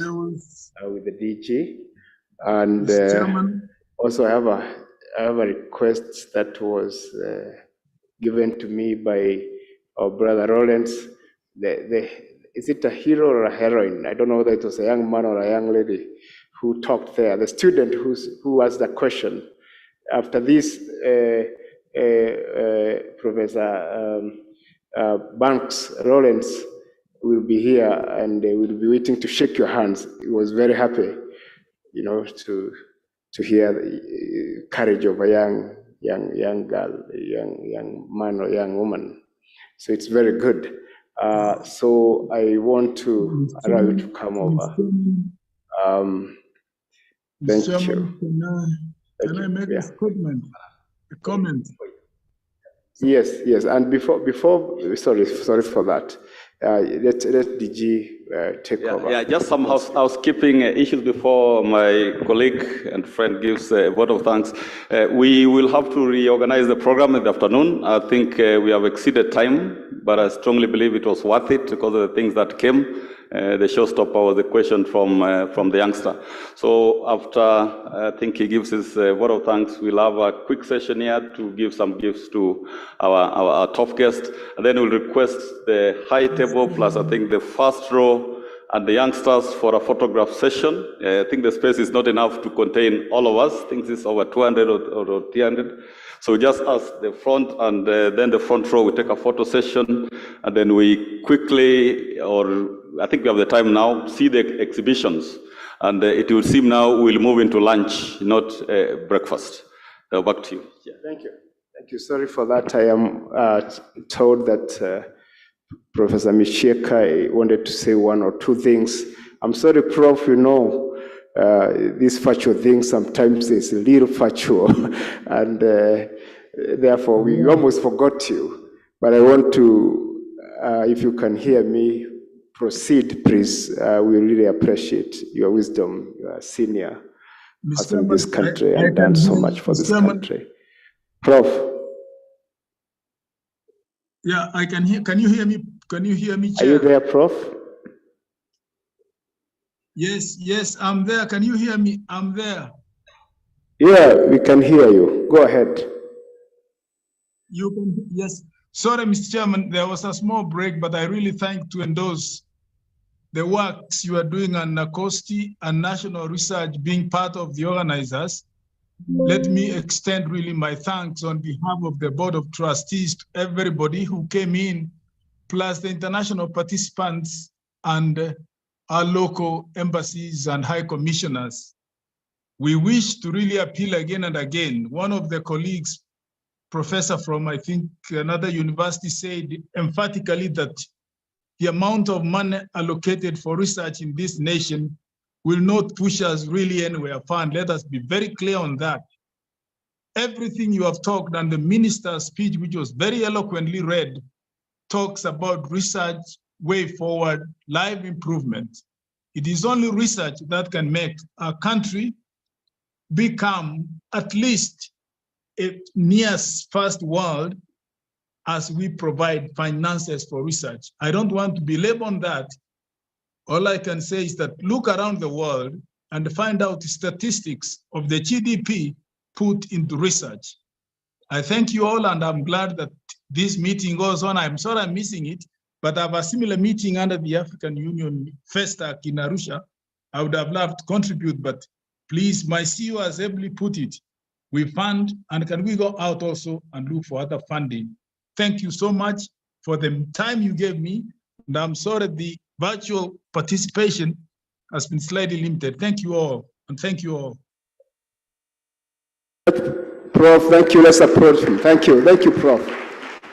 with the DG. And also, I have a request that was given to me by our brother Lawrence. is it a hero or a heroine? I don't know whether it was a young man or a young lady who talked there. The student who asked the question. After this, Professor Banks Lawrence will be here and will be waiting to shake your hands. He was very happy, to hear the courage of a young girl, young man or young woman. So it's very good. So I want to allow you to come over. Thank you. Can I make a statement, a comment? Yes, and before, sorry for that. Let DG take over. Yeah, just some housekeeping issues before my colleague and friend gives a vote of thanks. We will have to reorganize the program in the afternoon. I think we have exceeded time, but I strongly believe it was worth it because of the things that came. The showstopper was the question from the youngster. So after I think he gives his vote of thanks, we'll have a quick session here to give some gifts to our top guest. And then we'll request the high table plus I think the first row and the youngsters for a photograph session. I think the space is not enough to contain all of us. I think it's over 200 or 300. So we just ask the front and then the front row, we take a photo session and then we quickly, or I think we have the time now, see the exhibitions. And it will seem now we'll move into lunch, not breakfast. Back to you. Yeah, thank you. Thank you. Sorry for that. I am told that Professor Micheka wanted to say one or two things. I'm sorry, Prof, this factual thing sometimes is a little factual, and therefore we almost forgot you. But I want to, if you can hear me, proceed, please. We really appreciate your wisdom. You are senior person in this country and done so much for this country. Prof. Yeah, I can hear. Can you hear me? Can you hear me, Chair? Are you there, Prof? Yes, I'm there. Can you hear me? I'm there. Yeah, we can hear you. Go ahead. You can, yes. Sorry, Mr. Chairman, there was a small break, but I really thank to endorse the works you are doing on NACOSTI and national research being part of the organizers. Let me extend really my thanks on behalf of the Board of Trustees to everybody who came in, plus the international participants and our local embassies and high commissioners. We wish to really appeal again and again. One of the colleagues, professor from, I think, another university said emphatically that the amount of money allocated for research in this nation will not push us really anywhere far. And let us be very clear on that. Everything you have talked and the minister's speech, which was very eloquently read, talks about research, way forward, life improvement. It is only research that can make our country become at least a near first world as we provide finances for research. I don't want to belabor on that. All I can say is that look around the world and find out statistics of the GDP put into research. I thank you all, and I'm glad that this meeting goes on. I'm sorry I'm missing it, but I have a similar meeting under the African Union FESTAC in Arusha. I would have loved to contribute, but please, my CEO has ably put it. We fund, and can we go out also and look for other funding? Thank you so much for the time you gave me, and I'm sorry the virtual participation has been slightly limited. Thank you all, and thank you all. Prof, thank you. Let's approach him. Thank you, Prof.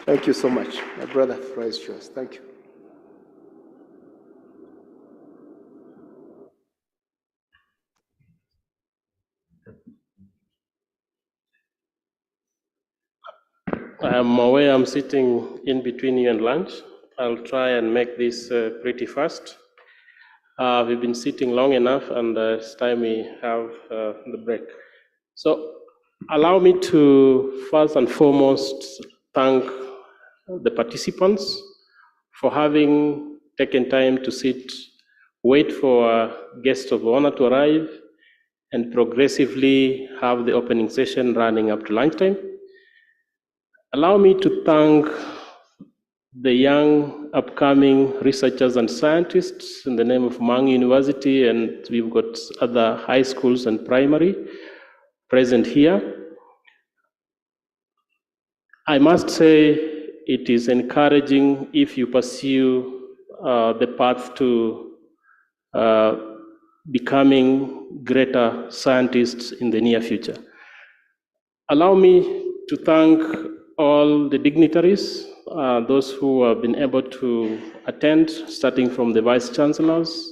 Thank you so much. My brother, praise yours. Thank you. I'm aware I'm sitting in between you and lunch. I'll try and make this pretty fast. We've been sitting long enough, and it's time we have the break. So allow me to first and foremost thank the participants for having taken time to sit, wait for our guests of honor to arrive, and progressively have the opening session running up to lunchtime. Allow me to thank the young upcoming researchers and scientists in the name of Mang University, and we've got other high schools and primary present here. I must say it is encouraging if you pursue the path to becoming greater scientists in the near future. Allow me to thank all the dignitaries, those who have been able to attend, starting from the vice chancellors.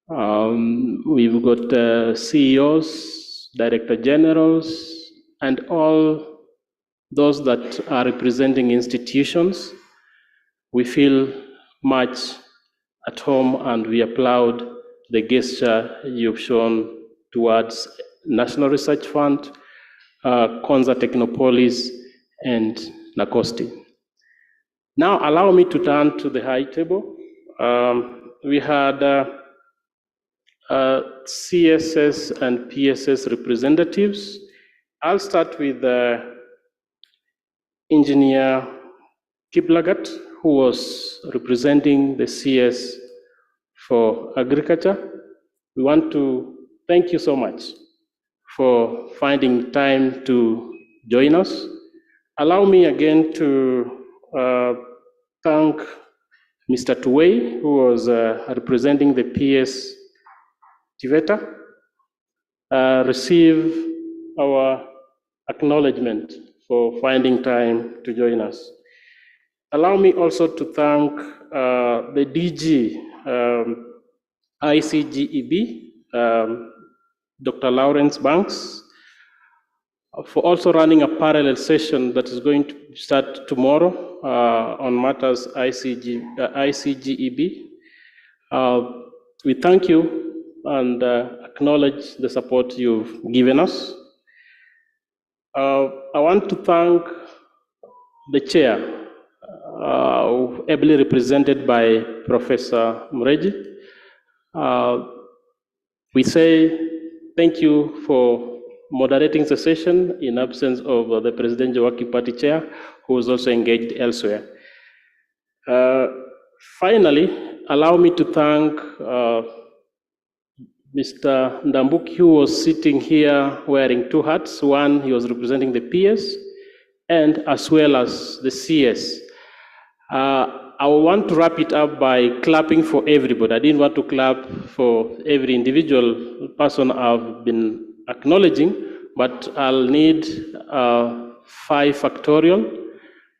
We've got CEOs, director generals, and all those that are representing institutions. We feel much at home and we applaud the gesture you've shown towards National Research Fund, Konza Technopolis, and NACOSTI. Now allow me to turn to the high table. We had CSS and PSS representatives. I'll start with Engineer Kiplagat, who was representing the CS for agriculture. We want to thank you so much for finding time to join us. Allow me again to thank Mr. Tuwei, who was representing the PS Tiveta, receive our acknowledgement for finding time to join us. Allow me also to thank the DG ICGEB, Dr. Lawrence Banks, for also running a parallel session that is going to start tomorrow on matters ICGEB. We thank you and acknowledge the support you've given us. I want to thank the chair, ably represented by Professor Mreji. We say thank you for moderating the session in absence of the Presidential Working Party Chair, who was also engaged elsewhere. Finally, allow me to thank Mr. Ndambuki, who was sitting here wearing two hats. One, he was representing the PS, and as well as the CS. I want to wrap it up by clapping for everybody. I didn't want to clap for every individual person I've been acknowledging, but I'll need 5 factorial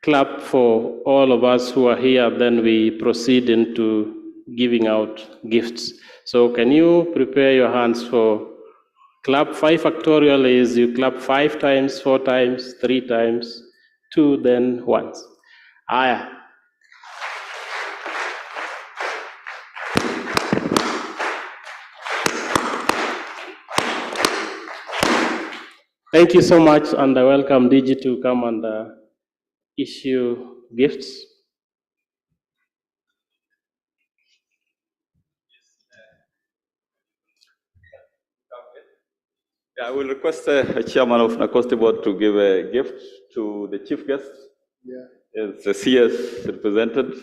clap for all of us who are here, then we proceed into giving out gifts. So can you prepare your hands for clap? 5 factorial is you clap 5 times, 4 times, 3 times, 2, then once. Thank you so much, and I welcome DG to come and issue gifts. I will request a chairman of NACOSTI board to give a gift to the chief guest. Yeah. It's the CS represented.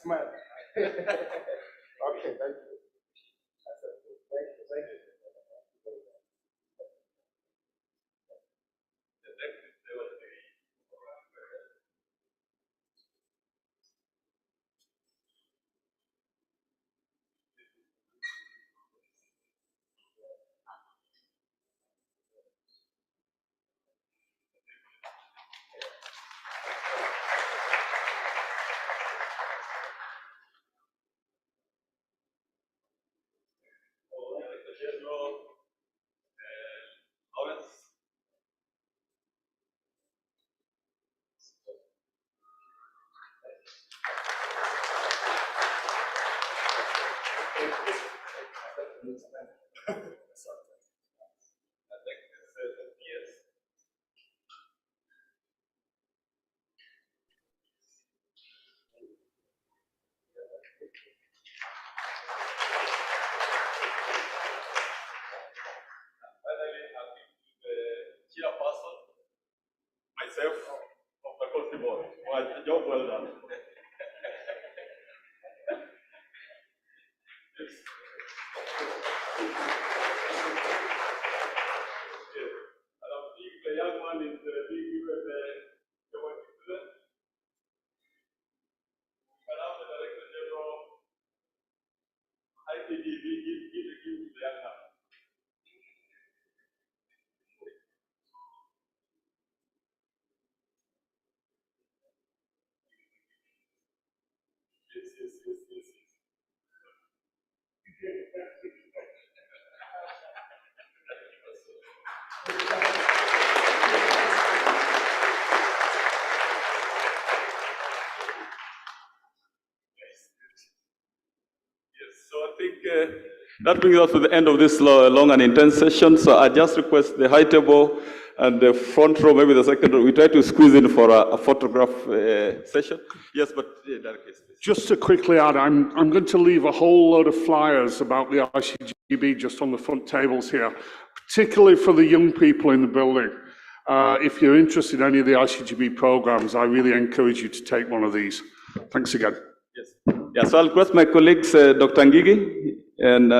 Smile. Okay, thank you. job well done. The young man is being given the one to do that. And now the Director General, IPD, give the young man. Yes. So I think that brings us to the end of this long and intense session. So I just request the high table and the front row, maybe the second row. We try to squeeze in for a photograph session. Yes, but just to quickly add, I'm going to leave a whole load of flyers about the ICGB just on the front tables here, particularly for the young people in the building. If you're interested in any of the ICGB programs, I really encourage you to take one of these. Thanks again. Yeah, so I'll request my colleagues, Dr. Ngigi and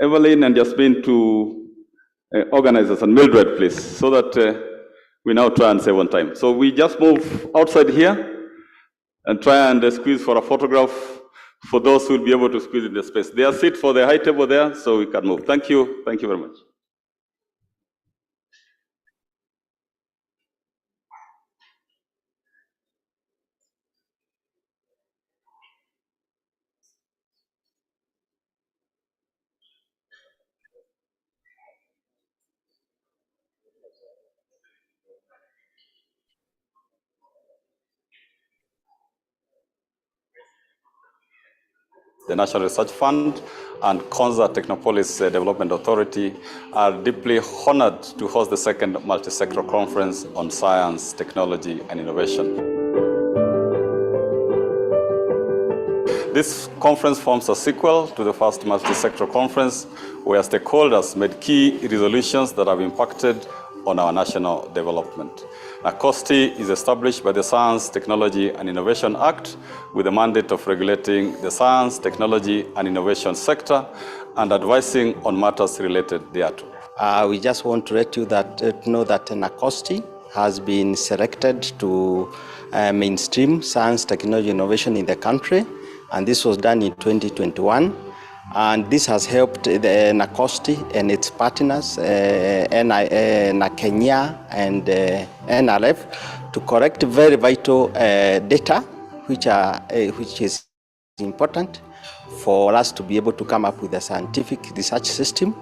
Evelyn and Jasmine to organize us, and Mildred, please, so that we now try and save on time. So we just move outside here and try and squeeze for a photograph for those who will be able to squeeze in the space. There are seats for the high table there, so we can move. Thank you very much. The National Research Fund and Konza Technopolis Development Authority are deeply honored to host the second Multisectoral Conference on Science, Technology, and Innovation. This conference forms a sequel to the first Multisectoral Conference, where stakeholders made key resolutions that have impacted on our national development. NACOSTI is established by the Science, Technology, and Innovation Act with the mandate of regulating the science, technology, and innovation sector and advising on matters related thereto. We just want to let you know that NACOSTI has been selected to mainstream science, technology, innovation in the country, and this was done in 2021. And this has helped the NACOSTI and its partners, Kenya and NRF, to collect very vital data, which is important for us to be able to come up with a scientific research system,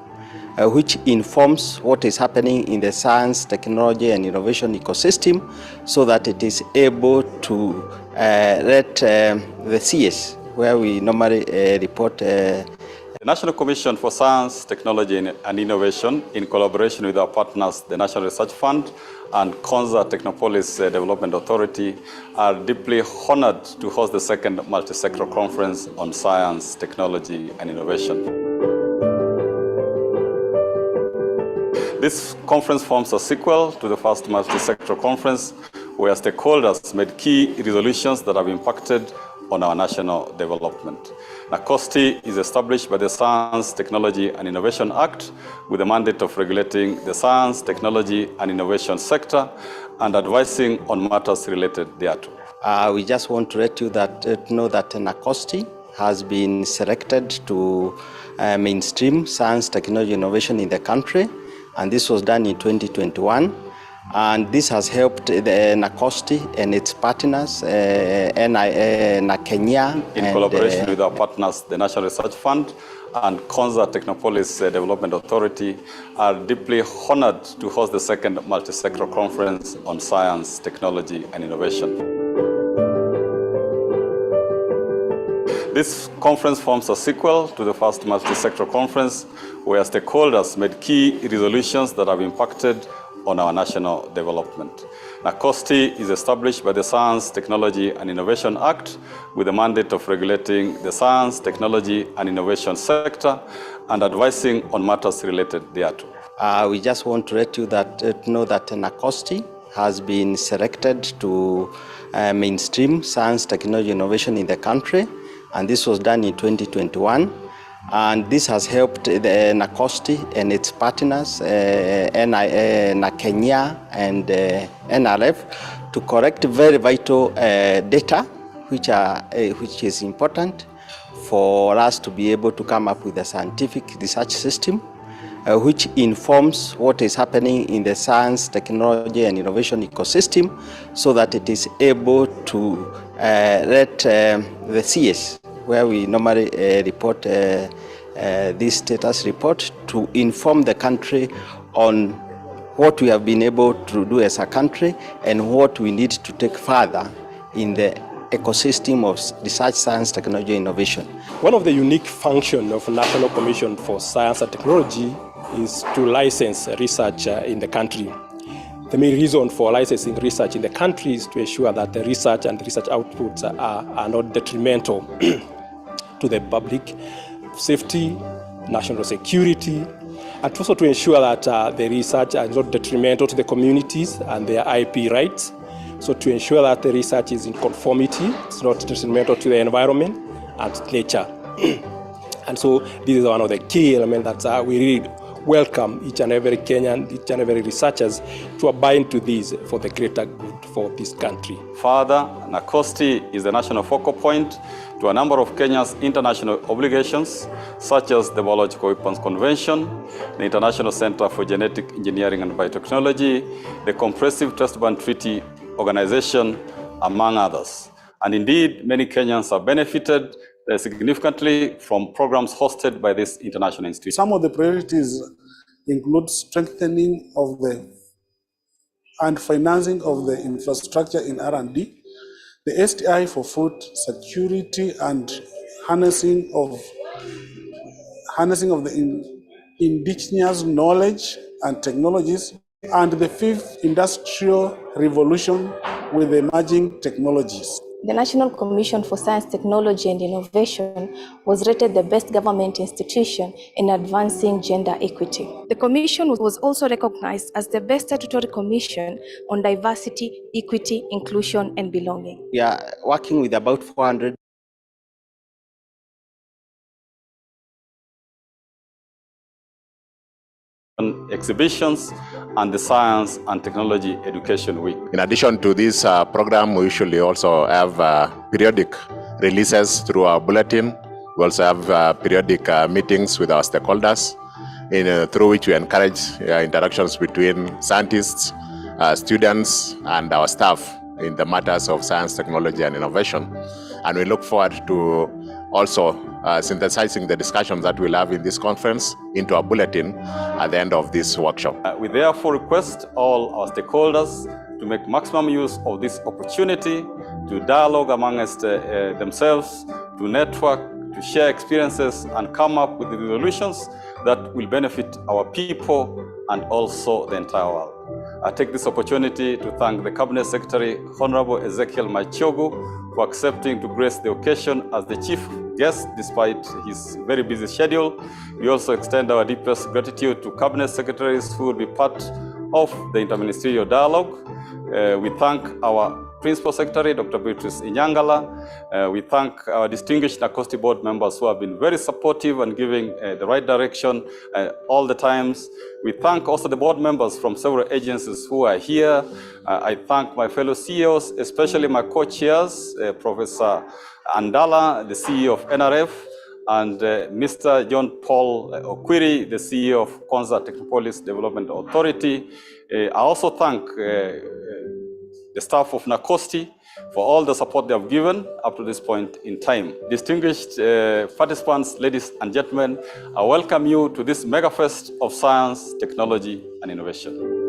which informs what is happening in the science, technology, and innovation ecosystem, so that it is able to let the CS, where we normally report. The National Commission for Science, Technology, and Innovation, in collaboration with our partners, the National Research Fund and Konza Technopolis Development Authority, are deeply honored to host the second Multisectoral Conference on Science, Technology, and Innovation. This conference forms a sequel to the first Multisectoral Conference, where stakeholders made key resolutions that have impacted on our national development. NACOSTI is established by the Science, Technology, and Innovation Act with the mandate of regulating the science, technology, and innovation sector and advising on matters related thereto. We just want to let you know that NACOSTI has been selected to mainstream science, technology, innovation in the country, and this was done in 2021. And this has helped the NACOSTI and its partners, Kenya. In collaboration with our partners, the National Research Fund and Konza Technopolis Development Authority, are deeply honored to host the second Multisectoral Conference on Science, Technology, and Innovation. This conference forms a sequel to the first Multisectoral Conference, where stakeholders made key resolutions that have impacted on our national development. NACOSTI is established by the Science, Technology, and Innovation Act with the mandate of regulating the science, technology, and innovation sector and advising on matters related thereto. We just want to let you know that NACOSTI has been selected to mainstream science, technology, innovation in the country, and this was done in 2021. And this has helped the NACOSTI and its partners, Kenya and NRF, to collect very vital data, which is important for us to be able to come up with a scientific research system which informs what is happening in the science, technology, and innovation ecosystem, so that it is able to let the CS, where we normally report this status report, to inform the country on what we have been able to do as a country and what we need to take further in the ecosystem of research, science, technology, innovation. One of the unique functions of National Commission for Science and Technology is to license research in the country. The main reason for licensing research in the country is to ensure that the research and research outputs are not detrimental to the public safety, national security, and also to ensure that the research is not detrimental to the communities and their IP rights. So to ensure that the research is in conformity, it's not detrimental to the environment and nature. And so this is one of the key elements that we really welcome each and every Kenyan, each and every researchers to abide to these for the greater good for this country. Further, NACOSTI is the national focal point to a number of Kenya's international obligations, such as the Biological Weapons Convention, the International Center for Genetic Engineering and Biotechnology, the Comprehensive Trust Ban Treaty Organization, among others. And indeed, many Kenyans have benefited significantly from programs hosted by this international institute. Some of the priorities include strengthening of and financing of the infrastructure in R&D, the STI for food security, and harnessing of the indigenous knowledge and technologies, and the fifth industrial revolution with emerging technologies. The National Commission for Science, Technology and Innovation was rated the best government institution in advancing gender equity. The Commission was also recognized as the best statutory commission on diversity, equity, inclusion, and belonging. We are working with about 400 exhibitions and the Science and Technology Education Week. In addition to this program, we usually also have periodic releases through our bulletin. We also have periodic meetings with our stakeholders, through which we encourage interactions between scientists, students, and our staff in the matters of science, technology, and innovation. And we look forward to also synthesizing the discussions that we'll have in this conference into a bulletin at the end of this workshop. We therefore request all our stakeholders to make maximum use of this opportunity to dialogue amongst themselves, to network, to share experiences, and come up with the solutions that will benefit our people and also the entire world. I take this opportunity to thank the Cabinet Secretary, Honorable Ezekiel Machogu, for accepting to grace the occasion as the chief guest despite his very busy schedule. We also extend our deepest gratitude to Cabinet Secretaries who will be part of the interministerial dialogue. We thank our Principal Secretary, Dr. Beatrice Inyangala. We thank our distinguished NACOSTI board members who have been very supportive and giving the right direction all the times. We thank also the board members from several agencies who are here. I thank my fellow CEOs, especially my co-chairs, Professor Andala, the CEO of NRF, and Mr. John Paul Okwiri, the CEO of Konza Technopolis Development Authority. I also thank the staff of NACOSTI for all the support they have given up to this point in time. Distinguished participants, ladies and gentlemen, I welcome you to this mega fest of science, technology, and innovation.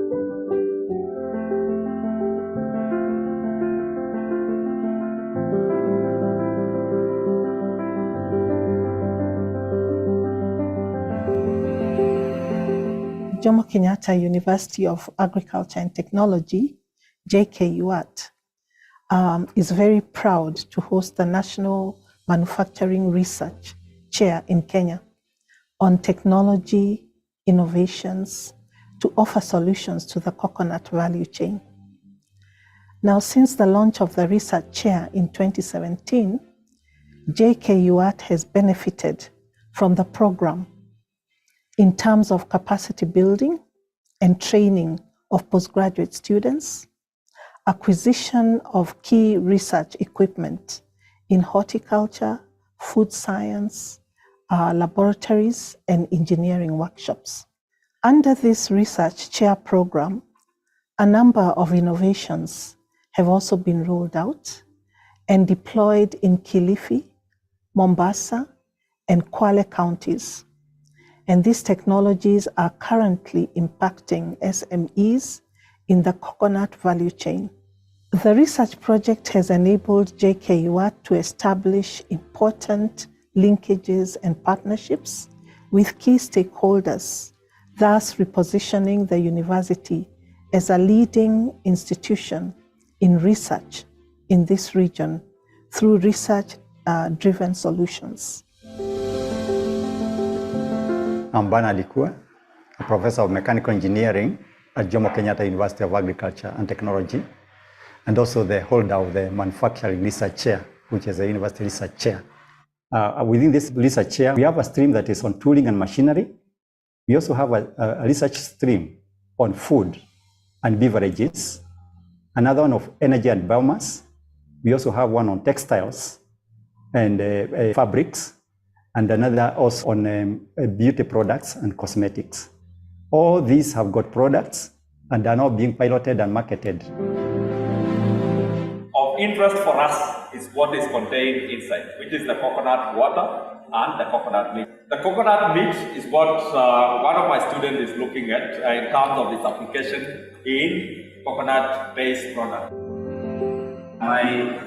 Jomo Kenyatta University of Agriculture and Technology, JKUAT, is very proud to host the National Manufacturing Research Chair in Kenya on technology, innovations, to offer solutions to the coconut value chain. Now, since the launch of the research chair in 2017, JKUAT has benefited from the program in terms of capacity building and training of postgraduate students, acquisition of key research equipment in horticulture, food science, laboratories, and engineering workshops. Under this research chair program, a number of innovations have also been rolled out and deployed in Kilifi, Mombasa, and Kwale counties. And these technologies are currently impacting SMEs in the coconut value chain. The research project has enabled JKUAT to establish important linkages and partnerships with key stakeholders, thus repositioning the university as a leading institution in research in this region through research-driven solutions. I'm Bernard Ikua, a professor of mechanical engineering at Jomo Kenyatta University of Agriculture and Technology, and also the holder of the manufacturing research chair, which is a university research chair. Within this research chair, we have a stream that is on tooling and machinery. We also have a research stream on food and beverages, another one of energy and biomass. We also have one on textiles and fabrics, and another also on beauty products and cosmetics. All these have got products and are now being piloted and marketed. Of interest for us is what is contained inside, which is the coconut water and the coconut meat. The coconut meat is what one of my students is looking at in terms of its application in coconut-based products. My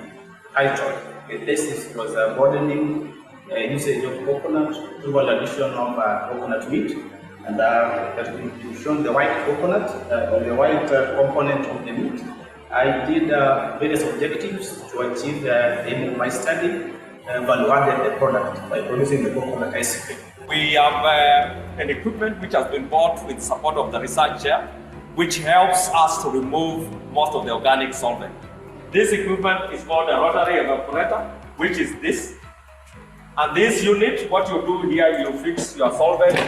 title, the thesis was broadening usage of coconut through an addition of coconut meat, and that we've shown the white coconut, the white component of the meat. I did various objectives to achieve the aim of my study, value-added the product by producing the coconut ice cream. We have an equipment which has been bought with support of the research chair, which helps us to remove most of the organic solvent. This equipment is called a rotary evaporator, which is this. And this unit, what you do here, you fix your solvent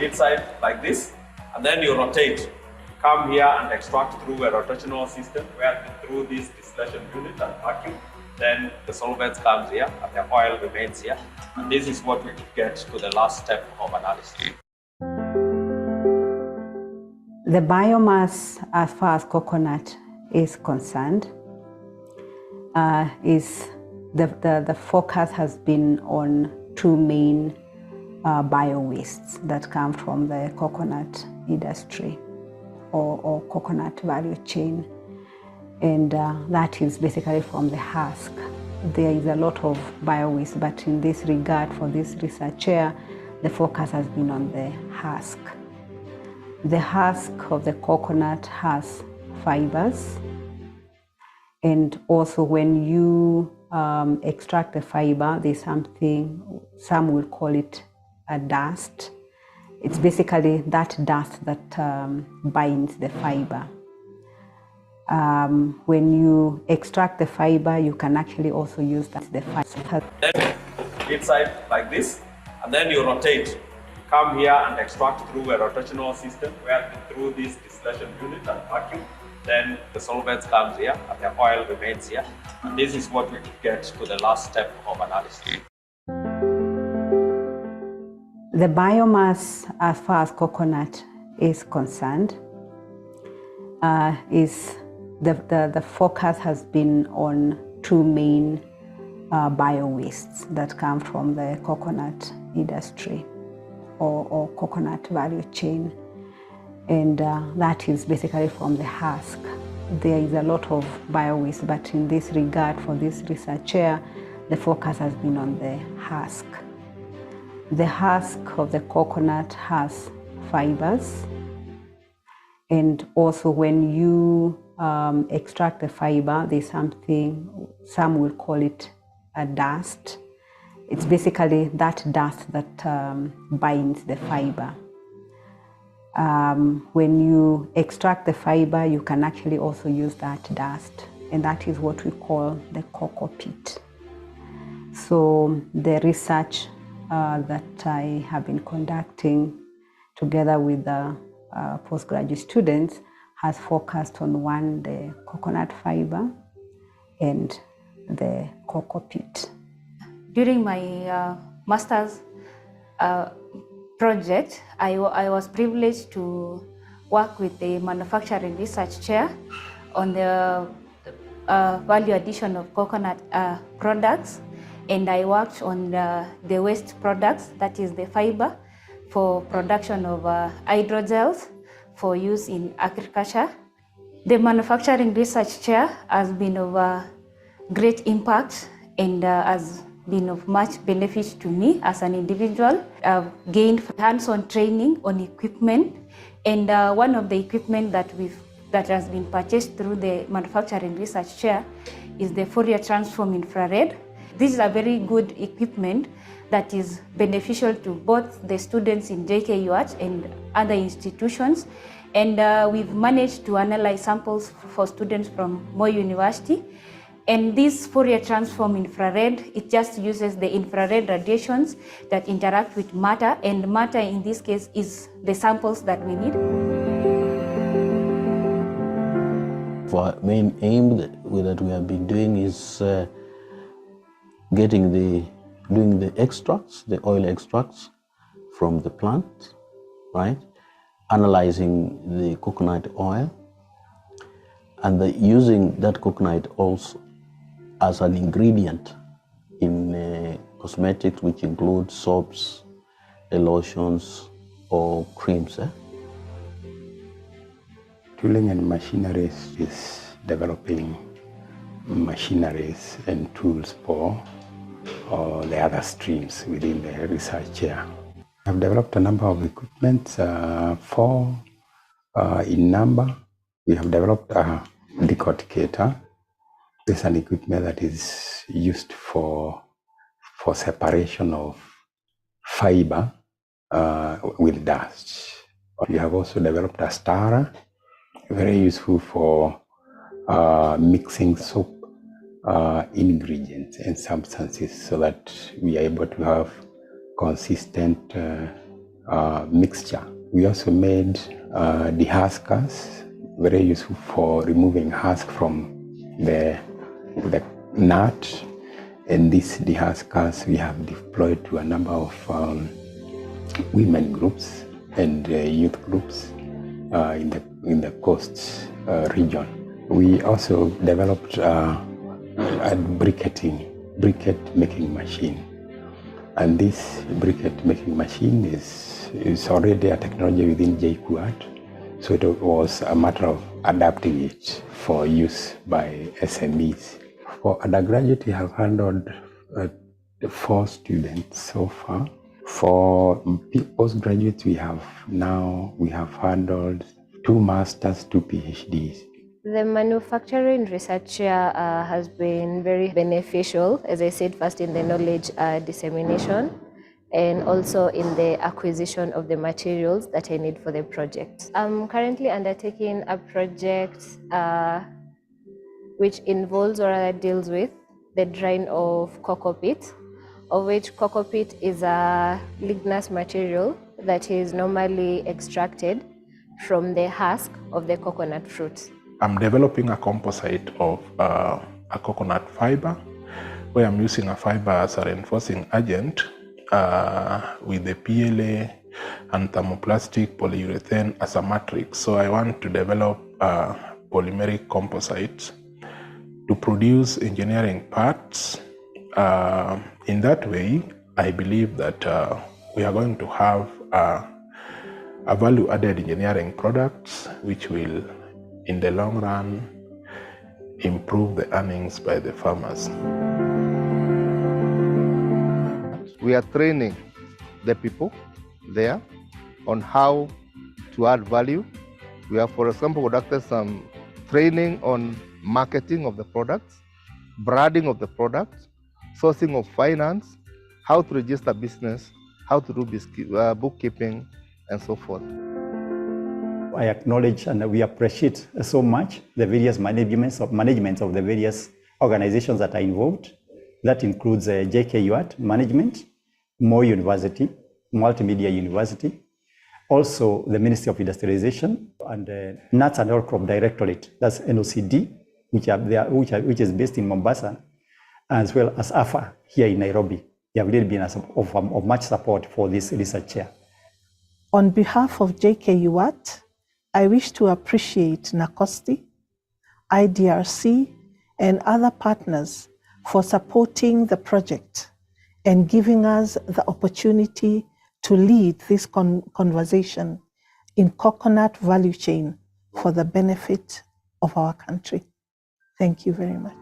inside like this, and then you rotate. Come here and extract through a rotational system where through this distillation unit and vacuum, then the solvent comes here and the oil remains here. And this is what we get to the last step of analysis. The biomass, as far as coconut is concerned, the focus has been on two main bio-wastes that come from the coconut industry or coconut value chain, and that is basically from the husk. There is a lot of bio-waste, but in this regard, for this research chair, the focus has been on the husk. The husk of the coconut has fibers, and also when you extract the fiber, there's something, some will call it a dust. It's basically that dust that binds the fiber. When you extract the fiber, you can actually also use the fiber. Then inside like this, and then you rotate. Come here and extract through a rotational system where through this distillation unit and vacuum, then the solvent comes here and the oil remains here. And this is what we get to the last step of analysis. The biomass, as far as coconut is concerned, the focus has been on two main bio-wastes that come from the coconut industry or coconut value chain, and that is basically from the husk. There is a lot of bio-waste, but in this regard, for this research chair, the focus has been on the husk. The husk of the coconut has fibers, and also when you extract the fiber, there's something, some will call it a dust. It's basically that dust that binds the fiber. When you extract the fiber, you can actually also use that dust and that is what we call the cocoa pit. So the research that I have been conducting together with the postgraduate students has focused on one, the coconut fiber and the cocoa pit. During my master's project, I was privileged to work with the manufacturing research chair on the value addition of coconut products, and I worked on the waste products, that is the fiber, for production of hydrogels for use in agriculture. The manufacturing research chair has been of great impact and has been of much benefit to me as an individual. I've gained hands-on training on equipment, and one of the equipment that has been purchased through the manufacturing research chair is the Fourier transform infrared. This is a very good equipment that is beneficial to both the students in JKUAT and other institutions. And we've managed to analyze samples for students from Moi University. And this Fourier transform infrared, it just uses the infrared radiations that interact with matter, and matter in this case is the samples that we need. Our main aim that we have been doing is doing the extracts, the oil extracts from the plant, right? Analyzing the coconut oil, and using that coconut oil as an ingredient in cosmetics, which include soaps, lotions, or creams. Tooling and machineries is developing machineries and tools for all the other streams within the research chair. I've developed a number of equipment, 4 in number. We have developed a decorticator. This is an equipment that is used for separation of fiber with dust. We have also developed a stirrer, very useful for mixing soap ingredients and substances so that we are able to have consistent mixture. We also made dehuskers, very useful for removing husk from the nut. And these dehuskers we have deployed to a number of women groups and youth groups in the coast region. We also developed a briquette making machine. And this briquette making machine is already a technology within JKUAT. So it was a matter of adapting it for use by SMEs. For undergraduate, we have handled 4 students so far. For postgraduates, we have handled 2 masters, 2 PhDs. The manufacturing research chair has been very beneficial, as I said, first in the knowledge dissemination and also in the acquisition of the materials that I need for the project. I'm currently undertaking a project which involves or deals with the drying of cocoa peat, of which cocoa peat is a ligneous material that is normally extracted from the husk of the coconut fruit. I'm developing a composite of a coconut fiber, where I'm using a fiber as a reinforcing agent with the PLA and thermoplastic polyurethane as a matrix. So I want to develop polymeric composites to produce engineering parts. In that way, I believe that we are going to have a value-added engineering products which will, in the long run, improve the earnings by the farmers. We are training the people there on how to add value. We have, for example, conducted some training on marketing of the products, branding of the products, sourcing of finance, how to register business, how to do bookkeeping, and so forth. I acknowledge and we appreciate so much the various managements of the various organizations that are involved. That includes JKUAT Management, Moi University, Multimedia University, also the Ministry of Industrialization and Nuts and Oil Crop Directorate, that's NOCD, which is based in Mombasa, as well as AFA here in Nairobi. They have really been of much support for this research chair. On behalf of JKUAT, I wish to appreciate NACOSTI, IDRC, and other partners for supporting the project and giving us the opportunity to lead this conversation in coconut value chain for the benefit of our country. Thank you very much.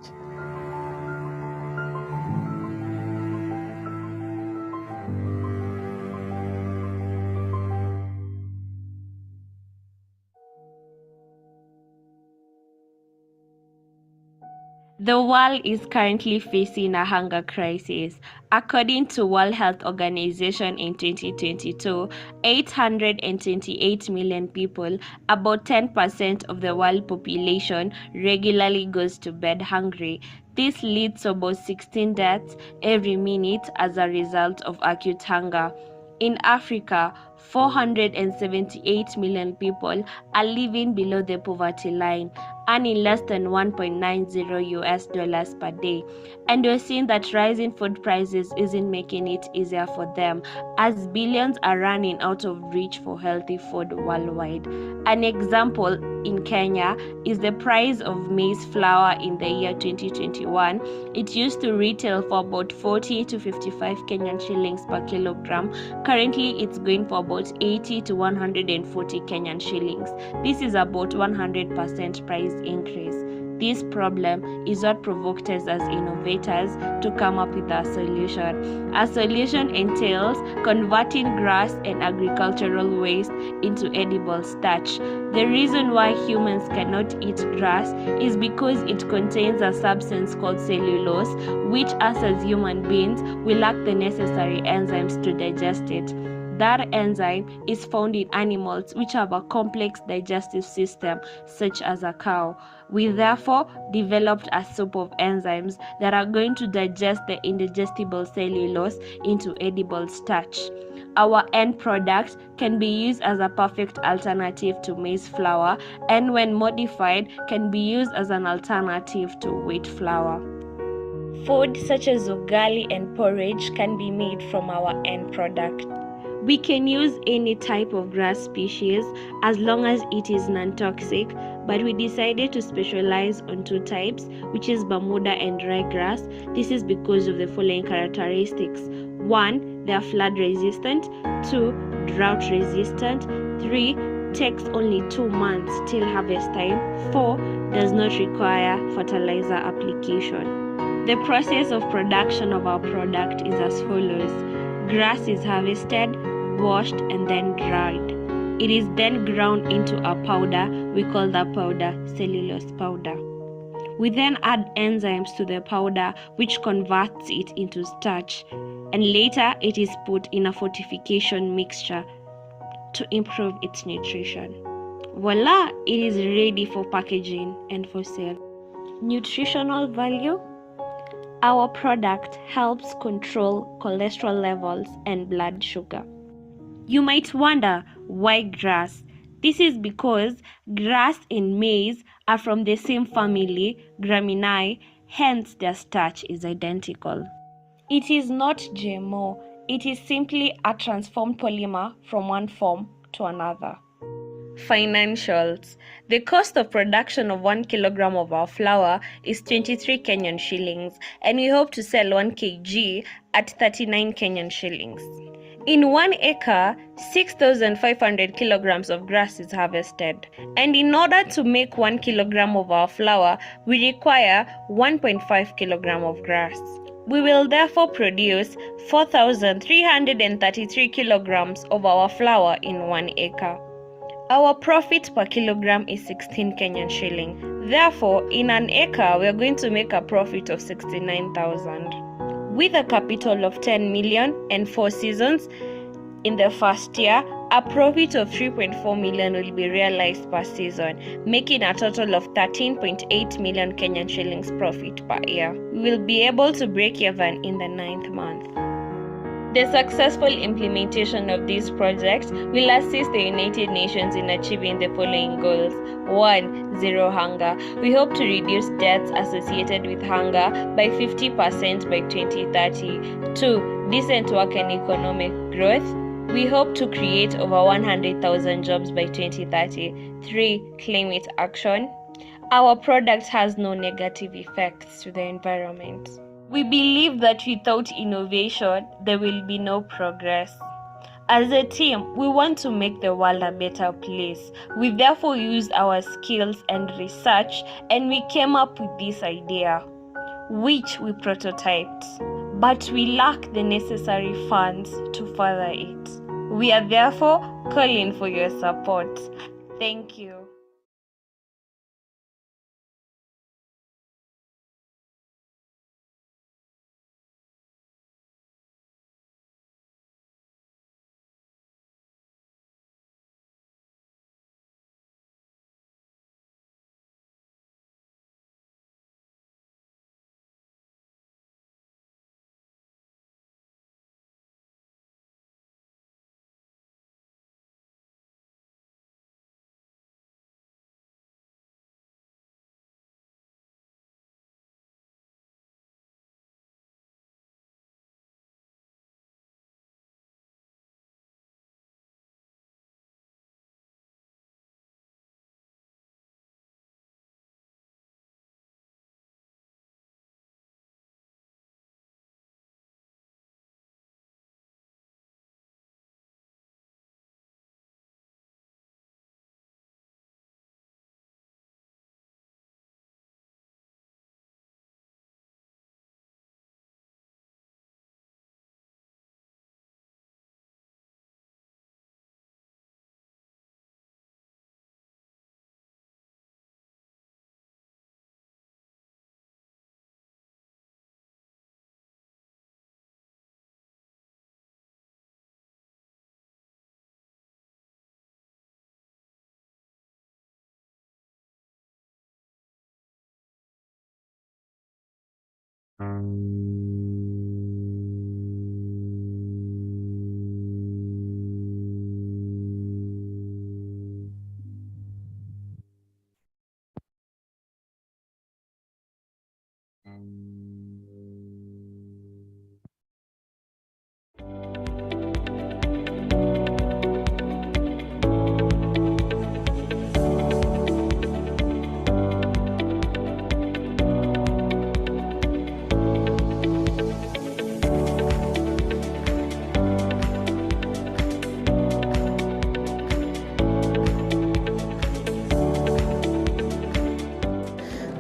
The world is currently facing a hunger crisis. According to World Health Organization in 2022, 828 million people, about 10% of the world population, regularly goes to bed hungry. This leads to about 16 deaths every minute as a result of acute hunger. In Africa, 478 million people are living below the poverty line, earning less than $1.90 per day. And we're seeing that rising food prices isn't making it easier for them, as billions are running out of reach for healthy food worldwide. An example in Kenya is the price of maize flour in the year 2021. It used to retail for about 40 to 55 Kenyan shillings per kilogram. Currently, it's going for about 80 to 140 Kenyan shillings. This is about 100% price increase. This problem is what provoked us as innovators to come up with a solution. A solution entails converting grass and agricultural waste into edible starch. The reason why humans cannot eat grass is because it contains a substance called cellulose, which us as human beings will lack the necessary enzymes to digest it. That enzyme is found in animals which have a complex digestive system, such as a cow. We therefore developed a soup of enzymes that are going to digest the indigestible cellulose into edible starch. Our end product can be used as a perfect alternative to maize flour, and when modified, can be used as an alternative to wheat flour. Food such as ugali and porridge can be made from our end product. We can use any type of grass species as long as it is non-toxic, but we decided to specialize on two types, which is Bermuda and ryegrass. This is because of the following characteristics. 1, they are flood resistant. 2, drought resistant. 3, takes only 2 months till harvest time. 4, does not require fertilizer application. The process of production of our product is as follows. Grass is harvested, washed, and then dried. It is then ground into a powder. We call that powder cellulose powder. We then add enzymes to the powder, which converts it into starch, and later it is put in a fortification mixture to improve its nutrition. Voila! It is ready for packaging and for sale. Nutritional value. Our product helps control cholesterol levels and blood sugar. You might wonder, why grass? This is because grass and maize are from the same family, Graminae, hence their starch is identical. It is not GMO, it is simply a transformed polymer from one form to another. Financials. The cost of production of 1 kilogram of our flour is 23 Kenyan shillings, and we hope to sell 1 kg at 39 Kenyan shillings. In 1 acre, 6,500 kilograms of grass is harvested, and in order to make 1 kilogram of our flour, we require 1.5 kilogram of grass. We will therefore produce 4,333 kilograms of our flour in 1 acre. Our profit per kilogram is 16 Kenyan shilling. Therefore, in an acre, we are going to make a profit of 69,000. With a capital of 10 million and 4 seasons, In the first year, a profit of 3.4 million will be realized per season, making a total of 13.8 million Kenyan shillings profit per year. We will be able to break even in the 9th month. The successful implementation of these projects will assist the United Nations in achieving the following goals. 1. Zero hunger. We hope to reduce deaths associated with hunger by 50% by 2030. 2. Decent work and economic growth. We hope to create over 100,000 jobs by 2030. 3. Climate action. Our product has no negative effects to the environment. We believe that without innovation, there will be no progress. As a team, we want to make the world a better place. We therefore used our skills and research, and we came up with this idea, which we prototyped. But we lack the necessary funds to further it. We are therefore calling for your support. Thank you.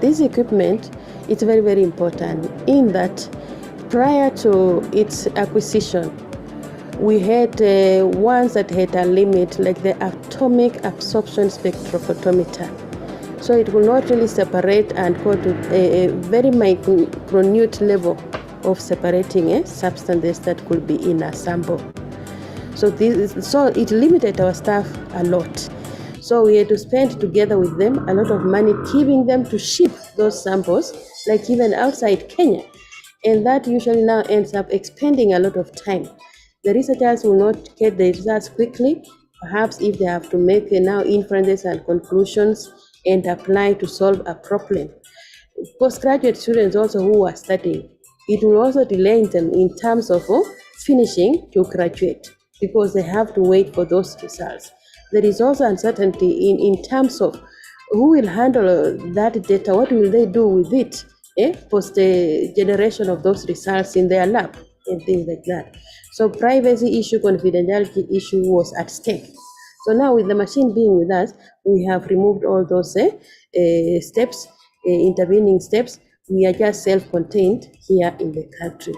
This equipment is very, very important in that prior to its acquisition, we had ones that had a limit, like the atomic absorption spectrophotometer. So it will not really separate and go to a very minute level of separating substances that could be in a sample. So it limited our staff a lot. So we had to spend together with them a lot of money giving them to ship those samples, like even outside Kenya. And that usually now ends up expending a lot of time. The researchers will not get the results quickly, perhaps if they have to make now inferences and conclusions and apply to solve a problem. Postgraduate students also who are studying, it will also delay them in terms of finishing to graduate because they have to wait for those results. There is also uncertainty in terms of who will handle that data, what will they do with it, post the generation of those results in their lab and things like that. So privacy issue, confidentiality issue was at stake. So now with the machine being with us, we have removed all those steps, intervening steps. We are just self-contained here in the country.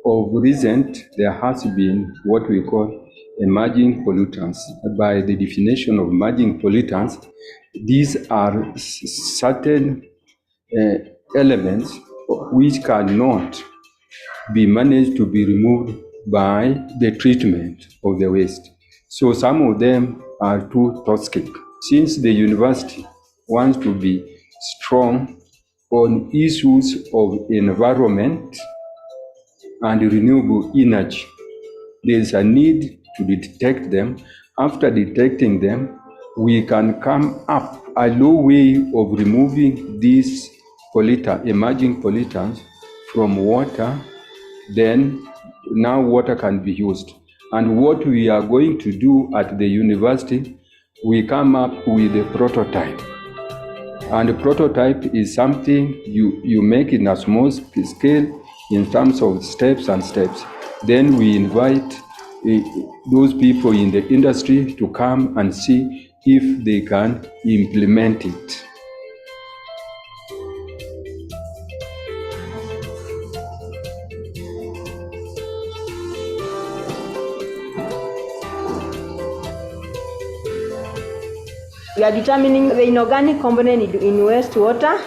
Of recent, there has been what we call emerging pollutants. By the definition of emerging pollutants, these are certain elements which cannot be managed to be removed by the treatment of the waste. So some of them are too toxic. Since the university wants to be strong on issues of environment and renewable energy, there is a need to detect them. After detecting them, we can come up a low way of removing these emerging pollutants from water. Then now water can be used. And what we are going to do at the university, we come up with a prototype. And a prototype is something you make in a small scale in terms of steps. Then we invite those people in the industry to come and see if they can implement it. We are determining the inorganic component in wastewater.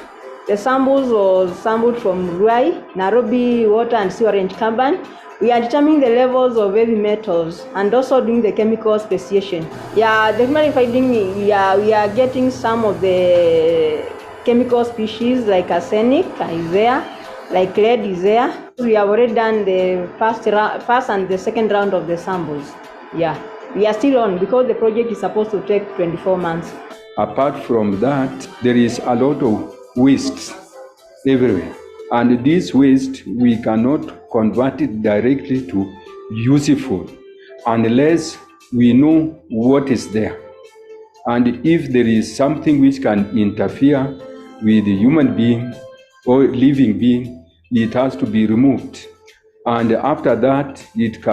The samples were sampled from Ruai, Nairobi Water and Sewerage Carbon. We are determining the levels of heavy metals and also doing the chemical speciation. Yeah, the chemical finding, we are getting some of the chemical species like arsenic is there, like lead is there. We have already done the first and the second round of the samples. Yeah, we are still on because the project is supposed to take 24 months. Apart from that, there is a lot of waste everywhere. And this waste, we cannot convert it directly to useful unless we know what is there. And if there is something which can interfere with the human being or living being, it has to be removed. And after that,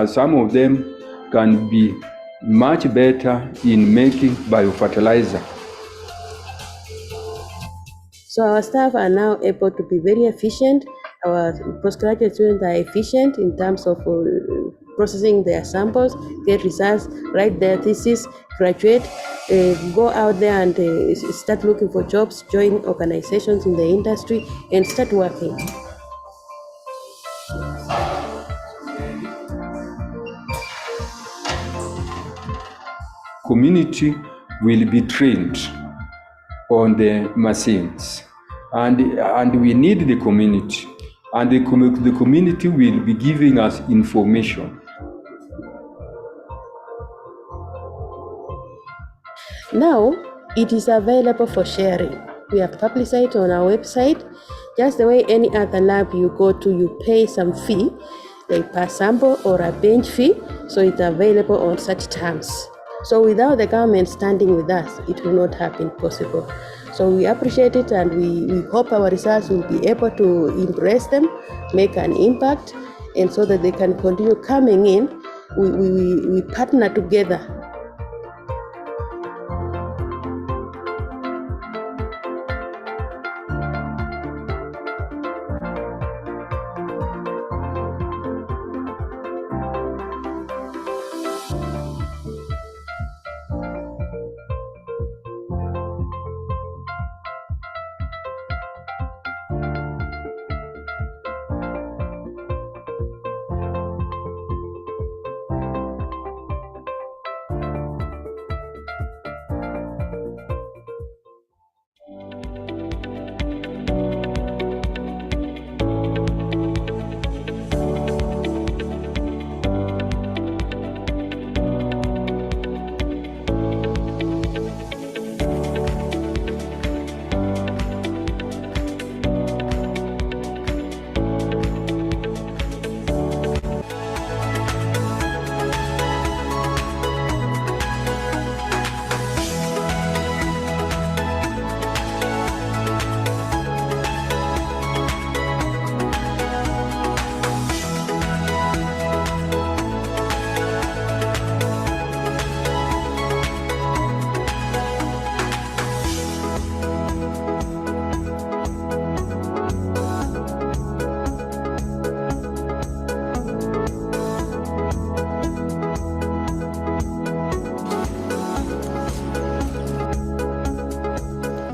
some of them can be much better in making biofertilizer. So our staff are now able to be very efficient. Our postgraduate students are efficient in terms of processing their samples, get results, write their thesis, graduate, go out there and start looking for jobs, join organizations in the industry, and start working. Community will be trained on the machines, and we need the community, and the community will be giving us information. Now it is available for sharing. We have published it on our website. Just the way any other lab you go to, you pay some fee, like per sample or a bench fee, so it's available on such terms. So without the government standing with us, it will not have been possible. So we appreciate it, and we hope our results will be able to impress them, make an impact, and so that they can continue coming in. We partner together.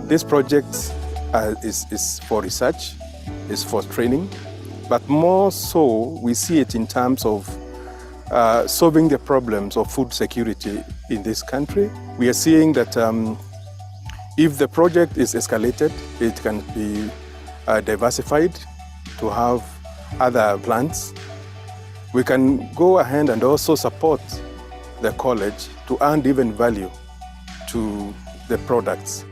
This project is for research, is for training, but more so we see it in terms of solving the problems of food security in this country. We are seeing that if the project is escalated, it can be diversified to have other plants. We can go ahead and also support the college to add even value to the products.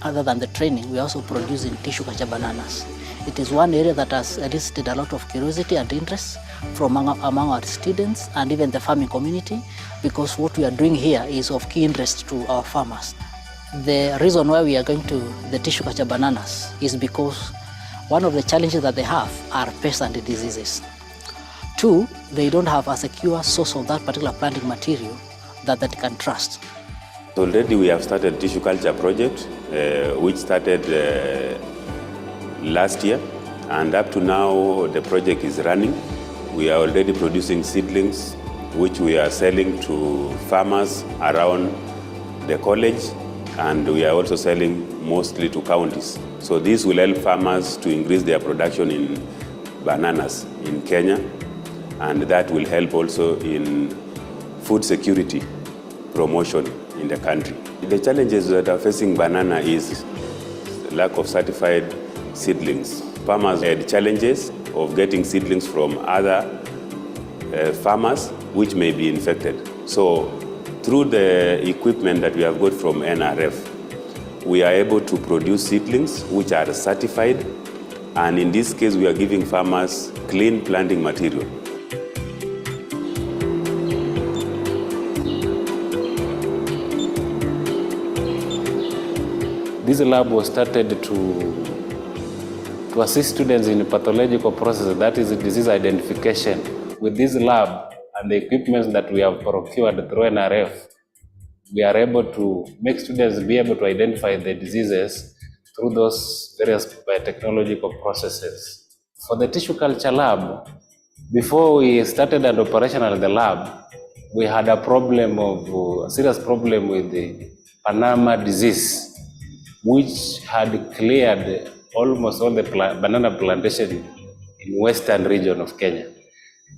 Other than the training, we are also producing tissue culture bananas. It is one area that has elicited a lot of curiosity and interest from among our students and even the farming community, because what we are doing here is of key interest to our farmers. The reason why we are going to the tissue culture bananas is because one of the challenges that they have are pests and diseases. Two, they don't have a secure source of that particular planting material that they can trust. Already we have started tissue culture project, which started last year, and up to now the project is running. We are already producing seedlings, which we are selling to farmers around the college, and we are also selling mostly to counties. So this will help farmers to increase their production in bananas in Kenya, and that will help also in food security promotion in the country. The challenges that are facing banana is lack of certified seedlings. Farmers had challenges of getting seedlings from other farmers which may be infected. So through the equipment that we have got from NRF, we are able to produce seedlings which are certified, and in this case we are giving farmers clean planting material. This lab was started to assist students in pathological process, that is disease identification. With this lab and the equipment that we have procured through NRF, we are able to make students be able to identify the diseases through those various biotechnological processes. For the tissue culture lab, before we started and operational the lab, we had a serious problem with the Panama disease, which had cleared almost all the banana plantation in western region of Kenya.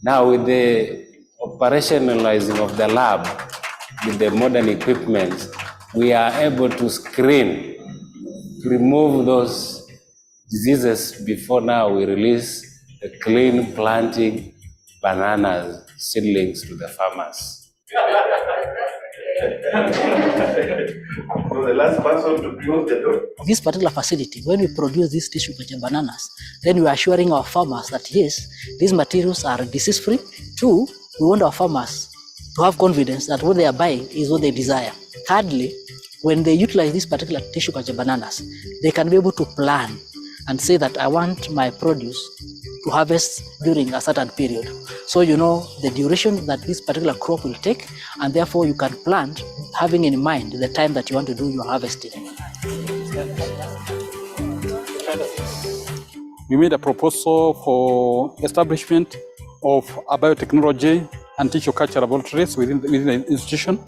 Now with the operationalizing of the lab, with the modern equipment, we are able to screen, to remove those diseases before now we release the clean planting bananas seedlings to the farmers. So the last person to close the door. This particular facility, when we produce these tissue culture bananas, then we are assuring our farmers that yes, these materials are disease-free. Two, we want our farmers to have confidence that what they are buying is what they desire. Thirdly, when they utilize these particular tissue culture bananas, they can be able to plan and say that I want my produce to harvest during a certain period. So you know the duration that this particular crop will take, and therefore you can plant having in mind the time that you want to do your harvesting. We made a proposal for establishment of a biotechnology and tissue culture laboratories within the institution.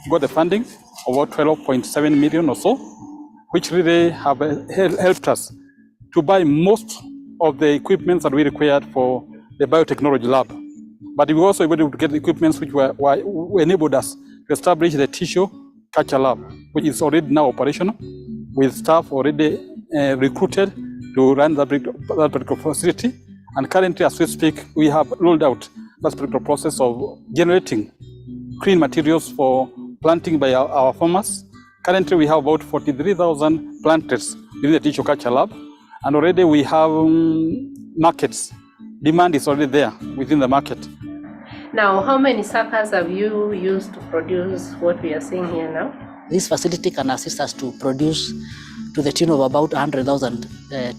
We got the funding, about 12.7 million or so, which really have helped us to buy most of the equipment that we required for the biotechnology lab. But we were also able to get equipment which enabled us to establish the tissue culture lab, which is already now operational, with staff already recruited to run that particular facility. And currently, as we speak, we have rolled out that particular process of generating clean materials for planting by our farmers. Currently, we have about 43,000 planters within the tissue culture lab, and already we have markets. Demand is already there within the market. Now, how many suckers have you used to produce what we are seeing here now? This facility can assist us to produce to the tune of about 100,000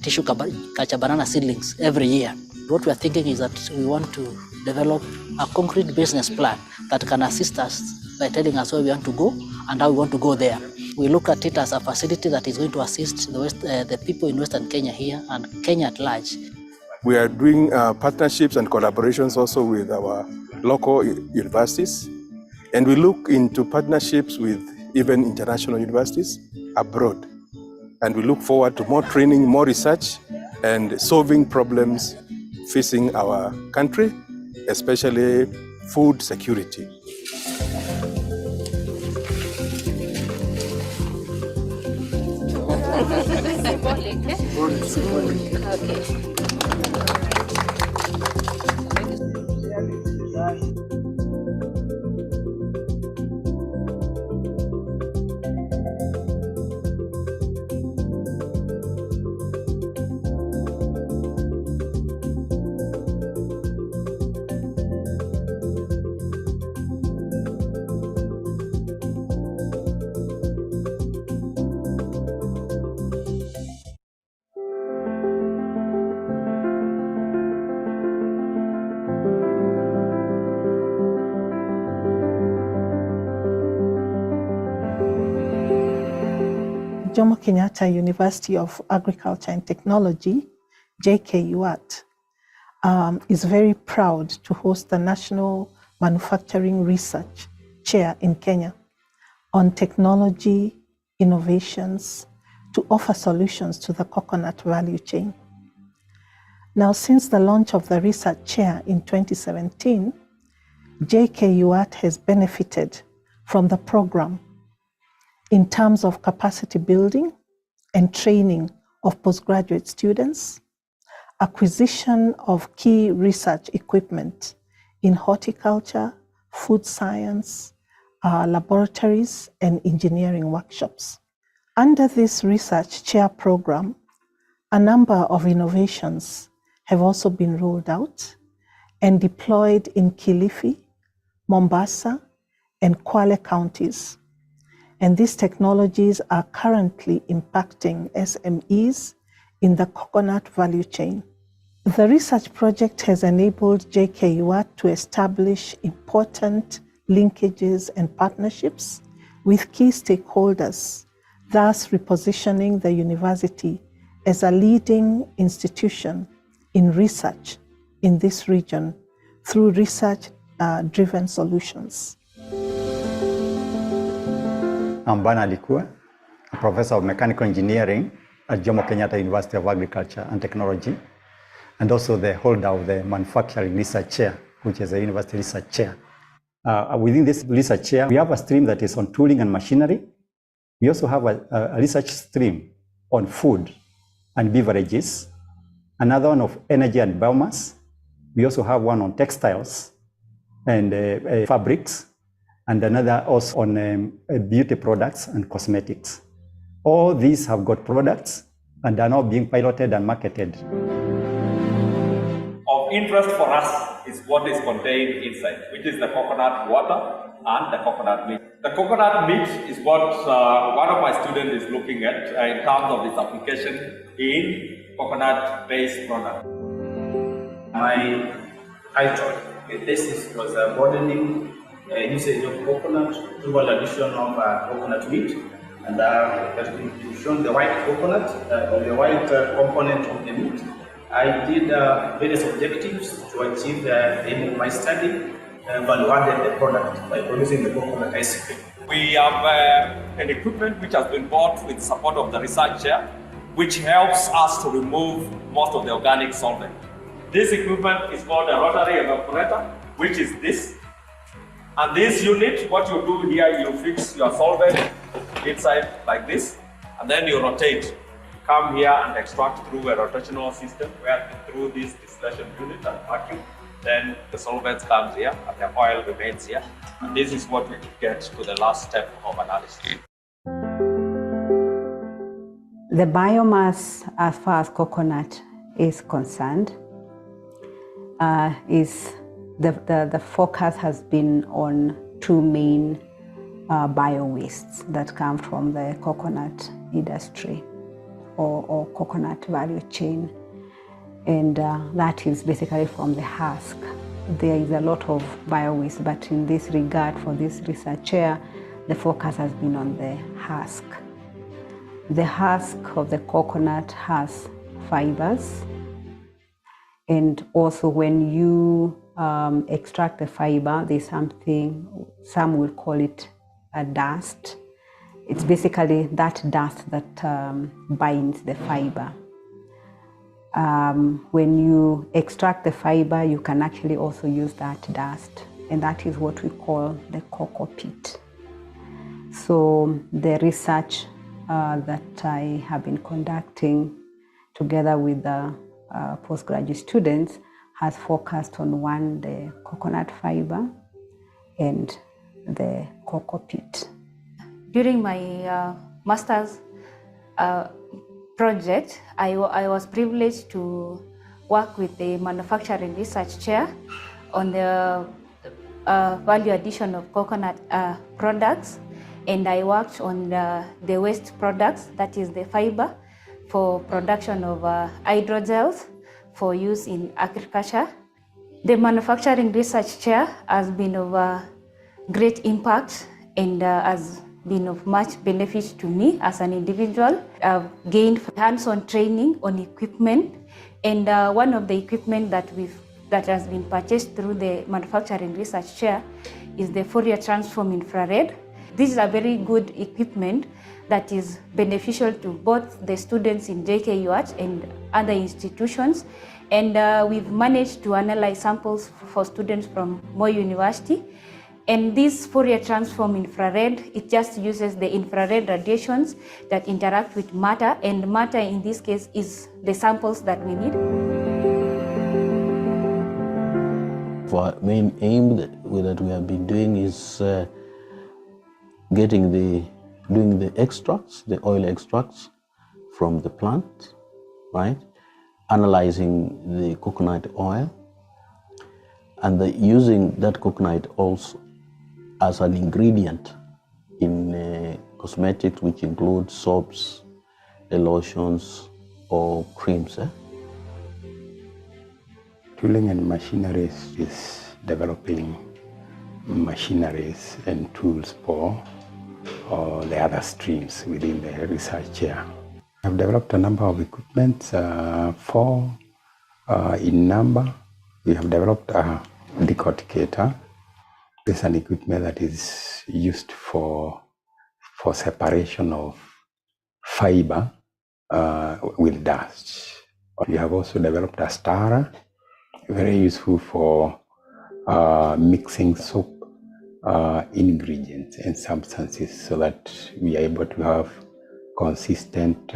tissue culture banana seedlings every year. What we are thinking is that we want to develop a concrete business plan that can assist us by telling us where we want to go and how we want to go there. We look at it as a facility that is going to assist the people in Western Kenya here and Kenya at large. We are doing partnerships and collaborations also with our local universities, and we look into partnerships with even international universities abroad. And we look forward to more training, more research, and solving problems facing our country, especially food security. Symbolic. Okay. Jomo Kenyatta University of Agriculture and Technology, JKUAT, is very proud to host the National Manufacturing Research Chair in Kenya on technology innovations to offer solutions to the coconut value chain. Now, since the launch of the research chair in 2017, JKUAT has benefited from the program in terms of capacity building and training of postgraduate students, acquisition of key research equipment in horticulture, food science, laboratories, and engineering workshops. Under this research chair program, a number of innovations have also been rolled out and deployed in Kilifi, Mombasa, and Kwale counties. And these technologies are currently impacting SMEs in the coconut value chain. The research project has enabled JKUAT to establish important linkages and partnerships with key stakeholders, thus repositioning the university as a leading institution in research in this region through research-driven solutions. I'm Bernard Likua, a professor of mechanical engineering at Jomo Kenyatta University of Agriculture and Technology, and also the holder of the manufacturing research chair, which is a university research chair. Within this research chair, we have a stream that is on tooling and machinery. We also have a research stream on food and beverages, another one of energy and biomass. We also have one on textiles and fabrics, and another also on beauty products and cosmetics. All these have got products and are now being piloted and marketed. Of interest for us is what is contained inside, which is the coconut water and the coconut meat. The coconut meat is what one of my students is looking at in terms of its application in coconut-based products. My title, the thesis was broadening usage of coconut through addition of coconut meat, and we've shown the white coconut, or the white component of the meat. I did various objectives to achieve the aim of my study, value-added the product by producing the coconut ice cream. We have an equipment which has been bought with support of the research chair, which helps us to remove most of the organic solvent. This equipment is called a rotary evaporator, which is this. And this unit, what you do here, you fix your solvent inside like this, and then you rotate. Come here and extract through a rotational system where through this distillation unit and vacuum, then the solvent comes here and the oil remains here. And this is what we get to the last step of analysis. The biomass, as far as coconut is concerned, the focus has been on two main bio-wastes that come from the coconut industry or coconut value chain, and that is basically from the husk. There is a lot of bio-waste, but in this regard, for this research chair, the focus has been on the husk. The husk of the coconut has fibers, and also when you extract the fiber, there's something, some will call it a dust, It's basically that dust that binds the fiber. When you extract the fiber, you can actually also use that dust, and that is what we call the cocoa pit. So the research that I have been conducting together with the postgraduate students has focused on one, the coconut fiber and the cocoa pit. During my master's project, I was privileged to work with the manufacturing research chair on the value addition of coconut products, and I worked on the waste products, that is the fiber, for production of hydrogels for use in agriculture. The manufacturing research chair has been of great impact and has been of much benefit to me as an individual. I've gained hands-on training on equipment, and one of the equipment that has been purchased through the manufacturing research chair is the Fourier transform infrared. This is a very good equipment that is beneficial to both the students in JKUH and other institutions, and we've managed to analyze samples for students from Moi University. And this Fourier transform infrared, it just uses the infrared radiations that interact with matter, and matter in this case is the samples that we need. Our main aim that we have been doing is doing the extracts, the oil extracts from the plant, right? Analyzing the coconut oil, and using that coconut also as an ingredient in cosmetics, which include soaps, lotions, or creams. Tooling and machineries is developing machineries and tools for the other streams within the research chair. I've developed a number of equipment, 4 in number. We have developed a decorticator. It's an equipment that is used for separation of fiber with dust. We have also developed a stirrer, very useful for mixing soap ingredients and substances so that we are able to have consistent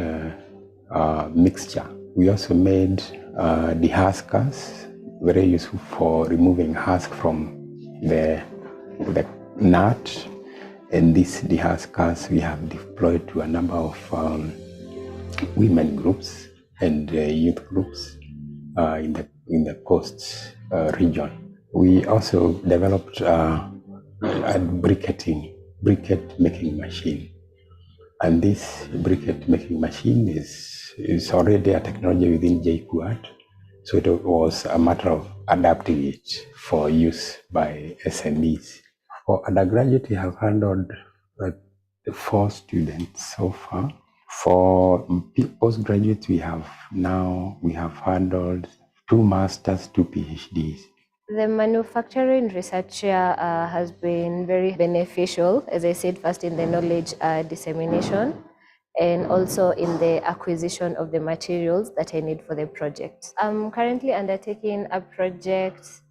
mixture. We also made dehuskers, very useful for removing husk from the nut, and these dehuskers we have deployed to a number of women groups and youth groups in the coast region. We also developed a briquette making machine, and this briquette making machine is already a technology within JKUAT, so it was a matter of adapting it for use by SMEs. For undergraduate, we have handled 4 students so far. For postgraduate, we have handled 2 masters, 2 PhDs. The manufacturing research chair has been very beneficial, as I said, first in the knowledge dissemination and also in the acquisition of the materials that I need for the project. I'm currently undertaking a project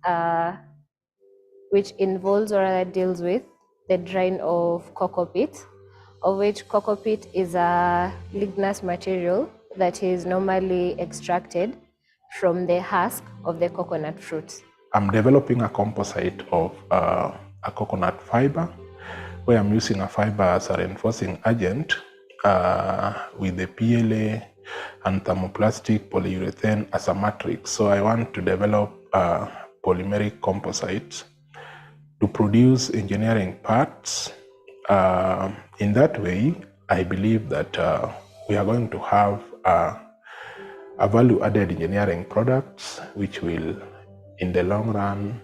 which involves or deals with the drying of cocoa peat, of which cocoa peat is a ligneous material that is normally extracted from the husk of the coconut fruit. I'm developing a composite of a coconut fiber, where I'm using a fiber as a reinforcing agent with the PLA and thermoplastic polyurethane as a matrix. So I want to develop polymeric composites to produce engineering parts. In that way, I believe that we are going to have a value-added engineering products which will, in the long run,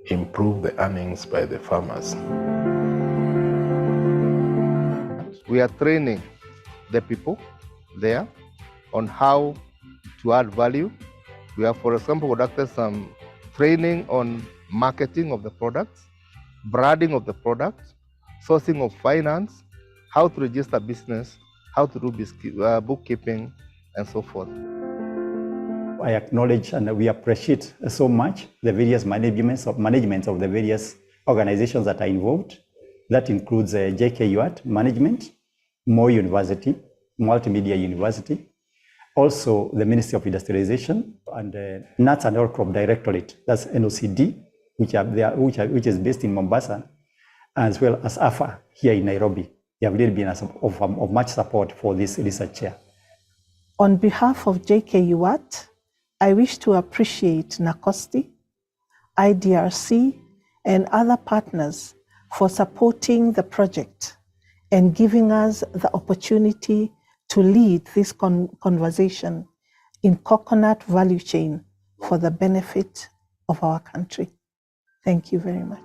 improve the earnings by the farmers. We are training the people there on how to add value. We have, for example, conducted some training on marketing of the products, branding of the products, sourcing of finance, how to register business, how to do bookkeeping, and so forth. I acknowledge and we appreciate so much the various managements of the various organizations that are involved. That includes JKUAT Management, Moi University, Multimedia University, also the Ministry of Industrialization, and Nuts and Oil Crop Directorate, that's NOCD, which is based in Mombasa, as well as AFA here in Nairobi. They have really been of much support for this research chair. On behalf of JKUAT, I wish to appreciate NACOSTI, IDRC, and other partners for supporting the project and giving us the opportunity to lead this conversation in coconut value chain for the benefit of our country. Thank you very much.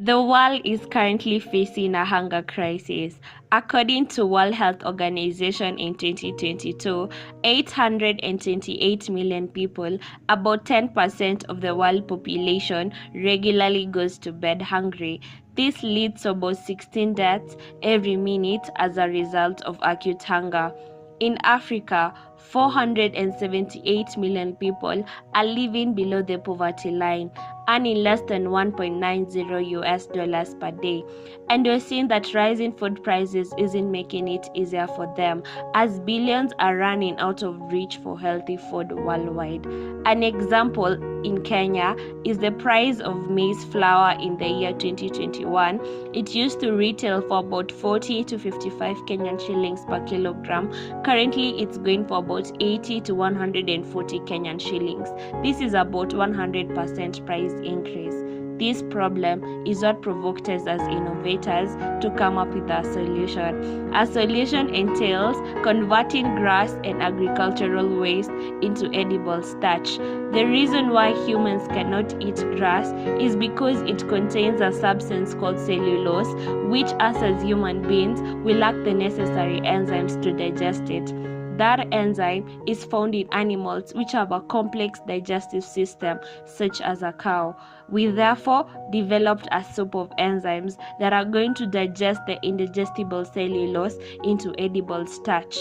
The world is currently facing a hunger crisis. According to World Health Organization in 2022, 828 million people, about 10% of the world population, regularly goes to bed hungry. This leads to about 16 deaths every minute as a result of acute hunger. In Africa, 478 million people are living below the poverty line, earning less than $1.90 per day. And we're seeing that rising food prices isn't making it easier for them, as billions are running out of reach for healthy food worldwide. An example in Kenya is the price of maize flour in the year 2021. It used to retail for about 40 to 55 Kenyan shillings per kilogram. Currently, it's going for about 80 to 140 Kenyan shillings. This is about 100% price increase. This problem is what provoked us as innovators to come up with a solution. A solution entails converting grass and agricultural waste into edible starch. The reason why humans cannot eat grass is because it contains a substance called cellulose, which us as human beings will lack the necessary enzymes to digest it. That enzyme is found in animals which have a complex digestive system, such as a cow. We therefore developed a soup of enzymes that are going to digest the indigestible cellulose into edible starch.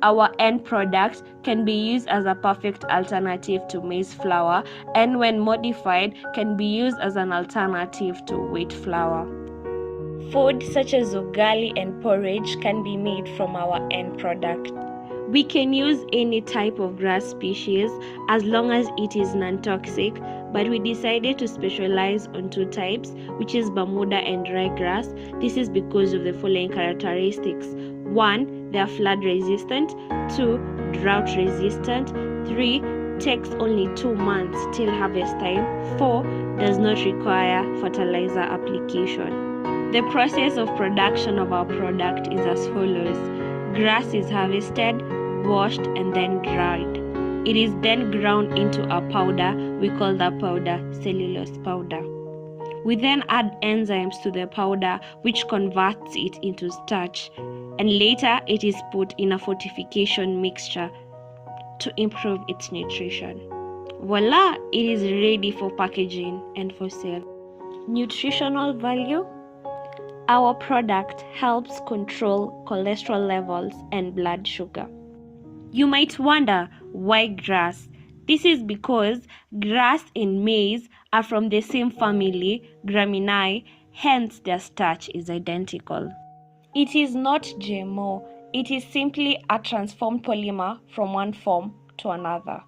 Our end product can be used as a perfect alternative to maize flour, and when modified, can be used as an alternative to wheat flour. Food such as ugali and porridge can be made from our end product. We can use any type of grass species as long as it is non-toxic, but we decided to specialize on two types, which is Bermuda and dry grass. This is because of the following characteristics. 1. They are flood resistant. 2. Drought resistant. 3. Takes only 2 months till harvest time. 4. Does not require fertilizer application. The process of production of our product is as follows. Grass is harvested, washed, and then dried. It is then ground into a powder. We call that powder cellulose powder. We then add enzymes to the powder, which converts it into starch, and later it is put in a fortification mixture to improve its nutrition. Voila! It is ready for packaging and for sale. Nutritional value. Our product helps control cholesterol levels and blood sugar. You might wonder, why grass? This is because grass and maize are from the same family, Graminae, hence their starch is identical. It is not GMO, it is simply a transformed polymer from one form to another.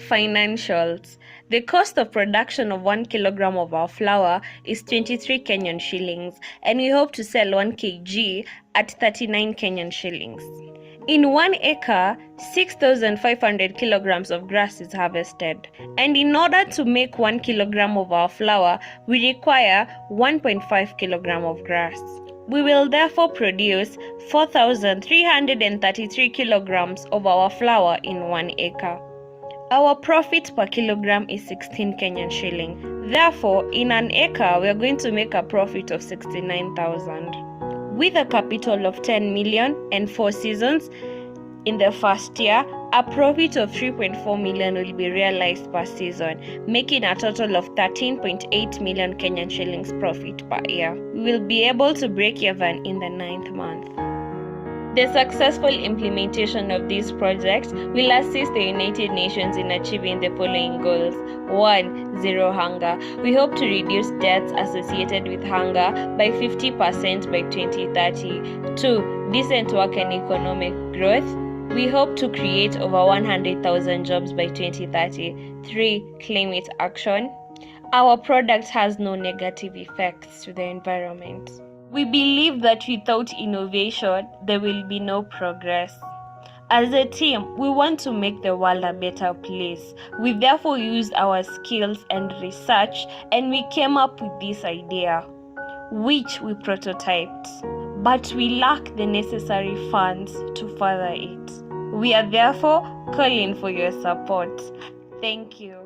Financials. The cost of production of 1 kilogram of our flour is 23 Kenyan shillings, and we hope to sell 1 kg at 39 Kenyan shillings. In 1 acre, 6,500 kilograms of grass is harvested. And in order to make 1 kilogram of our flour, we require 1.5 kilogram of grass. We will therefore produce 4,333 kilograms of our flour in 1 acre. Our profit per kilogram is 16 Kenyan shilling. Therefore, in an acre, we are going to make a profit of 69,000. With a capital of 10 million and 4 seasons, in the first year, a profit of 3.4 million will be realized per season, making a total of 13.8 million Kenyan shillings profit per year. We will be able to break even in the 9th month. The successful implementation of these projects will assist the United Nations in achieving the following goals. 1. Zero hunger. We hope to reduce deaths associated with hunger by 50% by 2030. 2. Decent work and economic growth. We hope to create over 100,000 jobs by 2030. 3. Climate action. Our product has no negative effects to the environment. We believe that without innovation, there will be no progress. As a team, we want to make the world a better place. We therefore used our skills and research, and we came up with this idea, which we prototyped. But we lack the necessary funds to further it. We are therefore calling for your support. Thank you.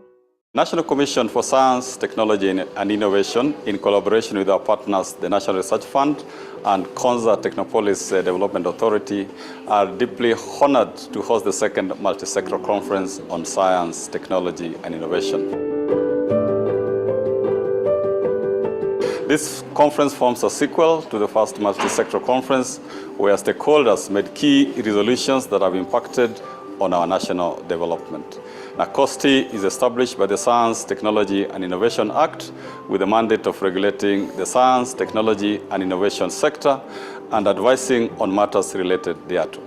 National Commission for Science, Technology and Innovation, in collaboration with our partners, the National Research Fund and Konza Technopolis Development Authority, are deeply honored to host the second Multisectoral Conference on Science, Technology and Innovation. This conference forms a sequel to the first Multisectoral Conference, where stakeholders made key resolutions that have impacted on our national development. NACOSTI is established by the Science, Technology and Innovation Act with the mandate of regulating the science, technology and innovation sector and advising on matters related thereto.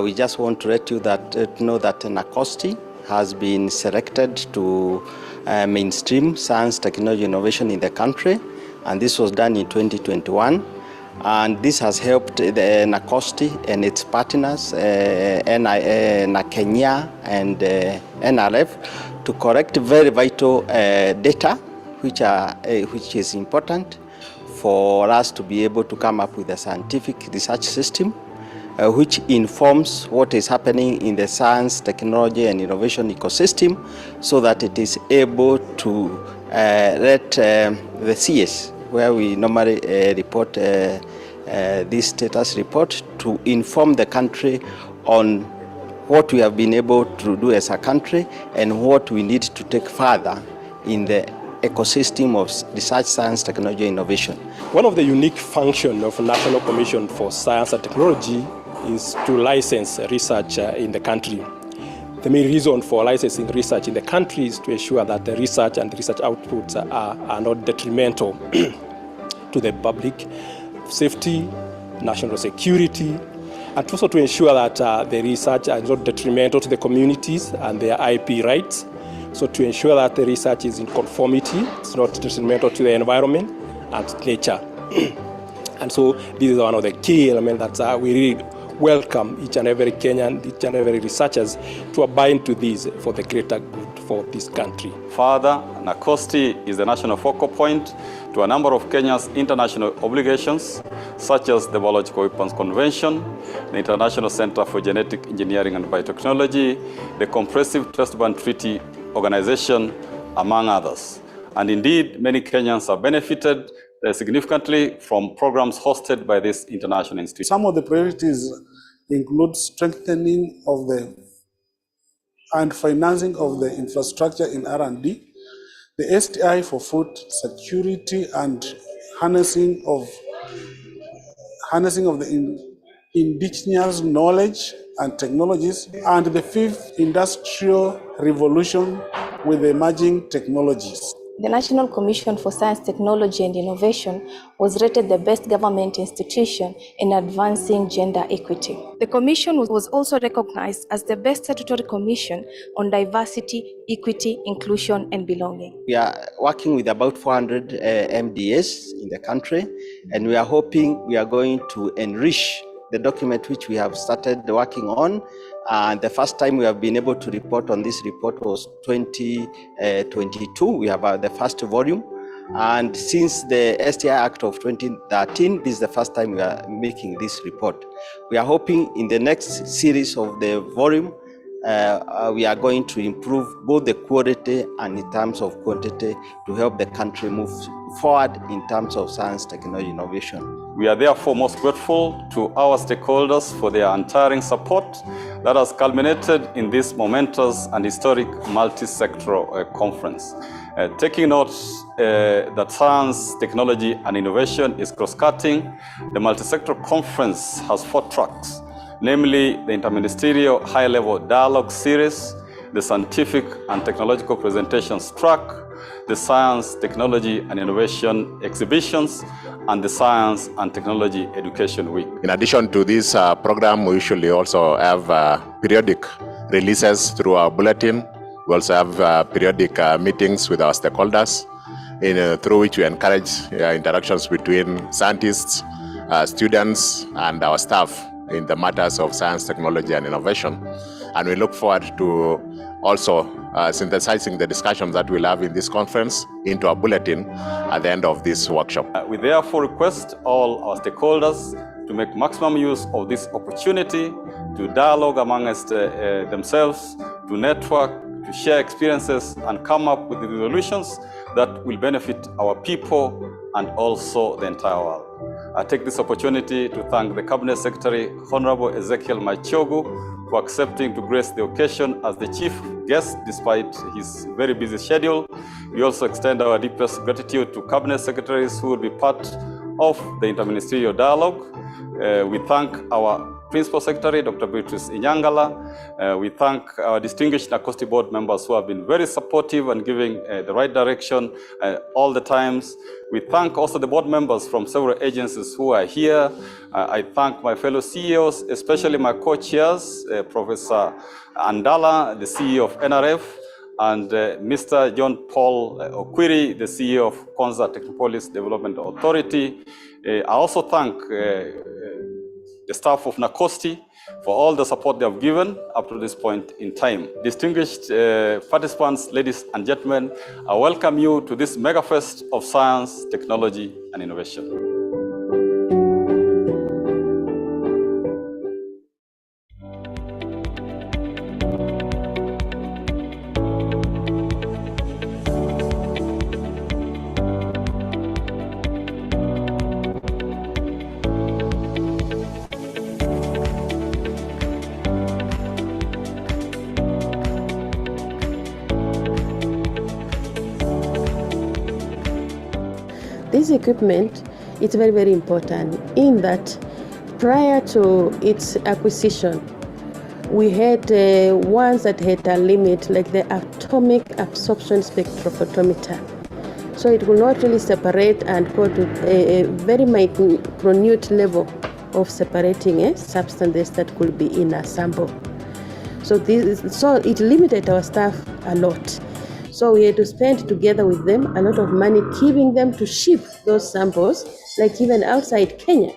We just want to let you know that NACOSTI has been selected to mainstream science, technology, innovation in the country, and this was done in 2021. And this has helped the NACOSTI and its partners, NAKenya and NRF, to collect very vital data, which is important for us to be able to come up with a scientific research system, which informs what is happening in the science, technology and innovation ecosystem, so that it is able to let the CS, where we normally report this status report, to inform the country on what we have been able to do as a country and what we need to take further in the ecosystem of research, science, technology, and innovation. One of the unique functions of National Commission for Science and Technology is to license research in the country. The main reason for licensing research in the country is to ensure that the research and research outputs are not detrimental to the public safety, national security, and also to ensure that the research is not detrimental to the communities and their IP rights. So to ensure that the research is in conformity, it's not detrimental to the environment and nature. And so this is one of the key elements that we really welcome each and every Kenyan, each and every researchers to abide to these for the greater good for this country. Further, NACOSTI is the national focal point to a number of Kenya's international obligations, such as the Biological Weapons Convention, the International Center for Genetic Engineering and Biotechnology, the Comprehensive Trust Ban Treaty Organization, among others. And indeed, many Kenyans have benefited significantly from programs hosted by this international institute. Some of the priorities include strengthening of and financing of the infrastructure in R&D, the STI for food security and harnessing of the indigenous knowledge and technologies, and the fifth industrial revolution with emerging technologies. The National Commission for Science, Technology and Innovation was rated the best government institution in advancing gender equity. The Commission was also recognized as the best statutory commission on diversity, equity, inclusion and belonging. We are working with about 400 MDAs in the country, and we are hoping we are going to enrich the document which we have started working on. The first time we have been able to report on this report was 2022. We have the first volume. And since the STI Act of 2013, this is the first time we are making this report. We are hoping in the next series of the volume, we are going to improve both the quality and in terms of quantity to help the country move forward in terms of science, technology, innovation. We are therefore most grateful to our stakeholders for their untiring support that has culminated in this momentous and historic multi-sectoral conference. Taking note that science, technology, and innovation is cross-cutting, the multi-sectoral conference has 4 tracks, namely the Interministerial High-Level Dialogue Series, the Scientific and Technological Presentations track, the Science, Technology, and Innovation Exhibitions, and the Science and Technology Education Week. In addition to this program, we usually also have periodic releases through our bulletin. We also have periodic meetings with our stakeholders, through which we encourage interactions between scientists, students, and our staff in the matters of science, technology, and innovation. And we look forward to also synthesizing the discussions that we'll have in this conference into a bulletin at the end of this workshop. We therefore request all our stakeholders to make maximum use of this opportunity to dialogue amongst themselves, to network, to share experiences, and come up with the solutions that will benefit our people and also the entire world. I take this opportunity to thank the Cabinet Secretary, Honorable Ezekiel Machogu, for accepting to grace the occasion as the chief guest despite his very busy schedule. We also extend our deepest gratitude to Cabinet Secretaries who will be part of the interministerial dialogue. We thank our Principal Secretary, Dr. Beatrice Inyangala. We thank our distinguished NACOSTI board members who have been very supportive and giving the right direction all the times. We thank also the board members from several agencies who are here. I thank my fellow CEOs, especially my co-chairs, Professor Andala, the CEO of NRF, and Mr. John Paul Okwiri, the CEO of Konza Technopolis Development Authority. I also thank the staff of NACOSTI for all the support they have given up to this point in time. Distinguished participants, ladies and gentlemen, I welcome you to this mega fest of science, technology, and innovation. This equipment is very, very important in that prior to its acquisition, we had ones that had a limit, like the atomic absorption spectrophotometer. So it will not really separate and go to a very minute level of separating substances that could be in a sample. So it limited our staff a lot. So we had to spend together with them a lot of money, keeping them to ship those samples, like even outside Kenya.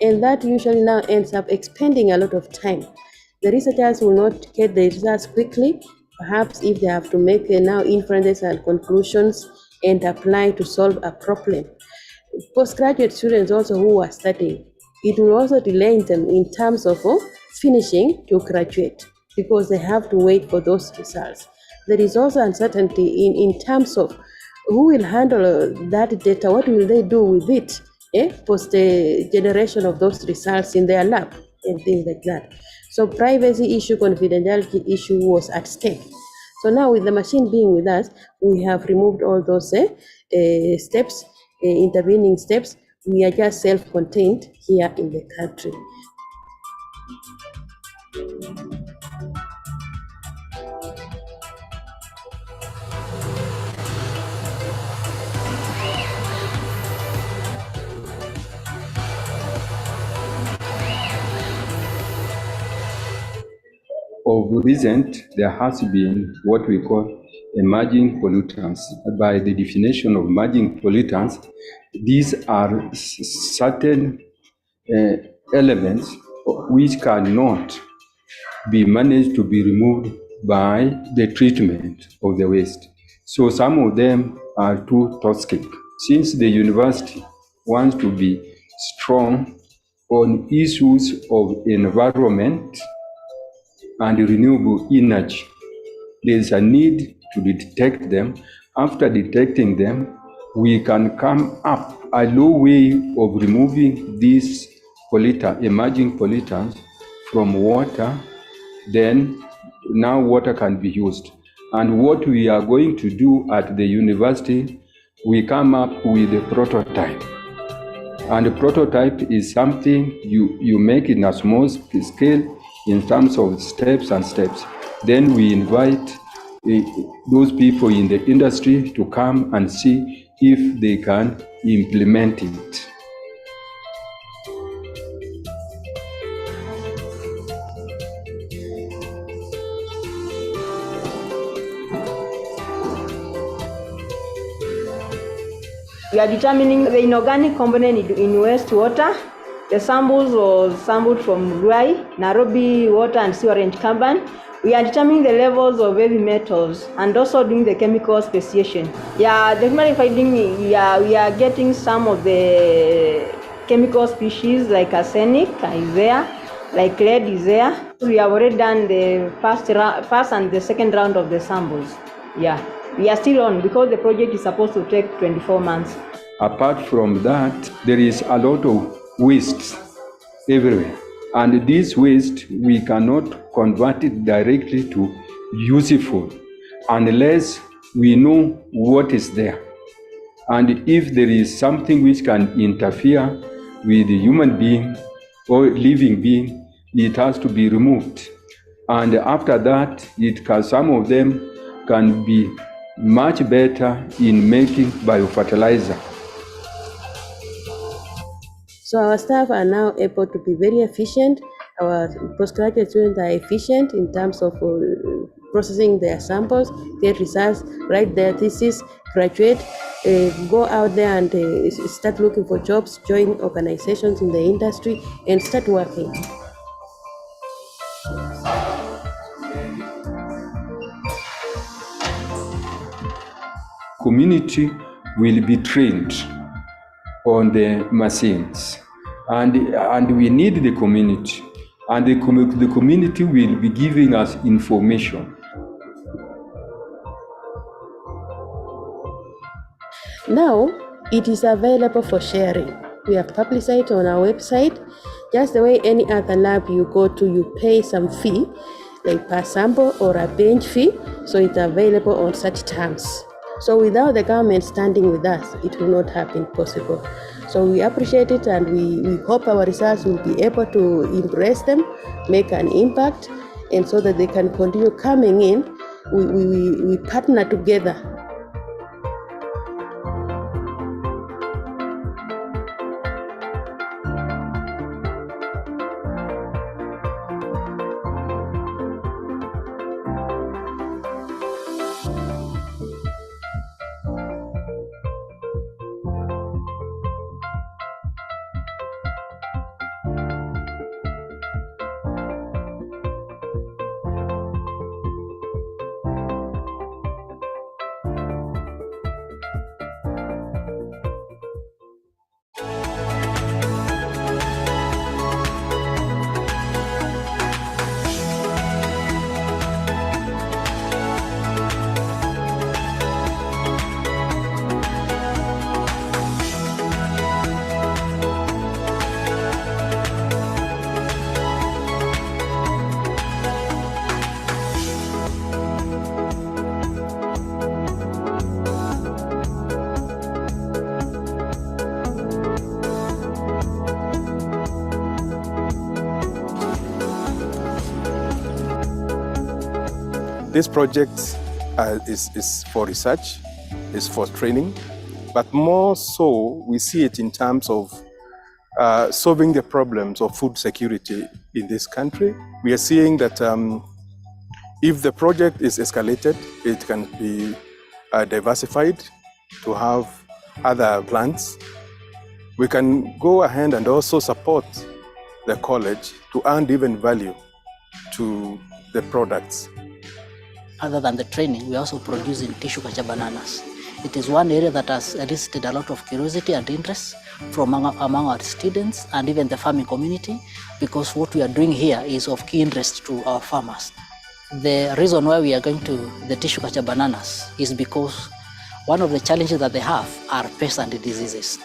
And that usually now ends up expending a lot of time. The researchers will not get the results quickly. Perhaps if they have to make now inferences and conclusions and apply to solve a problem. Postgraduate students also who are studying, it will also delay them in terms of finishing to graduate because they have to wait for those results. There is also uncertainty in terms of who will handle that data, what will they do with it, post the generation of those results in their lab and things like that. So privacy issue, confidentiality issue was at stake. So now with the machine being with us, we have removed all those steps, intervening steps. We are just self-contained here in the country. Of recent, there has been what we call emerging pollutants. By the definition of emerging pollutants, these are certain elements which cannot be managed to be removed by the treatment of the waste. So some of them are too toxic. Since the university wants to be strong on issues of environment, and renewable energy. There is a need to detect them. After detecting them, we can come up a low way of removing these emerging pollutants from water. Then now water can be used. And what we are going to do at the university, we come up with a prototype. And a prototype is something you make in a small scale in terms of steps. Then we invite those people in the industry to come and see if they can implement it. We are determining the inorganic component in wastewater. The samples were sampled from Ruai, Nairobi Water and Sewerage Company. We are determining the levels of heavy metals and also doing the chemical speciation. Yeah, definitely finding we are getting some of the chemical species like arsenic is there, like lead is there. We have already done the first and the second round of the samples. Yeah, we are still on because the project is supposed to take 24 months. Apart from that, there is a lot of wastes everywhere. And this waste, we cannot convert it directly to useful unless we know what is there. And if there is something which can interfere with the human being or living being, it has to be removed. And after that, some of them can be much better in making biofertilizer. So our staff are now able to be very efficient. Our postgraduate students are efficient in terms of processing their samples, get results, write their thesis, graduate, go out there and start looking for jobs, join organizations in the industry, and start working. Community will be trained on the machines, and we need the community, and the community will be giving us information. Now it is available for sharing. We have published it on our website. Just the way any other lab you go to, you pay some fee, like per sample or a bench fee, so it's available on such terms. So without the government standing with us, it will not have been possible. So we appreciate it, and we hope our results will be able to impress them, make an impact, and so that they can continue coming in. We partner together. This project is for research, is for training, but more so we see it in terms of solving the problems of food security in this country. We are seeing that if the project is escalated, it can be diversified to have other plants. We can go ahead and also support the college to add even value to the products. Other than the training, we're also producing tissue culture bananas. It is one area that has elicited a lot of curiosity and interest from among our students and even the farming community, because what we are doing here is of key interest to our farmers. The reason why we are going to the tissue culture bananas is because one of the challenges that they have are pests and diseases.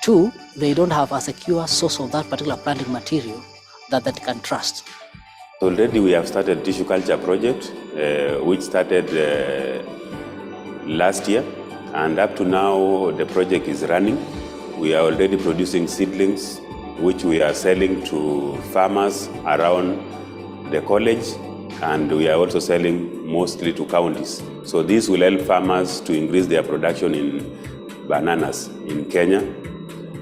Two, they don't have a secure source of that particular planting material that they can trust. Already we have started tissue culture project, which started last year, and up to now the project is running. We are already producing seedlings, which we are selling to farmers around the college, and we are also selling mostly to counties. So this will help farmers to increase their production in bananas in Kenya,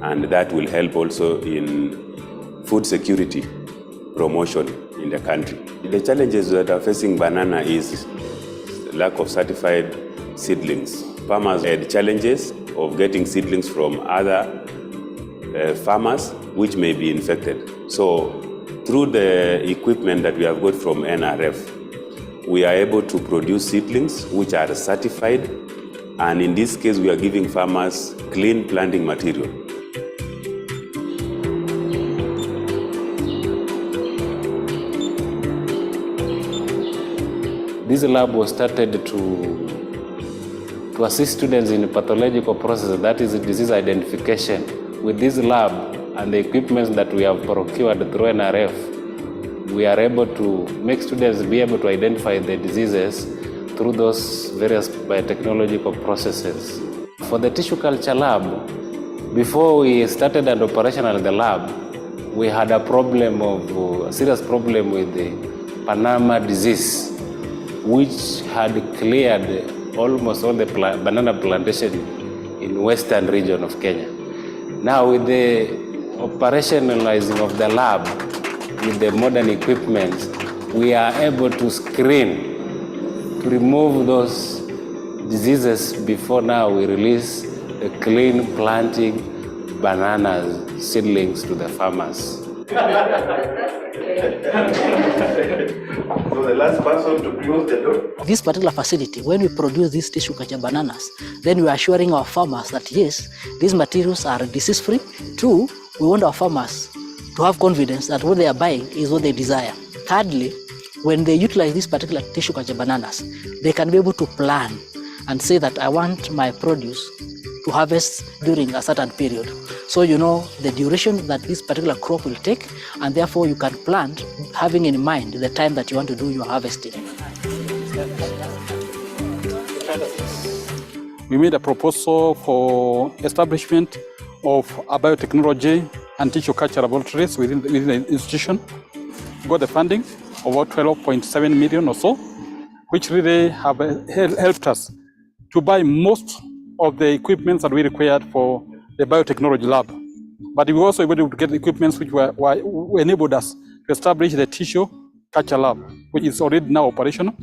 and that will help also in food security promotion in the country. The challenges that are facing banana is lack of certified seedlings. Farmers had challenges of getting seedlings from other farmers which may be infected. So through the equipment that we have got from NRF, we are able to produce seedlings which are certified, and in this case we are giving farmers clean planting material. This lab was started to assist students in pathological process, that is disease identification. With this lab and the equipment that we have procured through NRF, we are able to make students be able to identify the diseases through those various biotechnological processes. For the tissue culture lab, before we started and operational the lab, we had a serious problem with the Panama disease, which had cleared almost all the banana plantation in western region of Kenya. Now with the operationalizing of the lab with the modern equipment, we are able to screen, to remove those diseases before now we release the clean planting bananas seedlings to the farmers. So the last person to close the door. This particular facility, when we produce these tissue culture bananas, then we are assuring our farmers that yes, these materials are disease-free. Two, we want our farmers to have confidence that what they are buying is what they desire. Thirdly, when they utilize these particular tissue culture bananas, they can be able to plan and say that I want my produce to harvest during a certain period. So you know the duration that this particular crop will take, and therefore you can plant having in mind the time that you want to do your harvesting. We made a proposal for establishment of a biotechnology and tissue culture laboratories within the institution. We got the funding of about 12.7 million or so, which really have helped us to buy most of the equipment that we required for the biotechnology lab. But we were also able to get the equipment which enabled us to establish the tissue culture lab, which is already now operational,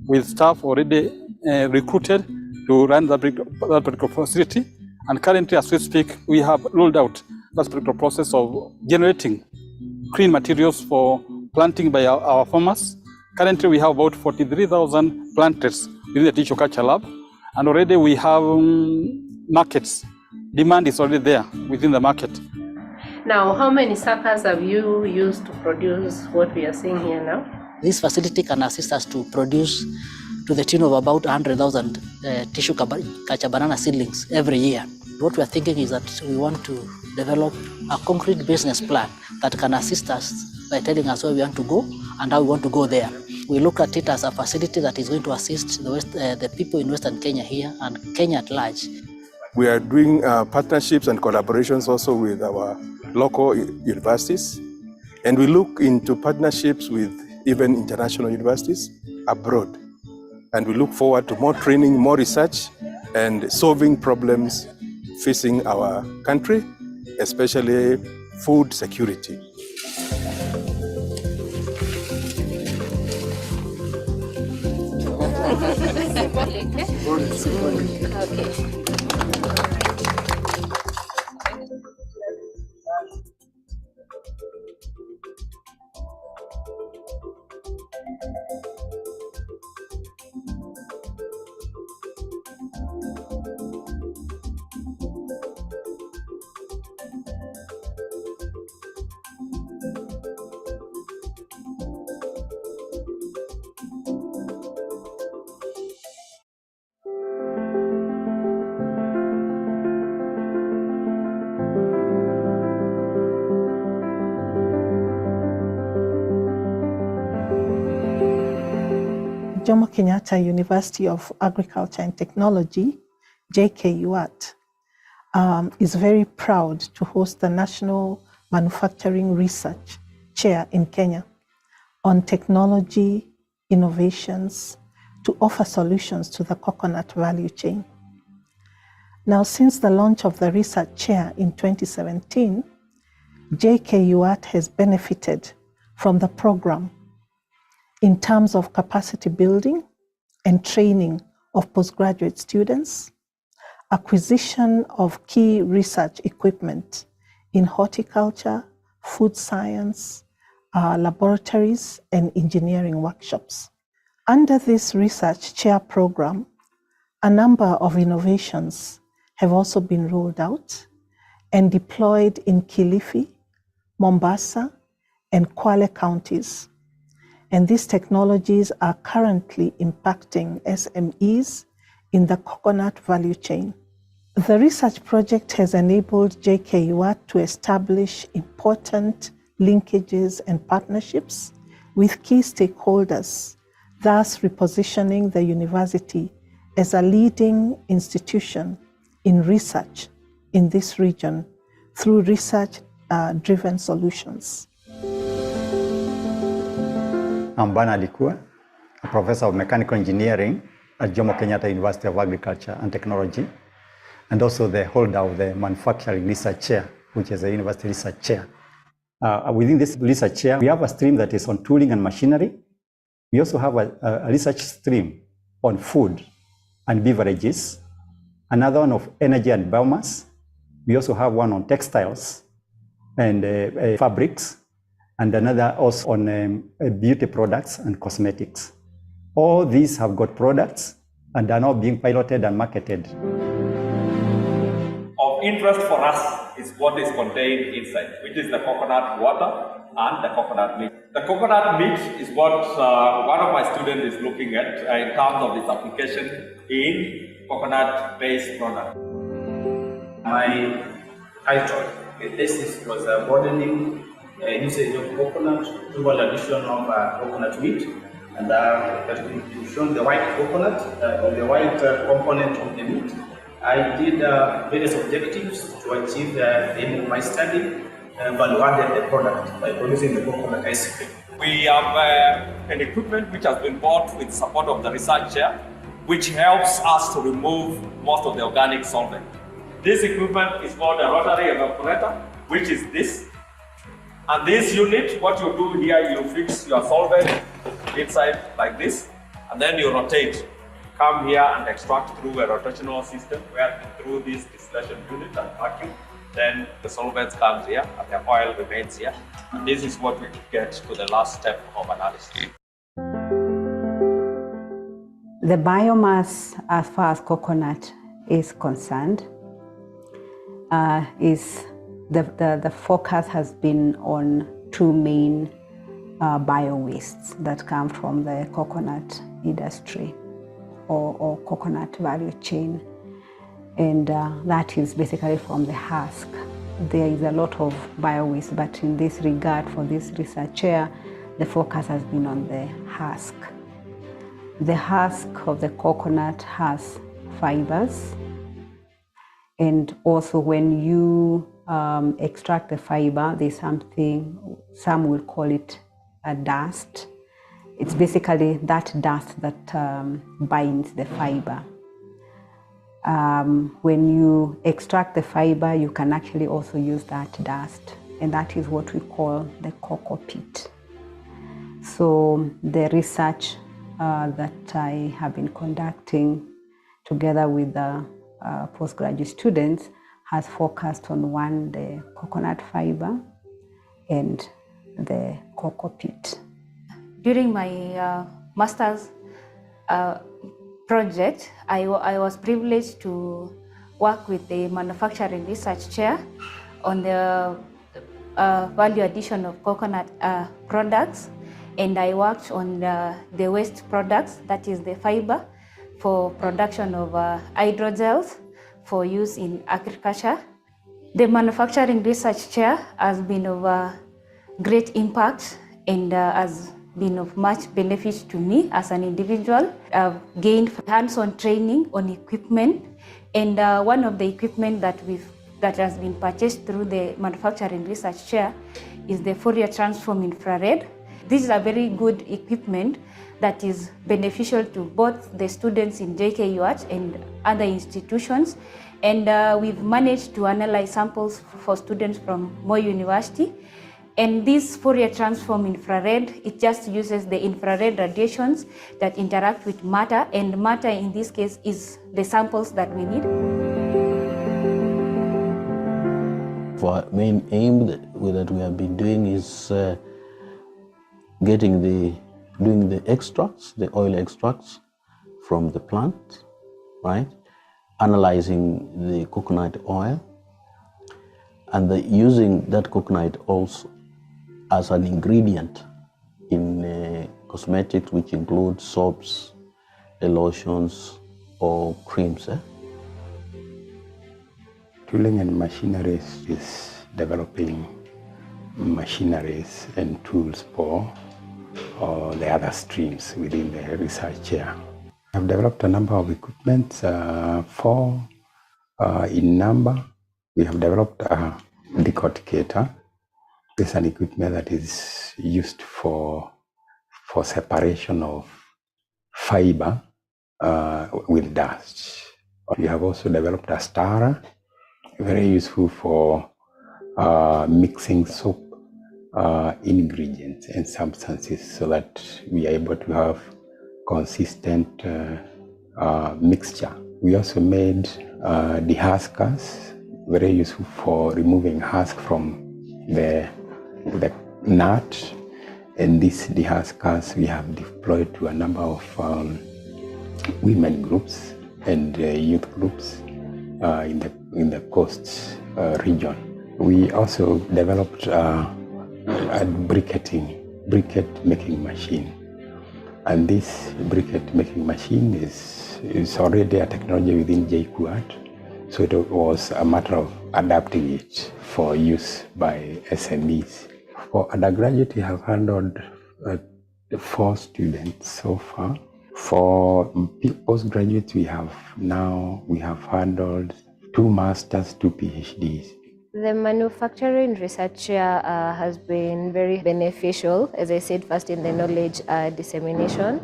with staff already recruited to run that particular facility. And currently, as we speak, we have rolled out that particular process of generating clean materials for planting by our farmers. Currently, we have about 43,000 planters within the tissue culture lab, and already we have markets. Demand is already there within the market. Now, how many suckers have you used to produce what we are seeing here now? This facility can assist us to produce to the tune of about 100,000 tissue culture banana seedlings every year. What we are thinking is that we want to develop a concrete business plan that can assist us by telling us where we want to go and how we want to go there. We look at it as a facility that is going to assist the people in Western Kenya here and Kenya at large. We are doing partnerships and collaborations also with our local universities, and we look into partnerships with even international universities abroad. And we look forward to more training, more research, and solving problems facing our country, especially food security. Okay. Jomo Kenyatta University of Agriculture and Technology, JKUAT, is very proud to host the National Manufacturing Research Chair in Kenya on technology innovations to offer solutions to the coconut value chain. Now, since the launch of the research chair in 2017, JKUAT has benefited from the program in terms of capacity building and training of postgraduate students, acquisition of key research equipment in horticulture, food science, laboratories, and engineering workshops. Under this research chair program, a number of innovations have also been rolled out and deployed in Kilifi, Mombasa, and Kwale counties. And these technologies are currently impacting SMEs in the coconut value chain. The research project has enabled JKUAT to establish important linkages and partnerships with key stakeholders, thus repositioning the university as a leading institution in research in this region through research-driven solutions. I'm Bana Likua, a professor of mechanical engineering at Jomo Kenyatta University of Agriculture and Technology, and also the holder of the manufacturing research chair, which is a university research chair. Within this research chair, we have a stream that is on tooling and machinery. We also have a research stream on food and beverages, another one of energy and biomass. We also have one on textiles and fabrics, and another also on beauty products and cosmetics. All these have got products and are now being piloted and marketed. Of interest for us is what is contained inside, which is the coconut water and the coconut milk. The coconut milk is what one of my students is looking at in terms of its application in coconut-based products. My title, thesis was broadening usage of coconut through an addition of coconut meat, and we've shown the white coconut or the white component of the meat. I did various objectives to achieve the aim of my study, value-added the product by producing the coconut ice cream. We have an equipment which has been bought with support of the research chair, which helps us to remove most of the organic solvent. This equipment is called a rotary evaporator, which is this. And this unit, what you do here, you fix your solvent inside like this, and then you rotate. Come here and extract through a rotational system where through this distillation unit and vacuum, then the solvent comes here and the oil remains here. And this is what we get to the last step of analysis. The biomass, as far as coconut is concerned, the focus has been on two main bio-wastes that come from the coconut industry or coconut value chain, and that is basically from the husk. There is a lot of bio-waste, but in this regard, for this research chair, the focus has been on the husk. The husk of the coconut has fibers, and also when you extract the fiber, there's something, some will call it a dust. It's basically that dust that binds the fiber. When you extract the fiber, you can actually also use that dust, and that is what we call the cocoa pit. So the research that I have been conducting together with the postgraduate students has focused on one, the coconut fiber and the cocoa pit. During my master's project, I was privileged to work with the manufacturing research chair on the value addition of coconut products, and I worked on the waste products, that is the fiber, for production of hydrogels for use in agriculture. The manufacturing research chair has been of great impact and has been of much benefit to me as an individual. I've gained hands-on training on equipment, and one of the equipment that has been purchased through the Manufacturing Research Chair is the Fourier Transform Infrared. This is a very good equipment that is beneficial to both the students in JKUAT and other institutions. And we've managed to analyze samples for students from Moi University. And this Fourier Transform Infrared, it just uses the infrared radiations that interact with matter, and matter in this case is the samples that we need. Our main aim that we have been doing is doing the extracts, the oil extracts from the plant, right? Analyzing the coconut oil, and using that coconut also as an ingredient in cosmetics, which include soaps, lotions, or creams. Tooling and machineries is developing machineries and tools for the other streams within the research chair. I've developed a number of equipment, 4 in number. We have developed a decorticator. It's an equipment that is used for separation of fiber with dust. We have also developed a stirrer, very useful for mixing soap ingredients and substances so that we are able to have consistent mixture. We also made dehuskers, very useful for removing husk from the nut. And these dehuskers we have deployed to a number of women groups and youth groups in the coast region. We also developed a briquette making machine, and this briquette making machine is already a technology within JKUAT, so it was a matter of adapting it for use by SMEs. For undergraduate, we have handled 4 students so far. For postgraduates, we have handled 2 masters, 2 PhDs. The Manufacturing Research Chair has been very beneficial, as I said, first in the knowledge dissemination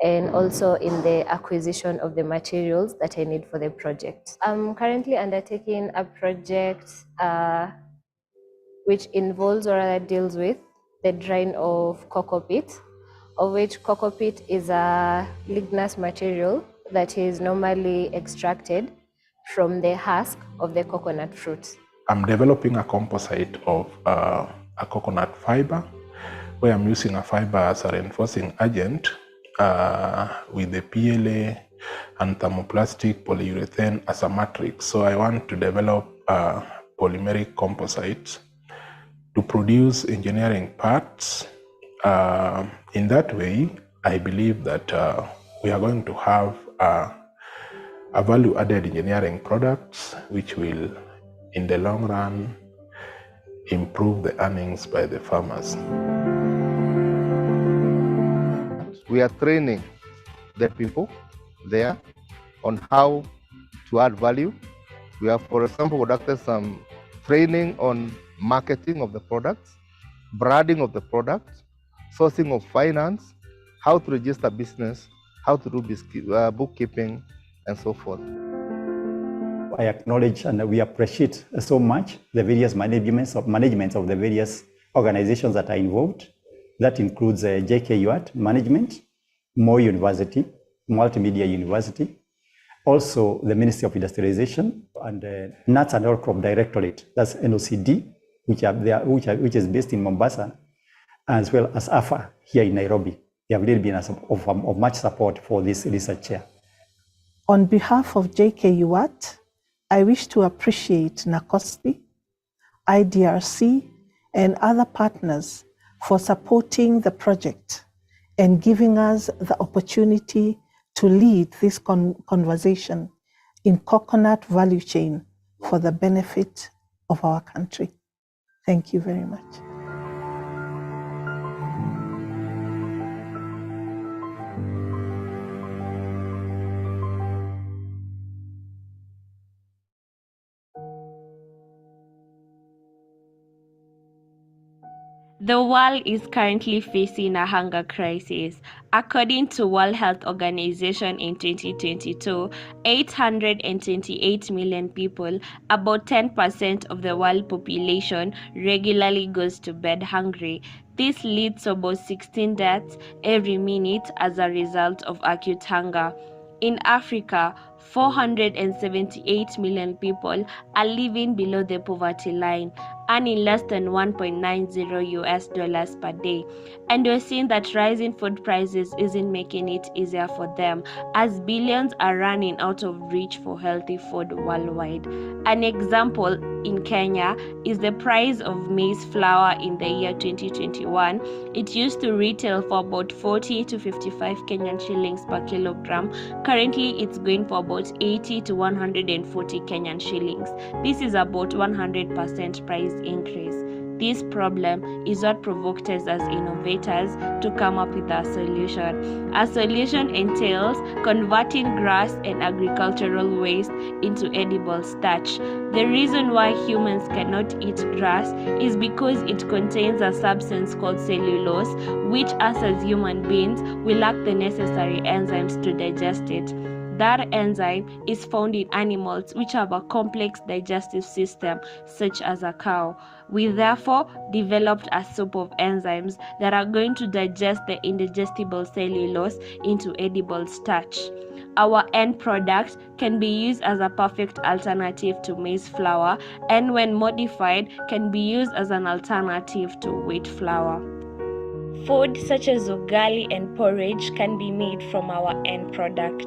and also in the acquisition of the materials that I need for the project. I'm currently undertaking a project which involves or rather deals with the drying of cocoa peat, of which cocoa peat is a ligneous material that is normally extracted from the husk of the coconut fruit. I'm developing a composite of a coconut fiber, where I'm using a fiber as a reinforcing agent with the PLA and thermoplastic polyurethane as a matrix. So I want to develop polymeric composites to produce engineering parts. In that way, I believe that we are going to have a value-added engineering products which will, in the long run, improve the earnings by the farmers. We are training the people there on how to add value. We have, for example, conducted some training on marketing of the products, branding of the products, sourcing of finance, how to register business, how to do bookkeeping, and so forth. I acknowledge and we appreciate so much the various managements of the various organizations that are involved. That includes JKUAT management, Moi University, Multimedia University, also the Ministry of Industrialization, and Nuts and Oil Crop Directorate, that's NOCD, which is based in Mombasa, as well as AFA here in Nairobi. They have really been of much support for this research chair. On behalf of JKUAT, I wish to appreciate NACOSTI, IDRC, and other partners for supporting the project and giving us the opportunity to lead this conversation in coconut value chain for the benefit of our country. Thank you very much. The world is currently facing a hunger crisis. According to World Health Organization in 2022, 828 million people, about 10% of the world population, regularly goes to bed hungry. This leads to about 16 deaths every minute as a result of acute hunger. In Africa, 478 million people are living below the poverty line, earning less than $1.90 per day. And we're seeing that rising food prices isn't making it easier for them, as billions are running out of reach for healthy food worldwide. An example in Kenya is the price of maize flour in the year 2021. It used to retail for about 40 to 55 Kenyan shillings per kilogram. Currently, it's going for about 80 to 140 Kenyan shillings. This is about 100% price increase. This problem is what provoked us as innovators to come up with a solution. A solution entails converting grass and agricultural waste into edible starch. The reason why humans cannot eat grass is because it contains a substance called cellulose, which us as human beings will lack the necessary enzymes to digest it. That enzyme is found in animals which have a complex digestive system, such as a cow. We therefore developed a soup of enzymes that are going to digest the indigestible cellulose into edible starch. Our end product can be used as a perfect alternative to maize flour, and when modified, can be used as an alternative to wheat flour. Food such as ugali and porridge can be made from our end product.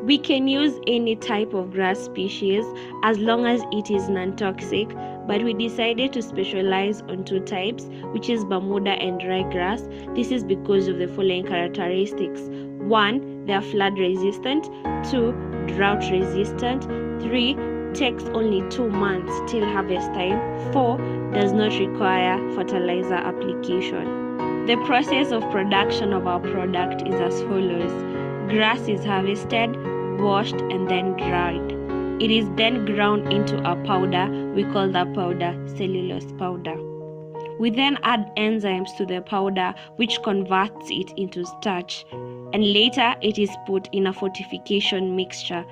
We can use any type of grass species as long as it is non-toxic, but we decided to specialize on two types, which is Bermuda and ryegrass. This is because of the following characteristics. 1. They are flood resistant. 2. Drought resistant. 3. Takes only 2 months till harvest time. 4. Does not require fertilizer application. The process of production of our product is as follows. Grass is harvested, washed, and then dried. It is then ground into a powder. We call that powder cellulose powder. We then add enzymes to the powder, which converts it into starch, and later it is put in a fortification mixture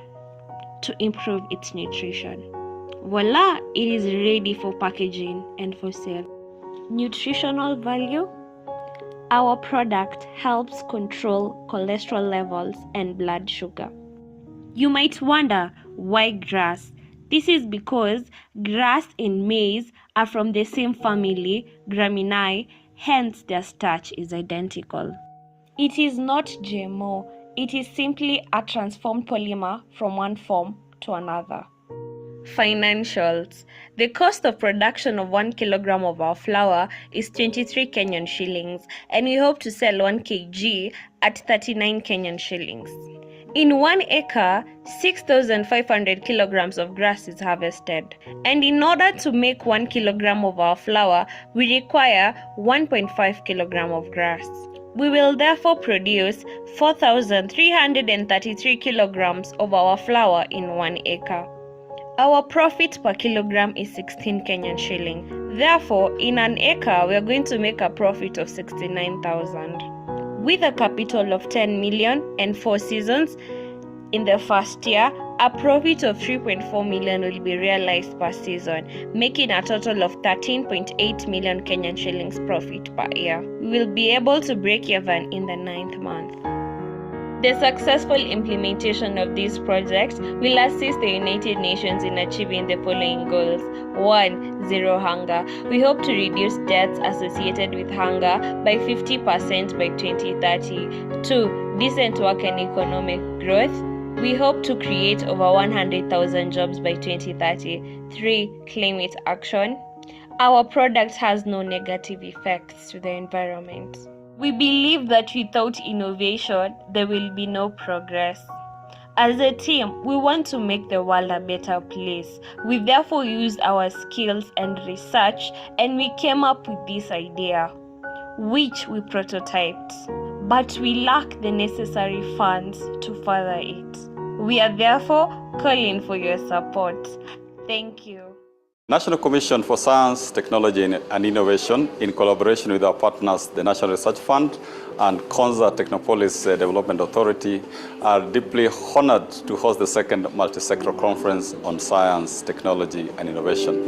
to improve its nutrition. Voila! It is ready for packaging and for sale. Nutritional value. Our product helps control cholesterol levels and blood sugar. You might wonder, why grass? This is because grass and maize are from the same family, Graminae, hence their starch is identical. It is not GMO, it is simply a transformed polymer from one form to another. Financials. The cost of production of 1 kilogram of our flour is 23 Kenyan shillings, and we hope to sell 1 kg at 39 Kenyan shillings. In 1 acre, 6,500 kilograms of grass is harvested, and in order to make 1 kilogram of our flour, we require 1.5 kilogram of grass. We will therefore produce 4,333 kilograms of our flour in 1 acre. Our profit per kilogram is 16 Kenyan shilling. Therefore, in an acre, we are going to make a profit of 69,000. With a capital of 10 million and 4 seasons, in the first year, a profit of 3.4 million will be realized per season, making a total of 13.8 million Kenyan shillings profit per year. We will be able to break even in the 9th month. The successful implementation of this project will assist the United Nations in achieving the following goals. 1. Zero hunger. We hope to reduce deaths associated with hunger by 50% by 2030. 2. Decent work and economic growth. We hope to create over 100,000 jobs by 2030. 3. Climate action. Our product has no negative effects to the environment. We believe that without innovation, there will be no progress. As a team, we want to make the world a better place. We therefore used our skills and research, and we came up with this idea, which we prototyped. But we lack the necessary funds to further it. We are therefore calling for your support. Thank you. National Commission for Science, Technology and Innovation, in collaboration with our partners, the National Research Fund and Konza Technopolis Development Authority, are deeply honored to host the second Multisectoral Conference on Science, Technology and Innovation.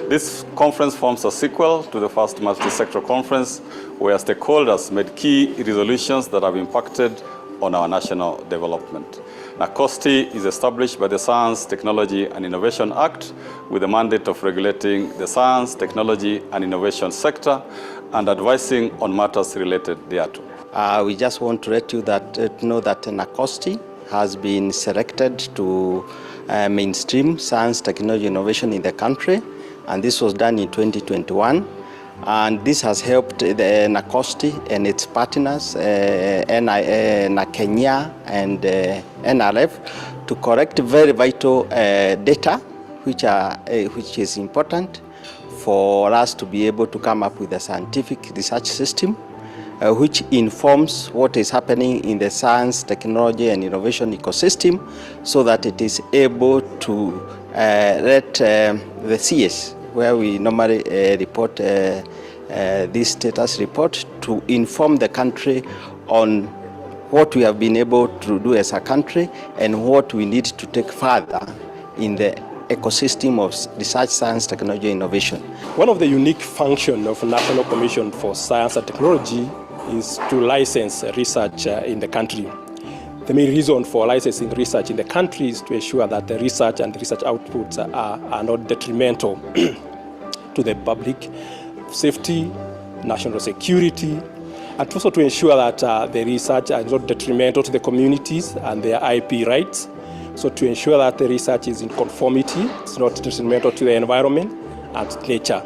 This conference forms a sequel to the first Multisectoral Conference, where stakeholders made key resolutions that have impacted on our national development. NACOSTI is established by the Science, Technology and Innovation Act with the mandate of regulating the science, technology and innovation sector and advising on matters related thereto. We just want to let you know that NACOSTI has been selected to mainstream science, technology, innovation in the country, and this was done in 2021. And this has helped the NACOSTI and its partners, NAKenya and NRF, to collect very vital data, which is important for us to be able to come up with a scientific research system, which informs what is happening in the science, technology and innovation ecosystem, so that it is able to let the CS, where we normally report this status report, to inform the country on what we have been able to do as a country and what we need to take further in the ecosystem of research, science, technology, innovation. One of the unique functions of National Commission for Science and Technology is to license research in the country. The main reason for licensing research in the country is to ensure that the research and research outputs are not detrimental to the public safety, national security, and also to ensure that the research is not detrimental to the communities and their IP rights. So to ensure that the research is in conformity, it's not detrimental to the environment and nature.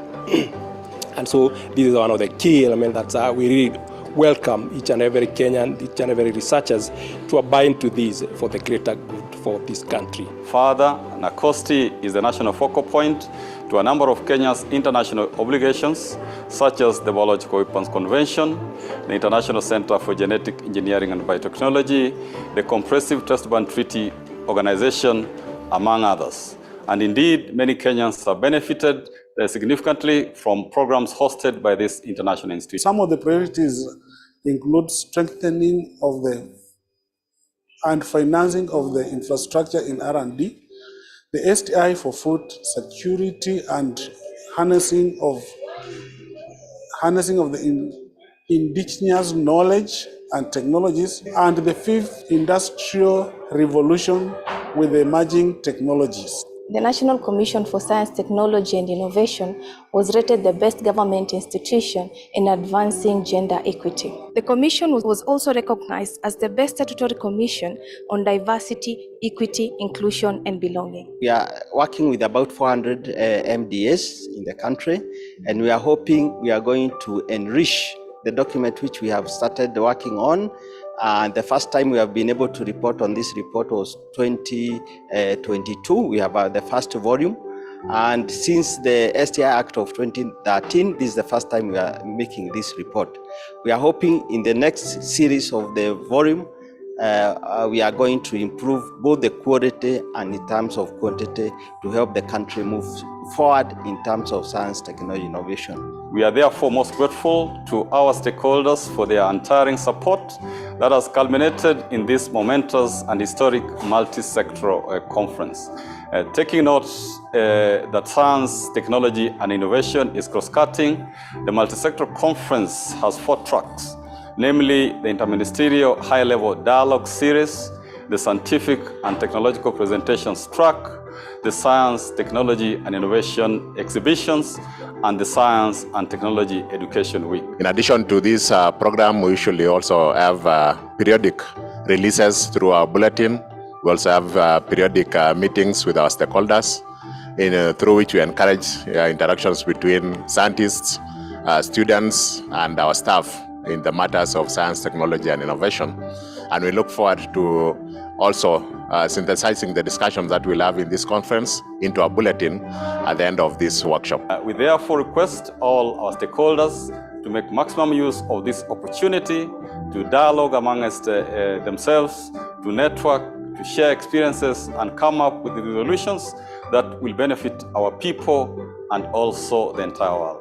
And so this is one of the key elements that we really welcome each and every Kenyan, each and every researchers to abide to these for the greater good for this country. Further, NACOSTI is the national focal point to a number of Kenya's international obligations, such as the Biological Weapons Convention, the International Center for Genetic Engineering and Biotechnology, the Comprehensive Test Ban Treaty Organization, among others. And indeed, many Kenyans have benefited significantly from programs hosted by this international institute. Some of the priorities include strengthening of and financing of the infrastructure in R&D, the STI for food security and harnessing of the indigenous knowledge and technologies, and the fifth industrial revolution with emerging technologies. The National Commission for Science, Technology and Innovation was rated the best government institution in advancing gender equity. The Commission was also recognized as the best statutory commission on diversity, equity, inclusion and belonging. We are working with about 400 MDAs in the country, and we are hoping we are going to enrich the document which we have started working on. The first time we have been able to report on this report was 2022. We have the first volume. And since the STI Act of 2013, this is the first time we are making this report. We are hoping in the next series of the volume, we are going to improve both the quality and in terms of quantity to help the country move forward in terms of science, technology, innovation. We are therefore most grateful to our stakeholders for their untiring support that has culminated in this momentous and historic multi-sectoral conference. Taking note that science, technology and innovation is cross-cutting, the multi-sectoral conference has 4 tracks, namely the interministerial high-level dialogue series, the scientific and technological presentations track, the science, technology and innovation exhibitions, and the science and technology education week. In addition to this program, we usually also have periodic releases through our bulletin. We also have periodic meetings with our stakeholders, through which we encourage interactions between scientists, students, and our staff in the matters of science, technology, and innovation. And we look forward to also synthesizing the discussions that we'll have in this conference into a bulletin at the end of this workshop. We therefore request all our stakeholders to make maximum use of this opportunity to dialogue amongst themselves, to network, to share experiences and come up with the resolutions that will benefit our people and also the entire world.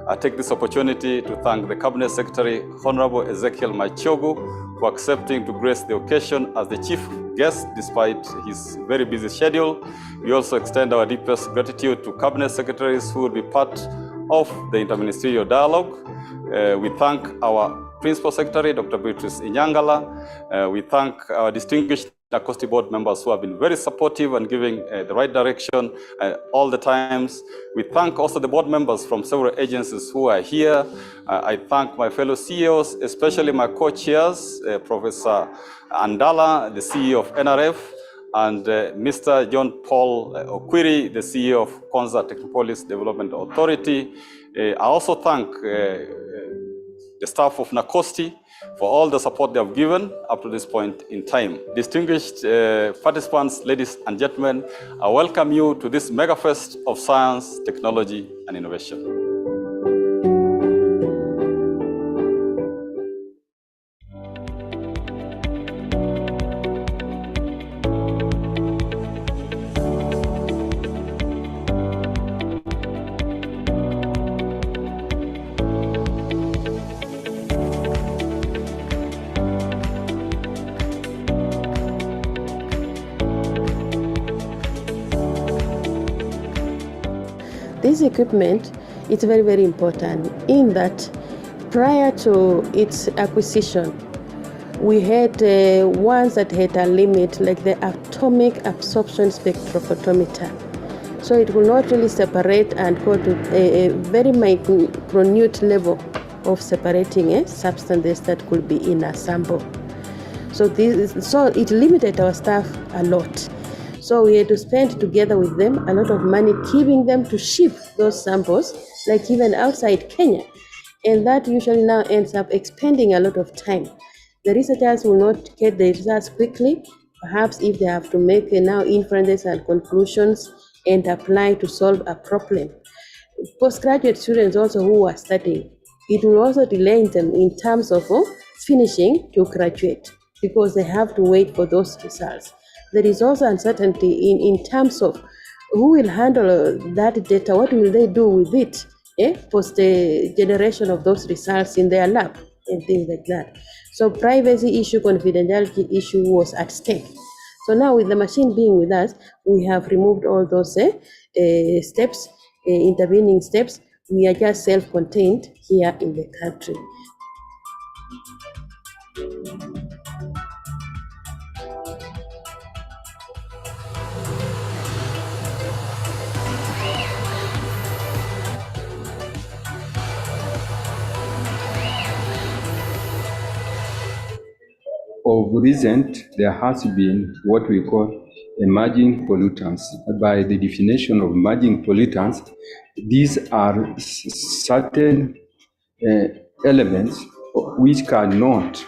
I take this opportunity to thank the Cabinet Secretary, Honorable Ezekiel Machogu, for accepting to grace the occasion as the chief guest despite his very busy schedule. We also extend our deepest gratitude to Cabinet Secretaries who will be part of the interministerial dialogue. We thank our Principal Secretary, Dr. Beatrice Inyangala. We thank our distinguished Nacosti board members who have been very supportive and giving the right direction all the times. We thank also the board members from several agencies who are here. I thank my fellow CEOs, especially my co-chairs, Professor Andala, the CEO of NRF, and Mr. John Paul Okwiri, the CEO of Konza Technopolis Development Authority. I also thank the staff of Nacosti for all the support they have given up to this point in time. Distinguished participants, ladies and gentlemen, I welcome you to this mega fest of science, technology, and innovation. This equipment is very, very important in that prior to its acquisition, we had ones that had a limit, like the atomic absorption spectrophotometer. So it will not really separate and go to a very minute level of separating substances that could be in a sample. So it limited our staff a lot. So we had to spend together with them a lot of money keeping them to ship those samples, like even outside Kenya. And that usually now ends up expending a lot of time. The researchers will not get the results quickly, perhaps if they have to make now inferences and conclusions and apply to solve a problem. Postgraduate students also who are studying, it will also delay them in terms of finishing to graduate because they have to wait for those results. There is also uncertainty in terms of who will handle that data, what will they do with it, post the generation of those results in their lab and things like that. So privacy issue, confidentiality issue was at stake. So now with the machine being with us, we have removed all those steps, intervening steps. We are just self-contained here in the country. Of recent, there has been what we call emerging pollutants. By the definition of emerging pollutants, these are certain elements which cannot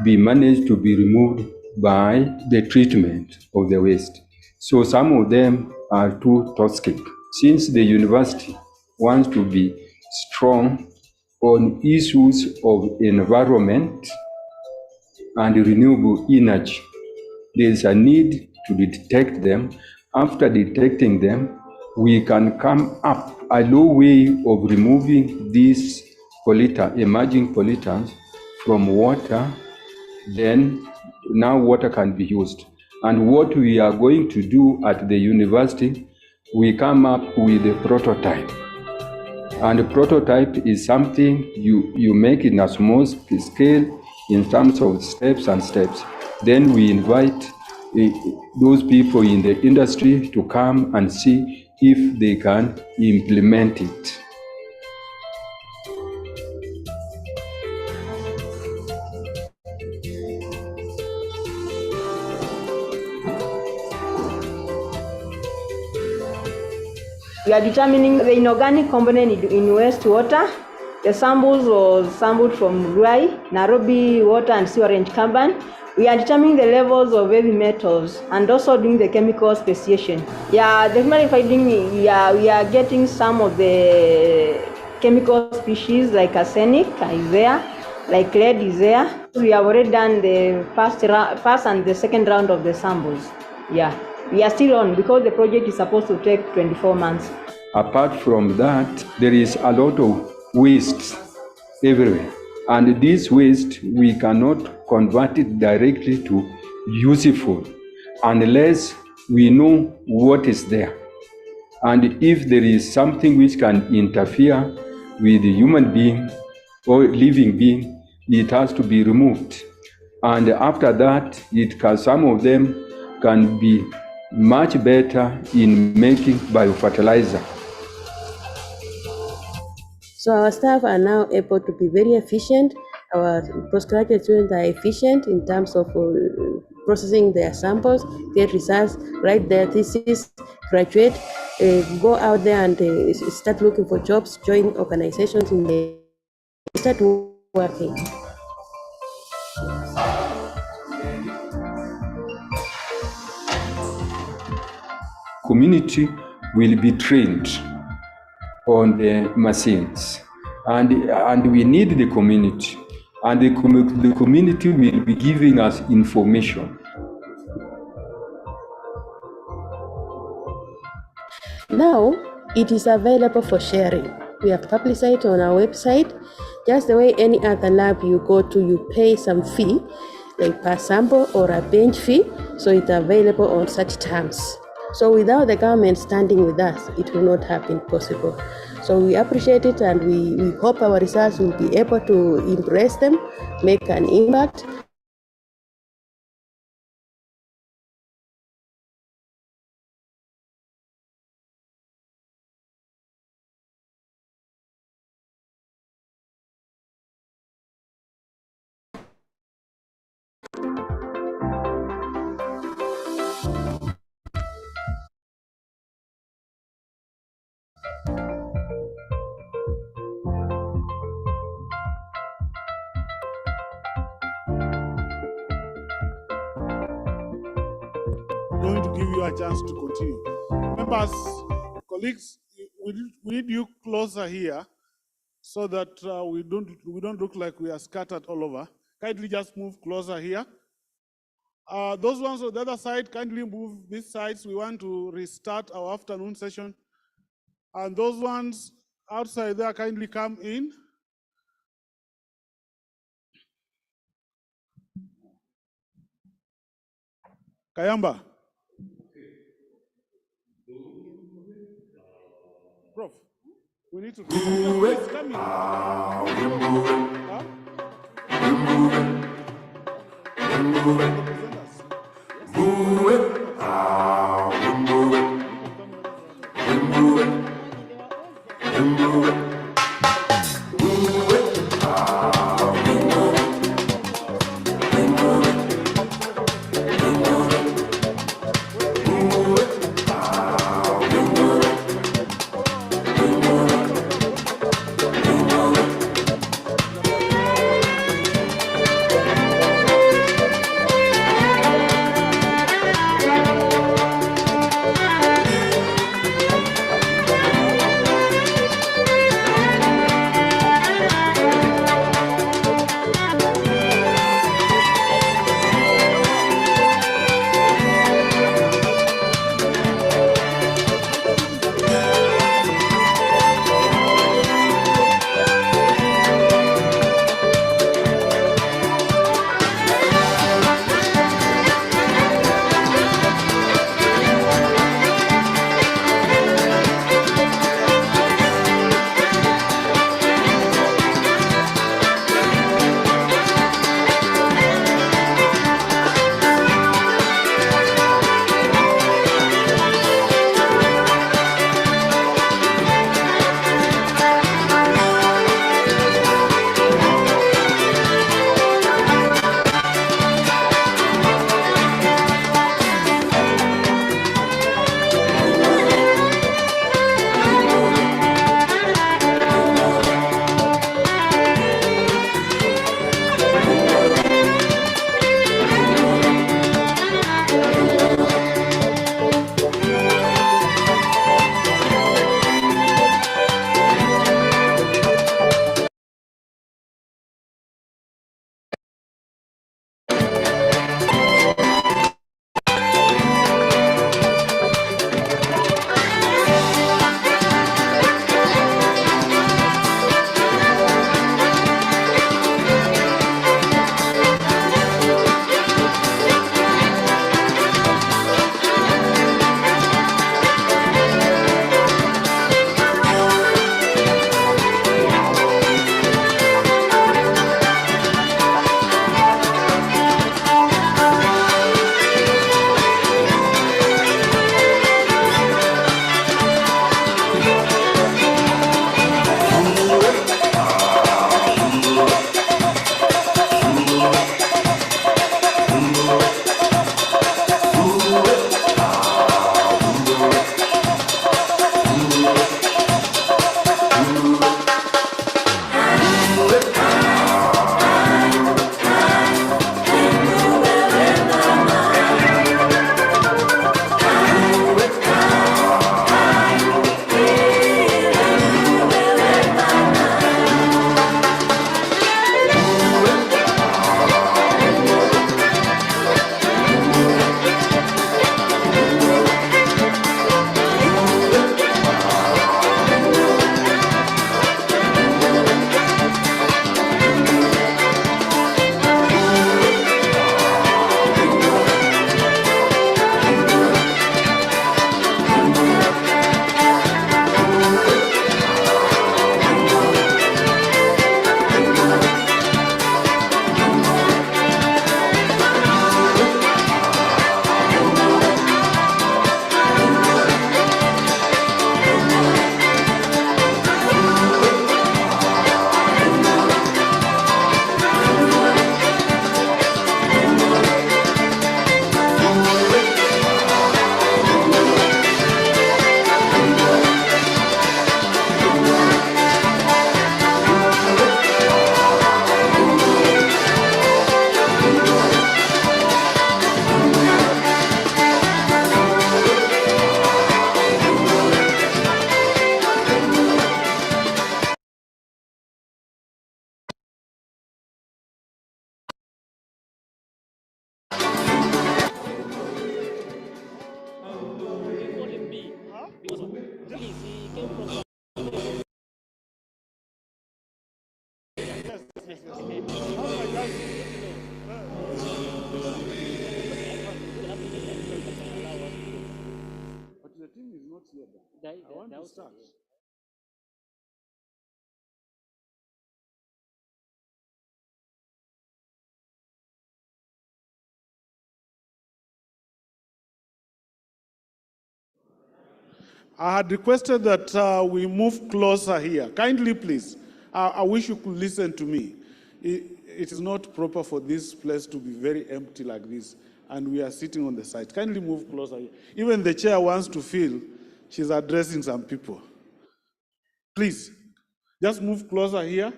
be managed to be removed by the treatment of the waste. So some of them are too toxic. Since the university wants to be strong on issues of environment and renewable energy, there is a need to detect them. After detecting them, we can come up a low way of removing these emerging pollutants from water. Then now water can be used. And what we are going to do at the university, we come up with a prototype. And a prototype is something you make in a small scale in terms of steps. Then we invite those people in the industry to come and see if they can implement it. We are determining the inorganic component in wastewater. The samples were sampled from Ruai, Nairobi Water and Sewerage Company. We are determining the levels of heavy metals and also doing the chemical speciation. Yeah, definitely finding we are getting some of the chemical species like arsenic is there, like lead is there. We have already done the first and the second round of the samples. Yeah, we are still on because the project is supposed to take 24 months. Apart from that, there is a lot of waste everywhere. And this waste, we cannot convert it directly to useful unless we know what is there. And if there is something which can interfere with the human being or living being, it has to be removed. And after that, some of them can be much better in making biofertilizer. So our staff are now able to be very efficient. Our postgraduate students are efficient in terms of processing their samples, get results, write their thesis, graduate, go out there and start looking for jobs, join organizations in the start working. Community will be trained on the machines, and we need the community, and the community will be giving us information. Now it is available for sharing. We have publicized on our website. Just the way any other lab you go to, you pay some fee, like per sample or a bench fee, so it's available on such terms. So without the government standing with us, it will not have been possible. So we appreciate it, and we hope our results will be able to impress them, make an impact. Going to give you a chance to continue. Members, colleagues, we need you closer here so that we don't look like we are scattered all over. Kindly just move closer here. Those ones on the other side, kindly move this side. We want to restart our afternoon session. And those ones outside there, kindly come in. Kayamba. Prof, we need to please come in. But the team is not here. I want to start. I had requested that we move closer here. Kindly, please. I wish you could listen to me. It is not proper for this place to be very empty like this, and we are sitting on the side. Kindly move closer here. Even the chair wants to feel she's addressing some people. Please, just move closer here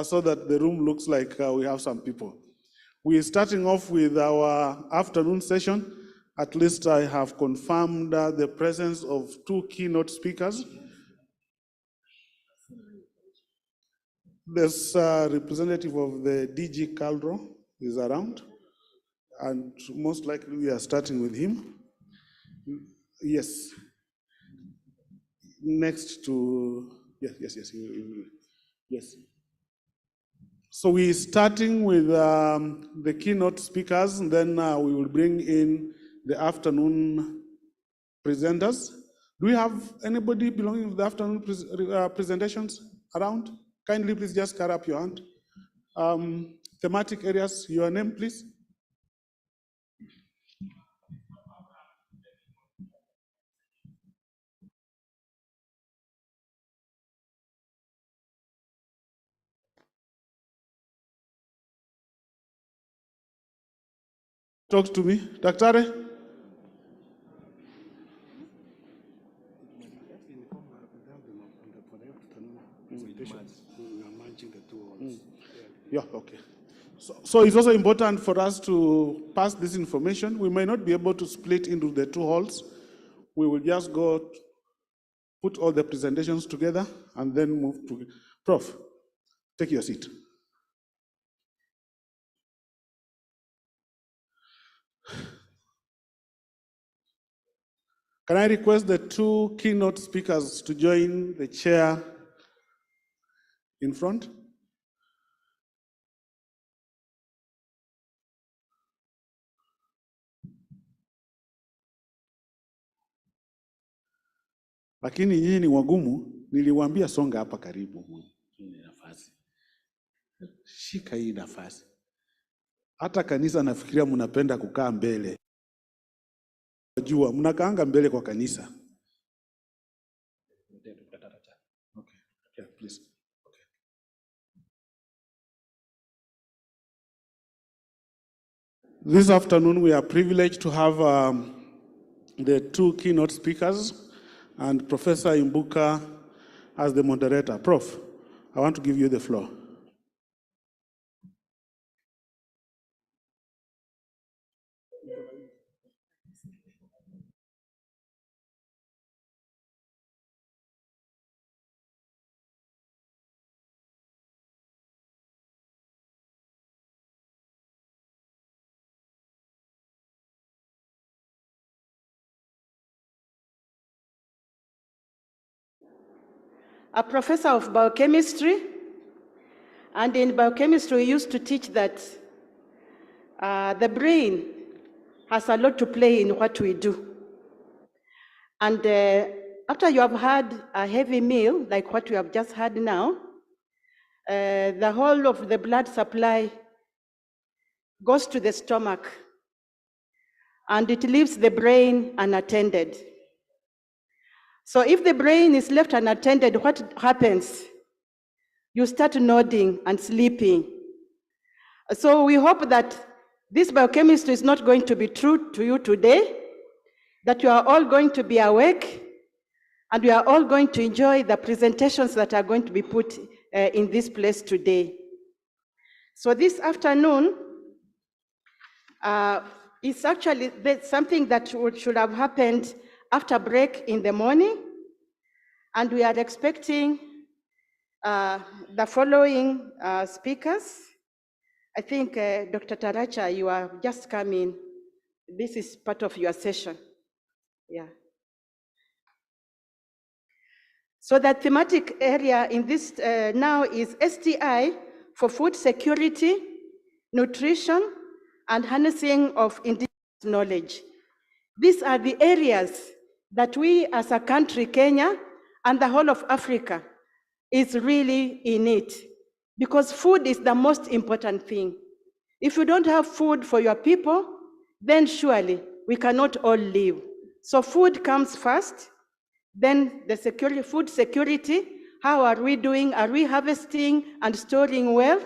so that the room looks like we have some people. We're starting off with our afternoon session. At least I have confirmed the presence of 2 keynote speakers. There's a representative of the DG Caldro is around, and most likely we are starting with him. Yes. Next to, yes. So we're starting with the keynote speakers, and then we will bring in the afternoon presenters. Do we have anybody belonging to the afternoon presentations around? Kindly please just carry up your hand. Thematic areas, your name please. Talk to me, Daktari. Yeah, okay. So it's also important for us to pass this information. We may not be able to split into the 2 halls. We will just go put all the presentations together and then move to. Prof, take your seat. Can I request the 2 keynote speakers to join the chair in front? Lakini nyinyi ni wagumu, niliwaambia songa hapa karibu. Nafasi. Shika hii nafasi. Hata kanisa nafikiria mnapenda kukaa mbele. Jua, mnakaanga mbele kwa kanisa. Okay. Yeah, please. Okay. This afternoon we are privileged to have the 2 keynote speakers and Professor Imbuka as the moderator. Prof, I want to give you the floor. A professor of biochemistry, and in biochemistry we used to teach that the brain has a lot to play in what we do. And after you have had a heavy meal, like what we have just had now, the whole of the blood supply goes to the stomach, and it leaves the brain unattended. So if the brain is left unattended, what happens? You start nodding and sleeping. So we hope that this biochemistry is not going to be true to you today, that you are all going to be awake, and we are all going to enjoy the presentations that are going to be put in this place today. So this afternoon is actually something that should have happened after break in the morning, and we are expecting the following speakers. I think Dr. Taracha, you are just coming. This is part of your session. Yeah. So the thematic area in this now is STI for food security, nutrition, and harnessing of indigenous knowledge. These are the areas that we as a country, Kenya, and the whole of Africa is really in it, because food is the most important thing. If you don't have food for your people, then surely we cannot all live. So food comes first, then the security, food security. How are we doing? Are we harvesting and storing well?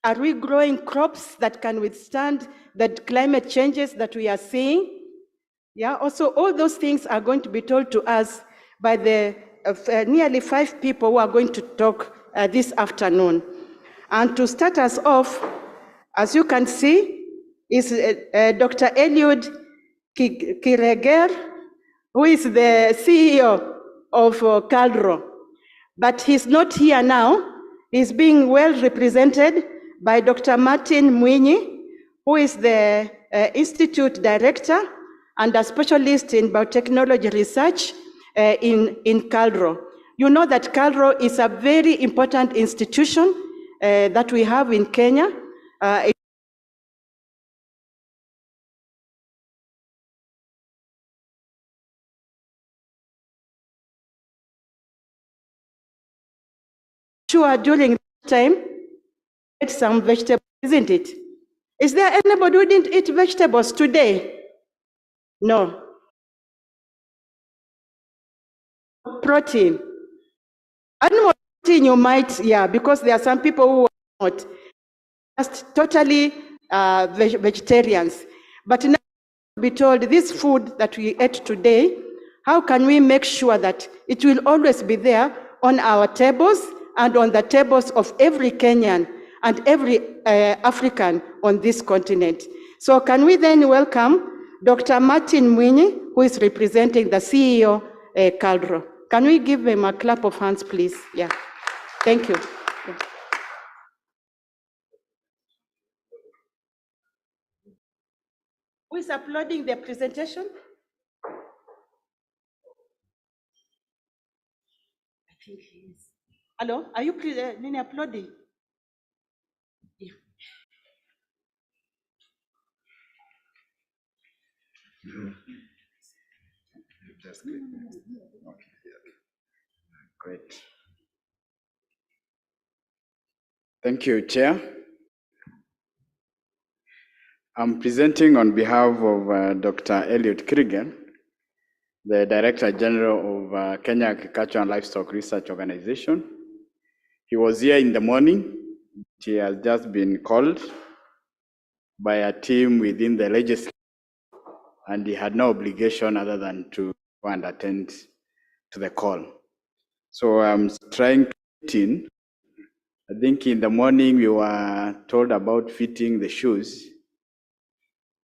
Are we growing crops that can withstand the climate changes that we are seeing? Yeah, also all those things are going to be told to us by the nearly 5 people who are going to talk this afternoon. And to start us off, as you can see, is Dr. Eliud Kireger, who is the CEO of Calro. But he's not here now. He's being well represented by Dr. Martin Mwinyi, who is the Institute Director and a specialist in biotechnology research in Calro. You know that Calro is a very important institution that we have in Kenya. Sure, during that time, eat some vegetables, isn't it? Is there anybody who didn't eat vegetables today? No. Protein. Animal protein you might, yeah, because there are some people who are not just totally vegetarians. But now be told this food that we ate today, how can we make sure that it will always be there on our tables and on the tables of every Kenyan and every African on this continent? So can we then welcome Dr. Martin Mwinyi, who is representing the CEO Calro. Can we give him a clap of hands, please? Yeah, thank you. Yeah. Who is uploading the presentation? I think he is. Hello, are you uploading? Yeah. That's good. Okay, great. Thank you, Chair. I'm presenting on behalf of Dr. Eliud Kriger, the Director General of Kenya Agriculture and Livestock Research Organization. He was here in the morning. He has just been called by a team within the legislature, and he had no obligation other than to go and attend to the call. So I'm trying to fit in. I think in the morning we were told about fitting the shoes,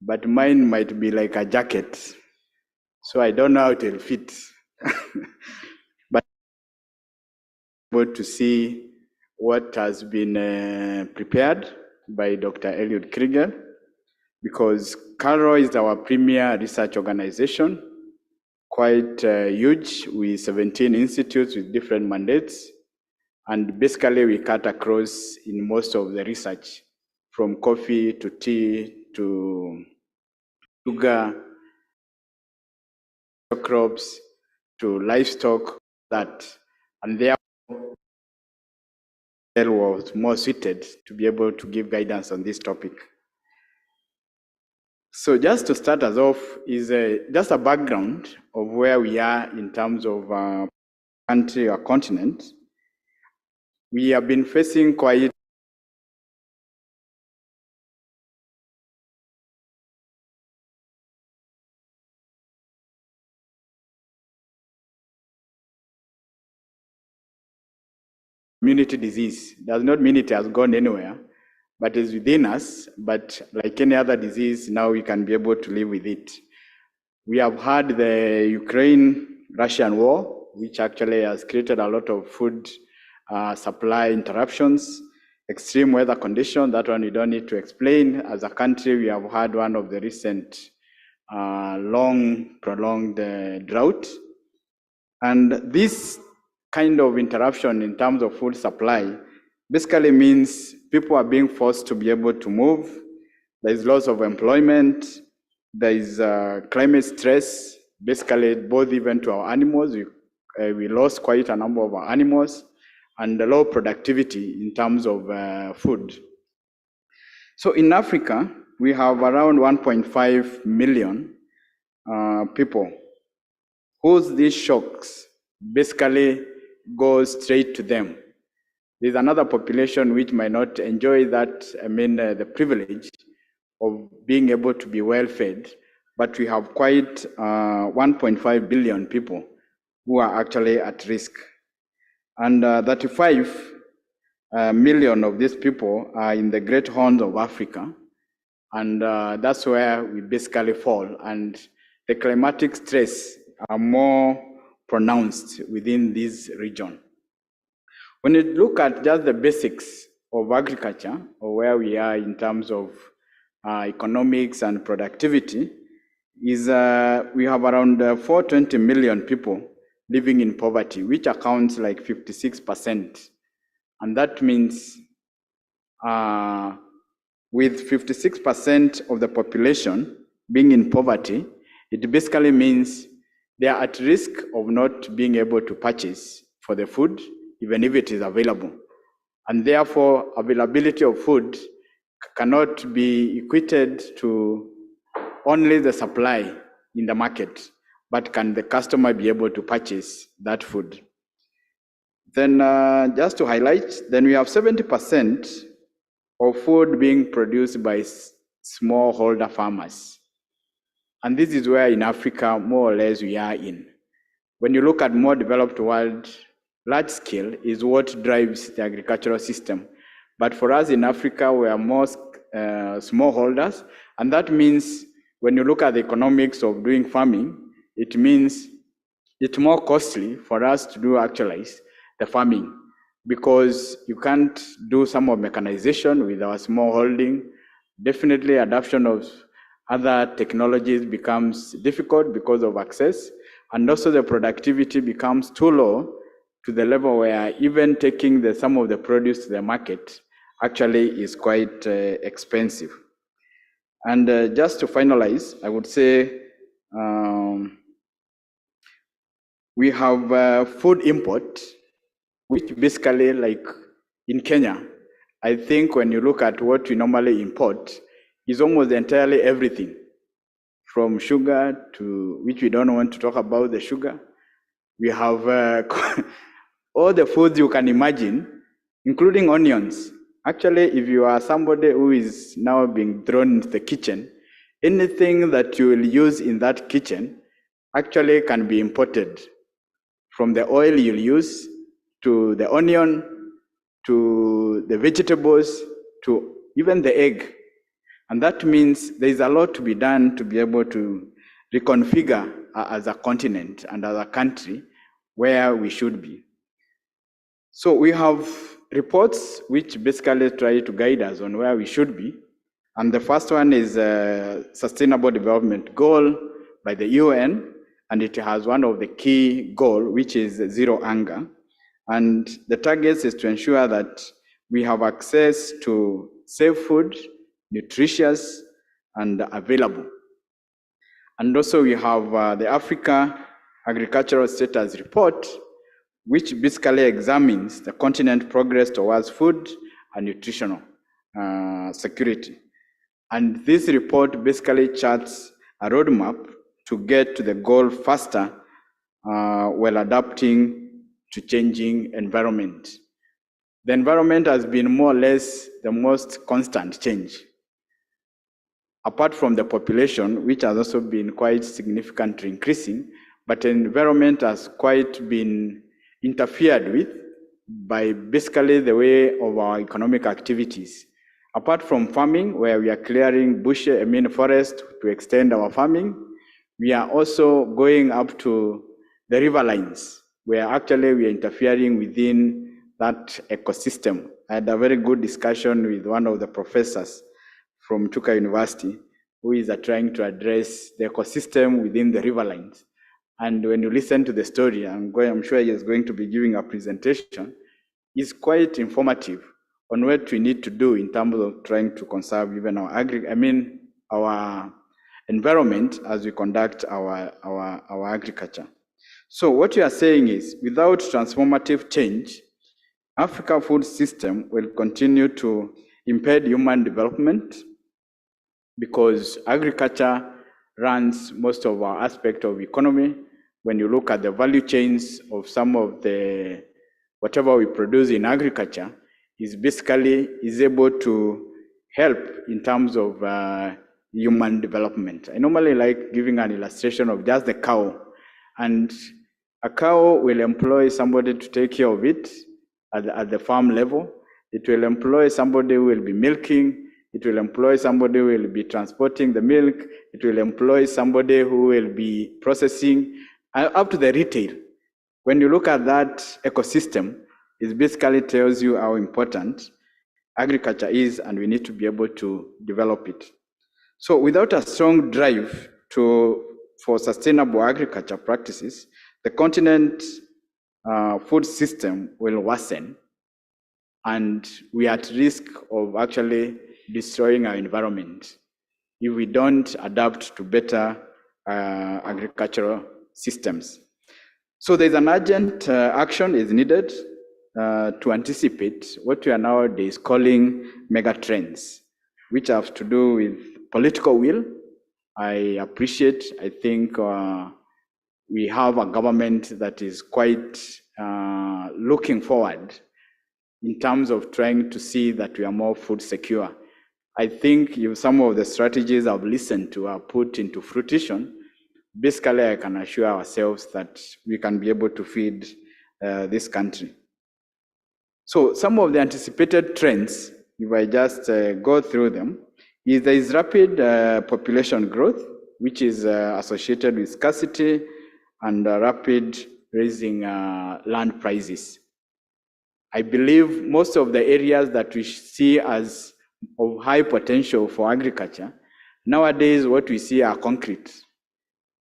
but mine might be like a jacket. So I don't know how it will fit. But able to see what has been prepared by Dr. Eliud Kriger, because Calro is our premier research organization, quite huge, with 17 institutes with different mandates. And basically we cut across in most of the research, from coffee to tea to sugar, crops to livestock, that, and therefore was more suited to be able to give guidance on this topic. So just to start us off is just a background of where we are in terms of country or continent. We have been facing quite community disease. Does not mean it has gone anywhere, but it's within us. But like any other disease, now we can be able to live with it. We have had the Ukraine-Russian war, which actually has created a lot of food supply interruptions, extreme weather conditions. That one you don't need to explain. As a country, we have had one of the recent long, prolonged drought. And this kind of interruption in terms of food supply basically means people are being forced to be able to move. There is loss of employment. There is climate stress, basically both even to our animals. We lost quite a number of our animals, and the low productivity in terms of food. So in Africa, we have around 1.5 million people whose these shocks basically go straight to them. There's another population which might not enjoy that, the privilege of being able to be well fed, but we have quite 1.5 billion people who are actually at risk. And 35 million of these people are in the Great Horns of Africa, and that's where we basically fall. And the climatic stress are more pronounced within this region. When you look at just the basics of agriculture, or where we are in terms of economics and productivity, is we have around 420 million people living in poverty, which accounts like 56%. And that means with 56% of the population being in poverty, it basically means they are at risk of not being able to purchase for the food, even if it is available. And therefore, availability of food cannot be equated to only the supply in the market, but can the customer be able to purchase that food? Then just to highlight, then we have 70% of food being produced by smallholder farmers. And this is where in Africa, more or less, we are in. When you look at more developed world, large scale is what drives the agricultural system. But for us in Africa, we are more smallholders. And that means when you look at the economics of doing farming, it means it's more costly for us to do actualize the farming, because you can't do some of mechanization with our small holding. Definitely adoption of other technologies becomes difficult because of access, and also the productivity becomes too low to the level where even taking some of the produce to the market actually is quite expensive. And just to finalize, I would say we have food import, which basically, like in Kenya, I think when you look at what we normally import, is almost entirely everything, from sugar to, which we don't want to talk about the sugar. We have all the foods you can imagine, including onions. Actually, if you are somebody who is now being thrown into the kitchen, anything that you will use in that kitchen actually can be imported, from the oil you'll use, to the onion, to the vegetables, to even the egg. And that means there's a lot to be done to be able to reconfigure as a continent and as a country where we should be. So we have reports which basically try to guide us on where we should be. And the first one is a Sustainable Development Goal by the UN, and it has one of the key goals, which is zero hunger. And the target is to ensure that we have access to safe food, nutritious, and available. And also we have the Africa Agricultural Status Report, which basically examines the continent progress towards food and nutritional security. And this report basically charts a roadmap to get to the goal faster while adapting to changing environment. The environment has been more or less the most constant change, apart from the population, which has also been quite significantly increasing, but the environment has quite been interfered with by basically the way of our economic activities. Apart from farming, where we are clearing forest to extend our farming, we are also going up to the river lines, where actually we are interfering within that ecosystem. I had a very good discussion with one of the professors from Chuka University, who is trying to address the ecosystem within the river lines. And when you listen to the story, I'm sure he is going to be giving a presentation, is quite informative on what we need to do in terms of trying to conserve even our environment as we conduct our agriculture. So what you are saying is, without transformative change, Africa food system will continue to impede human development, because agriculture runs most of our aspect of economy. When you look at the value chains of some of the, whatever we produce in agriculture, is able to help in terms of human development. I normally like giving an illustration of just the cow. And a cow will employ somebody to take care of it at the farm level. It will employ somebody who will be milking. It will employ somebody who will be transporting the milk. It will employ somebody who will be processing, up to the retail. When you look at that ecosystem, it basically tells you how important agriculture is, and we need to be able to develop it. So without a strong drive for sustainable agriculture practices, the continent food system will worsen, and we are at risk of actually destroying our environment if we don't adapt to better agricultural systems. So there's an urgent action is needed to anticipate what we are nowadays calling mega trends, which have to do with political will. I think we have a government that is quite looking forward in terms of trying to see that we are more food secure. I think if some of the strategies I've listened to are put into fruition, basically I can assure ourselves that we can be able to feed this country. So some of the anticipated trends, if I just go through them, is there is rapid population growth, which is associated with scarcity and rapid raising land prices. I believe most of the areas that we see as of high potential for agriculture, nowadays what we see are concrete.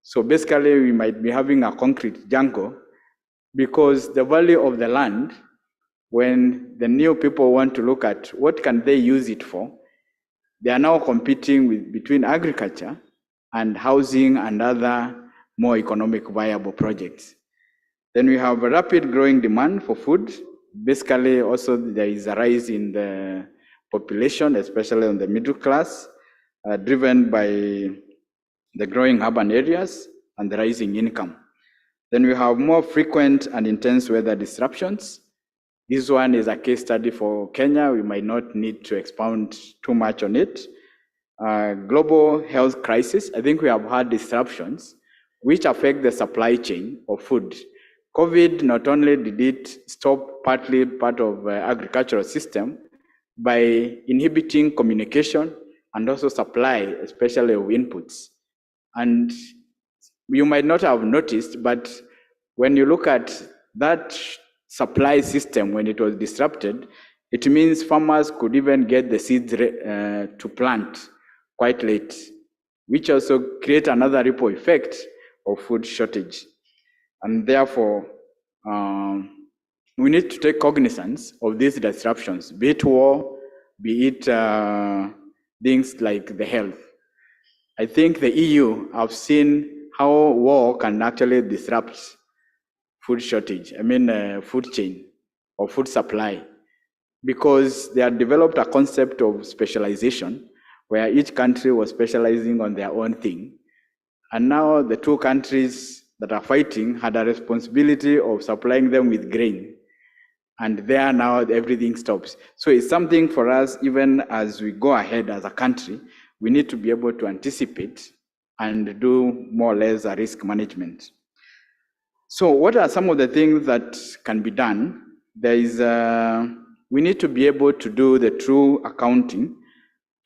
So basically we might be having a concrete jungle, because the value of the land, when the new people want to look at what can they use it for, they are now competing between agriculture and housing and other more economic viable projects. Then we have a rapid growing demand for food. Basically, also there is a rise in the population, especially on the middle class, driven by the growing urban areas and the rising income. Then we have more frequent and intense weather disruptions. This one is a case study for Kenya. We might not need to expound too much on it. Global health crisis. I think we have had disruptions which affect the supply chain of food. COVID, not only did it stop partly part of agricultural system by inhibiting communication and also supply, especially of inputs. And you might not have noticed, but when you look at that supply system, when it was disrupted, it means farmers could even get the seeds to plant quite late, which also create another ripple effect of food shortage. And therefore, we need to take cognizance of these disruptions, be it war, be it things like the health. I think the EU have seen how war can actually disrupt food shortage, food chain or food supply, because they have developed a concept of specialization where each country was specializing on their own thing. And now the two countries that are fighting had a responsibility of supplying them with grain. And there now everything stops. So it's something for us, even as we go ahead as a country, we need to be able to anticipate and do more or less a risk management. So what are some of the things that can be done? We need to be able to do the true accounting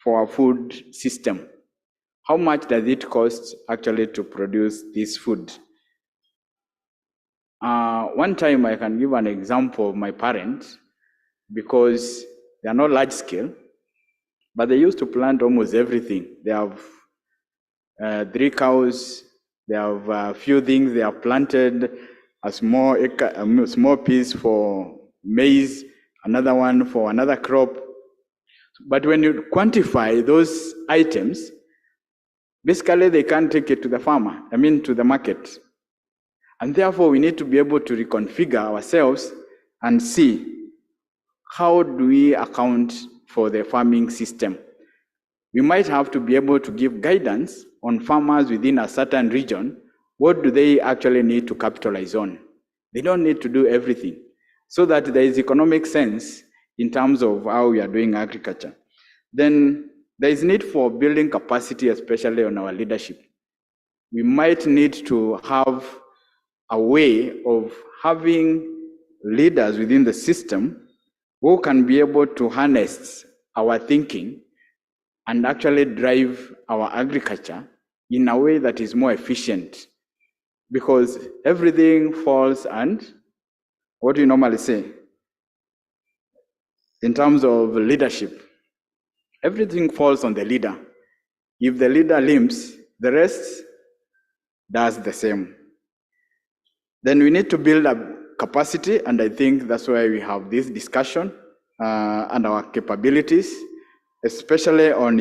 for our food system. How much does it cost actually to produce this food? One time I can give an example of my parents, because they are not large scale, but they used to plant almost everything. They have 3 cows, They have a few things. They have planted a small piece for maize, another one for another crop. But when you quantify those items, basically they can't take it to the farmer, to the market. And therefore we need to be able to reconfigure ourselves and see how do we account for the farming system. We might have to be able to give guidance on farmers within a certain region. What do they actually need to capitalize on? They don't need to do everything, so that there is economic sense in terms of how we are doing agriculture. Then there is need for building capacity, especially on our leadership. We might need to have a way of having leaders within the system who can be able to harness our thinking and actually drive our agriculture in a way that is more efficient. Because everything falls, and what do you normally say? In terms of leadership, everything falls on the leader. If the leader limps, the rest does the same. Then we need to build up capacity, and I think that's why we have this discussion and our capabilities, especially on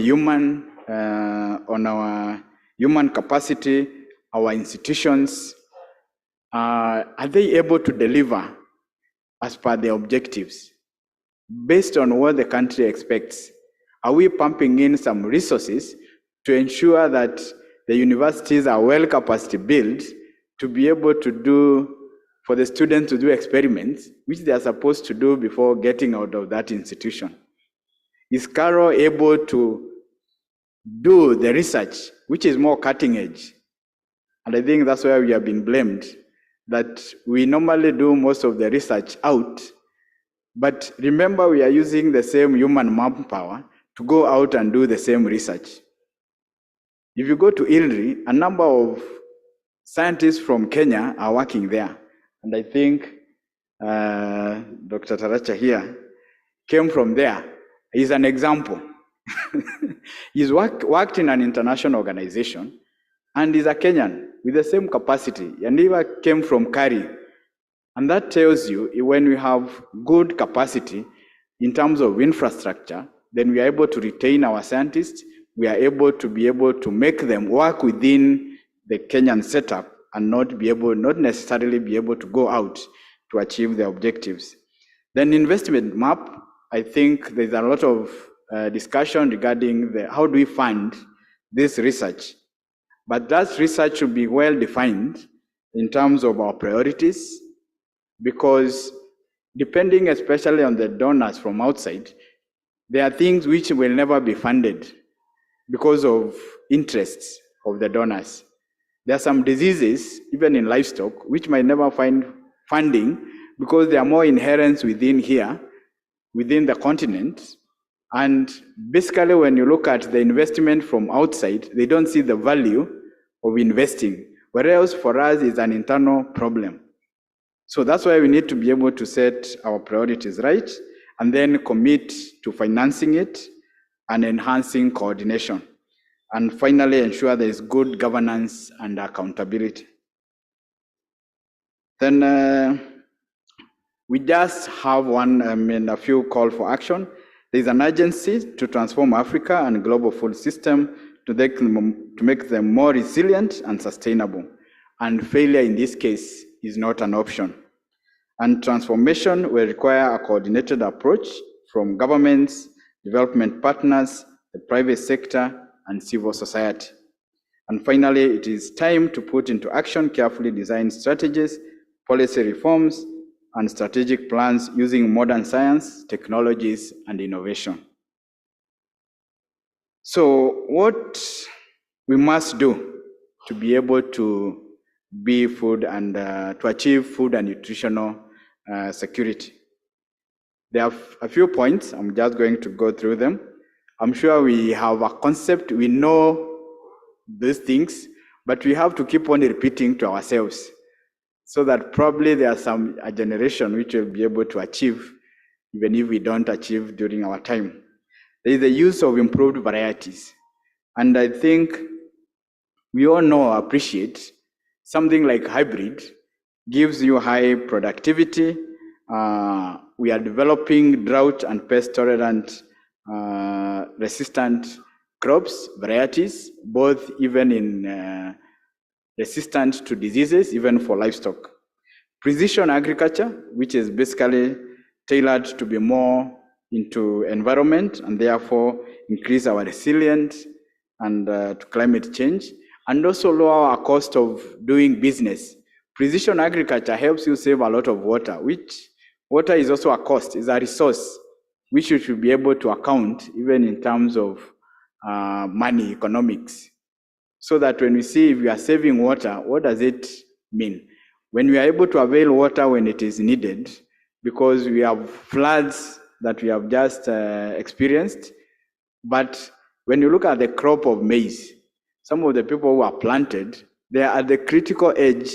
our human capacity, our institutions. Are they able to deliver as per the objectives based on what the country expects? Are we pumping in some resources to ensure that the universities are well capacity built to be able to do, for the students to do experiments, which they are supposed to do before getting out of that institution? Is Caro able to do the research, which is more cutting edge? And I think that's where we have been blamed, that we normally do most of the research out, but remember we are using the same human manpower to go out and do the same research. If you go to ILRI, a number of scientists from Kenya are working there. And I think Dr. Taracha here came from there. He's an example. He's worked in an international organization, and he's a Kenyan with the same capacity, and he came from Kari. And that tells you, when we have good capacity in terms of infrastructure, then we are able to retain our scientists. We are able to make them work within the Kenyan setup and not necessarily be able to go out to achieve the objectives. Then investment map, I think there's a lot of discussion regarding how do we fund this research. But that research should be well defined in terms of our priorities, because depending especially on the donors from outside, there are things which will never be funded because of interests of the donors. There are some diseases, even in livestock, which might never find funding because they are more inherent within the continent. And basically, when you look at the investment from outside, they don't see the value of investing, whereas for us it's an internal problem. So that's why we need to be able to set our priorities right, and then commit to financing it and enhancing coordination. And finally, ensure there is good governance and accountability. Then we just have a few call for action. There is an urgency to transform Africa and global food system to make them more resilient and sustainable. And failure in this case is not an option. And transformation will require a coordinated approach from governments, development partners, the private sector, and civil society. And finally, it is time to put into action carefully designed strategies, policy reforms, and strategic plans using modern science, technologies, and innovation. So what we must do to be able to be food and to achieve food and nutritional security. There are a few points. I'm just going to go through them. I'm sure we have a concept, we know these things, but we have to keep on repeating to ourselves so that probably there are a generation which will be able to achieve, even if we don't achieve during our time. There is the use of improved varieties. And I think we all know, appreciate something like hybrid gives you high productivity. We are developing drought and pest tolerant resistant crops, varieties, both even in resistant to diseases, even for livestock. Precision agriculture, which is basically tailored to be more into environment and therefore increase our resilience and to climate change, and also lower our cost of doing business. Precision agriculture helps you save a lot of water, which water is also a cost, is a resource, which you should be able to account even in terms of money economics. So that when we see if we are saving water, what does it mean? When we are able to avail water when it is needed, because we have floods that we have just experienced, but when you look at the crop of maize, some of the people who are planted, they are at the critical edge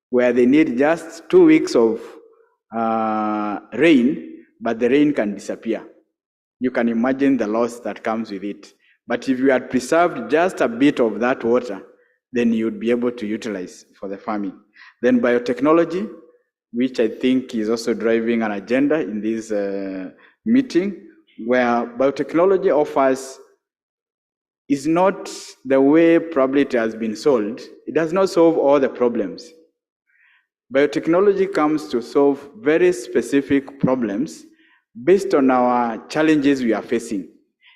where they need just 2 weeks of rain, but the rain can disappear. You can imagine the loss that comes with it. But if you had preserved just a bit of that water, then you'd be able to utilize for the farming. Then biotechnology, which I think is also driving an agenda in this meeting, where biotechnology offers is not the way probably it has been sold. It does not solve all the problems. Biotechnology comes to solve very specific problems based on our challenges we are facing.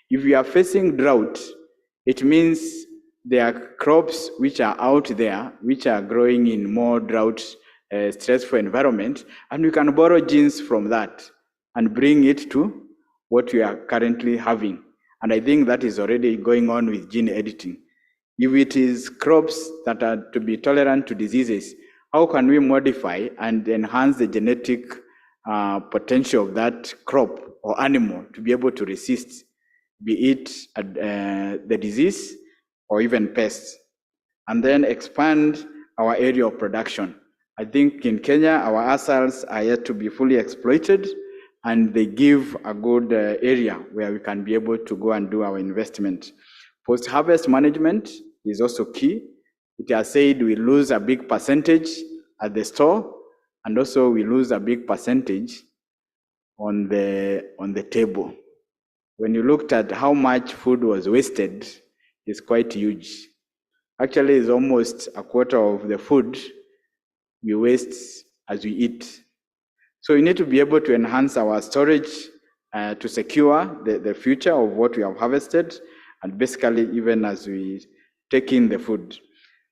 If we are facing drought, it means there are crops which are out there, which are growing in more drought stressful environment, and we can borrow genes from that and bring it to what we are currently having. And I think that is already going on with gene editing. If it is crops that are to be tolerant to diseases, how can we modify and enhance the genetic potential of that crop or animal to be able to resist, be it the disease or even pests, and then expand our area of production. I think in Kenya, our arsals are yet to be fully exploited, and they give a good area where we can be able to go and do our investment. Post-harvest management is also key. It has said we lose a big percentage at the store, and also we lose a big percentage on the table. When you looked at how much food was wasted, it's quite huge. Actually, it's almost a quarter of the food we waste as we eat. So we need to be able to enhance our storage to secure the future of what we have harvested, and basically even as we take in the food.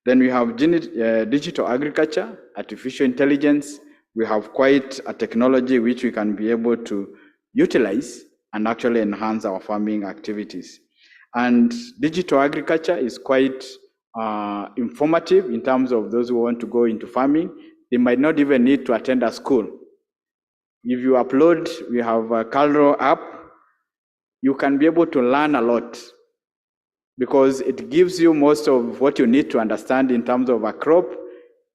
Then we have digital agriculture, artificial intelligence. We have quite a technology which we can be able to utilize and actually enhance our farming activities. And digital agriculture is quite informative in terms of those who want to go into farming. They might not even need to attend a school. If you upload, we have a Calro app, you can be able to learn a lot because it gives you most of what you need to understand in terms of a crop,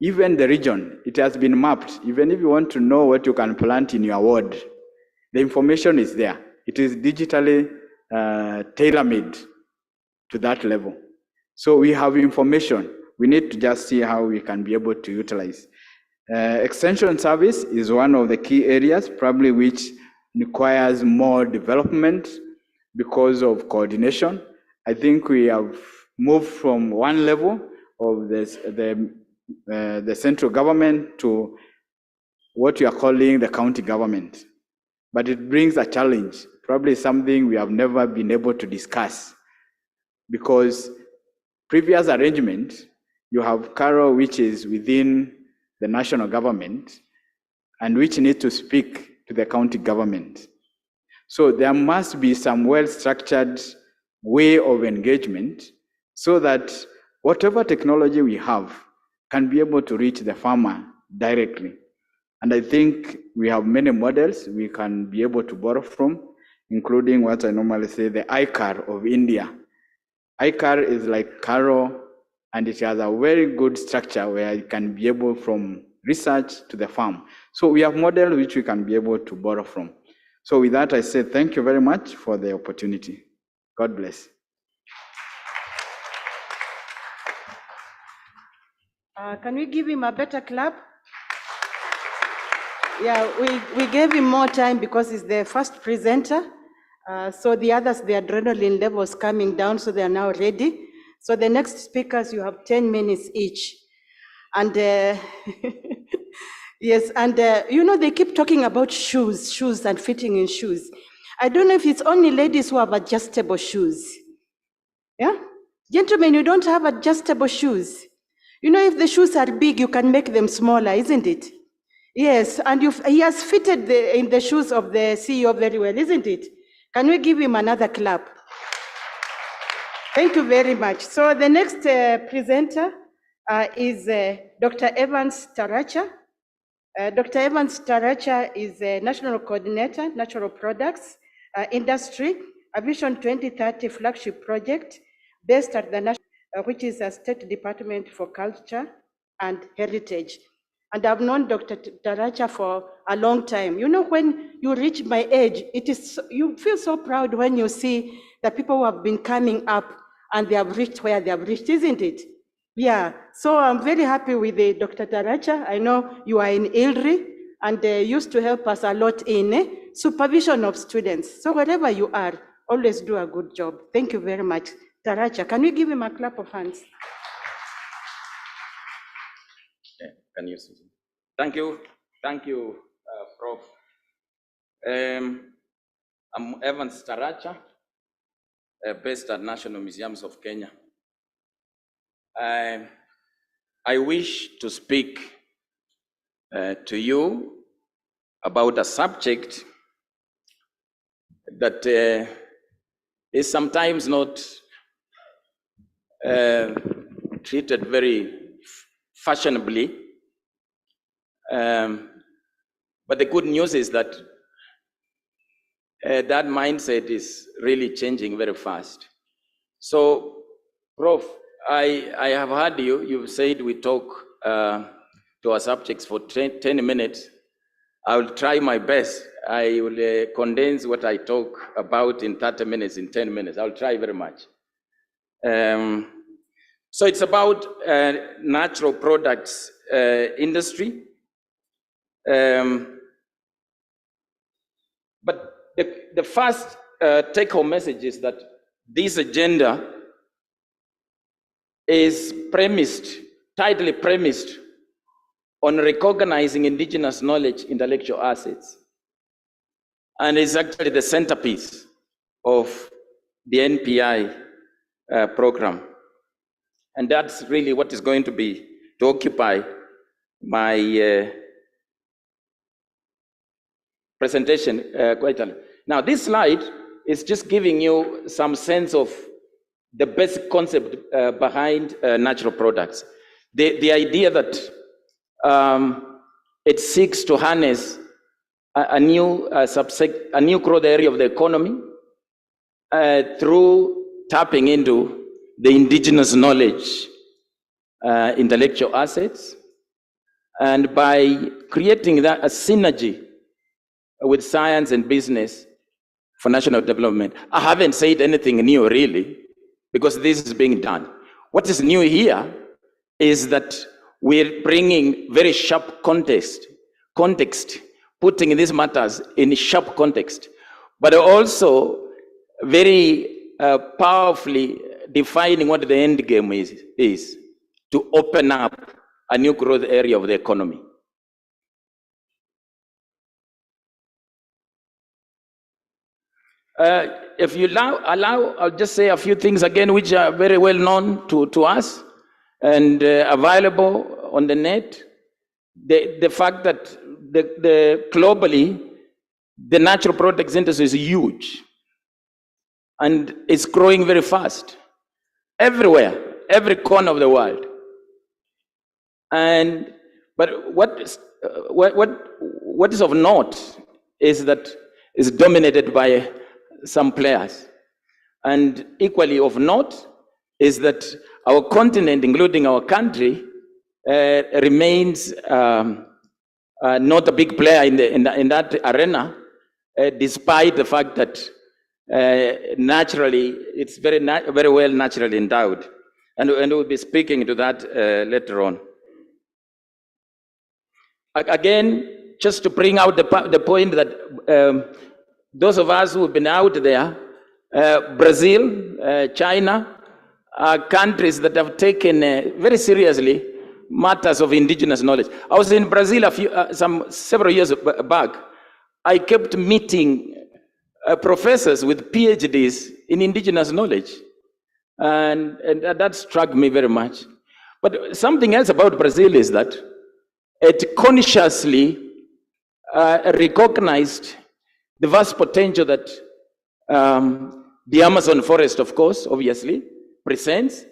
even the region. It has been mapped. Even if you want to know what you can plant in your ward, the information is there. It is digitally tailor-made to that level. So we have information. We need to just see how we can be able to utilize. Extension service is one of the key areas, probably which requires more development because of coordination. I think we have moved from one level of the central government to what we are calling the county government. But it brings a challenge, probably something we have never been able to discuss, because previous arrangement, you have CARO, which is within the national government, and which need to speak to the county government. So there must be some well-structured way of engagement so that whatever technology we have can be able to reach the farmer directly. And I think we have many models we can be able to borrow from, including what I normally say, the ICAR of India. ICAR is like CARO, and it has a very good structure where you can be able from research to the farm. So we have models which we can be able to borrow from. So with that, I say thank you very much for the opportunity. God bless. Can we give him a better clap? Yeah, we gave him more time because he's the first presenter. So the others, the adrenaline levels coming down, so they are now ready. So the next speakers, you have 10 minutes each. And yes, and you know, they keep talking about shoes and fitting in shoes. I don't know if it's only ladies who have adjustable shoes. Yeah? Gentlemen, you don't have adjustable shoes. You know, if the shoes are big, you can make them smaller, isn't it? Yes, and he has fitted in the shoes of the CEO very well, isn't it? Can we give him another clap? Thank you very much. So the next presenter is Dr. Evans Taracha. Dr. Evans Taracha is a National Coordinator, Natural Products Industry, a Vision 2030 flagship project based at the National, which is a State Department for Culture and Heritage. And I've known Dr. Taracha for a long time. You know, when you reach my age, you feel so proud when you see the people who have been coming up and they have reached where they have reached, isn't it? Yeah, so I'm very happy with Dr. Taracha. I know you are in ILRI and used to help us a lot in supervision of students. So wherever you are, always do a good job. Thank you very much. Taracha, can we give him a clap of hands? Can you see? Thank you, Prof. I'm Evans Taracha, based at National Museums of Kenya. I wish to speak to you about a subject that is sometimes not treated very fashionably. But the good news is that that mindset is really changing very fast. So, Prof, I have heard you've said we talk to our subjects for 10 minutes. I will try my best. I will condense what I talk about in 30 minutes, in 10 minutes. I'll try very much. So it's about natural products industry. But the first take-home message is that this agenda is tightly premised on recognizing indigenous knowledge, intellectual assets, and is actually the centerpiece of the NPI program. And that's really what is going to occupy my presentation quite a lot. Now, this slide is just giving you some sense of the basic concept behind natural products. The idea that it seeks to harness a new growth area of the economy through tapping into the indigenous knowledge, intellectual assets, and by creating that a synergy with science and business for national development. I haven't said anything new really, because this is being done. What is new here is that we're bringing very sharp context, putting these matters in sharp context, but also very powerfully defining what the end game is to open up a new growth area of the economy. If you allow, I'll just say a few things again, which are very well known to us and available on the net. The fact that globally, the natural products industry is huge and it's growing very fast everywhere, every corner of the world. But what is of note is that it's dominated by some players. And equally of note is that our continent, including our country, remains not a big player in that arena, despite the fact that naturally, it's very well naturally endowed. And we'll be speaking to that later on. Again, just to bring out the point that those of us who have been out there, Brazil, China, are countries that have taken very seriously matters of indigenous knowledge. I was in Brazil several years back. I kept meeting professors with PhDs in indigenous knowledge, and that struck me very much. But something else about Brazil is that it consciously recognized the vast potential that the Amazon forest, of course, obviously, presents.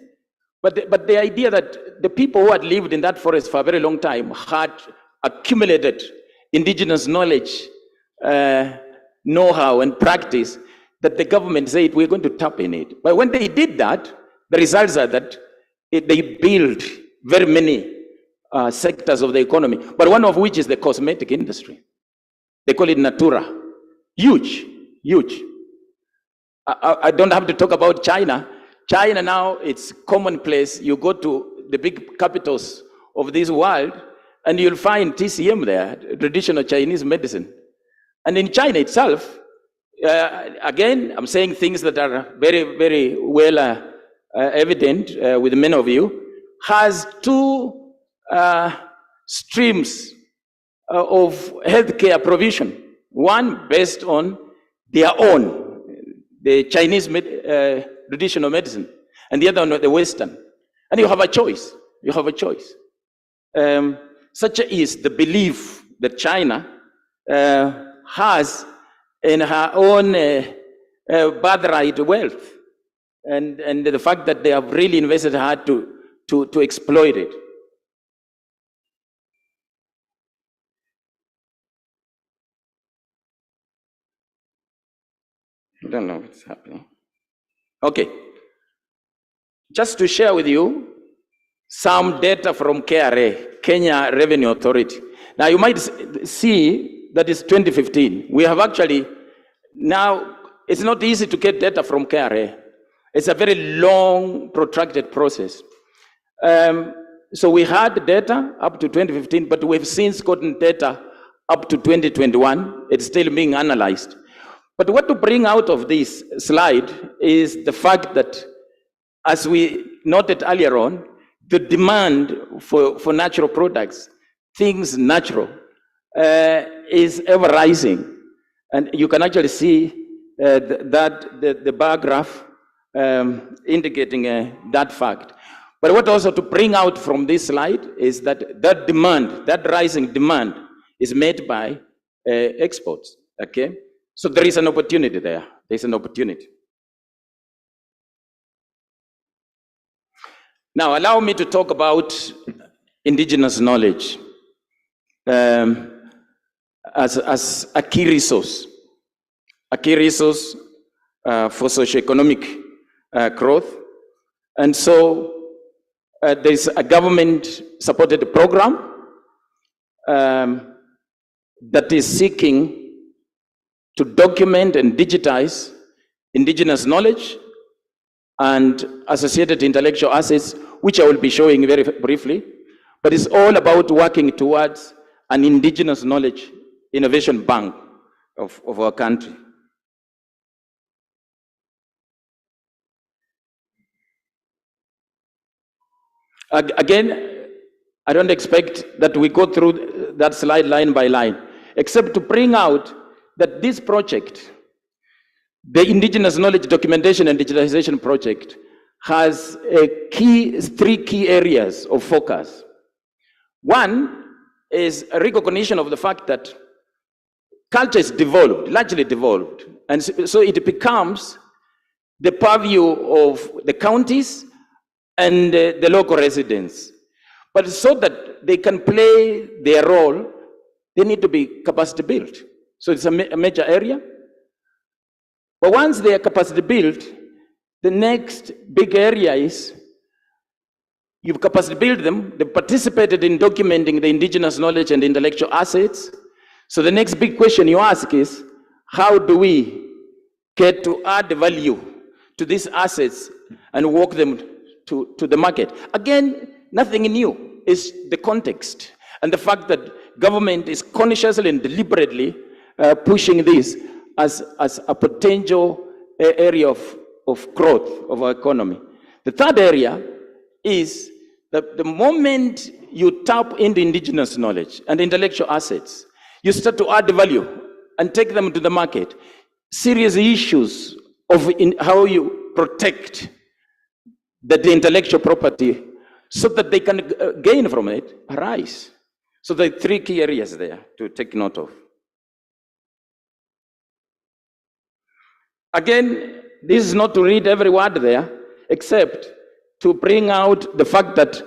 But the idea that the people who had lived in that forest for a very long time had accumulated indigenous knowledge, know-how, and practice, that the government said, we're going to tap in it. But when they did that, the results are that they built very many sectors of the economy, but one of which is the cosmetic industry. They call it Natura. Huge, huge. I don't have to talk about China. China now, it's commonplace. You go to the big capitals of this world, and you'll find TCM there, traditional Chinese medicine. And in China itself, again, I'm saying things that are very, very well evident with many of you, has two streams of healthcare provision. One based on their own, the Chinese traditional medicine, and the other one the Western. And you have a choice. You have a choice. Such is the belief that China has in her own birthright wealth, and the fact that they have really invested hard to exploit it. I don't know what's happening. Okay. Just to share with you some data from KRA, Kenya Revenue Authority. Now you might see that it's 2015. We have actually, now it's not easy to get data from KRA. It's a very long, protracted process. So we had data up to 2015, but we've since gotten data up to 2021. It's still being analyzed. But what to bring out of this slide is the fact that, as we noted earlier on, the demand for natural products, things natural, is ever rising. And you can actually see the bar graph indicating that fact. But what also to bring out from this slide is that that demand, that rising demand, is made by exports, okay? So there is an opportunity there. There's an opportunity. Now, allow me to talk about indigenous knowledge as a key resource for socioeconomic growth. And so there's a government-supported program that is seeking to document and digitize indigenous knowledge and associated intellectual assets, which I will be showing very briefly. But it's all about working towards an indigenous knowledge innovation bank of our country. Again, I don't expect that we go through that slide line by line, except to bring out that this project, the Indigenous Knowledge Documentation and Digitalization Project, has three key areas of focus. One is a recognition of the fact that culture is devolved, largely devolved, and so it becomes the purview of the counties and the local residents. But so that they can play their role, they need to be capacity built. So it's a major area. But once they are capacity built, the next big area is you've capacity built them, they participated in documenting the indigenous knowledge and intellectual assets. So the next big question you ask is, how do we get to add value to these assets and walk them to the market? Again, nothing new. It's the context and the fact that government is consciously and deliberately pushing this as a potential area of growth of our economy. The third area is that the moment you tap into indigenous knowledge and intellectual assets, you start to add value and take them to the market. Serious issues of how you protect the intellectual property so that they can gain from it arise. So there are three key areas there to take note of. Again, this is not to read every word there, except to bring out the fact that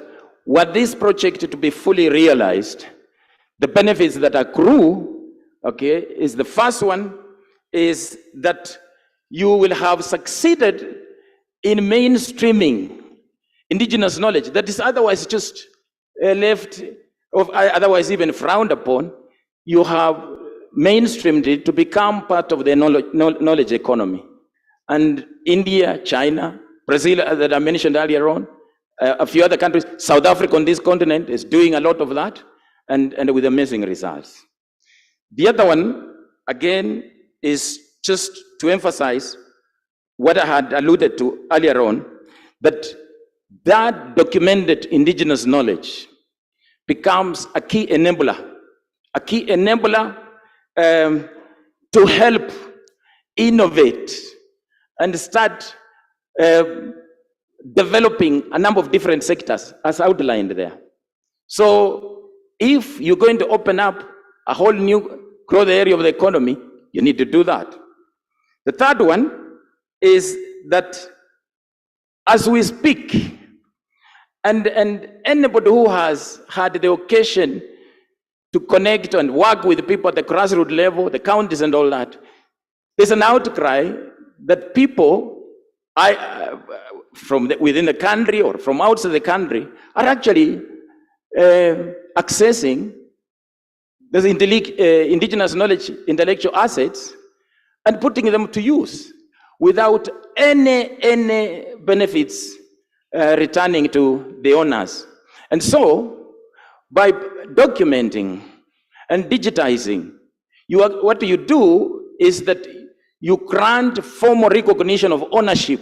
were this project to be fully realized, the benefits that accrue, okay, is the first one is that you will have succeeded in mainstreaming indigenous knowledge that is otherwise just left, or otherwise even frowned upon. You have mainstreamed it to become part of the knowledge economy. And India, China, Brazil, that I mentioned earlier on, a few other countries, South Africa on this continent is doing a lot of that, and with amazing results. The other one, again, is just to emphasize what I had alluded to earlier on, that documented indigenous knowledge becomes a key enabler to help innovate and start developing a number of different sectors as outlined there. So if you're going to open up a whole new growth area of the economy, you need to do that. The third one is that as we speak, and anybody who has had the occasion to connect and work with people at the grassroots level, the counties and all that, there's an outcry that people from within the country or from outside the country are actually accessing the indigenous knowledge, intellectual assets, and putting them to use without any benefits returning to the owners. And so, by documenting and digitizing, what you do is that you grant formal recognition of ownership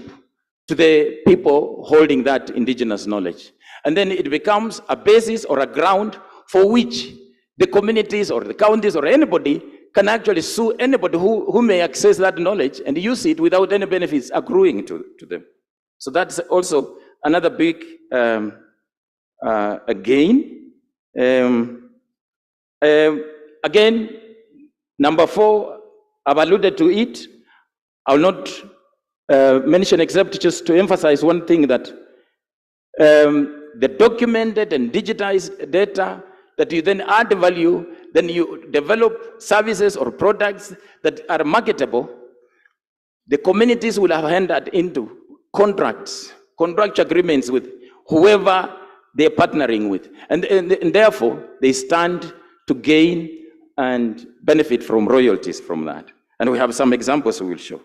to the people holding that indigenous knowledge. And then it becomes a basis or a ground for which the communities or the counties or anybody can actually sue anybody who may access that knowledge and use it without any benefits accruing to them. So that's also another big gain. Again, number 4, I've alluded to it. I'll not mention except just to emphasize one thing, that the documented and digitized data that you then add value, then you develop services or products that are marketable, the communities will have entered into contract agreements with whoever they're partnering with. And therefore, they stand to gain and benefit from royalties from that. And we have some examples we will show.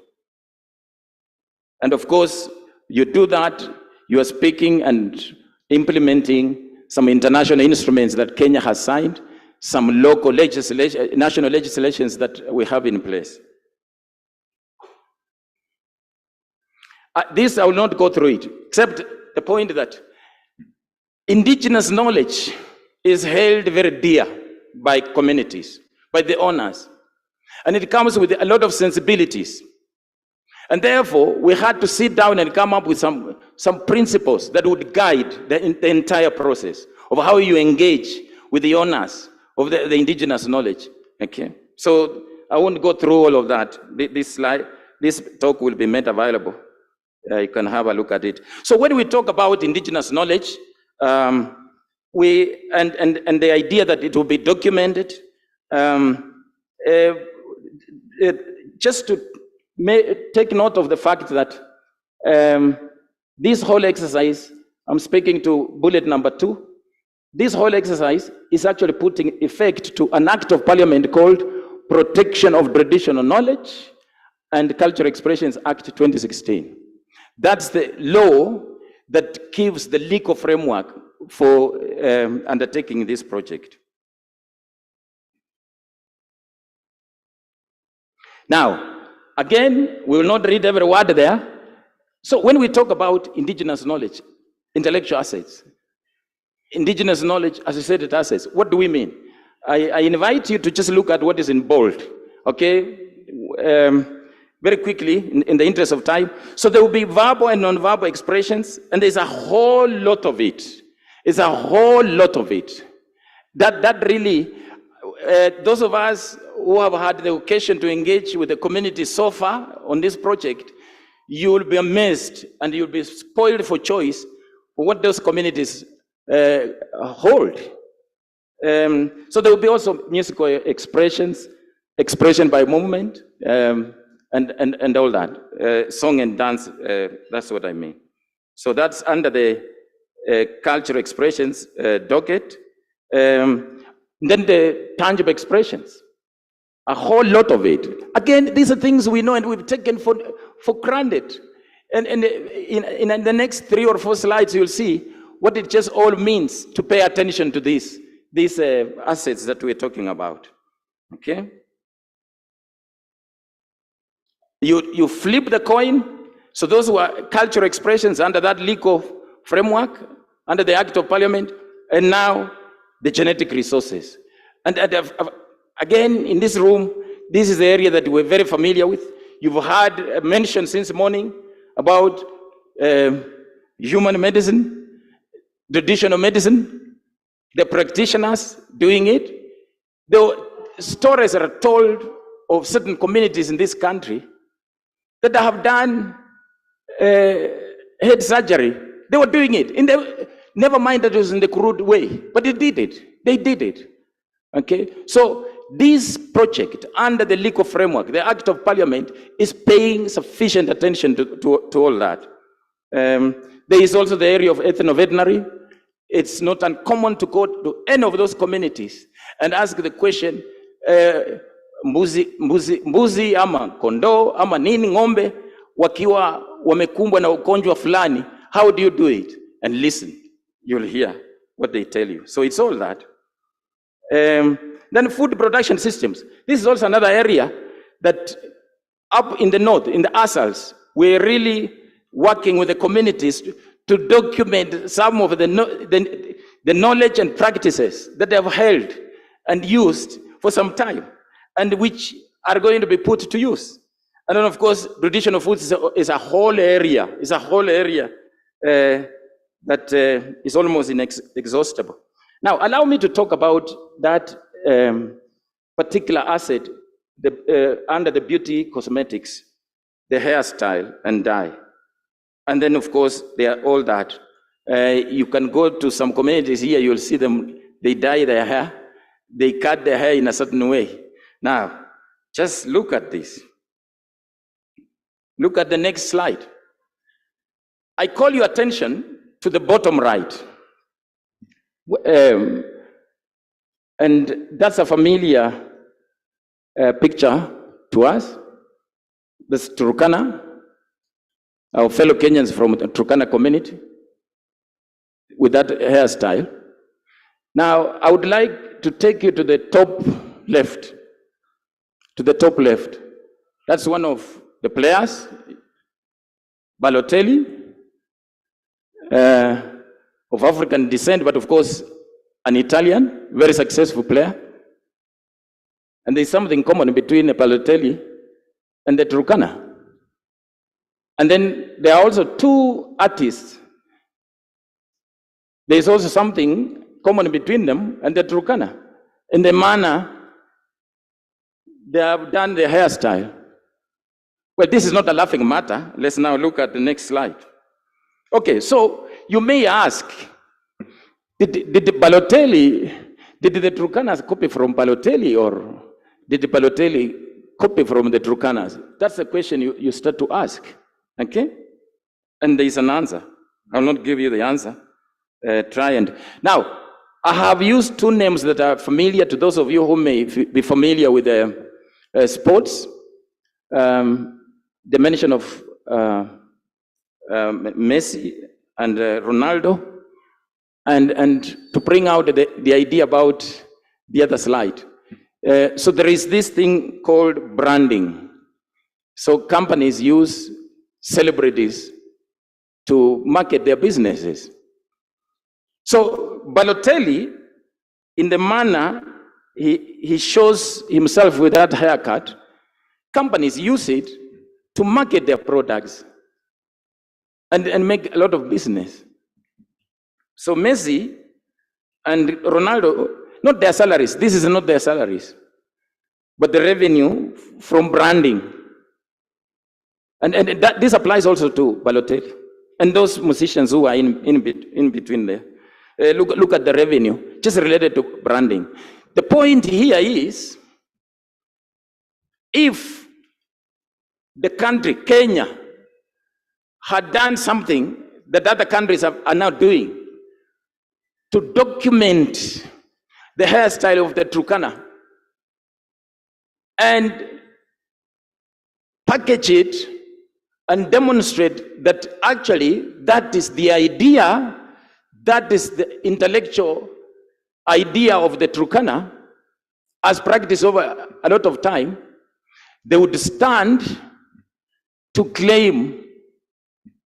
And of course, you do that, you are speaking and implementing some international instruments that Kenya has signed, some local legislation, national legislations that we have in place. This, I will not go through it, except the point that indigenous knowledge is held very dear by communities, by the owners. And it comes with a lot of sensibilities. And therefore, we had to sit down and come up with some principles that would guide the entire process of how you engage with the owners of the indigenous knowledge. Okay, so I won't go through all of that. This talk will be made available. You can have a look at it. So when we talk about indigenous knowledge, and the idea that it will be documented, just to take note of the fact that this whole exercise, I'm speaking to bullet number 2, this whole exercise is actually putting effect to an act of parliament called Protection of Traditional Knowledge and Cultural Expressions Act 2016. That's the law that gives the legal framework for undertaking this project. Now, again, we will not read every word there. So when we talk about indigenous knowledge, intellectual assets, indigenous knowledge, associated assets, what do we mean? I invite you to just look at what is in bold, okay? Very quickly, in the interest of time. So there will be verbal and non-verbal expressions, and there's a whole lot of it. It's a whole lot of it. That really, those of us who have had the occasion to engage with the community so far on this project, you will be amazed and you'll be spoiled for choice for what those communities hold. So there will be also musical expressions, expression by movement, and all that. Song and dance, that's what I mean. So that's under the cultural expressions docket. Then the tangible expressions, a whole lot of it. Again, these are things we know and we've taken for granted. And in the next 3 or 4 slides, you'll see what it just all means to pay attention to these assets that we're talking about. Okay? You flip the coin. So those were cultural expressions under that legal framework, under the Act of Parliament, and now the genetic resources. And again, in this room, this is the area that we're very familiar with. You've heard mentioned since morning about human medicine, traditional medicine, the practitioners doing it. The stories are told of certain communities in this country that have done head surgery. They were doing it. Never mind that it was in the crude way, but they did it. They did it. Okay? So this project, under the legal framework, the Act of Parliament, is paying sufficient attention to all that. There is also the area of ethno-veterinary. It's not uncommon to go to any of those communities and ask the question, mbuzi ama kondoo ama nini ng'ombe wakiwa wamekumbwa na ugonjwa fulani, how do you do it? And listen, you'll hear what they tell you. So it's all that. Then food production systems. This is also another area that up in the north, in the ASALs, we're really working with the communities to document some of the knowledge and practices that they have held and used for some time, and which are going to be put to use. And then, of course, traditional foods is a whole area. It's a whole area that is almost inexhaustible. Now, allow me to talk about that particular asset under the beauty cosmetics, the hairstyle and dye. And then, of course, they are all that. You can go to some communities here, you'll see them, they dye their hair, they cut their hair in a certain way. Now, just look at this. Look at the next slide. I call your attention to the bottom right. And that's a familiar picture to us. This Turkana, our fellow Kenyans from the Turkana community, with that hairstyle. Now, I would like to take you to the top left. To the top left. That's one of the players, Balotelli, of African descent, but of course, an Italian, very successful player. And there's something common between Balotelli and the Turkana. And then there are also 2 artists. There's also something common between them and the Turkana, in the manner they have done their hairstyle. Well, this is not a laughing matter. Let's now look at the next slide. Okay, so you may ask, did the Turkanas copy from Balotelli, or did the Balotelli copy from the Turkanas? That's the question you start to ask, okay? And there is an answer. I'll not give you the answer. Try and... Now, I have used 2 names that are familiar to those of you who may be familiar with sports. The mention of Messi and Ronaldo, and to bring out the idea about the other slide. So there is this thing called branding. So companies use celebrities to market their businesses. So Balotelli, in the manner he shows himself with that haircut, companies use it to market their products and make a lot of business. So Messi and Ronaldo, not their salaries, this is not their salaries, but the revenue from branding. And this applies also to Balotelli and those musicians who are in between there. Look at the revenue, just related to branding. The point here is, if the country, Kenya, had done something that other countries are now doing to document the hairstyle of the Turkana and package it and demonstrate that actually that is the idea, that is the intellectual idea of the Turkana as practiced over a lot of time, they would stand to claim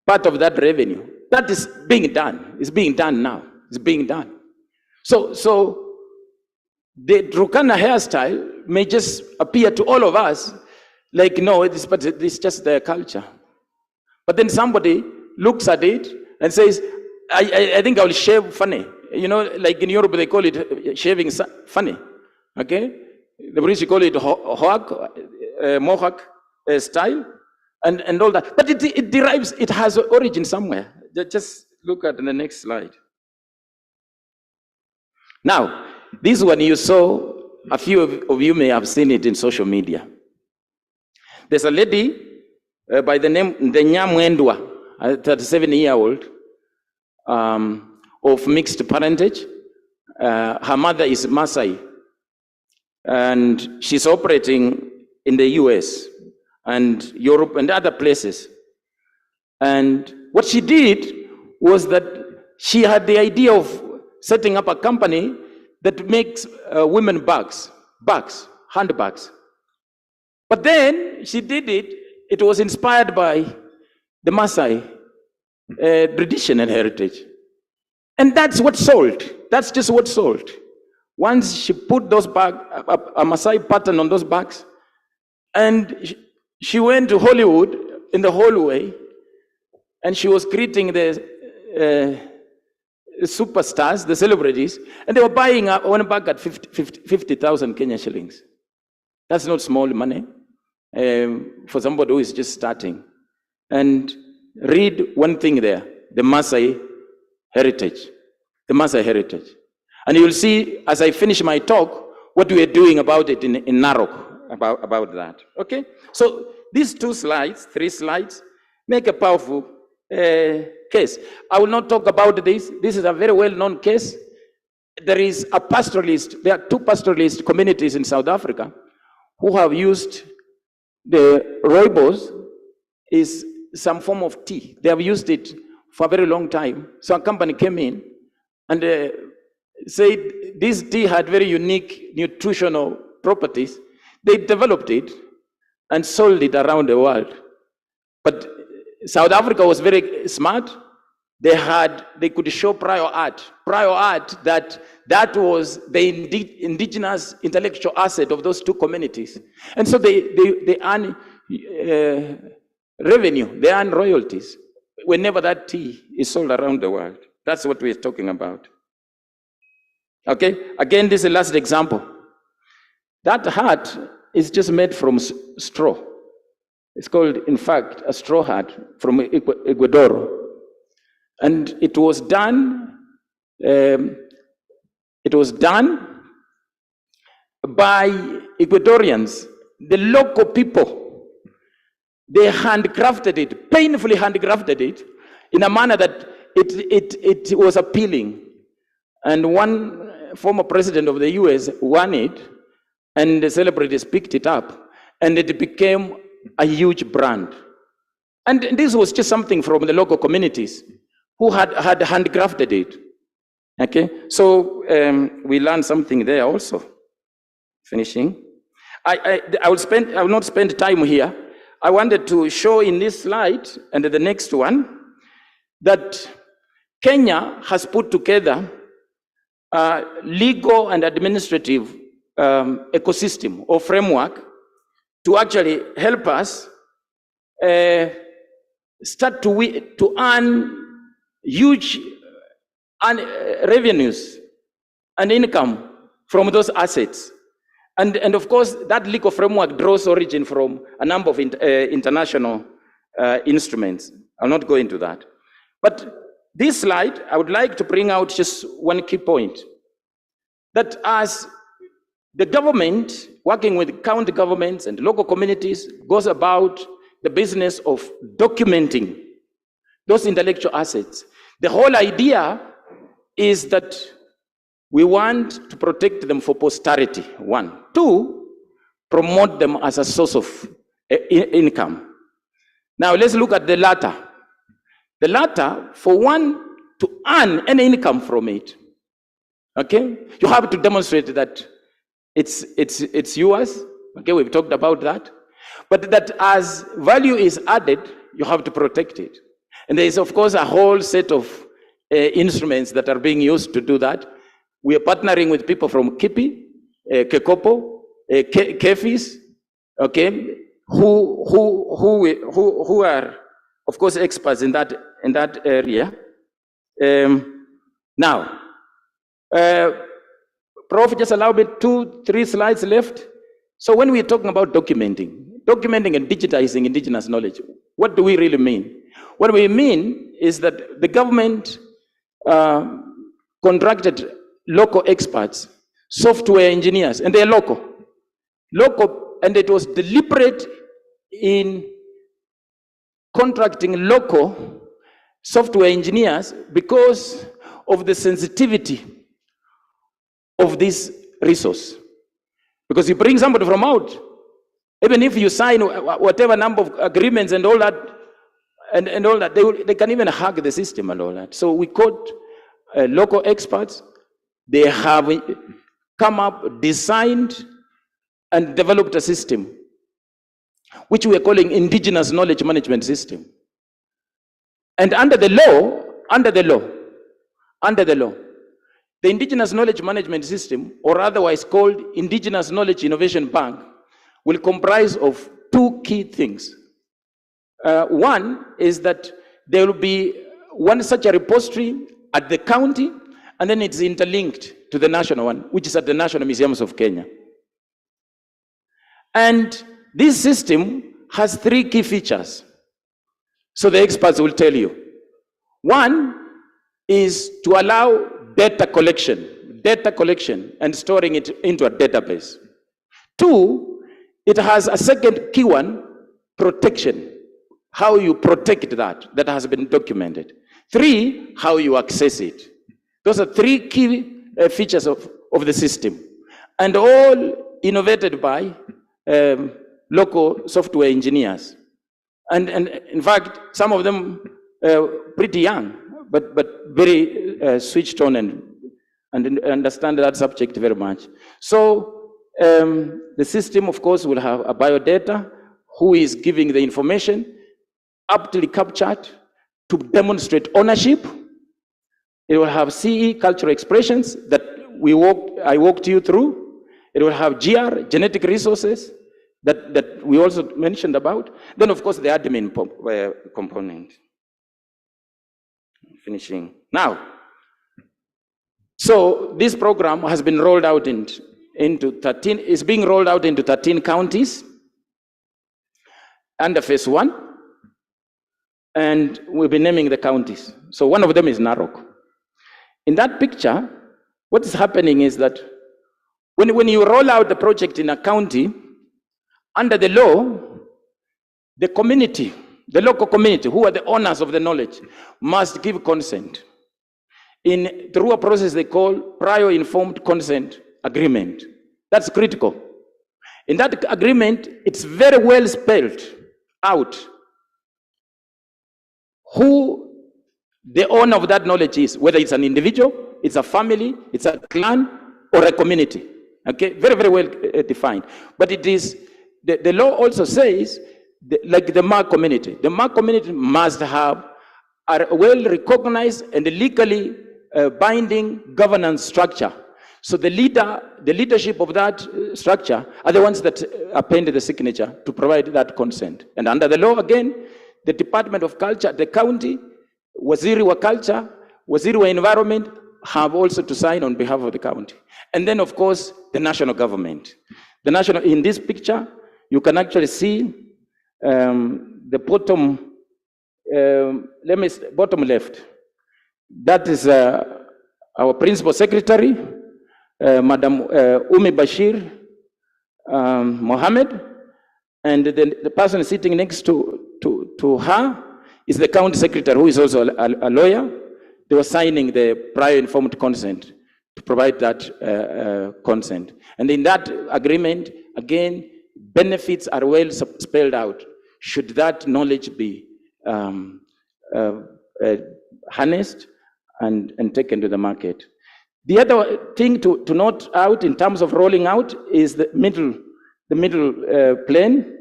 part of that revenue. That is being done. It's being done now. It's being done. So the Turkana hairstyle may just appear to all of us like, no, it's just their culture. But then somebody looks at it and says, I think I will shave funny. You know, like in Europe, they call it shaving funny. Okay? The British call it mohawk style and all that. But it derives, it has origin somewhere. Just look at the next slide. Now, this one you saw, a few of you may have seen it in social media. There's a lady by the name Ndenya Mwendwa, a 37-year-old, of mixed parentage. Her mother is Maasai, and she's operating in the US and Europe and other places. And what she did was that she had the idea of setting up a company that makes women bags, handbags. But then she did it, it was inspired by the Maasai tradition and heritage. And that's what sold. That's just what sold. Once she put those bags, a Maasai pattern on those bags, and she went to Hollywood in the hallway, and she was greeting the superstars, the celebrities, and they were buying one bag at 50,000 Kenya shillings. That's not small money for somebody who is just starting. And read one thing there, the Maasai heritage, the Maasai heritage. And you will see, as I finish my talk, what we are doing about it in Narok, about that, okay? So these 2 slides, 3 slides, make a powerful case. I will not talk about this. This is a very well-known case. There is a pastoralist, there are 2 pastoralist communities in South Africa who have used the rooibos is some form of tea. They have used it for a very long time. So a company came in and said this tea had very unique nutritional properties. They developed it and sold it around the world. But South Africa was very smart. They could show prior art that was the indigenous intellectual asset of those 2 communities. And so they earn revenue, they earn royalties whenever that tea is sold around the world. That's what we're talking about. Okay, again, this is the last example. That hat is just made from straw. It's called, in fact, a straw hat from Ecuador. And it was done by Ecuadorians, the local people. They handcrafted it, painfully handcrafted it, in a manner that it was appealing. And one former president of the US won it, and the celebrities picked it up, and it became a huge brand. And this was just something from the local communities who had handcrafted it. Okay, so we learned something there also. Finishing. I will not spend time here. I wanted to show in this slide and the next one that Kenya has put together a legal and administrative ecosystem or framework to actually help us start to earn huge revenues and income from those assets. And of course, that legal framework draws origin from a number of international instruments. I'll not go into that. But this slide, I would like to bring out just one key point. That as the government, working with county governments and local communities, goes about the business of documenting those intellectual assets, the whole idea is that we want to protect them for posterity, one. Two, promote them as a source of income. Now let's look at the latter. The latter, for one to earn any income from it, okay, you have to demonstrate that it's yours. Okay, we've talked about that. But that as value is added, you have to protect it. And there is, of course, a whole set of instruments that are being used to do that. We are partnering with people from KIPI, Kekopo, KEFIS, okay, who are, of course, experts in that area. Now, Prof, just allow me 2-3 slides left. So when we're talking about documenting and digitizing indigenous knowledge, what do we really mean? What we mean is that the government contracted local experts, software engineers, and they're local, and it was deliberate in contracting local software engineers because of the sensitivity of this resource. Because you bring somebody from out, even if you sign whatever number of agreements and all that, and all that, they can even hack the system and all that. So we caught local experts. They have come up, designed, and developed a system, which we are calling indigenous knowledge management system. And under the law, the indigenous knowledge management system, or otherwise called Indigenous Knowledge Innovation Bank, will comprise of 2 key things. One is that there will be one such a repository at the county, and then it's interlinked to the national one, which is at the National Museums of Kenya. And this system has 3 key features. So the experts will tell you. One is to allow data collection and storing it into a database. 2, it has a second key one, protection. How you protect that has been documented. 3, how you access it. Those are 3 key features of the system, and all innovated by local software engineers. And in fact, some of them pretty young, but very switched on and understand that subject very much. So the system, of course, will have a biodata, who is giving the information, aptly captured to demonstrate ownership. It will have CE, cultural expressions, that I walked you through. It will have GR, genetic resources, that we also mentioned about. Then, of course, the admin component. Finishing. Now, so this program has been rolled out into 13, is being rolled out into 13 counties under phase 1. And we'll be naming the counties. So one of them is Narok. In that picture, what is happening is that when you roll out the project in a county, under the law, the community, the local community, who are the owners of the knowledge, must give consent through a process they call prior informed consent agreement. That's critical. In that agreement, it's very well spelled out who the owner of that knowledge is, whether it's an individual, it's a family, it's a clan, or a community. Okay, very, very well defined. But it is, the law also says like the Maa community. The Maa community must have a well-recognized and legally binding governance structure. So the leadership of that structure are the ones that append the signature to provide that consent. And under the law, again, the Department of Culture, the county, Waziri wa Culture, Waziri wa Environment have also to sign on behalf of the county. And then, of course, the national government. The national, in this picture, you can actually see the bottom, bottom left. That is our principal secretary, Madam Umi Bashir Mohammed, and the person sitting next to her is the county secretary, who is also a lawyer. They were signing the prior informed consent to provide that consent. And in that agreement, again, benefits are well spelled out. Should that knowledge be harnessed and taken to the market? The other thing to note out in terms of rolling out is the middle plane.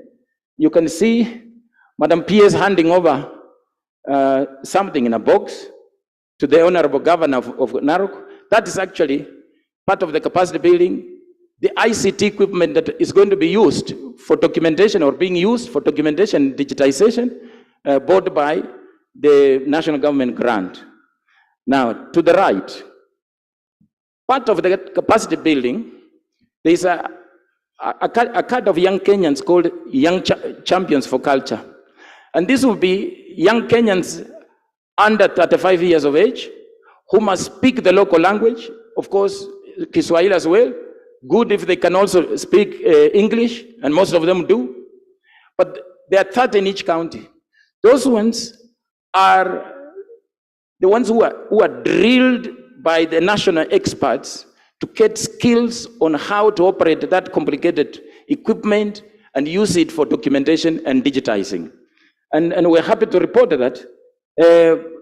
You can see Madam PS handing over something in a box to the Honorable Governor of Narok. That is actually part of the capacity building, the ICT equipment that is going to be used for documentation or being used for documentation and digitization, bought by the national government grant. Now, to the right, part of the capacity building, there is a card of young Kenyans called Young Champions for Culture. And this will be young Kenyans under 35 years of age who must speak the local language, of course, Kiswahili as well. Good if they can also speak English, and most of them do. But there are 30 in each county. Those ones are the ones who are drilled by the national experts to get skills on how to operate that complicated equipment and use it for documentation and digitizing. And we're happy to report that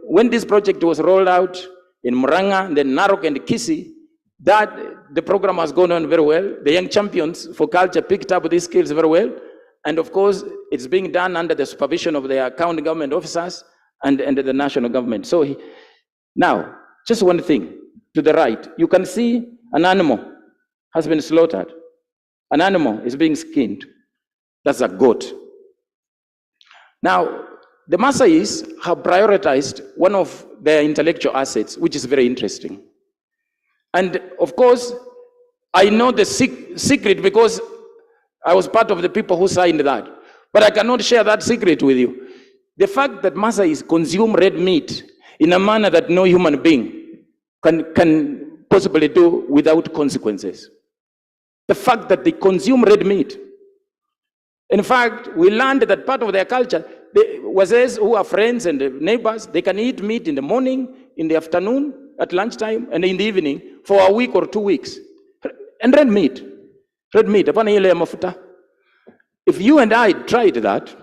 when this project was rolled out in Murang'a, then Narok and Kisii, that the program has gone on very well. The Young Champions for Culture picked up these skills very well. And of course, it's being done under the supervision of the county government officers and the national government. So now, just one thing, to the right, you can see an animal has been slaughtered. An animal is being skinned. That's a goat. Now, the Maasais have prioritized one of their intellectual assets, which is very interesting. And of course, I know the secret because I was part of the people who signed that. But I cannot share that secret with you. The fact that Maasais consume red meat in a manner that no human being can possibly do without consequences. The fact that they consume red meat. In fact, we learned that part of their culture, the Wazes who are friends and neighbors, they can eat meat in the morning, in the afternoon, at lunchtime, and in the evening for a week or 2 weeks. And red meat, if you and I tried that,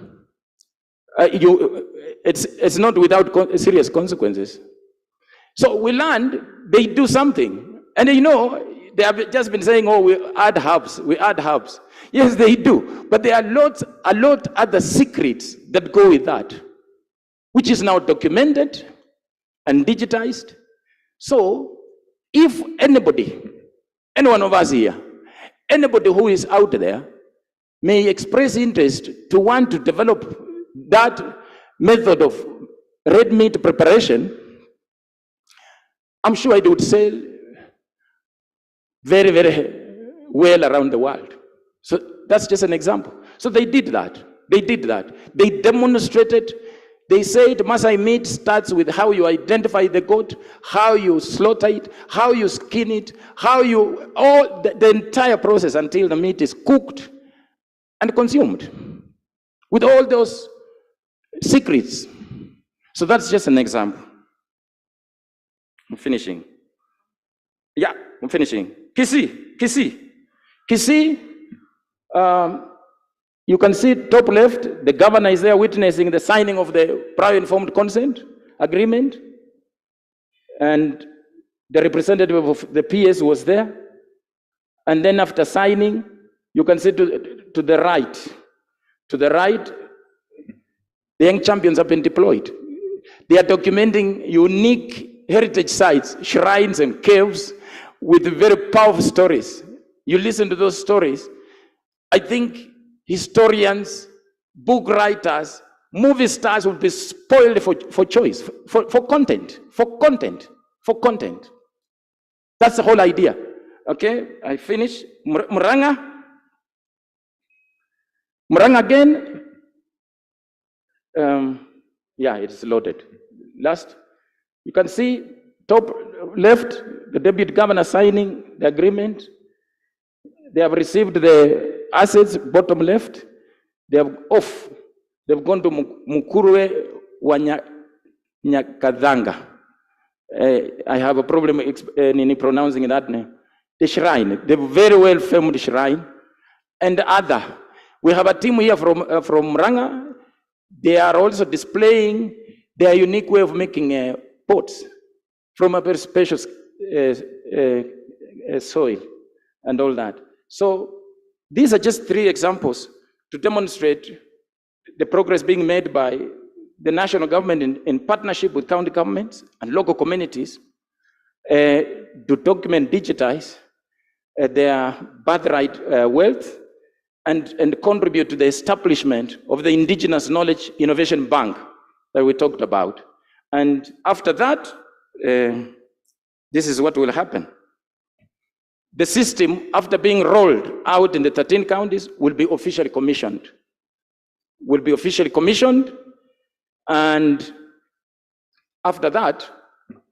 it's not without serious consequences. So we learned they do something. And you know, they have just been saying, oh, we add herbs. Yes, they do. But there are a lot other secrets that go with that, which is now documented and digitized. So if anybody, any one of us here, anybody who is out there may express interest to want to develop that method of red meat preparation, I'm sure it would sell very, very well around the world. So that's just an example. So they did that. They demonstrated. They said Maasai meat starts with how you identify the goat, how you slaughter it, how you skin it, how you, all the entire process until the meat is cooked and consumed with all those secrets. So that's just an example. I'm finishing. Kisii. You can see top left, the governor is there witnessing the signing of the prior informed consent agreement. And the representative of the PS was there. And then after signing, you can see to the right, The young champions have been deployed. They are documenting unique heritage sites, shrines and caves with very powerful stories. You listen to those stories, I think historians, book writers, movie stars will be spoiled for choice, for content. That's the whole idea. Okay, I finish. Muranga again. Yeah, it's loaded. Last, you can see top left, the deputy governor signing the agreement. They have received the assets, bottom left. They have off. They've gone to Mukurwe Wanyakadhanga. I have a problem in pronouncing that name. The shrine, the very well famed shrine, and other. We have a team here from Ranga. They are also displaying their unique way of making pots from a very special soil and all that. So these are just 3 examples to demonstrate the progress being made by the national government in partnership with county governments and local communities to document, digitize their birthright wealth and contribute to the establishment of the Indigenous Knowledge Innovation Bank that we talked about. And after that, this is what will happen. The system, after being rolled out in the 13 counties, will be officially commissioned. And after that,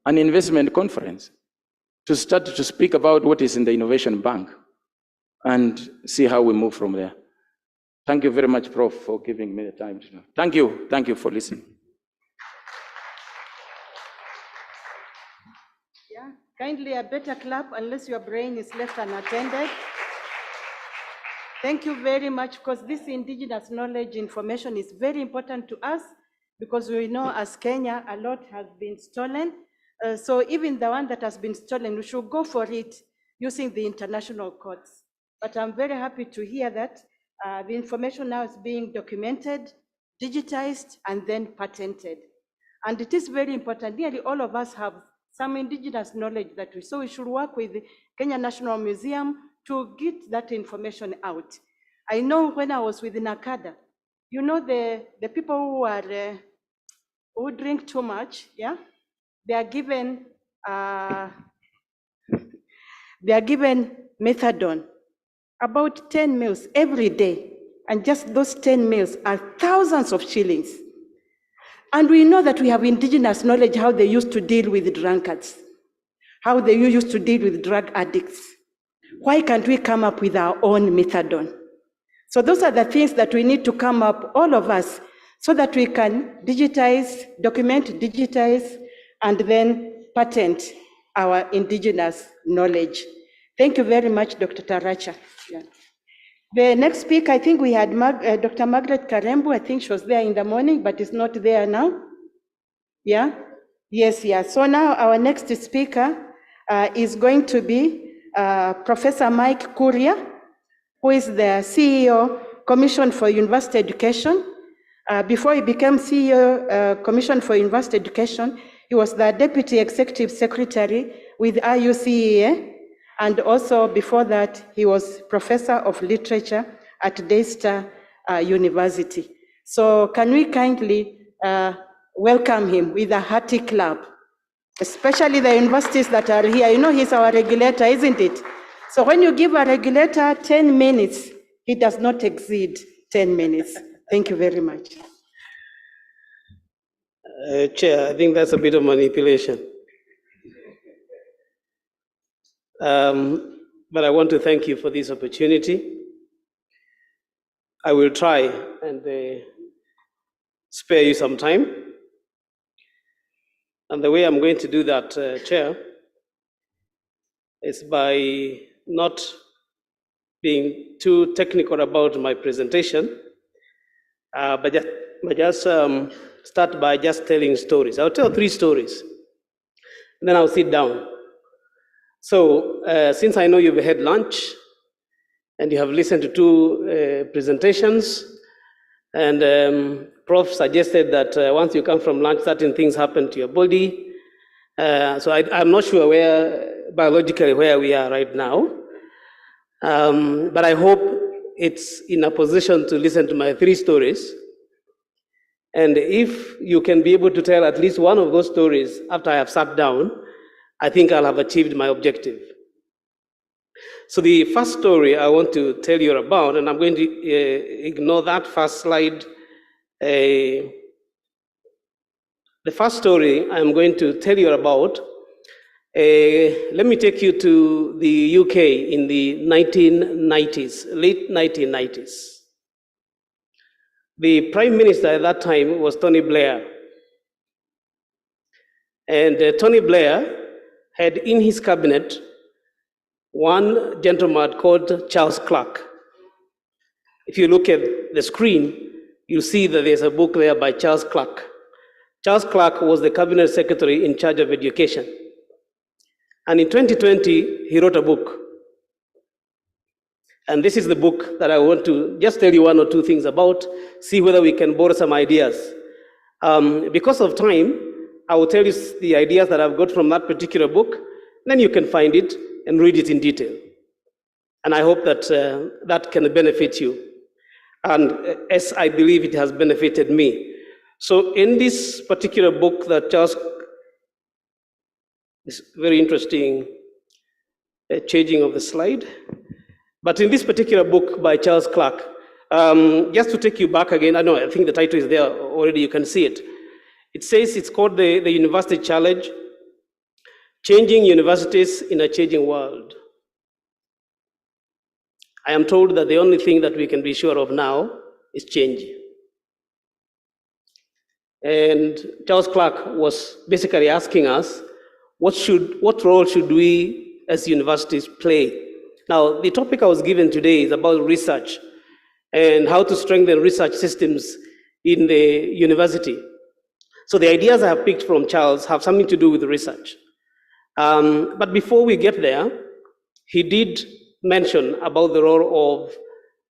an investment conference to start to speak about what is in the Innovation Bank and see how we move from there. Thank you very much, Prof, for giving me the time to know. Thank you for listening. Yeah, kindly a better clap unless your brain is left unattended. Thank you very much, because this indigenous knowledge information is very important to us, because we know as Kenya, a lot has been stolen. So even the one that has been stolen, we should go for it using the international courts. But I'm very happy to hear that the information now is being documented, digitized, and then patented. And it is very important. Nearly all of us have some indigenous knowledge so we should work with the Kenya National Museum to get that information out. I know when I was with Nakada, you know the people who are who drink too much, yeah, they are given methadone, about 10 meals every day, and just those 10 meals are thousands of shillings. And we know that we have indigenous knowledge how they used to deal with drunkards, how they used to deal with drug addicts. Why can't we come up with our own methadone? So those are the things that we need to come up, all of us, so that we can digitize, document, digitize, and then patent our indigenous knowledge. Thank you very much, Dr. Taracha. Yeah. The next speaker, I think we had Dr. Margaret Karembu. I think she was there in the morning, but is not there now. Yeah? Yes, yeah. So now our next speaker is going to be Professor Mike Kuria, who is the CEO, Commission for University Education. Before he became CEO, Commission for University Education, he was the Deputy Executive Secretary with IUCEA. And also before that, he was Professor of Literature at Daystar University. So can we kindly welcome him with a hearty clap, especially the universities that are here. You know, he's our regulator, isn't it? So when you give a regulator 10 minutes, he does not exceed 10 minutes. Thank you very much. Chair, I think that's a bit of manipulation. But I want to thank you for this opportunity. I will try and spare you some time. And the way I'm going to do that, Chair, is by not being too technical about my presentation, but just start by just telling stories. I'll tell 3 stories, and then I'll sit down. So since I know you've had lunch and you have listened to 2 presentations, and Prof suggested that once you come from lunch, certain things happen to your body. So I'm not sure biologically where we are right now. But I hope it's in a position to listen to my 3 stories. And if you can be able to tell at least one of those stories after I have sat down, I think I'll have achieved my objective. So the first story I want to tell you about, and I'm going to ignore that first slide. The first story I'm going to tell you about, let me take you to the UK in the 1990s, late 1990s. The Prime Minister at that time was Tony Blair. And Tony Blair had in his cabinet one gentleman called Charles Clark. If you look at the screen, you'll see that there's a book there by Charles Clark. Charles Clark was the cabinet secretary in charge of education. And in 2020, he wrote a book. And this is the book that I want to just tell you 1 or 2 things about, see whether we can borrow some ideas. Because of time, I will tell you the ideas that I've got from that particular book, then you can find it and read it in detail. And I hope that that can benefit you. And as I believe it has benefited me. So in this particular book that Charles, is very interesting changing of the slide. But in this particular book by Charles Clark, just to take you back again, I think the title is there already, you can see it. It says it's called the University Challenge, Changing Universities in a Changing World. I am told that the only thing that we can be sure of now is change. And Charles Clark was basically asking us, what role should we as universities play? Now, the topic I was given today is about research and how to strengthen research systems in the university. So the ideas I have picked from Charles have something to do with research. But before we get there, he did mention about the role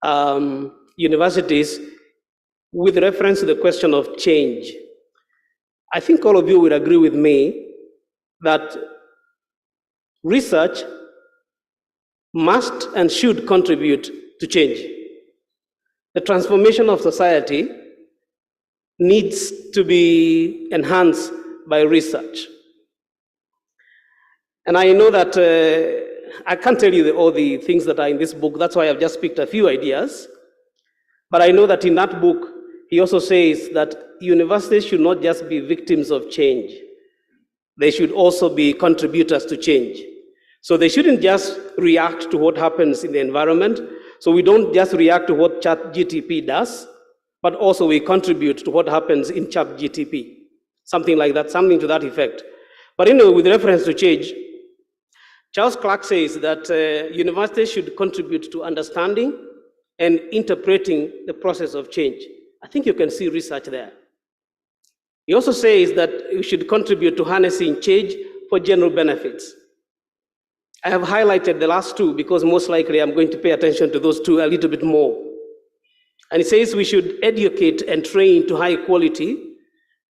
of universities with reference to the question of change. I think all of you will agree with me that research must and should contribute to change. The transformation of society needs to be enhanced by research. And I know that I can't tell you all the things that are in this book, that's why I've just picked a few ideas. But I know that in that book, he also says that universities should not just be victims of change. They should also be contributors to change. So they shouldn't just react to what happens in the environment. So we don't just react to what ChatGPT does, but also we contribute to what happens in ChatGPT. Something like that, something to that effect. But anyway, with reference to change, Charles Clark says that universities should contribute to understanding and interpreting the process of change. I think you can see research there. He also says that we should contribute to harnessing change for general benefits. I have highlighted the last 2 because most likely I'm going to pay attention to those 2 a little bit more. And he says we should educate and train to high quality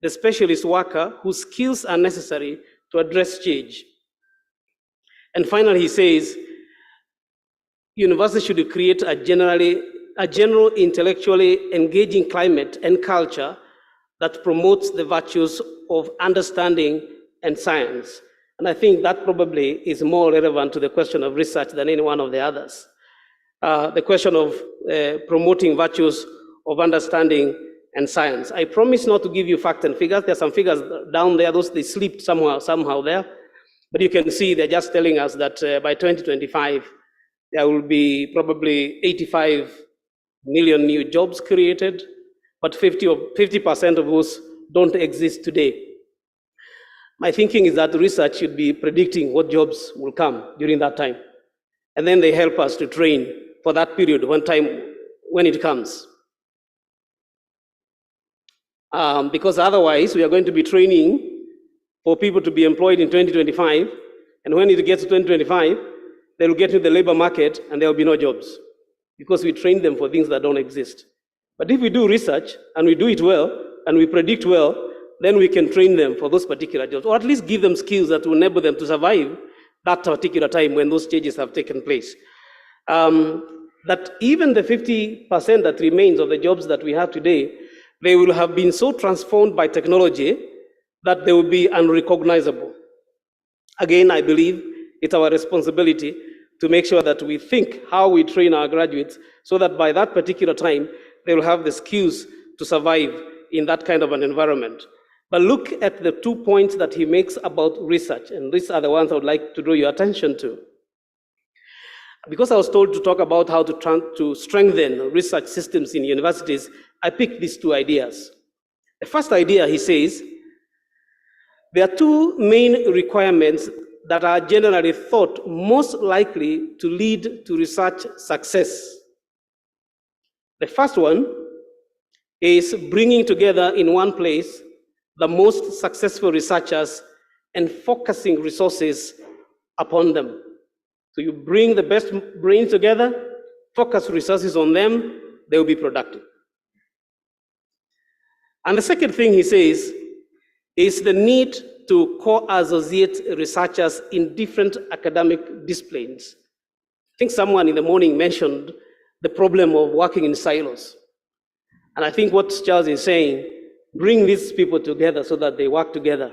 the specialist worker whose skills are necessary to address change. And finally, he says universities should create a general intellectually engaging climate and culture that promotes the virtues of understanding and science. And I think that probably is more relevant to the question of research than any one of the others. The question of promoting virtues of understanding and science. I promise not to give you facts and figures. There are some figures down there, those they slipped somehow there. But you can see they're just telling us that by 2025, there will be probably 85 million new jobs created, but 50% of those don't exist today. My thinking is that research should be predicting what jobs will come during that time. And then they help us to train for that period when it comes. Because otherwise, we are going to be training for people to be employed in 2025, and when it gets to 2025, they'll get to the labor market and there will be no jobs because we train them for things that don't exist. But if we do research and we do it well and we predict well, then we can train them for those particular jobs, or at least give them skills that will enable them to survive that particular time when those changes have taken place. That even the 50% that remains of the jobs that we have today, they will have been so transformed by technology that they will be unrecognizable. Again, I believe it's our responsibility to make sure that we think how we train our graduates so that by that particular time, they will have the skills to survive in that kind of an environment. But look at the 2 points that he makes about research, and these are the ones I would like to draw your attention to. Because I was told to talk about how to strengthen research systems in universities, I picked these 2 ideas. The first idea, he says, there are 2 main requirements that are generally thought most likely to lead to research success. The first one is bringing together in one place the most successful researchers and focusing resources upon them. So you bring the best brains together, focus resources on them, they will be productive. And the second thing he says is the need to co-associate researchers in different academic disciplines. I think someone in the morning mentioned the problem of working in silos. And I think what Charles is saying, bring these people together so that they work together.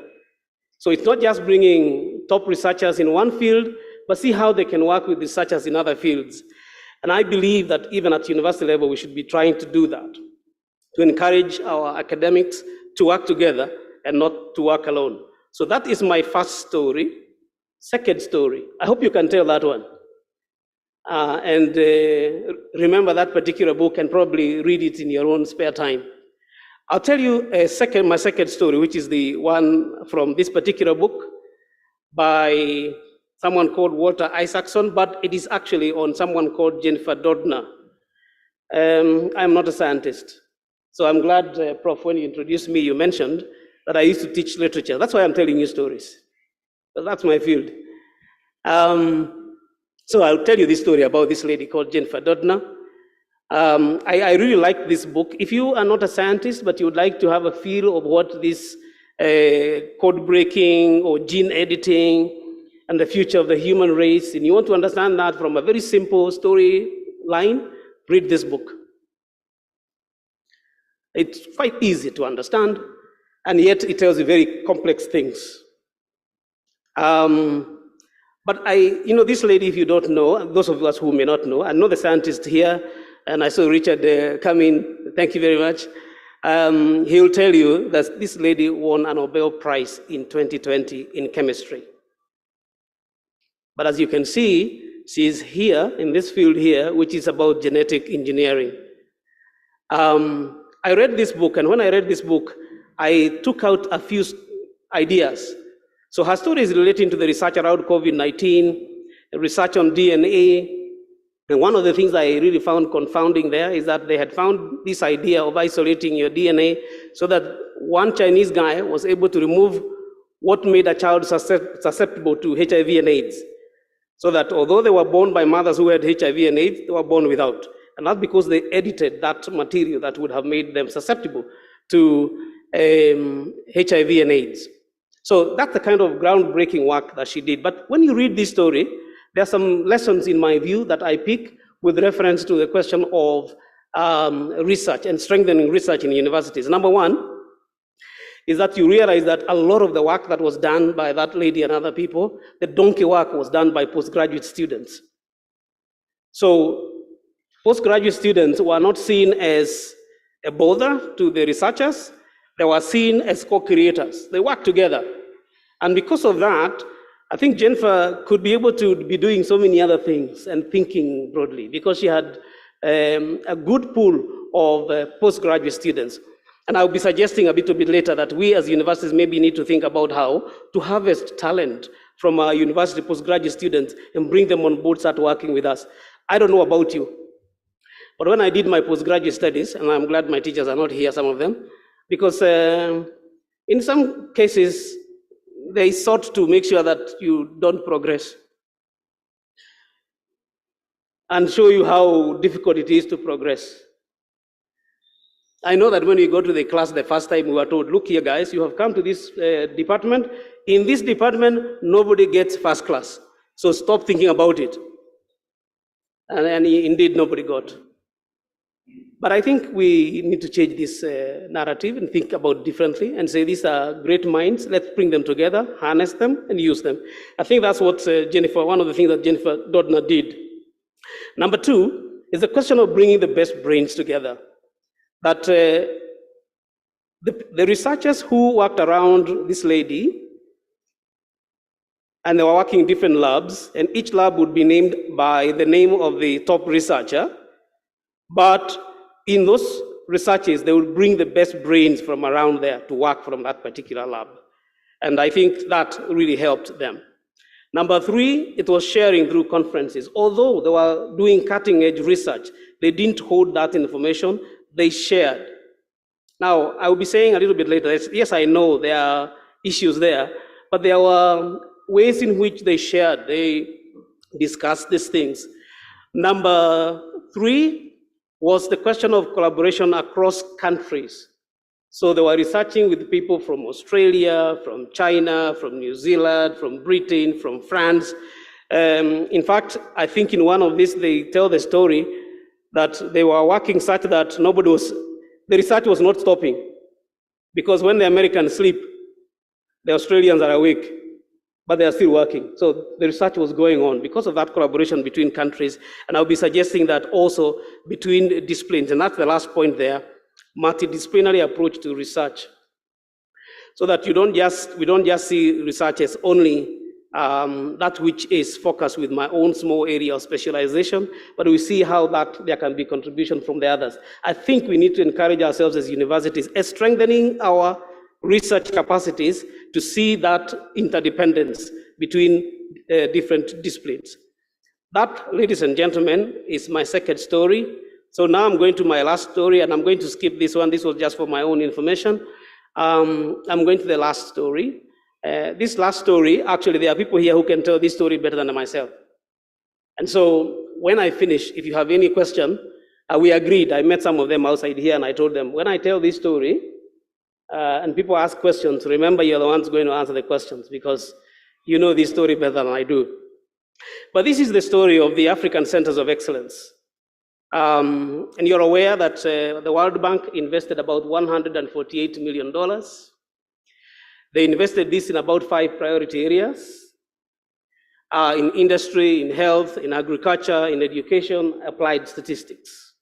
So it's not just bringing top researchers in one field, but see how they can work with researchers in other fields. And I believe that even at university level, we should be trying to do that, to encourage our academics to work together and not to work alone. So that is my first story. Second story, I hope you can tell that one. Remember that particular book and probably read it in your own spare time. I'll tell you my second story, which is the one from this particular book by someone called Walter Isaacson, but it is actually on someone called Jennifer Doudna. I'm not a scientist, so I'm glad, Prof, when you introduced me, you mentioned that I used to teach literature. That's why I'm telling you stories. So that's my field. So I'll tell you this story about this lady called Jennifer Doudna. I really like this book. If you are not a scientist, but you would like to have a feel of what this code breaking or gene editing and the future of the human race, and you want to understand that from a very simple storyline, read this book. It's quite easy to understand, and yet it tells you very complex things. But this lady, if you don't know, those of us who may not know, I know the scientist here, and I saw Richard come in, thank you very much. He will tell you that this lady won a Nobel Prize in 2020 in chemistry. But as you can see, she is here in this field here, which is about genetic engineering. I read this book, and when I read this book, I took out a few ideas. So her story is relating to the research around COVID-19, research on DNA. And one of the things I really found confounding there is that they had found this idea of isolating your DNA so that one Chinese guy was able to remove what made a child susceptible to HIV and AIDS. So that although they were born by mothers who had HIV and AIDS, they were born without. And that's because they edited that material that would have made them susceptible to HIV and AIDS. So that's the kind of groundbreaking work that she did. But when you read this story, there are some lessons in my view that I pick with reference to the question of research and strengthening research in universities. Number one is that you realize that a lot of the work that was done by that lady and other people, the donkey work was done by postgraduate students. So postgraduate students were not seen as a bother to the researchers, they were seen as co-creators. They worked together. And because of that, I think Jennifer could be able to be doing so many other things and thinking broadly because she had a good pool of postgraduate students. And I'll be suggesting a little bit later that we as universities maybe need to think about how to harvest talent from our university postgraduate students and bring them on board, start working with us. I don't know about you, but when I did my postgraduate studies, and I'm glad my teachers are not here, some of them, because in some cases, they sought to make sure that you don't progress and show you how difficult it is to progress. I know that when we go to the class the first time, we were told, look here, guys, you have come to this department. In this department, nobody gets first class. So stop thinking about it. And indeed, nobody got. But I think we need to change this narrative and think about differently and say these are great minds. Let's bring them together, harness them, and use them. I think that's what one of the things that Jennifer Doudna did. Number two is the question of bringing the best brains together. That the researchers who worked around this lady, and they were working in different labs, and each lab would be named by the name of the top researcher, but in those researches, they will bring the best brains from around there to work from that particular lab. And I think that really helped them. Number three, it was sharing through conferences. Although they were doing cutting edge research, they didn't hold that information, they shared. Now, I will be saying a little bit later, yes, I know there are issues there, but there were ways in which they shared, they discussed these things. Number three was the question of collaboration across countries. So they were researching with people from Australia, from China, from New Zealand, from Britain, from France. In fact, I think in one of these, they tell the story that they were working such that the research was not stopping. Because when the Americans sleep, the Australians are awake, but they are still working. So the research was going on because of that collaboration between countries. And I'll be suggesting that also between disciplines. And that's the last point there, multidisciplinary approach to research. So that we don't just see research as only that which is focused with my own small area of specialization, but we see how that there can be contribution from the others. I think we need to encourage ourselves as universities as strengthening our research capacities to see that interdependence between different disciplines. That, ladies and gentlemen, is my second story. So now I'm going to my last story, and I'm going to skip this one. This was just for my own information. I'm going to the last story. This last story, actually, there are people here who can tell this story better than myself. And so when I finish, if you have any question, we agreed. I met some of them outside here, and I told them, when I tell this story, and people ask questions, remember you're the ones going to answer the questions because you know this story better than I do. But this is the story of the African Centers of Excellence. And you're aware that the World Bank invested about $148 million. They invested this in about 5 priority areas, in industry, in health, in agriculture, in education, applied statistics.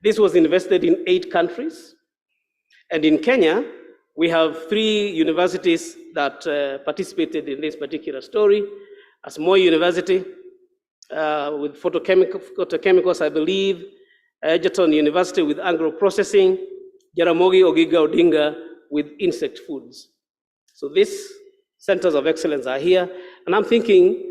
This was invested in 8 countries. And in Kenya, we have 3 universities that participated in this particular story. A small university with photochemicals, I believe, Egerton University with agro-processing, Jaramogi Oginga Odinga with insect foods. So these centers of excellence are here, and I'm thinking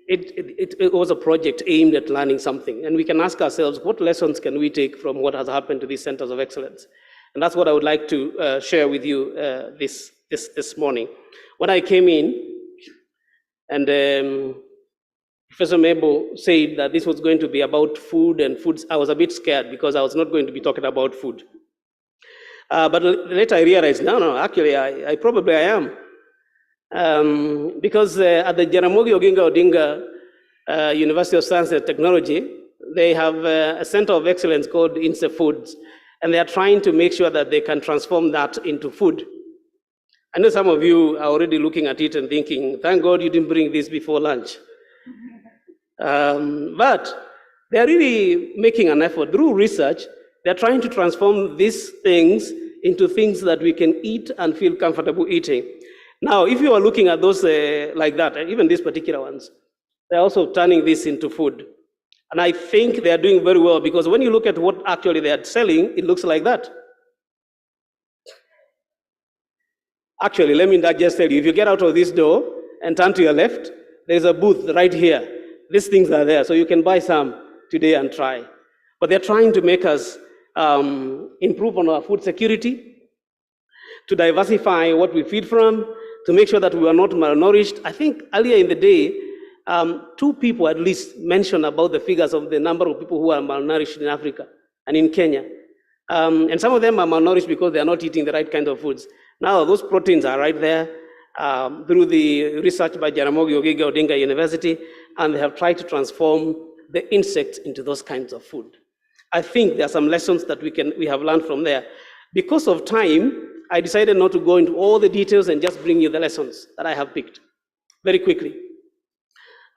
it was a project aimed at learning something, and we can ask ourselves, what lessons can we take from what has happened to these centers of excellence? And that's what I would like to share with you this morning. When I came in, and Professor Mabel said that this was going to be about food and foods, I was a bit scared because I was not going to be talking about food. But later I realized, no, actually I probably am. Because at the Jaramogi Oginga Odinga University of Science and Technology, they have a center of excellence called Inse Foods, and they are trying to make sure that they can transform that into food. I know some of you are already looking at it and thinking, thank God you didn't bring this before lunch. But they're really making an effort. Through research, they're trying to transform these things into things that we can eat and feel comfortable eating. Now, if you are looking at those like that, even these particular ones, they're also turning this into food. And I think they're doing very well because when you look at what actually they're selling, it looks like that. Actually, let me just tell you, if you get out of this door and turn to your left, there's a booth right here. These things are there, so you can buy some today and try. But they're trying to make us improve on our food security, to diversify what we feed from, to make sure that we are not malnourished. I think earlier in the day, 2 people at least mentioned about the figures of the number of people who are malnourished in Africa and in Kenya. And some of them are malnourished because they are not eating the right kind of foods. Now, those proteins are right there through the research by Jaramogi Oginga Odinga University, and they have tried to transform the insects into those kinds of food. I think there are some lessons that we have learned from there. Because of time, I decided not to go into all the details and just bring you the lessons that I have picked very quickly.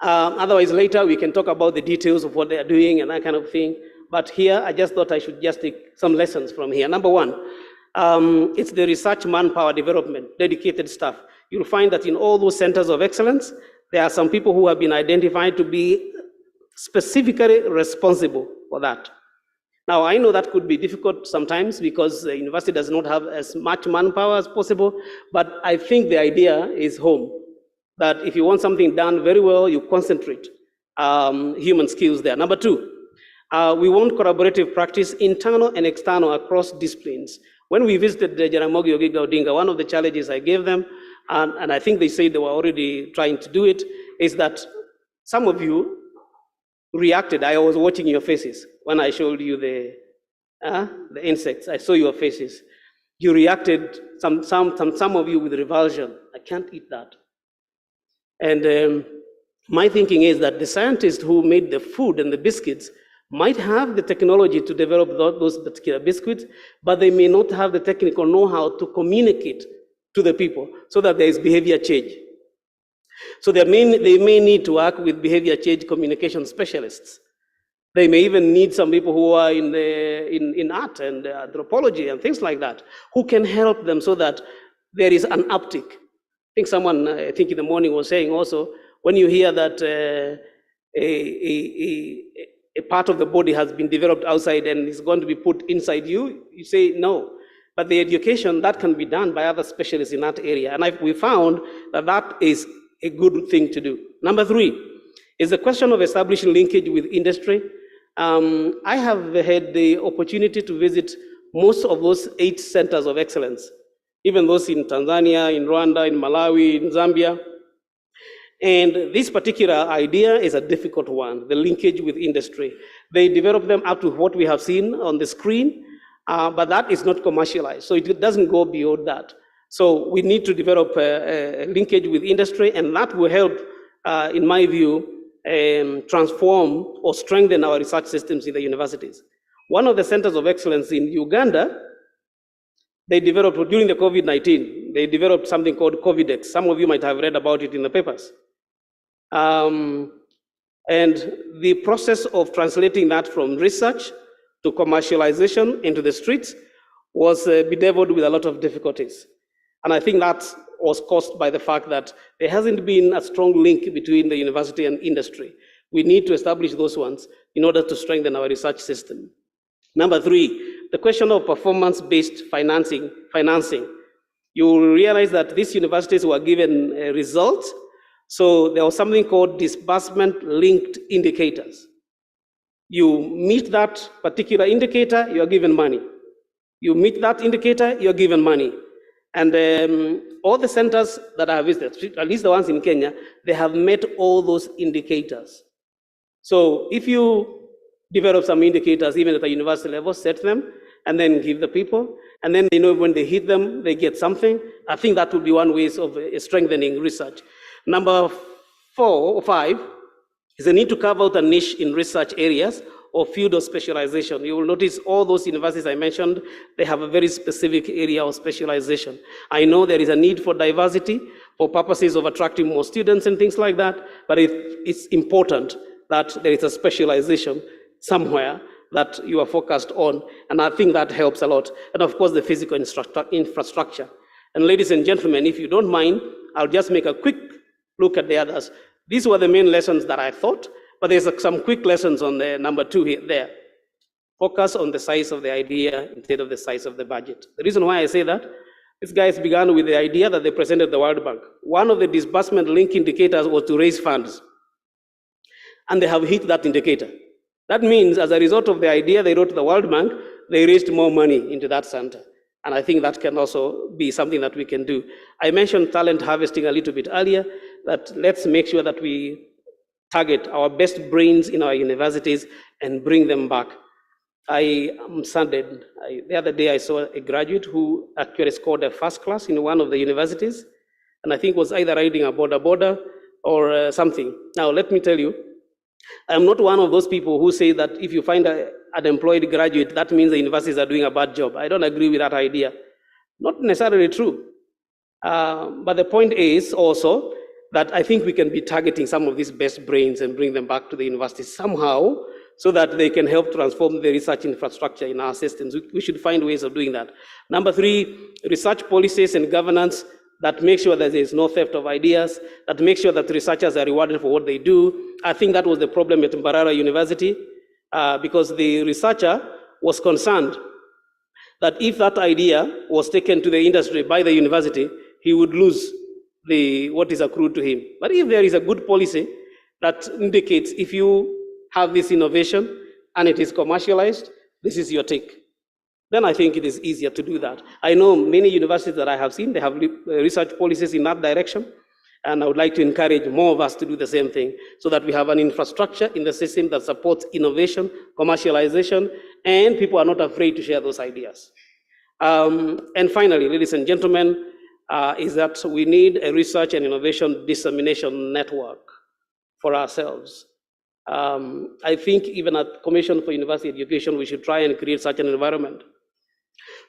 Otherwise, later we can talk about the details of what they are doing and that kind of thing. But here, I just thought I should just take some lessons from here. Number one, it's the research manpower development, dedicated staff. You'll find that in all those centers of excellence, there are some people who have been identified to be specifically responsible for that. Now, I know that could be difficult sometimes because the university does not have as much manpower as possible, but I think the idea is home, that if you want something done very well, you concentrate human skills there. Number two, we want collaborative practice, internal and external, across disciplines. When we visited the Jaramogi Oginga Odinga, one of the challenges I gave them, and I think they said they were already trying to do it, is that some of you reacted. I was watching your faces when I showed you the insects. I saw your faces. You reacted, some of you with revulsion. I can't eat that. And my thinking is that the scientists who made the food and the biscuits might have the technology to develop those particular biscuits, but they may not have the technical know-how to communicate to the people so that there is behavior change. So they may need to work with behavior change communication specialists. They may even need some people who are in art and anthropology and things like that, who can help them so that there is an uptick. I think someone, I think in the morning, was saying also, when you hear that a part of the body has been developed outside and is going to be put inside you, you say no. But the education, that can be done by other specialists in that area. And we found that that is a good thing to do. Number three is the question of establishing linkage with industry. I have had the opportunity to visit most of those 8 centers of excellence, even those in Tanzania, in Rwanda, in Malawi, in Zambia. And this particular idea is a difficult one, the linkage with industry. They develop them up to what we have seen on the screen, but that is not commercialized, so it doesn't go beyond that. So we need to develop a linkage with industry, and that will help, in my view, transform or strengthen our research systems in the universities. One of the centers of excellence in Uganda, they developed, during the COVID-19, they developed something called COVIDEX. Some of you might have read about it in the papers. And the process of translating that from research to commercialization into the streets was bedeviled with a lot of difficulties. And I think that was caused by the fact that there hasn't been a strong link between the university and industry. We need to establish those ones in order to strengthen our research system. Number three, the question of performance-based financing. You will realize that these universities were given results, so there was something called disbursement-linked indicators. You meet that particular indicator, you are given money. You meet that indicator, you are given money. And all the centers that I have visited, at least the ones in Kenya, they have met all those indicators. So if you develop some indicators, even at the university level, set them, and then give the people, and then they know when they hit them, they get something. I think that would be one way of strengthening research. Number 4 or 5 is the need to carve out a niche in research areas or field of specialization. You will notice all those universities I mentioned, they have a very specific area of specialization. I know there is a need for diversity for purposes of attracting more students and things like that, but it's important that there is a specialization somewhere that you are focused on, and I think that helps a lot. And of course, the physical infrastructure. And ladies and gentlemen, if you don't mind, I'll just make a quick look at the others. These were the main lessons that I thought, but there's some quick lessons on the number 2 there. Focus on the size of the idea instead of the size of the budget. The reason why I say that, these guys began with the idea that they presented the World Bank. One of the disbursement link indicators was to raise funds, and they have hit that indicator. That means as a result of the idea they wrote to the World Bank, they raised more money into that center. And I think that can also be something that we can do. I mentioned talent harvesting a little bit earlier, that let's make sure that we target our best brains in our universities and bring them back. I am saddened. The other day I saw a graduate who actually scored a first class in one of the universities, and I think was either riding a border or something. Now, let me tell you, I'm not one of those people who say that if you find an unemployed graduate, that means the universities are doing a bad job. I don't agree with that idea. Not necessarily true. But the point is also that I think we can be targeting some of these best brains and bring them back to the universities somehow so that they can help transform the research infrastructure in our systems. We should find ways of doing that. Number three, research policies and governance that make sure that there is no theft of ideas, that make sure that researchers are rewarded for what they do. I think that was the problem at Mbarara University because the researcher was concerned that if that idea was taken to the industry by the university, he would lose what is accrued to him. But if there is a good policy that indicates if you have this innovation and it is commercialized, this is your take, then I think it is easier to do that. I know many universities that I have seen, they have research policies in that direction, and I would like to encourage more of us to do the same thing so that we have an infrastructure in the system that supports innovation, commercialization, and people are not afraid to share those ideas. And finally, ladies and gentlemen, is that we need a research and innovation dissemination network for ourselves. I think even at Commission for University Education, we should try and create such an environment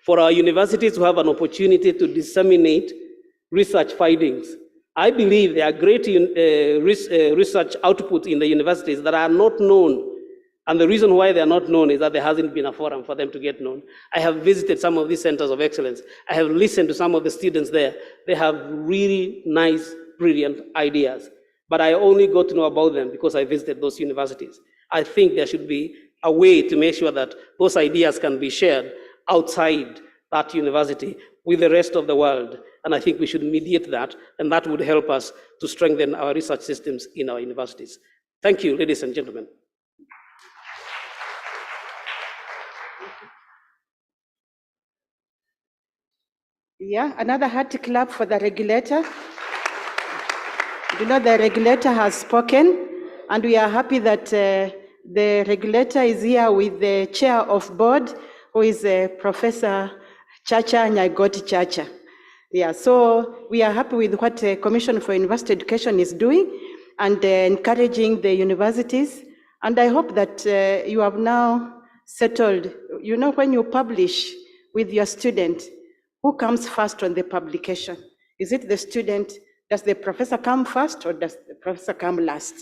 for our universities to have an opportunity to disseminate research findings. I believe there are great research outputs in the universities that are not known. And the reason why they are not known is that there hasn't been a forum for them to get known. I have visited some of these centers of excellence. I have listened to some of the students there. They have really nice, brilliant ideas. But I only got to know about them because I visited those universities. I think there should be a way to make sure that those ideas can be shared outside that university with the rest of the world. And I think we should mediate that, and that would help us to strengthen our research systems in our universities. Thank you, ladies and gentlemen. Yeah, another hearty clap for the regulator. You know, the regulator has spoken, and we are happy that the regulator is here with the chair of board, who is Professor Chacha Nyagoti Chacha. Yeah, so we are happy with what the Commission for University Education is doing and encouraging the universities. And I hope that you have now settled, you know, when you publish with your student, who comes first on the publication? Is it the student? Does the professor come first or does the professor come last?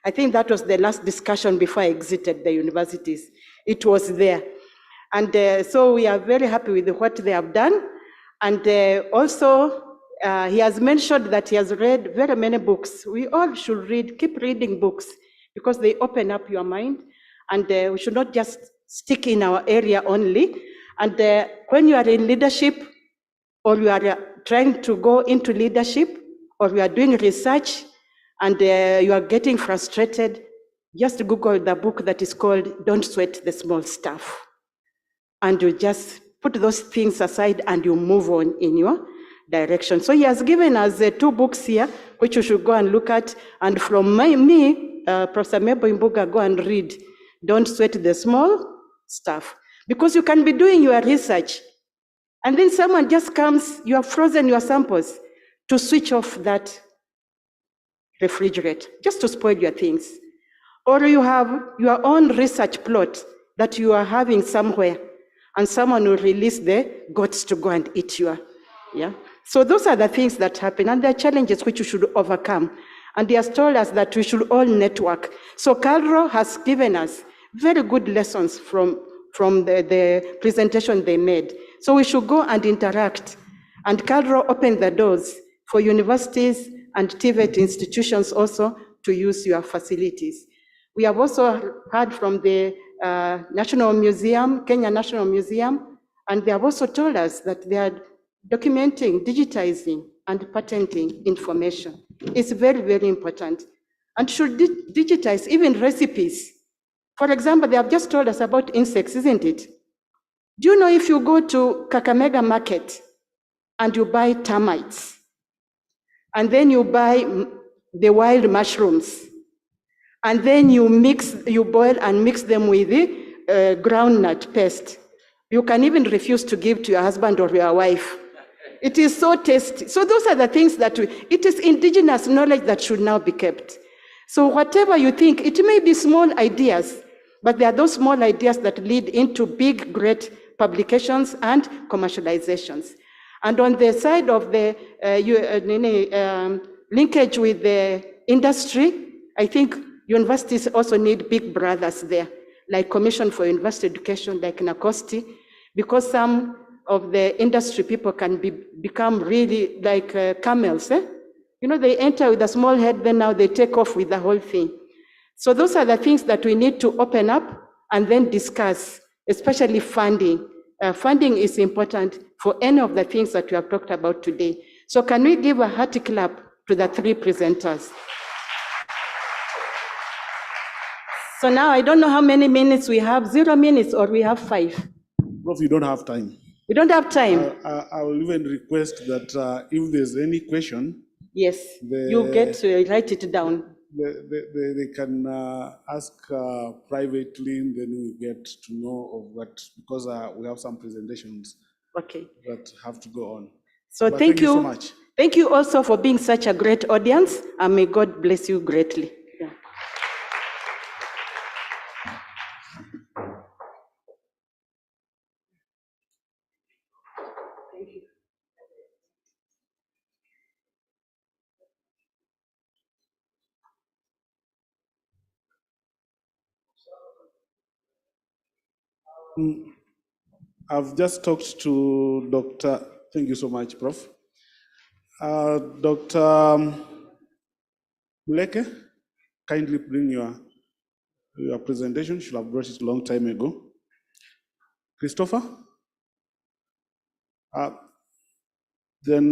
I think that was the last discussion before I exited the universities. It was there. And so we are very happy with what they have done. And also, he has mentioned that he has read very many books. We all should read, keep reading books because they open up your mind. And we should not just stick in our area only. And when you are in leadership, or you are trying to go into leadership, or you are doing research, and you are getting frustrated, just Google the book that is called Don't Sweat the Small Stuff. And you just put those things aside and you move on in your direction. So he has given us 2 books here, which you should go and look at. And from me, Professor Mebo Imbuga, go and read Don't Sweat the Small Stuff. Because you can be doing your research, and then someone just comes, you have frozen your samples to switch off that refrigerator, just to spoil your things. Or you have your own research plot that you are having somewhere, and someone will release the goats to go and eat your, yeah? So those are the things that happen, and there are challenges which you should overcome. And he has told us that we should all network. So Carlo has given us very good lessons from the presentation they made. So we should go and interact. And Carlo opened the doors for universities and TVET institutions also to use your facilities. We have also heard from the National Museum, Kenya National Museum, and they have also told us that they are documenting, digitizing, and patenting information. It's very, very important. And should digitize even recipes. For example, they have just told us about insects, isn't it? Do you know if you go to Kakamega Market and you buy termites, and then you buy the wild mushrooms, and then you boil and mix them with the groundnut paste. You can even refuse to give to your husband or your wife. It is so tasty. So those are the things that it is indigenous knowledge that should now be kept. So whatever you think, it may be small ideas, but there are those small ideas that lead into big, great publications and commercializations. And on the side of the linkage with the industry, I think universities also need big brothers there, like Commission for University Education, like NACOSTI, because some of the industry people can become really like camels. You know, they enter with a small head, then now they take off with the whole thing. So those are the things that we need to open up and then discuss, especially funding. Funding is important for any of the things that we have talked about today. So can we give a hearty clap to the three presenters? So now I don't know how many minutes we have, 0 minutes or we have 5? Prof, you don't have time. We don't have time. I will even request that if there's any question, yes, you get to write it down. They can ask privately, and then we get to know of what, because we have some presentations that have to go on. So But thank you so much. Thank you also for being such a great audience, and may God bless you greatly. Yeah. I've just talked to Dr. Thank you so much, Prof. Dr. Muleke, kindly bring your presentation. Should have brought it a long time ago. Christopher? Then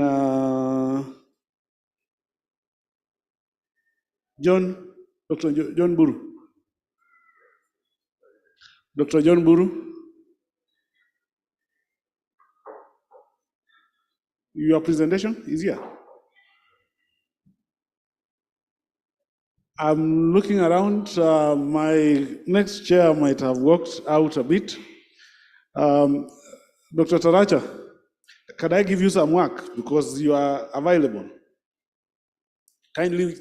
John, Dr. John Buru. Dr. John Buru. Your presentation is here. I'm looking around. My next chair might have walked out a bit. Dr. Taracha, can I give you some work because you are available? Kindly.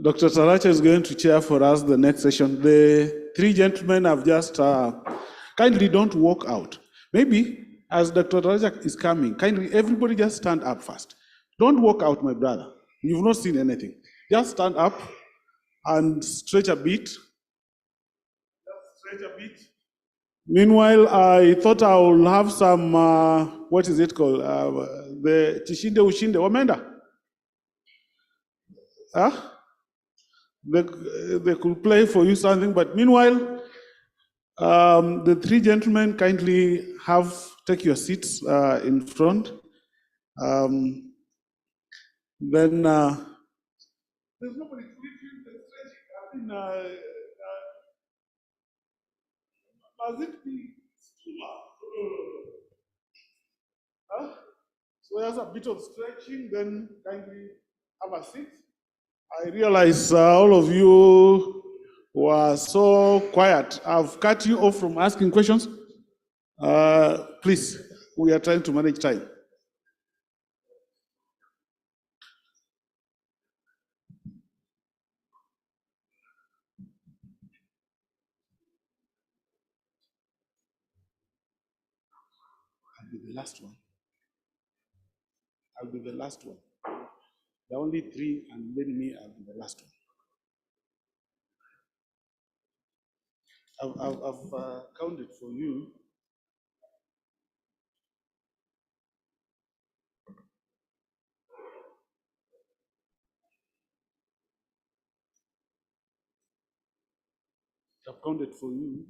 Dr. Taracha is going to chair for us the next session. The three gentlemen have just kindly don't walk out. Maybe as Dr. Taracha is coming, kindly everybody just stand up first. Don't walk out, my brother. You've not seen anything. Just stand up and stretch a bit. Just stretch a bit. Meanwhile, I thought I will have some, what is it called? The Tishinde Ushinde, Wamenda? Huh? They could play for you something, but meanwhile, the three gentlemen kindly take your seats in front. Then there's nobody stretching. Must it be? So there's a bit of stretching, then kindly have a seat. I realize all of you were so quiet. I've cut you off from asking questions. Please, we are trying to manage time. I'll be the last one. I'll be the last one. There are only three, and then me, I'll be the last one. I've counted for you. I've counted for you.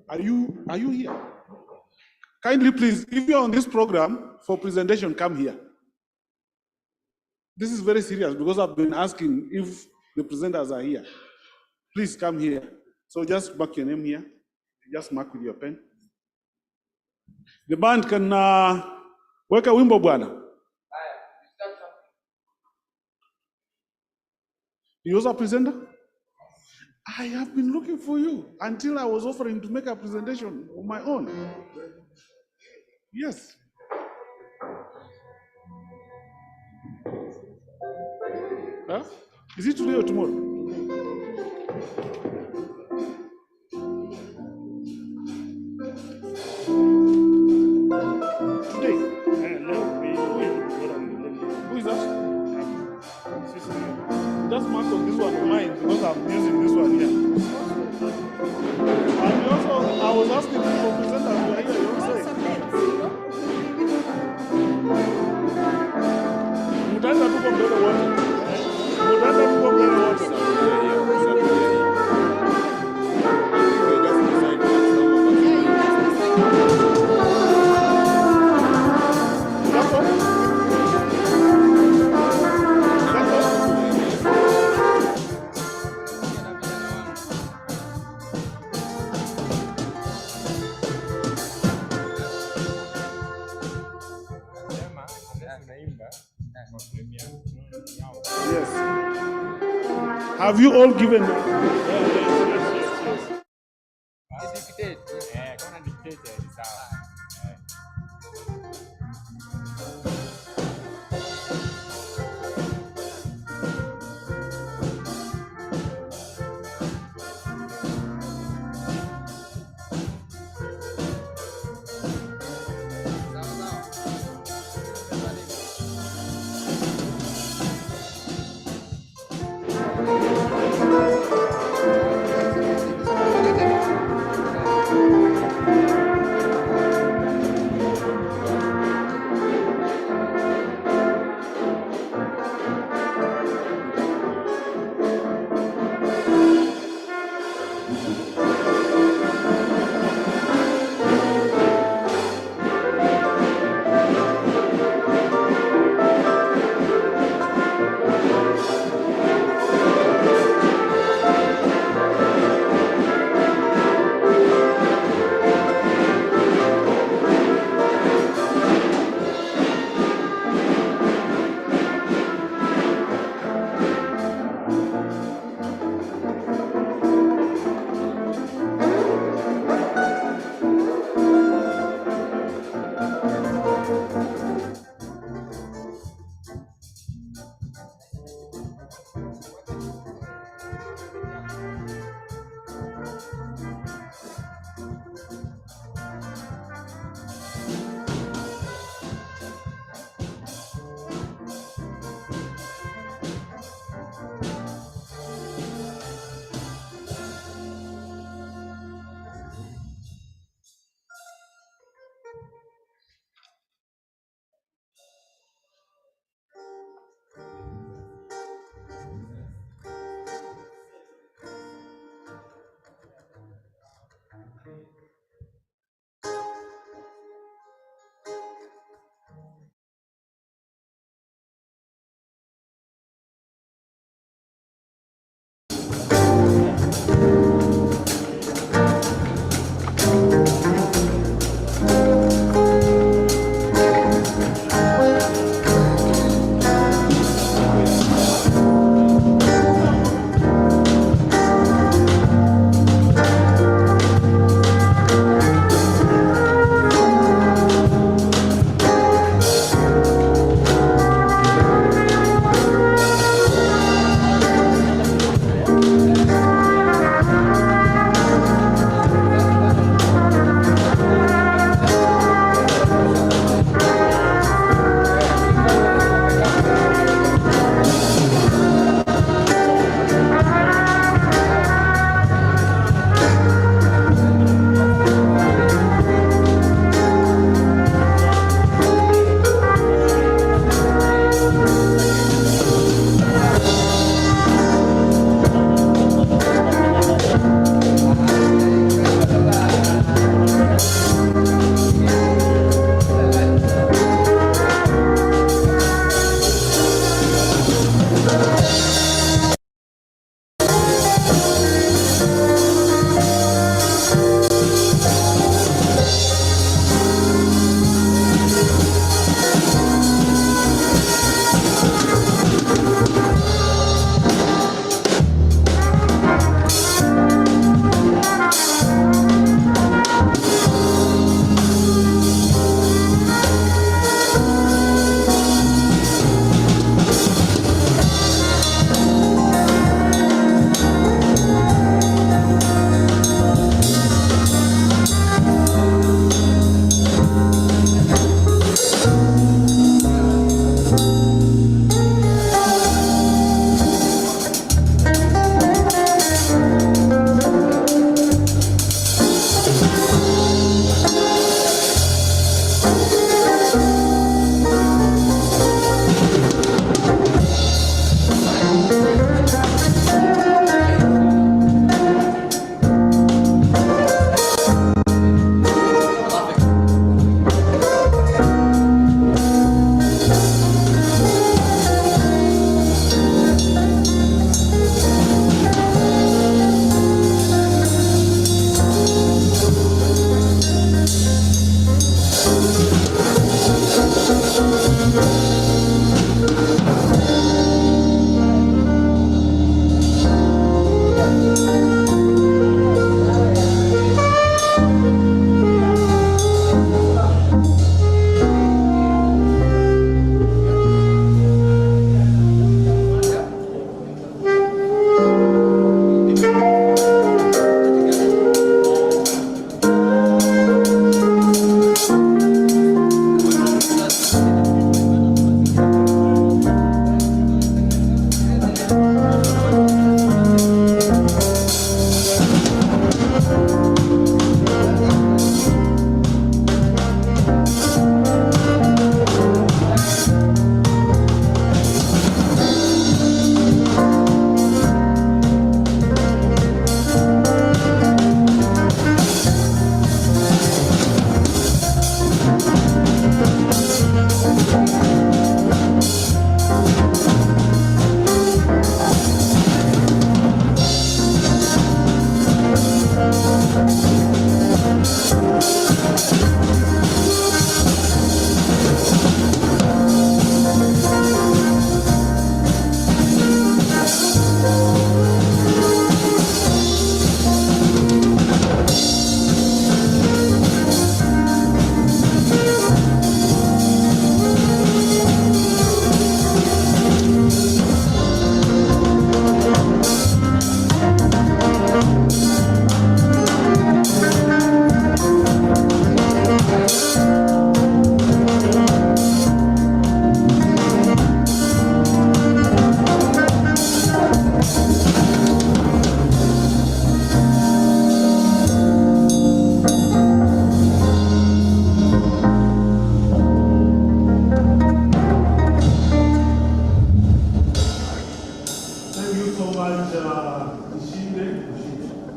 Are you here? Kindly please, if you're on this program for presentation, come here. This is very serious because I've been asking if the presenters are here. Please come here. So just mark your name here. Just mark with your pen. The band can weka wimbo bwana. You also a presenter? I have been looking for you until I was offering to make a presentation on my own. Yes. Huh? Is it today or tomorrow? Today. Who is that? Just mark on this one of mine because I'm using this one here. And also, I was asking for presenters who are here. You say. Mutaenda tuko mbele wote. Mutaenda tuko mbele wote. Yes. Have you all given?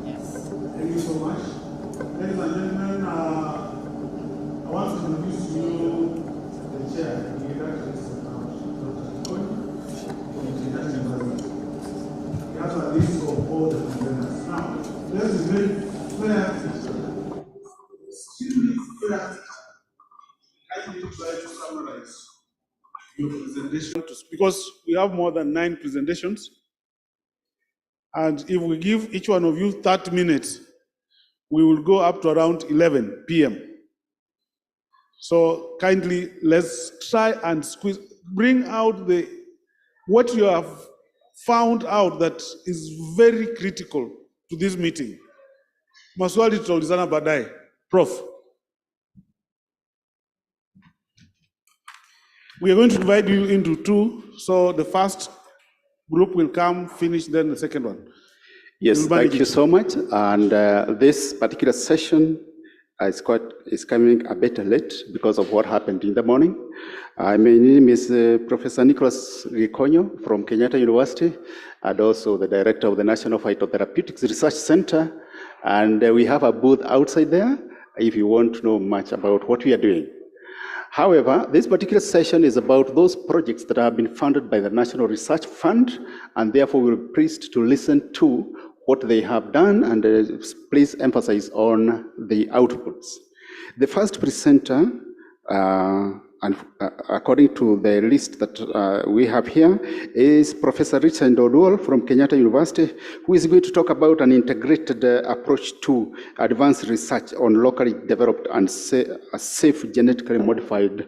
Yes. Thank you so much. Ladies and gentlemen, I want to introduce to you the chair. He has a list of all the presenters. Now, let's be very fair. Extremely fair. I need to try to summarize your presentation because we have more than 9 presentations. And if we give each one of you 30 minutes, we will go up to around 11 p.m. So kindly, let's try and bring out what you have found out that is very critical to this meeting. Maswali tutaulizana baadaye. Prof. We are going to divide you into 2. So the first group will come, finish, then the second one. Yes, thank you so much. And this particular session is coming a bit late because of what happened in the morning. My name is Professor Nicholas Gikonyo from Kenyatta University, and also the director of the National Phytotherapeutics Research Center. And we have a booth outside there if you want to know much about what we are doing. However, this particular session is about those projects that have been funded by the National Research Fund, and therefore we're pleased to listen to what they have done, and please emphasize on the outputs. The first presenter, according to the list that we have here, is Professor Richard Oduor from Kenyatta University, who is going to talk about an integrated approach to advanced research on locally developed and safe genetically modified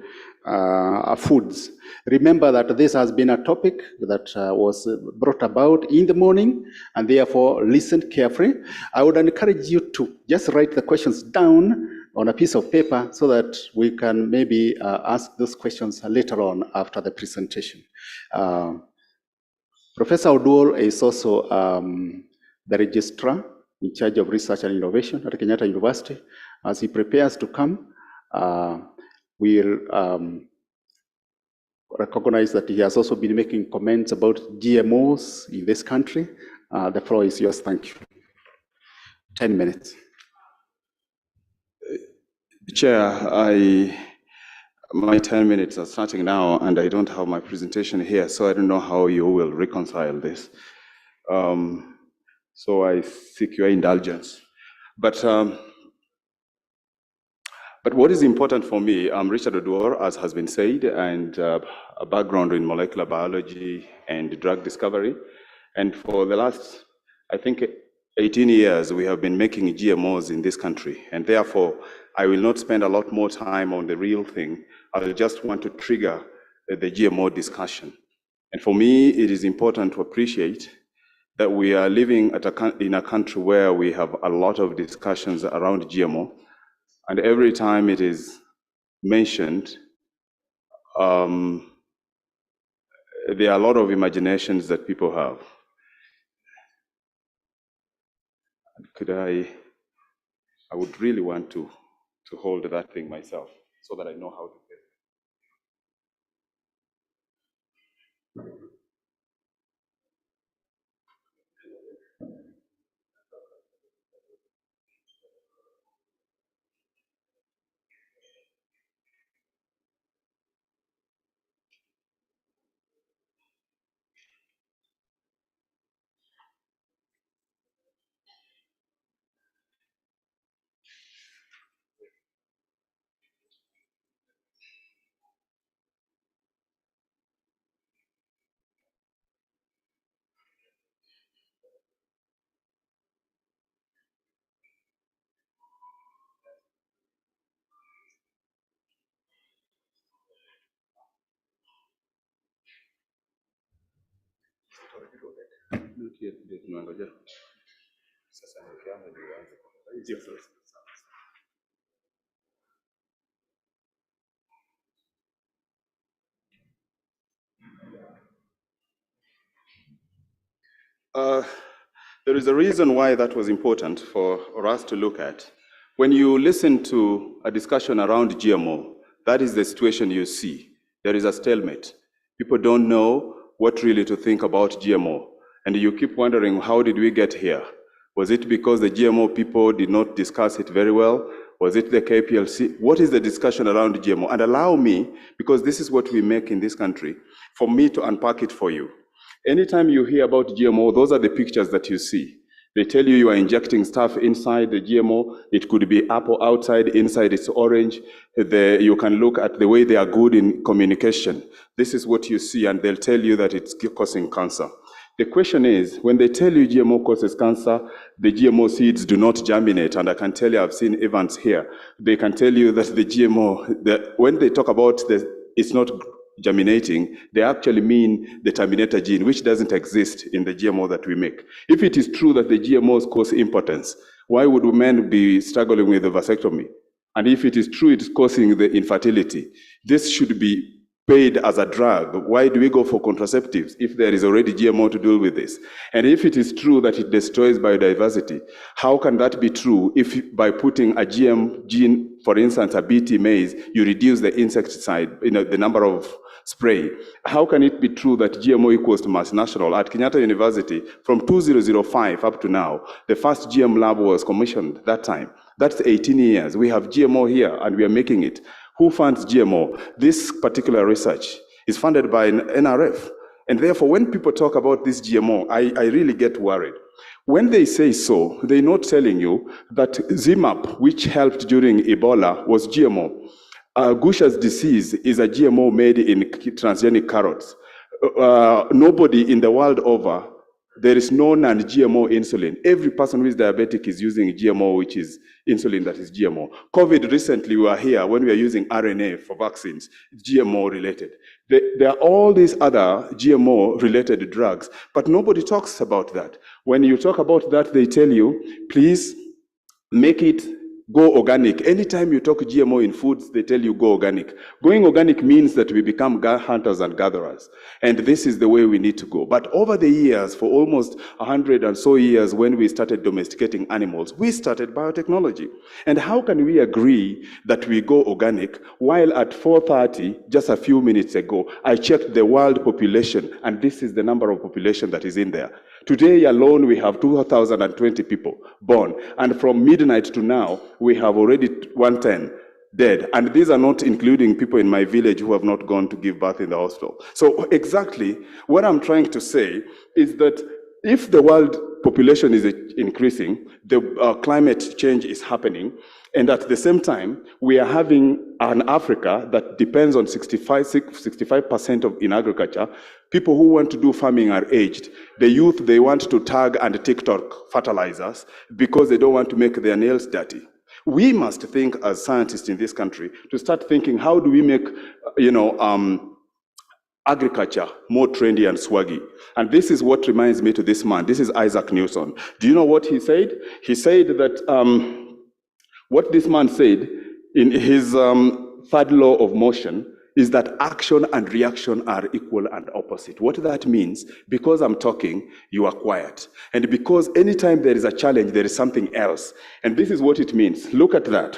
foods. Remember that this has been a topic that was brought about in the morning, and therefore listen carefully. I would encourage you to just write the questions down on a piece of paper so that we can maybe ask those questions later on after the presentation. Professor Oduor is also the registrar in charge of research and innovation at Kenyatta University. As he prepares to come, we'll recognize that he has also been making comments about GMOs in this country. The floor is yours. Thank you. 10 minutes. Chair, my 10 minutes are starting now, and I don't have my presentation here, so I don't know how you will reconcile this. So I seek your indulgence. But what is important for me, I'm Richard Oduor, as has been said, and a background in molecular biology and drug discovery. And for the last, I think, 18 years, we have been making GMOs in this country. And therefore, I will not spend a lot more time on the real thing. I will just want to trigger the GMO discussion. And for me, it is important to appreciate that we are living in a country where we have a lot of discussions around GMO. And every time it is mentioned, there are a lot of imaginations that people have. I would really want to hold that thing myself so that I know how to get it. There is a reason why that was important for us to look at. When you listen to a discussion around GMO, that is the situation you see. There is a stalemate. People don't know what really to think about GMO. And you keep wondering, how did we get here? Was it because the GMO people did not discuss it very well? Was it the KPLC? What is the discussion around GMO? And allow me, because this is what we make in this country, for me to unpack it for you. Anytime you hear about GMO, those are the pictures that you see. They tell you are injecting stuff inside the GMO. It could be apple outside, inside it's orange. You can look at the way they are good in communication. This is what you see, and they'll tell you that it's causing cancer. The question is, when they tell you GMO causes cancer, the GMO seeds do not germinate. And I can tell you, I've seen Evans here. They can tell you that the GMO, when they talk about it's not germinating, they actually mean the terminator gene, which doesn't exist in the GMO that we make. If it is true that the GMOs cause impotence, why would women be struggling with the vasectomy? And if it is true it's causing the infertility, this should be paid as a drug. Why do we go for contraceptives if there is already GMO to deal with this? And if it is true that it destroys biodiversity, how can that be true if by putting a GM gene, for instance, a BT maize, you reduce the insecticide, the number of spray? How can it be true that GMO equals to mass national? At Kenyatta University, from 2005 up to now, the first GM lab was commissioned that time. That's 18 years. We have GMO here and we are making it. Who funds GMO? This particular research is funded by an NRF. And therefore, when people talk about this GMO, I really get worried. When they say so, they're not telling you that ZMapp, which helped during Ebola, was GMO. Gusha's disease is a GMO made in transgenic carrots. Nobody in the world over, there is no non-GMO insulin. Every person who is diabetic is using GMO, which is insulin that is GMO. COVID recently, we were here when we were using RNA for vaccines, GMO related. There are all these other GMO related drugs, but nobody talks about that. When you talk about that, they tell you, please make it go organic. Anytime you talk GMO in foods, they tell you go organic. Going organic means that we become hunters and gatherers. And this is the way we need to go. But over the years, for almost 100 and so years, when we started domesticating animals, we started biotechnology. And how can we agree that we go organic while at 4:30, just a few minutes ago, I checked the world population, and this is the number of population that is in there. Today alone, we have 2,020 people born. And from midnight to now, we have already 110 dead. And these are not including people in my village who have not gone to give birth in the hospital. So exactly what I'm trying to say is that if the world population is increasing, the climate change is happening, and at the same time, we are having an Africa that depends on 65% in agriculture. People who want to do farming are aged. The youth, they want to tag and TikTok fertilizers because they don't want to make their nails dirty. We must think as scientists in this country to start thinking, how do we make, agriculture more trendy and swaggy? And this is what reminds me to this man. This is Isaac Newton. Do you know what he said? He said that, what this man said in his third law of motion is that action and reaction are equal and opposite. What that means, because I'm talking, you are quiet. And because anytime there is a challenge, there is something else. And this is what it means. Look at that.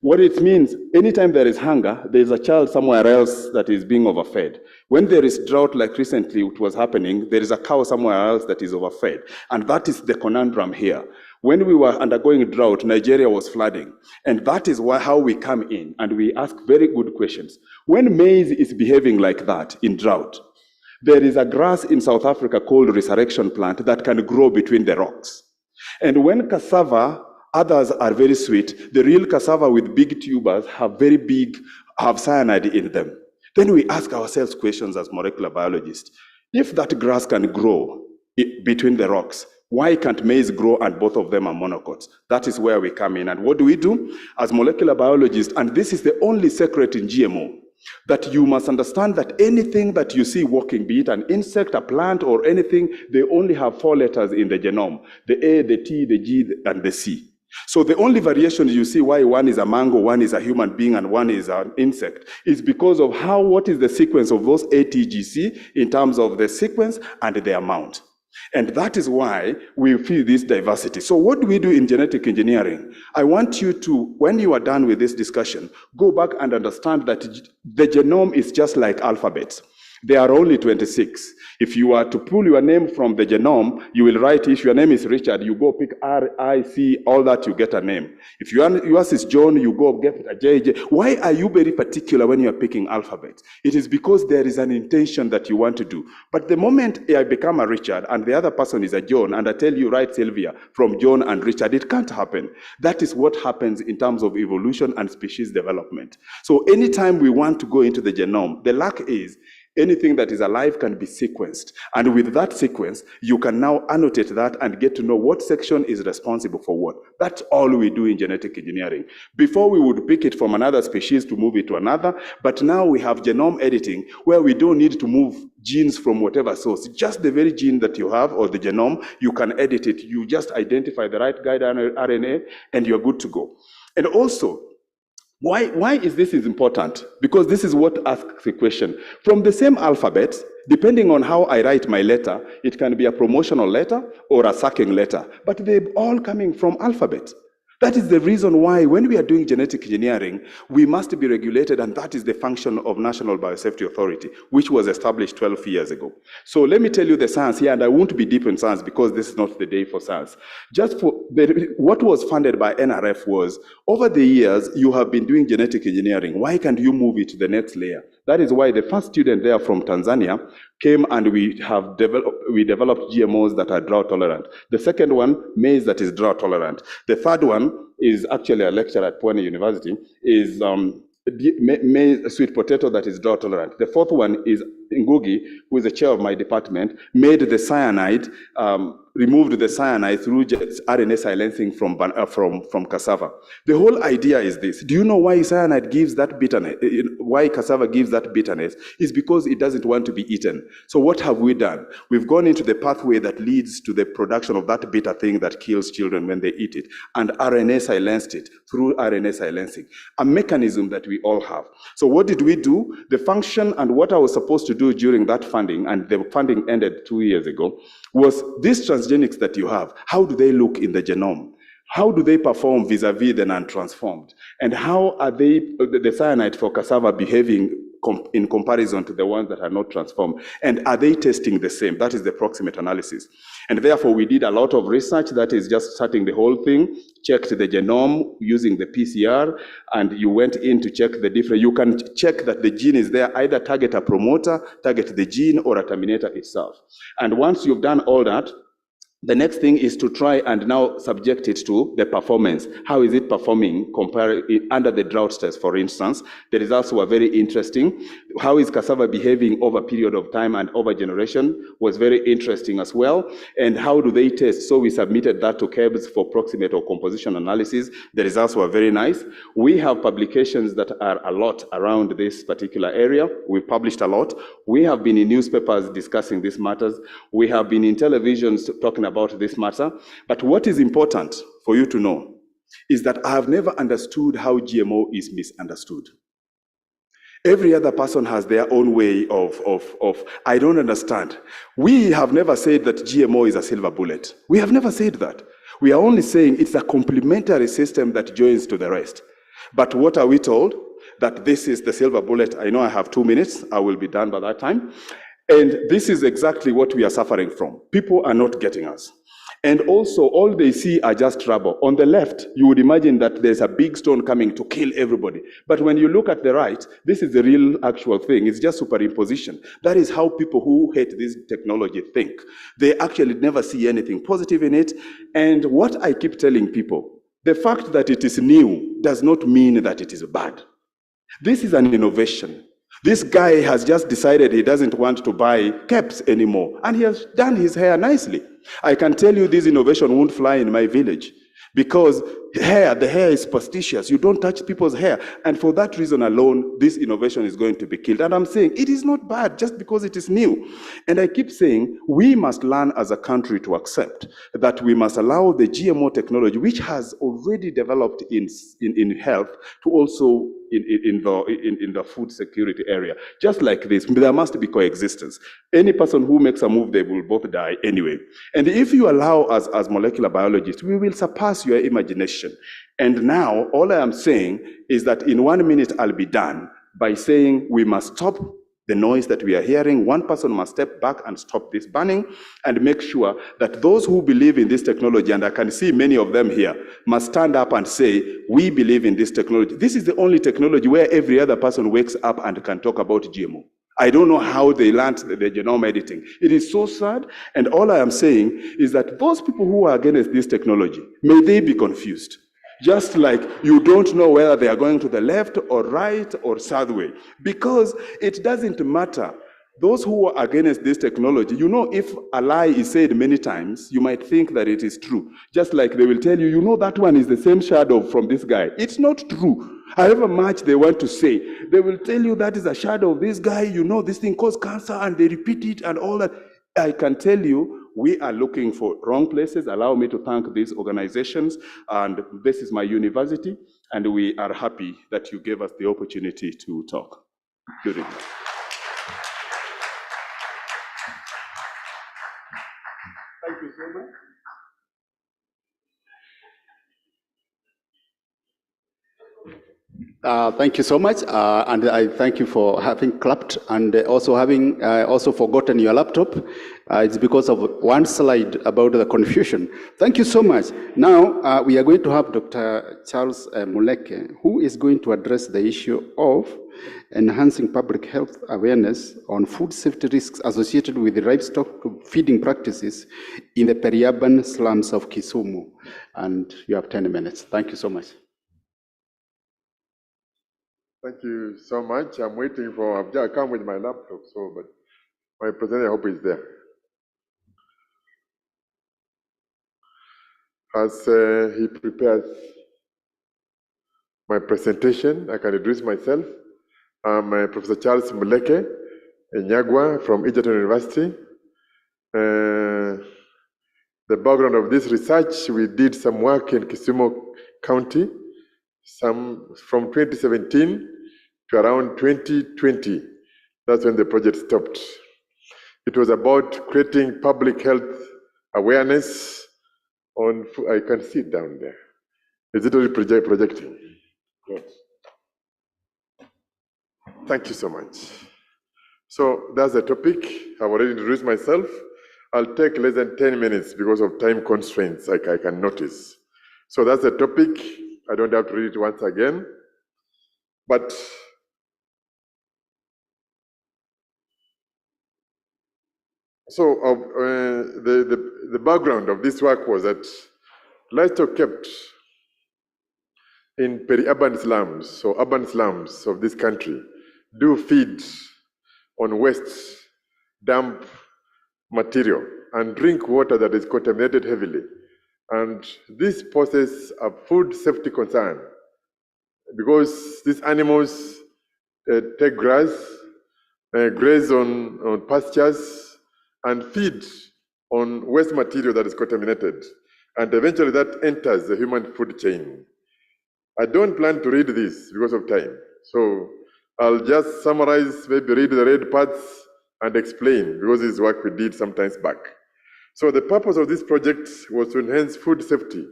What it means, anytime there is hunger, there is a child somewhere else that is being overfed. When there is drought, like recently it was happening, there is a cow somewhere else that is overfed. And that is the conundrum here. When we were undergoing drought, Nigeria was flooding. And that is how we come in and we ask very good questions. When maize is behaving like that in drought, there is a grass in South Africa called resurrection plant that can grow between the rocks. And when cassava, others are very sweet, the real cassava with big tubers have cyanide in them. Then we ask ourselves questions as molecular biologists. If that grass can grow between the rocks, why can't maize grow and both of them are monocots? That is where we come in. And what do we do? As molecular biologists, and this is the only secret in GMO, that you must understand that anything that you see walking, be it an insect, a plant, or anything, they only have 4 letters in the genome: the A, the T, the G, and the C. So the only variation you see why one is a mango, one is a human being, and one is an insect is because of what is the sequence of those A, T, G, C in terms of the sequence and the amount. And that is why we feel this diversity. So what do we do in genetic engineering? I want you to, when you are done with this discussion, go back and understand that the genome is just like alphabets. There are only 26. If you are to pull your name from the genome, you will write, if your name is Richard, you go pick R, I, C, all that, you get a name. If yours is John, you go get a JJ. Why are you very particular when you're picking alphabets? It is because there is an intention that you want to do. But the moment I become a Richard and the other person is a John, and I tell you, write Sylvia from John and Richard, it can't happen. That is what happens in terms of evolution and species development. So anytime we want to go into the genome, the lack is, anything that is alive can be sequenced. And with that sequence, you can now annotate that and get to know what section is responsible for what. That's all we do in genetic engineering. Before, we would pick it from another species to move it to another, but now we have genome editing where we don't need to move genes from whatever source. Just the very gene that you have or the genome, you can edit it. You just identify the right guide RNA and you're good to go. And also, why is this important? Because this is what asks the question. From the same alphabet, depending on how I write my letter, it can be a promotional letter or a sucking letter, but they're all coming from alphabet. That is the reason why when we are doing genetic engineering, we must be regulated, and that is the function of National Biosafety Authority, which was established 12 years ago. So let me tell you the science here, and I won't be deep in science because this is not the day for science. Just for what was funded by NRF was, over the years, you have been doing genetic engineering. Why can't you move it to the next layer? That is why the first student there from Tanzania came and we developed GMOs that are drought tolerant. The second one, maize that is drought tolerant. The third one is actually a lecturer at Pwani University, is maize, sweet potato that is drought tolerant. The fourth one is Ngugi, who is the chair of my department, made the cyanide, removed the cyanide through RNA silencing from cassava. The whole idea is this. Do you know why cyanide gives that bitterness? Why cassava gives that bitterness? Is because it doesn't want to be eaten. So what have we done? We've gone into the pathway that leads to the production of that bitter thing that kills children when they eat it, and RNA silenced it through RNA silencing, a mechanism that we all have. So what did we do? The function and what I was supposed to do during that funding, and the funding ended 2 years ago, was these transgenics that you have, how do they look in the genome? How do they perform vis-a-vis the non-transformed? And how are they, the cyanide for cassava, behaving in comparison to the ones that are not transformed? And are they testing the same? That is the proximate analysis. And therefore, we did a lot of research that is just starting the whole thing, checked the genome using the PCR, and you went in to check the different, you can check that the gene is there, either target a promoter, target the gene, or a terminator itself. And once you've done all that, the next thing is to try and now subject it to the performance. How is it performing under the drought test, for instance? The results were very interesting. How is cassava behaving over a period of time and over generation was very interesting as well. And how do they test? So we submitted that to KEBS for proximate or composition analysis. The results were very nice. We have publications that are a lot around this particular area. We published a lot. We have been in newspapers discussing these matters. We have been in televisions talking about this matter. But what is important for you to know is that I have never understood how GMO is misunderstood. Every other person has their own way of I don't understand. We have never said that GMO is a silver bullet. We have never said that. We are only saying it's a complementary system that joins to the rest. But what are we told? That this is the silver bullet. I know I have 2 minutes. I will be done by that time. And this is exactly what we are suffering from. People are not getting us. And also, all they see are just rubble. On the left, you would imagine that there's a big stone coming to kill everybody. But when you look at the right, this is the real actual thing. It's just superimposition. That is how people who hate this technology think. They actually never see anything positive in it. And what I keep telling people, the fact that it is new does not mean that it is bad. This is an innovation. This guy has just decided he doesn't want to buy caps anymore, and he has done his hair nicely. I can tell you this innovation won't fly in my village because the hair is superstitious. You don't touch people's hair. And for that reason alone, this innovation is going to be killed. And I'm saying it is not bad just because it is new. And I keep saying we must learn as a country to accept that we must allow the GMO technology, which has already developed in health, to also in the food security area. Just like this, there must be coexistence. Any person who makes a move, they will both die anyway. And if you allow us as molecular biologists, we will surpass your imagination. And now, all I am saying is that in 1 minute, I'll be done by saying we must stop the noise that we are hearing. One person must step back and stop this burning and make sure that those who believe in this technology, and I can see many of them here, must stand up and say, we believe in this technology. This is the only technology where every other person wakes up and can talk about GMO. I don't know how they learned the genome editing. It is so sad, and all I am saying is that those people who are against this technology, may they be confused. Just like you don't know whether they are going to the left or right or south way, because it doesn't matter. Those who are against this technology, you know, if a lie is said many times, you might think that it is true. Just like they will tell you, you know, that one is the same shadow from this guy. It's not true. However much they want to say, they will tell you that is a shadow of this guy, you know, this thing causes cancer, and they repeat it and all that. I can tell you, we are looking for wrong places. Allow me to thank these organizations, and this is my university, and we are happy that you gave us the opportunity to talk. Good evening. Thank you so much. Thank you so much, and I thank you for having clapped and also having also forgotten your laptop. It's because of one slide about the confusion. Thank you so much. Now we are going to have Dr. Charles Muleke, who is going to address the issue of enhancing public health awareness on food safety risks associated with livestock feeding practices in the peri-urban slums of Kisumu. And you have 10 minutes. Thank you so much. Thank you so much. I'm waiting for, I've just come with my laptop, so, but my presenter, I hope is there. As he prepares my presentation, I can introduce myself. I'm Professor Charles Muleke Nyagwa from Egerton University. The background of this research, we did some work in Kisumu County, some from 2017 to around 2020. That's when the project stopped. It was about creating public health awareness on, I can see it down there. Is it already projecting? Good. Thank you so much. So that's the topic. I've already introduced myself. I'll take less than 10 minutes because of time constraints, I can notice. So that's the topic. I don't have to read it once again. But so the background of this work was that livestock kept in peri-urban slums, so urban slums of this country, do feed on waste, dump material, and drink water that is contaminated heavily. And this poses a food safety concern because these animals take grass, graze on pastures, and feed on waste material that is contaminated. And eventually that enters the human food chain. I don't plan to read this because of time. So I'll just summarize, maybe read the red parts and explain, because this is work we did some time back. So the purpose of this project was to enhance food safety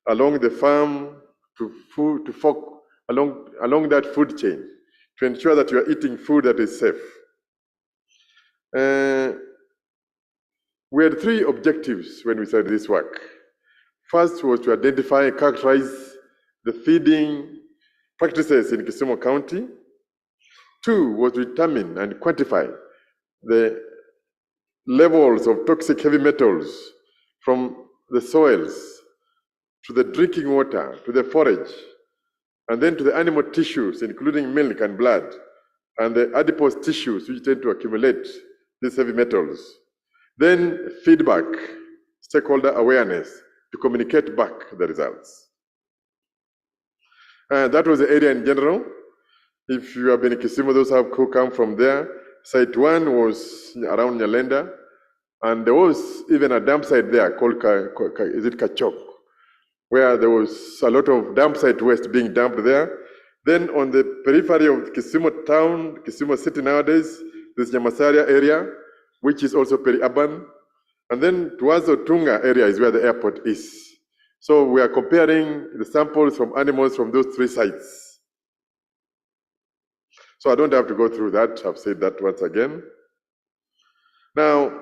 along the farm to fork along that food chain to ensure that you are eating food that is safe. We had three objectives when we started this work. First was to identify and characterize the feeding practices in Kisumu County. Two was to determine and quantify the levels of toxic heavy metals from the soils to the drinking water, to the forage, and then to the animal tissues, including milk and blood, and the adipose tissues, which tend to accumulate these heavy metals. Then feedback, stakeholder awareness, to communicate back the results. That was the area in general. If you have been in Kisumu, those who come from there, site one was around Nyalenda, and there was even a dump site there called Kachok, where there was a lot of dump site waste being dumped there. Then on the periphery of Kisumu town, Kisumu city nowadays, this Nyamasaria area, which is also peri-urban. And then towards the Otunga area is where the airport is. So we are comparing the samples from animals from those three sites. So I don't have to go through that. I've said that once again. Now,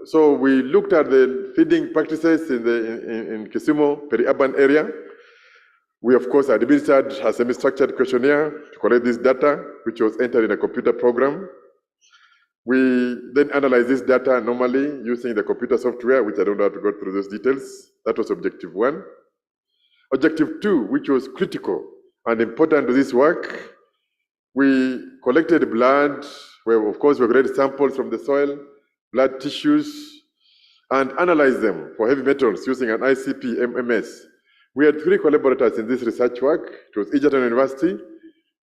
so we looked at the feeding practices in Kisumu peri-urban area. We, of course, administered a semi-structured questionnaire to collect this data, which was entered in a computer program. We then analyzed this data normally using the computer software, which I don't have to go through those details. That was objective 1. Objective 2, which was critical and important to this work, we collected blood, where of course we collected samples from the soil, blood tissues, and analyzed them for heavy metals using an ICP MMS. We had 3 collaborators in this research work. It was Egerton University,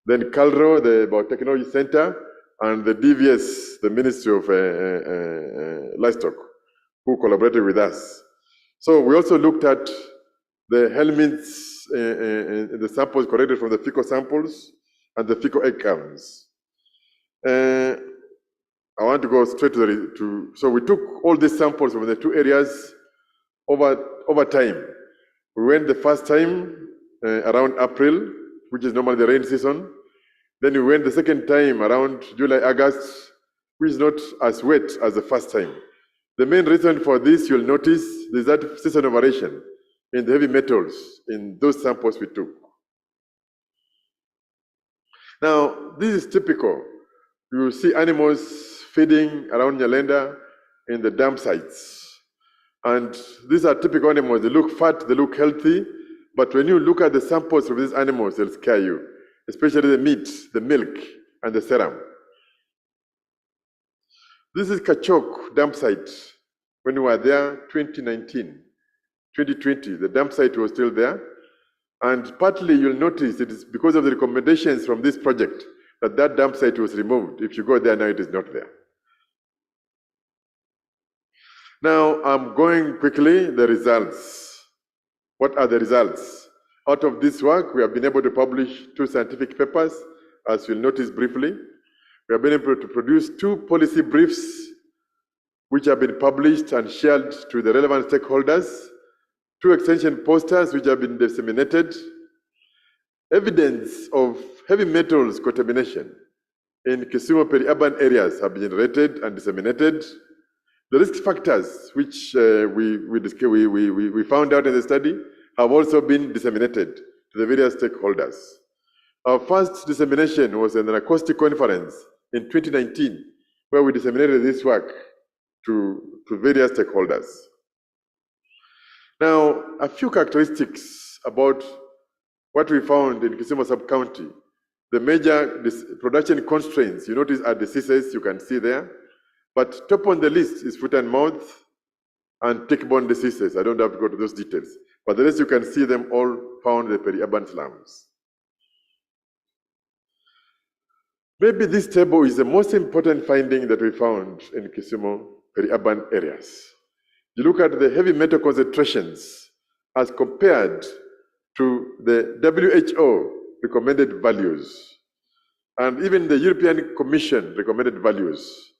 then CALRO, the Biotechnology Center, and the DVS, the Ministry of Livestock, who collaborated with us. So we also looked at the helminths, the samples collected from the fecal samples, and the fecal egg counts. I want to go straight to so we took all these samples from the 2 areas over time. We went the first time around April, which is normally the rain season. Then we went the second time around July, August, which is not as wet as the first time. The main reason for this, you'll notice, is that seasonal variation in the heavy metals in those samples we took. Now, this is typical. You will see animals feeding around Nyalenda in the dump sites. And these are typical animals. They look fat, they look healthy, but when you look at the samples of these animals, they'll scare you, especially the meat, the milk, and the serum. This is Kachok dump site. When we were there, 2019, 2020, the dump site was still there. And partly you'll notice it is because of the recommendations from this project that that dump site was removed. If you go there now, it is not there. Now, I'm going quickly, the results. What are the results? Out of this work, we have been able to publish 2 scientific papers, as you'll notice briefly. We have been able to produce 2 policy briefs, which have been published and shared to the relevant stakeholders, 2 extension posters which have been disseminated, evidence of heavy metals contamination in Kisumu peri-urban areas have been generated and disseminated. The risk factors which we found out in the study have also been disseminated to the various stakeholders. Our first dissemination was in an acoustic conference in 2019, where we disseminated this work to various stakeholders. Now, a few characteristics about what we found in Kisumu sub-county. The major production constraints, you notice, are diseases, you can see there. But top on the list is foot and mouth and tick-borne diseases. I don't have to go to those details. But the rest, you can see them all found in the peri-urban slums. Maybe this table is the most important finding that we found in Kisumu peri-urban areas. You look at the heavy metal concentrations as compared to the WHO recommended values and even the European Commission recommended values.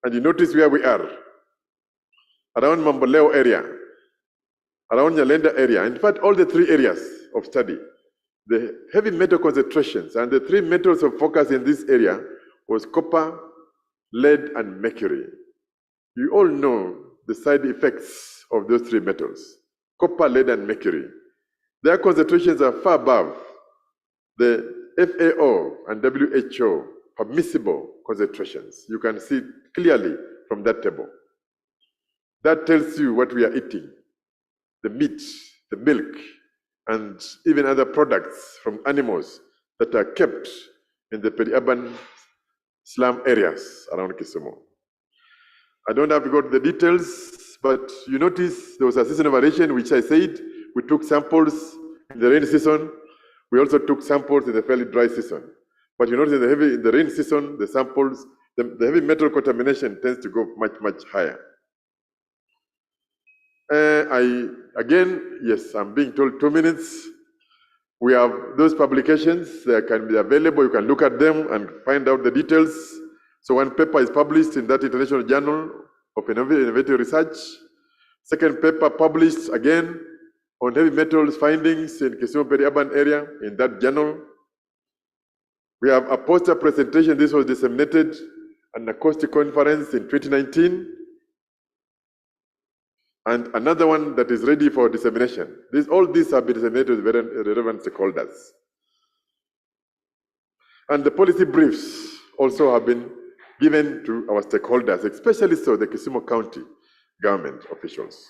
And you notice where we are, around Mamboleo area, around Nyalenda area. In fact, all the 3 areas of study, the heavy metal concentrations and the 3 metals of focus in this area was copper, lead, and mercury. You all know the side effects of those 3 metals, copper, lead, and mercury. Their concentrations are far above the FAO and WHO permissible concentrations. You can see clearly from that table. That tells you what we are eating, the meat, the milk, and even other products from animals that are kept in the peri-urban slum areas around Kisumu. I don't have to go to the details, but you notice there was a seasonal variation, which I said. We took samples in the rainy season. We also took samples in the fairly dry season. But you notice in the rain season, the samples, the heavy metal contamination tends to go much, much higher. Yes, I'm being told 2 minutes. We have those publications. They can be available. You can look at them and find out the details. So one paper is published in that International Journal of Innovative Research. Second paper published again on heavy metals findings in Kisumu peri-urban area in that journal. We have a poster presentation. This was disseminated at an acoustic conference in 2019. And another one that is ready for dissemination. All these have been disseminated with very relevant stakeholders. And the policy briefs also have been given to our stakeholders, especially so the Kisumu County government officials.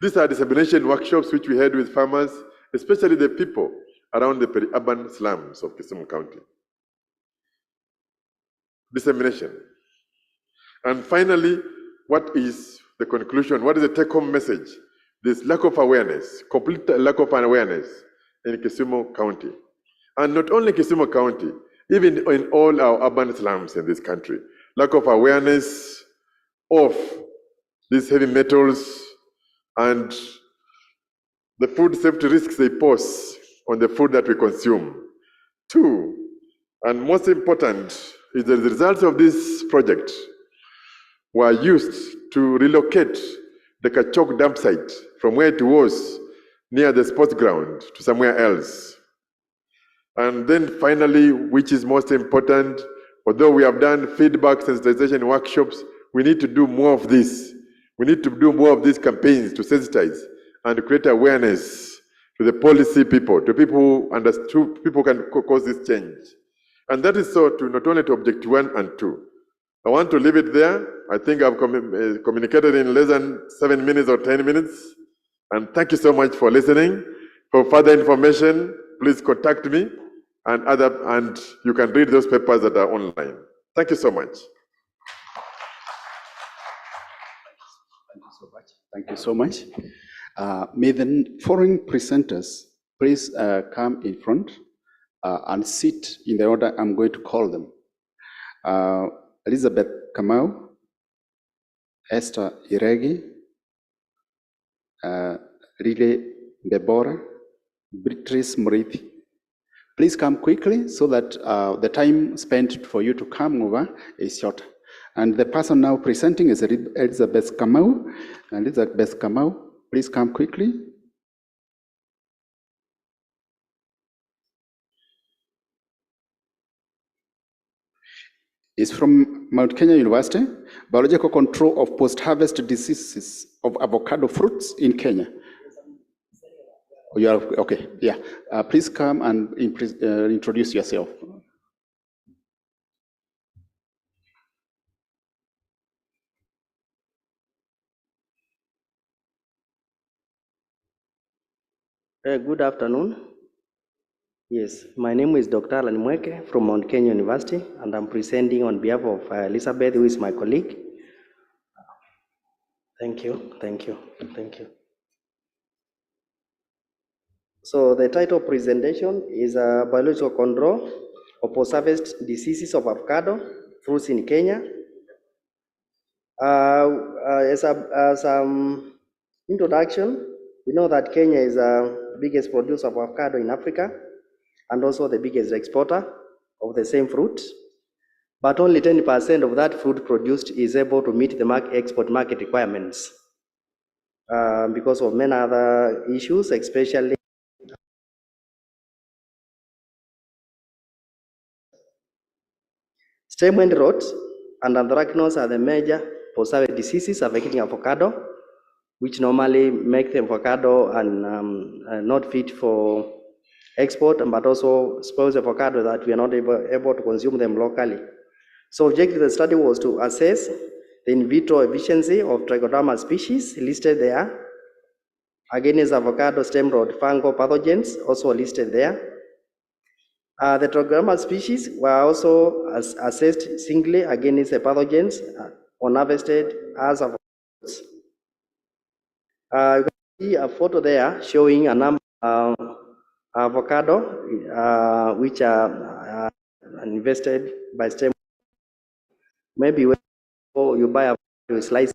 These are dissemination workshops which we had with farmers, especially the people around the peri-urban slums of Kisumu County. Dissemination. And finally, what is the conclusion? What is the take-home message? This lack of awareness, complete lack of awareness in Kisumu County. And not only Kisumu County, even in all our urban slums in this country. Lack of awareness of these heavy metals and the food safety risks they pose on the food that we consume. Two, and most important, is the results of this project were used to relocate the Kachok dump site from where it was near the sports ground to somewhere else. And then finally, which is most important, although we have done feedback sensitization workshops, we need to do more of this. We need to do more of these campaigns to sensitize and create awareness to the policy people, to people who understand, people can cause this change. And that is so to not only to objective 1 and 2. I want to leave it there. I think I've communicated in less than 7 minutes or 10 minutes. And thank you so much for listening. For further information, please contact me and you can read those papers that are online. Thank you so much. Thank you so much. May the foreign presenters please come in front and sit in the order I'm going to call them. Elizabeth Kamau, Esther Iregi, Rile Deborah, Beatrice Murithi. Please come quickly so that the time spent for you to come over is short. And the person now presenting is Elizabeth Kamau. Elizabeth Kamau, please come quickly. Is from Mount Kenya University, Biological Control of Post-Harvest Diseases of Avocado Fruits in Kenya. Oh, you are, okay, yeah. Please come and introduce yourself. Good afternoon. Yes, my name is Dr. Alan Mweke from Mount Kenya University, and I'm presenting on behalf of Elizabeth, who is my colleague. Thank you, thank you, thank you. So the title of presentation is Biological Control of Post-Harvest Diseases of Avocado Fruits in Kenya. As introduction, we know that Kenya is the biggest producer of avocado in Africa and also the biggest exporter of the same fruit. But only 10% of that fruit produced is able to meet the export market requirements because of many other issues, especially stem end rot and anthracnose are the major post-harvest diseases affecting avocado, which normally make the avocado not fit for export, but also spoils the avocado that we are not able to consume them locally. So objective of the study was to assess the in vitro efficiency of trichoderma species listed there against avocado stem rot fungal pathogens also listed there. The trichoderma species were also assessed singly against the pathogens unharvested as avocados. You can see a photo there showing a number of avocado which are invested by stem. Maybe when you buy a you slice.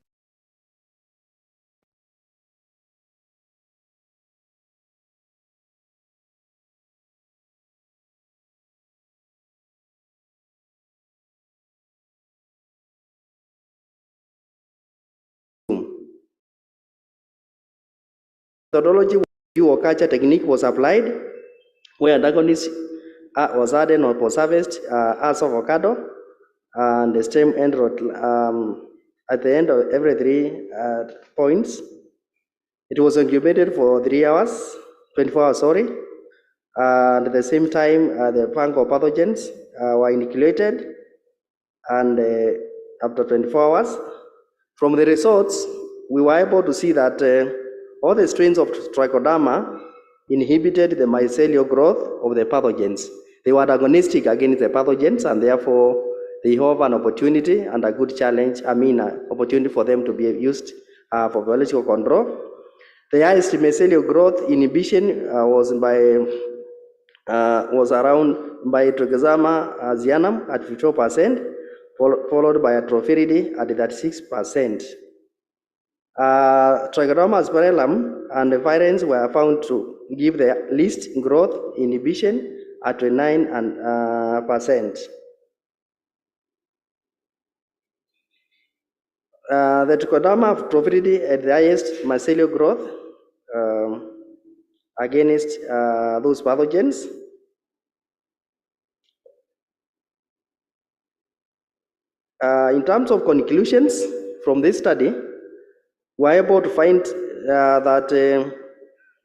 Methodology dual culture technique was applied, where antagonists was added on post-harvest as avocado, and the stem end rot at the end of every 3 points. It was incubated for 3 hours, 24 hours, sorry. And at the same time, the fungal pathogens were inoculated, and after 24 hours. From the results, we were able to see that all the strains of trichoderma inhibited the mycelial growth of the pathogens. They were agonistic against the pathogens, and therefore they have an opportunity and a good challenge, opportunity for them to be used for biological control. The highest mycelial growth inhibition was around by Trichoderma asianum at 54%, followed by Atrophiridae at 36%. Trichoderma asperellum and the virens were found to give the least growth inhibition at 29%. The Trichoderma Atrophiridae had the highest mycelial growth against those pathogens. In terms of conclusions from this study, we're able to find that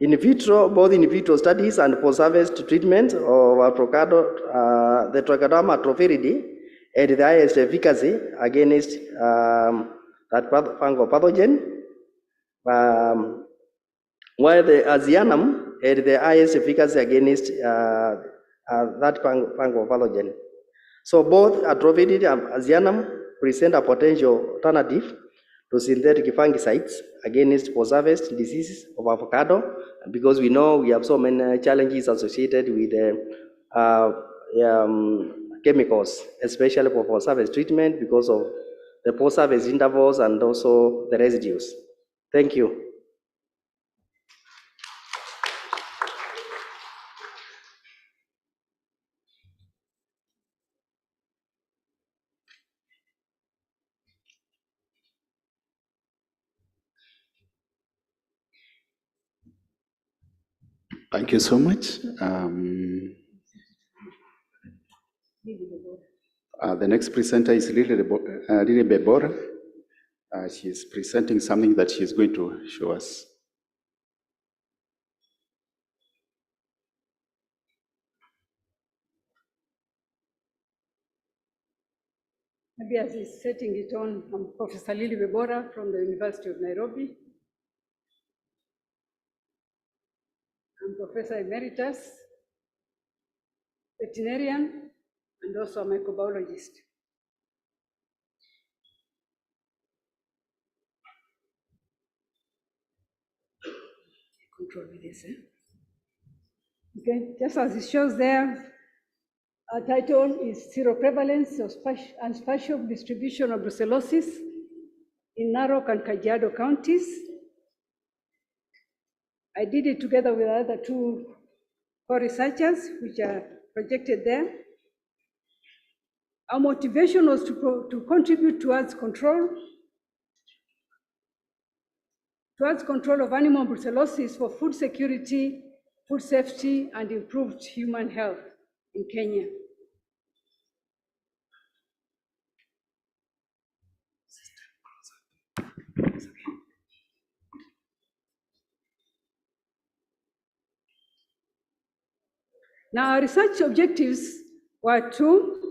in vitro, both in vitro studies and post-harvest treatment of avocado, the Trichoderma Atrophiridae had the highest efficacy against that fungal pathogen, while the asianum had the highest efficacy against that fungal pathogen. So both Atrophiridae and asianum present a potential alternative to synthetic fungicides against post-harvest diseases of avocado, because we know we have so many challenges associated with chemicals, especially for post-harvest treatment, because of the post-harvest intervals and also the residues. Thank you. Thank you so much. The next presenter is Lily Bebora. She is presenting something that she is going to show us. Maybe as he's setting it on, I'm Professor Lily Bebora from the University of Nairobi. I'm Professor Emeritus, veterinarian, and also a microbiologist. Control with this, Okay, just as it shows there, our title is Seroprevalence and Spatial Distribution of Brucellosis in Narok and Kajiado counties. I did it together with other 2 co-researchers, which are projected there. Our motivation was to contribute towards control of animal brucellosis for food security, food safety, and improved human health in Kenya. Now, our research objectives were 2,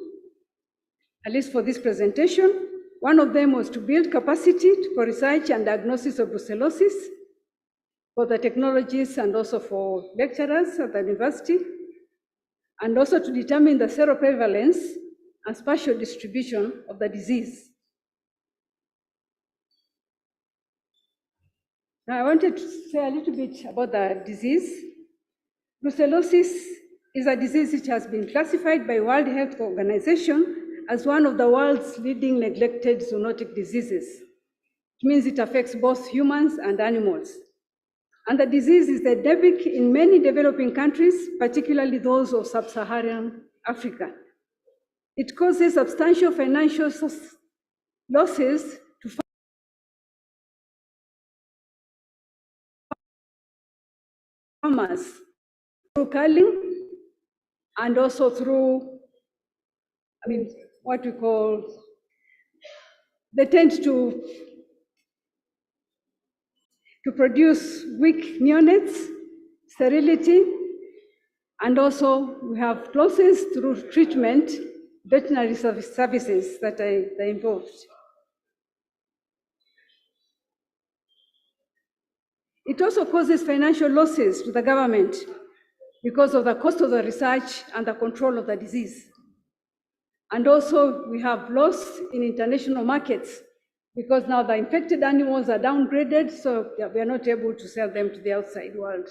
at least for this presentation. One of them was to build capacity for research and diagnosis of brucellosis for the technologists and also for lecturers at the university, and also to determine the seroprevalence and spatial distribution of the disease. Now, I wanted to say a little bit about the disease. Brucellosis is a disease which has been classified by World Health Organization as one of the world's leading neglected zoonotic diseases. It means it affects both humans and animals. And the disease is endemic in many developing countries, particularly those of sub-Saharan Africa. It causes substantial financial losses to farmers through culling and also through, what we call, they tend to produce weak neonates, sterility, and also we have losses through treatment, veterinary services that are involved. It also causes financial losses to the government because of the cost of the research and the control of the disease. And also we have loss in international markets because now the infected animals are downgraded, so we are not able to sell them to the outside world.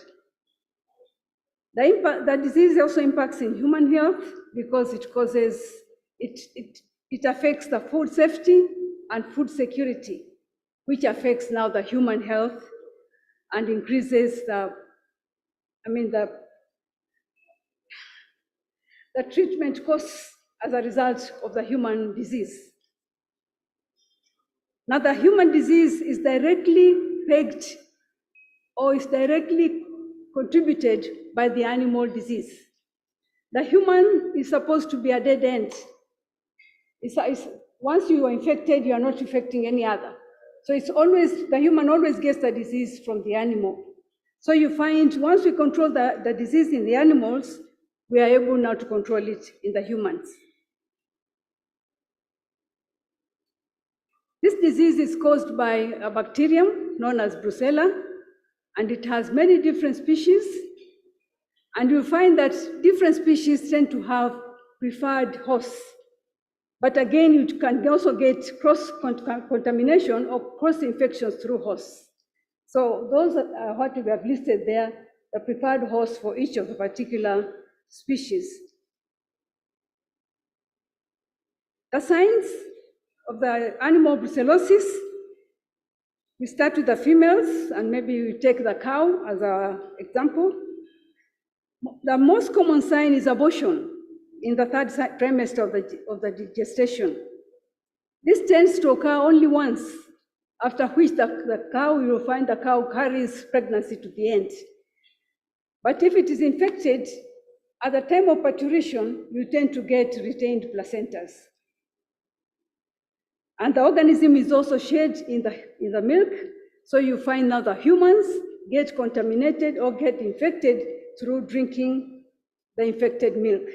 The disease also impacts in human health because it affects the food safety and food security, which affects now the human health and increases the treatment costs as a result of the human disease. Now, the human disease is directly pegged or is directly contributed by the animal disease. The human is supposed to be a dead end. Once you are infected, you are not infecting any other. So the human always gets the disease from the animal. So you find once we control the disease in the animals, we are able now to control it in the humans. This disease is caused by a bacterium known as Brucella, and it has many different species. And you'll find that different species tend to have preferred hosts. But again, you can also get cross-contamination or cross-infections through hosts. So those are what we have listed there, the preferred hosts for each of the particular species. The signs of the animal brucellosis, we start with the females, and maybe we take the cow as an example. The most common sign is abortion in the third trimester of the gestation. This tends to occur only once, after which the cow, you will find the cow carries pregnancy to the end. But if it is infected, at the time of parturition, you tend to get retained placentas. And the organism is also shed in the milk, so you find now the humans get contaminated or get infected through drinking the infected milk.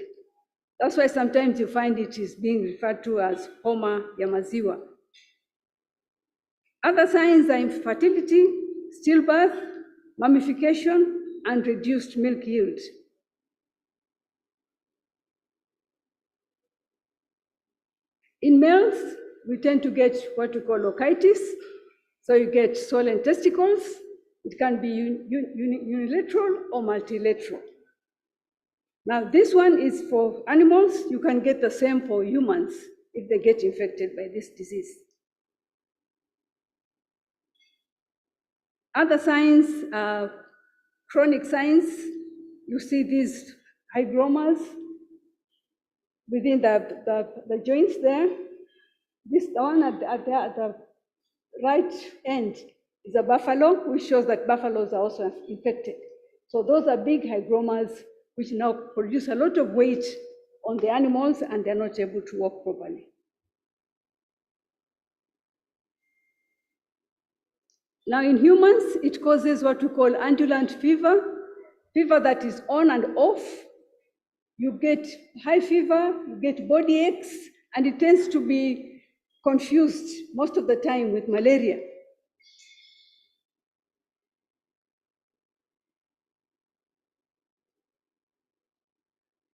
That's why sometimes you find it is being referred to as homa ya maziwa. Other signs are infertility, stillbirth, mummification, and reduced milk yield. In males, we tend to get what we call lochitis. So you get swollen testicles. It can be unilateral or multilateral. Now, this one is for animals. You can get the same for humans if they get infected by this disease. Other signs are chronic signs. You see these hygromas within the joints there. This one at the right end is a buffalo, which shows that buffaloes are also infected. So those are big hygromas which now produce a lot of weight on the animals, and they're not able to walk properly. Now in humans, it causes what we call ambulant fever, fever that is on and off. You get high fever, you get body aches, and it tends to be confused most of the time with malaria.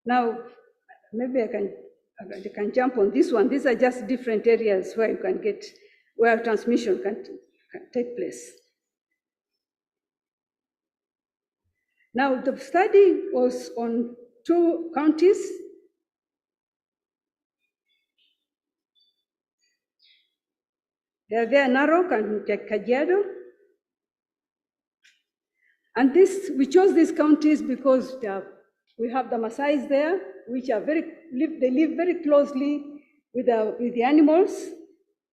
Now, maybe I can jump on this one. These are just different areas where you can get, where transmission can take place. Now, the study was on 2 counties. They are there, Narok and Kajiado. And we chose these counties because we have the Maasais there, which are they live very closely with the animals.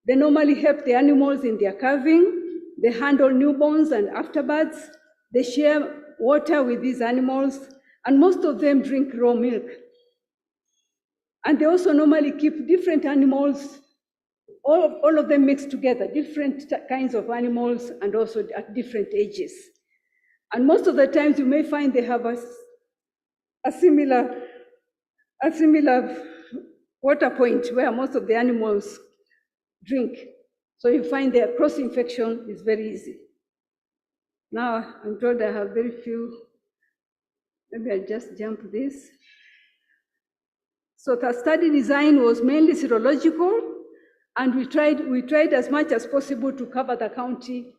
They normally help the animals in their calving. They handle newborns and afterbirths. They share water with these animals, and most of them drink raw milk. And they also normally keep different animals, all of them mixed together, different kinds of animals and also at different ages. And most of the times you may find they have a similar water point where most of the animals drink. So you find their cross-infection is very easy. Now I'm told I have very few, maybe I'll just jump this. So the study design was mainly serological, and we tried as much as possible to cover the county,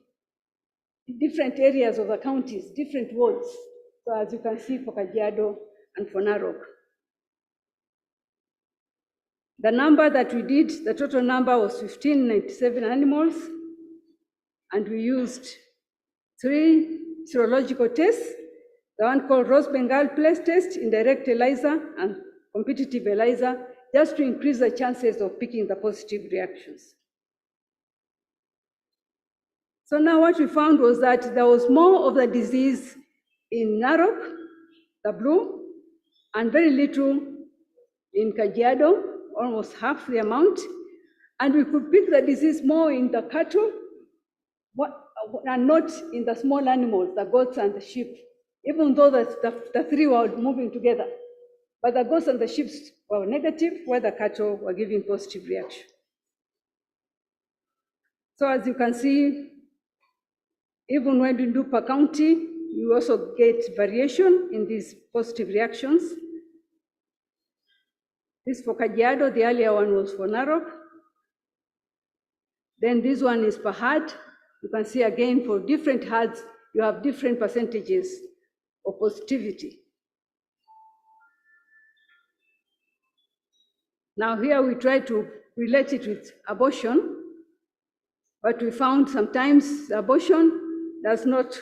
different areas of the counties, different wards. So as you can see for Kajiado and for Narok. The number that we did, the total number was 1597 animals, and we used 3 serological tests, the one called Rose Bengal place test, indirect ELISA, and competitive ELISA, just to increase the chances of picking the positive reactions. So now what we found was that there was more of the disease in Narok, the blue, and very little in Kajiado, almost half the amount. And we could pick the disease more in the cattle and not in the small animals, the goats and the sheep, even though the 3 were moving together. But the goats and the sheep were negative, where the cattle were giving positive reaction. So as you can see, even when you do per county, you also get variation in these positive reactions. This for Kajiado, the earlier one was for Narok. Then this one is per herd. You can see again for different herds, you have different percentages of positivity. Now here we try to relate it with abortion, but we found sometimes abortion does not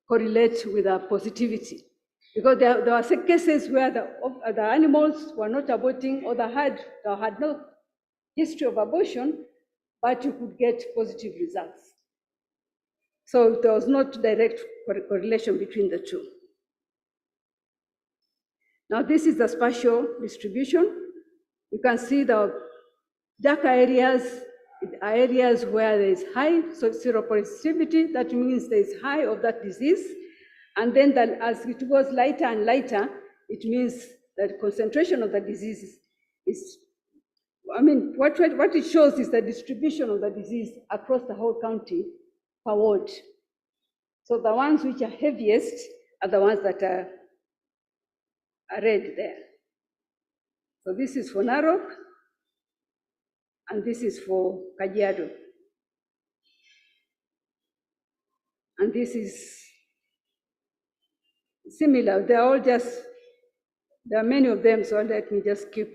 correlate with the positivity, because there were cases where the animals were not aborting, or the herd had no history of abortion, but you could get positive results. So there was not direct correlation between the two. Now this is the spatial distribution. You can see the darker areas are areas where there is high seropositivity. That means there is high of that disease. And then as it goes lighter and lighter, it means that concentration of the disease is, what it shows is the distribution of the disease across the whole county per ward. So the ones which are heaviest are the ones that are red there. So this is for Narok, and this is for Kajiado. And this is similar. They're all there are many of them, so let me just skip.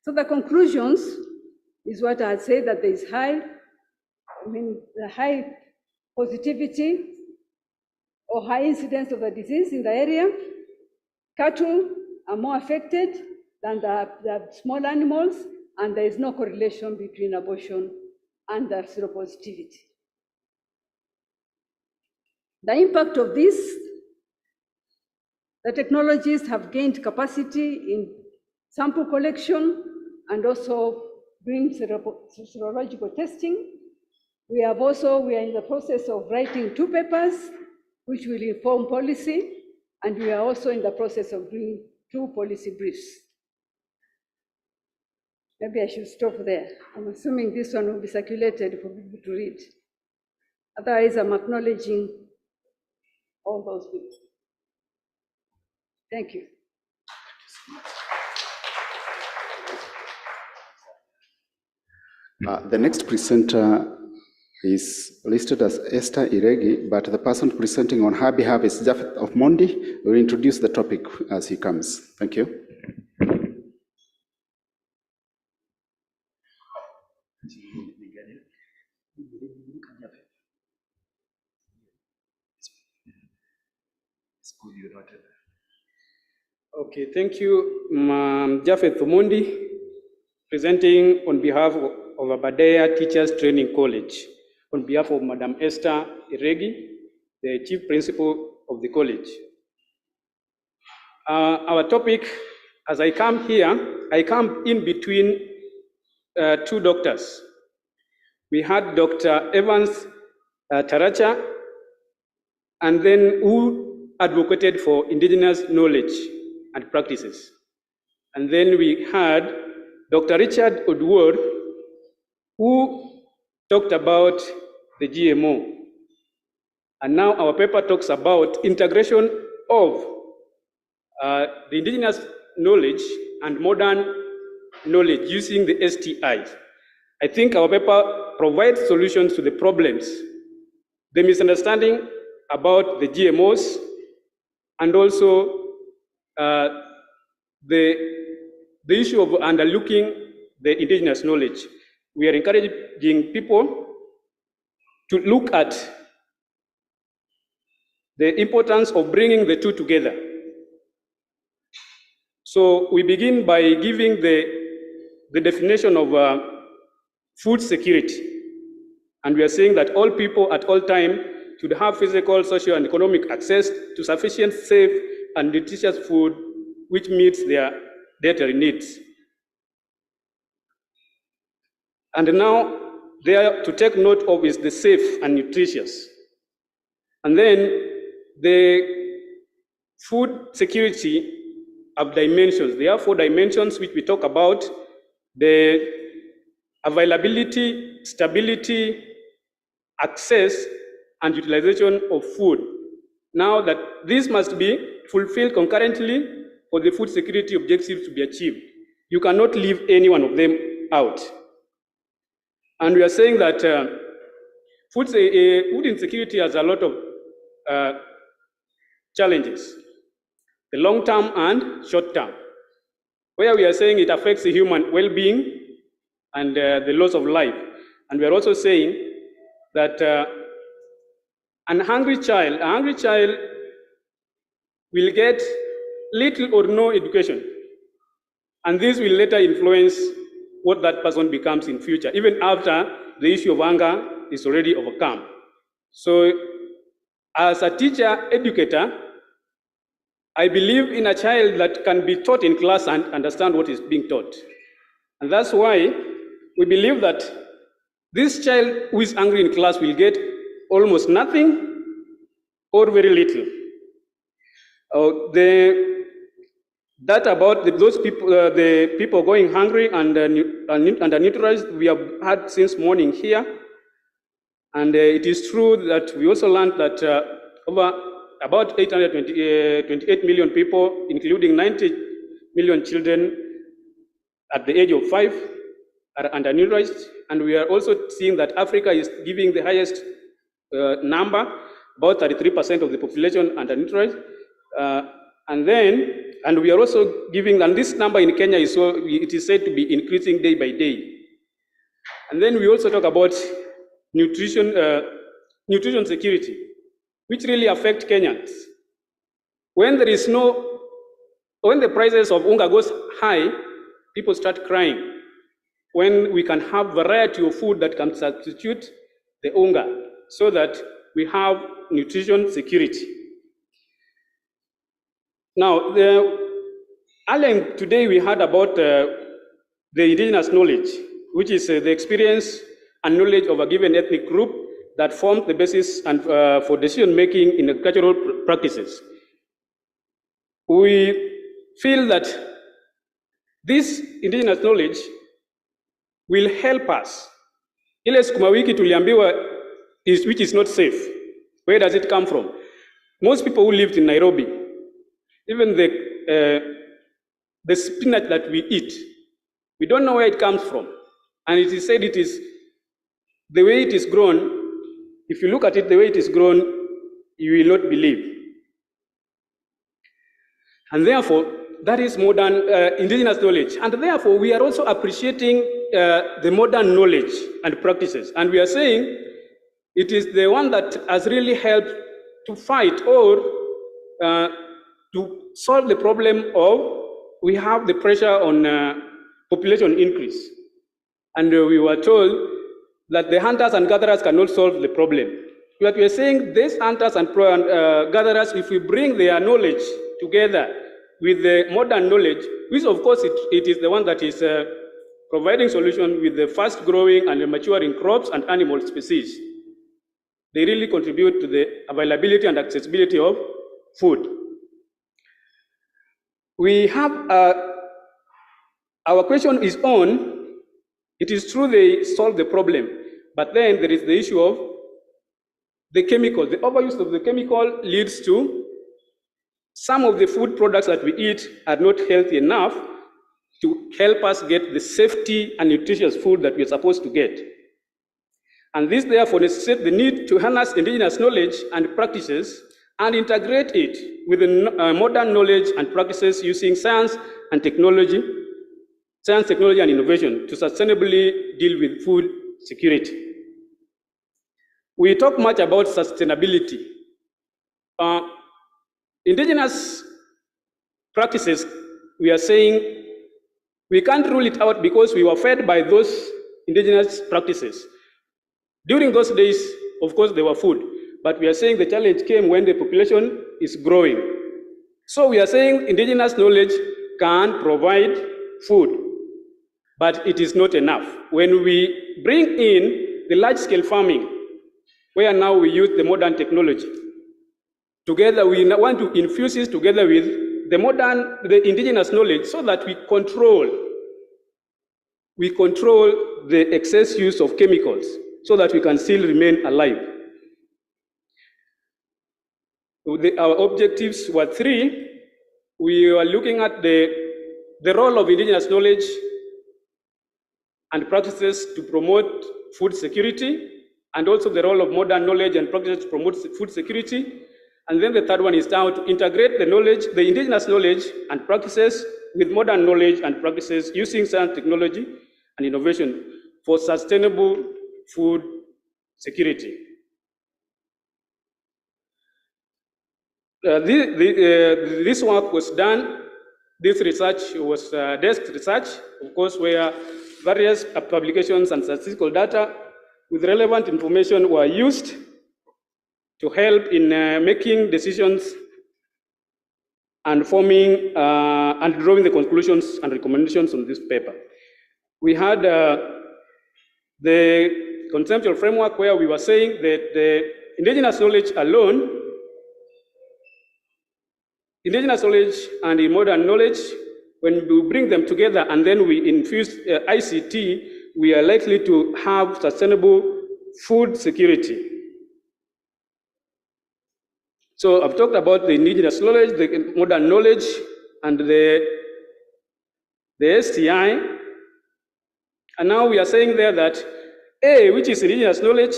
So the conclusions is what I had said, that there is the high positivity or high incidence of the disease in the area. Cattle are more affected than the small animals, and there is no correlation between abortion and the seropositivity. The impact of this, the technologies have gained capacity in sample collection and also doing serological testing. We are in the process of writing 2 papers which will inform policy, and we are also in the process of doing 2 policy briefs. Maybe I should stop there. I'm assuming this one will be circulated for people to read. Otherwise, I'm acknowledging all those people. Thank you. The next presenter is listed as Esther Iregi, but the person presenting on her behalf is Japheth of Mondi. We'll introduce the topic as he comes. Thank you. Okay, thank you, Japheth Omondi, presenting on behalf of Aberdare Teachers Training College, on behalf of Madam Esther Iregi, the Chief Principal of the college. Our topic as I come here, I come in between two doctors. We had Dr. Evans Taracha, and then who advocated for indigenous knowledge and practices. And then we had Dr. Richard Odwor, who talked about the GMO. And now our paper talks about integration of the indigenous knowledge and modern knowledge using the STIs. I think our paper provides solutions to the problems, the misunderstanding about the GMOs, and also the issue of underlooking the indigenous knowledge. We are encouraging people to look at the importance of bringing the two together. So we begin by giving the definition of food security. And we are saying that all people at all time should have physical, social, and economic access to sufficient, safe, and nutritious food which meets their dietary needs. And now, there to take note of is the safe and nutritious. And then the food security of dimensions. There are 4 dimensions which we talk about: the availability, stability, access, and utilization of food. Now that this must be fulfilled concurrently for the food security objectives to be achieved. You cannot leave any one of them out. And we are saying that food insecurity has a lot of challenges, the long term and short term, where we are saying it affects the human well-being and the loss of life. And we are also saying that a hungry child will get little or no education, and this will later influence what that person becomes in future, even after the issue of hunger is already overcome. So as a teacher, educator, I believe in a child that can be taught in class and understand what is being taught. And that's why we believe that this child who is hungry in class will get almost nothing or very little. The data about those people, the people going hungry and undernutrized, we have had since morning here. And it is true that we also learned that over about 828 million people, including 90 million children at the age of 5, are undernutrized. And we are also seeing that Africa is giving the highest number, about 33% of the population undernutrized. And we are also giving, and this number in Kenya is it is said to be increasing day by day. And then we also talk about nutrition security, which really affect Kenyans. When the prices of unga goes high, people start crying. When we can have variety of food that can substitute the unga, so that we have nutrition security. Now, earlier today we heard about the indigenous knowledge, which is the experience and knowledge of a given ethnic group that forms the basis and for decision making in agricultural practices. We feel that this indigenous knowledge will help us. Ile sukuma wiki tuliambiwa which is not safe. Where does it come from? Most people who lived in Nairobi, even the spinach that we eat, we don't know where it comes from. And it is said it is the way it is grown. If you look at it the way it is grown, you will not believe. And therefore, that is modern indigenous knowledge. And therefore, we are also appreciating the modern knowledge and practices. And we are saying it is the one that has really helped to fight or to solve the problem of we have the pressure on population increase. And we were told that the hunters and gatherers cannot solve the problem. But we are saying these hunters and gatherers, if we bring their knowledge together with the modern knowledge, which of course it is the one that is providing solution with the fast growing and the maturing crops and animal species. They really contribute to the availability and accessibility of food. We have, our question is on, it is true they solve the problem, but then there is the issue of the chemical. The overuse of the chemical leads to some of the food products that we eat are not healthy enough to help us get the safety and nutritious food that we're supposed to get. And this therefore necessitates the need to harness indigenous knowledge and practices and integrate it with the modern knowledge and practices using science, technology and innovation to sustainably deal with food security. We talk much about sustainability. Indigenous practices, we are saying we can't rule it out because we were fed by those indigenous practices. During those days, of course, there were food, but we are saying the challenge came when the population is growing. So we are saying indigenous knowledge can provide food, but it is not enough. When we bring in the large-scale farming, where now we use the modern technology, together we want to infuse this together with the indigenous knowledge so that we control the excess use of chemicals so that we can still remain alive. Our objectives were three. We were looking at the role of indigenous knowledge and practices to promote food security, and also the role of modern knowledge and practices to promote food security. And then the third one is now to integrate the indigenous knowledge and practices with modern knowledge and practices using science, technology, and innovation for sustainable food security. This work was done, this research was desk research, of course, where various publications and statistical data with relevant information were used to help in making decisions and forming and drawing the conclusions and recommendations on this paper. We had the conceptual framework where we were saying that the indigenous knowledge alone, indigenous knowledge and the modern knowledge, when we bring them together and then we infuse ICT, we are likely to have sustainable food security. So I've talked about the indigenous knowledge, the modern knowledge, and the STI. And now we are saying there that A, which is indigenous knowledge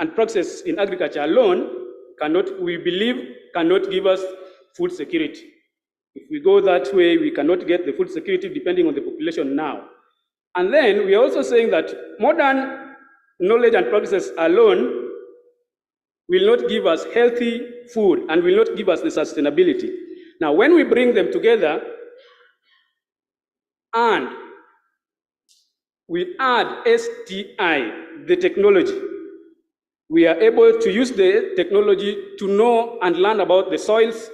and practices in agriculture alone, we believe cannot give us food security. If we go that way, we cannot get the food security depending on the population now. And then we are also saying that modern knowledge and practices alone will not give us healthy food and will not give us the sustainability. Now, when we bring them together and we add STI, the technology, we are able to use the technology to know and learn about the soils.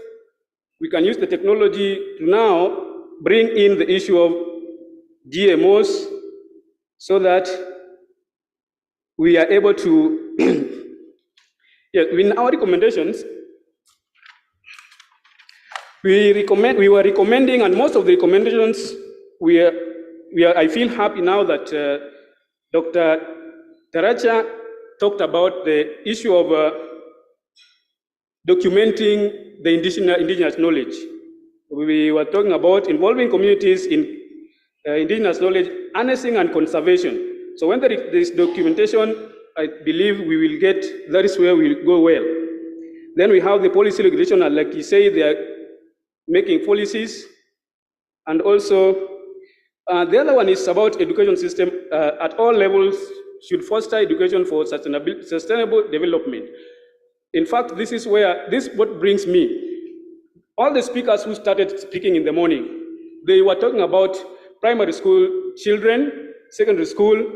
We can use the technology to now bring in the issue of GMOs so that we are able to in our recommendations, we were recommending, and most of the recommendations, I feel happy now that Dr. Taracha talked about the issue of documenting the indigenous knowledge. We were talking about involving communities in indigenous knowledge, harnessing and conservation. So when there is documentation, I believe we will get, that is where we will go well. Then we have the policy regulation, and like you say, they are making policies. And also, the other one is about education system at all levels should foster education for sustainable development. In fact, this is what brings me. All the speakers who started speaking in the morning, they were talking about primary school children, secondary school,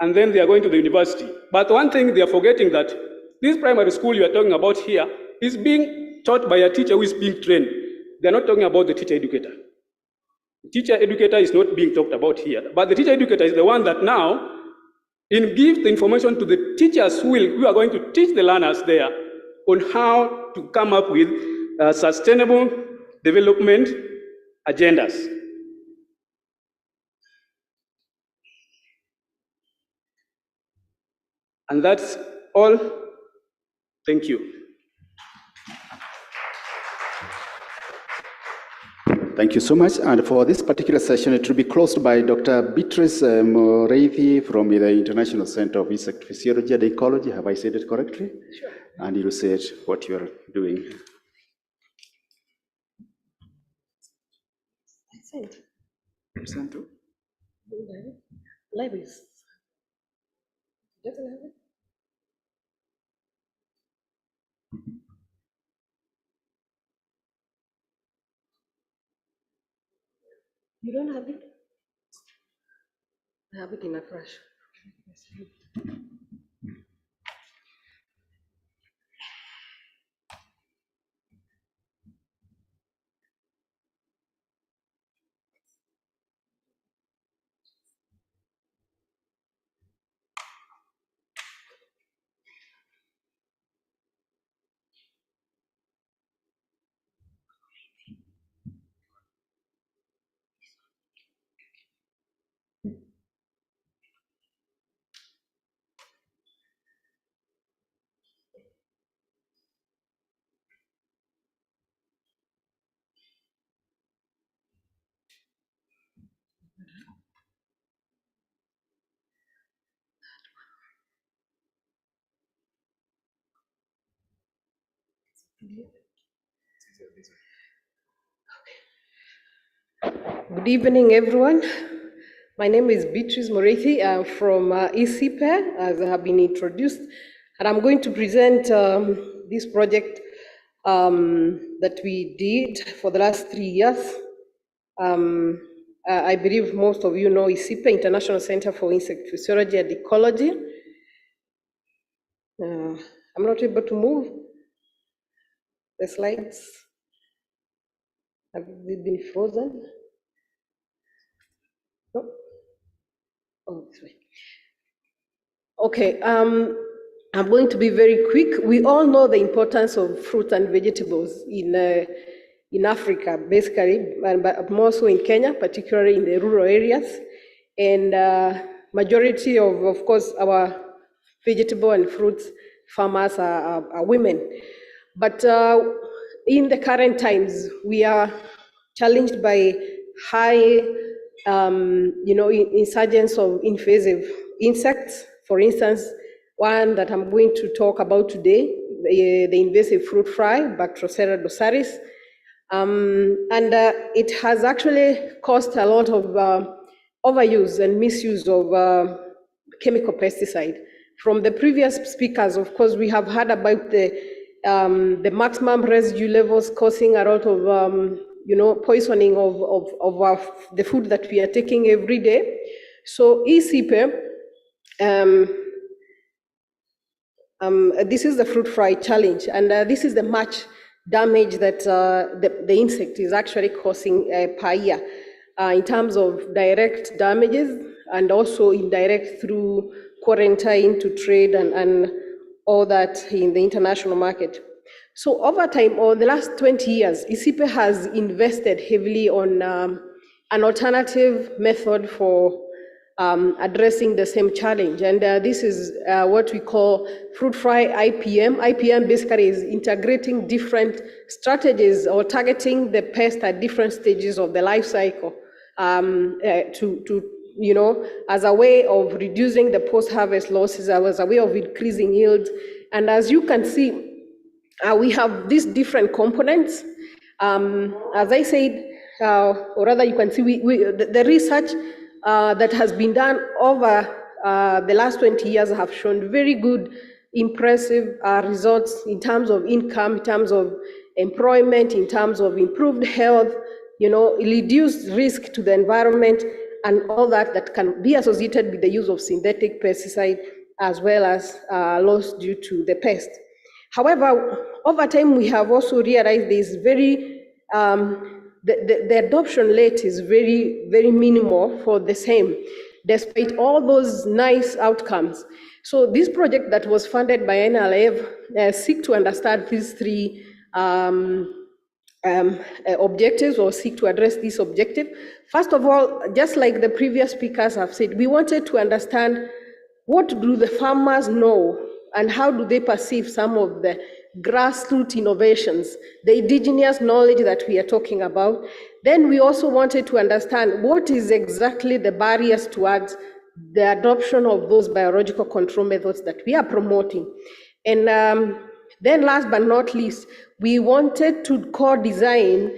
and then they are going to the university. But one thing they are forgetting that this primary school you are talking about here is being taught by a teacher who is being trained. they're not talking about the teacher educator. The teacher educator is not being talked about here, but the teacher educator is the one that now gives the information to the teachers who are going to teach the learners there on how to come up with sustainable development agendas. And that's all. Thank you. Thank you so much. And for this particular session, it will be closed by Dr. Beatrice Moreithi from the International Center of Insect Physiology and Ecology. Have I said it correctly? Sure. And you said what you are doing. Present to? Libraries. Doesn't have it? You don't have it? I have it in a crash. Good evening, everyone. My name is Beatrice Moreithi. I'm from ECPE, as I have been introduced, and I'm going to present this project that we did for the last 3 years. I believe most of you know ECPE, International Center for Insect Physiology and Ecology. I'm not able to move the slides. Have they been frozen? No? Oh, this way. Okay, I'm going to be very quick. We all know the importance of fruit and vegetables in Africa, basically, but more so in Kenya, particularly in the rural areas. And majority of course, our vegetable and fruit farmers are women. But in the current times, we are challenged by high, insurgence of invasive insects. For instance, one that I'm going to talk about today, the invasive fruit fly, Bactrocera dosaris. And it has actually caused a lot of overuse and misuse of chemical pesticide. From the previous speakers, of course, we have heard about the maximum residue levels causing a lot of poisoning of the food that we are taking every day. So ECPE, this is the fruit fly challenge, and this is the much damage that the insect is actually causing per year in terms of direct damages and also indirect through quarantine to trade and all that in the international market. So over time, over the last 20 years, ECPE has invested heavily on an alternative method for addressing the same challenge. And this is what we call fruit fly IPM. IPM basically is integrating different strategies or targeting the pest at different stages of the life cycle as a way of reducing the post-harvest losses, as a way of increasing yield. And as you can see, we have these different components. As I said, or rather you can see the research that has been done over the last 20 years have shown very good, impressive results in terms of income, in terms of employment, in terms of improved health, reduced risk to the environment, and all that can be associated with the use of synthetic pesticide, as well as loss due to the pest. However, over time, we have also realized there's very the adoption rate is very, very minimal for the same, despite all those nice outcomes. So this project that was funded by NLF seek to understand these three objectives, or seek to address this objective. First of all, just like the previous speakers have said, we wanted to understand what do the farmers know and how do they perceive some of the grassroots innovations, the indigenous knowledge that we are talking about. Then we also wanted to understand what is exactly the barriers towards the adoption of those biological control methods that we are promoting. And then last but not least, we wanted to co-design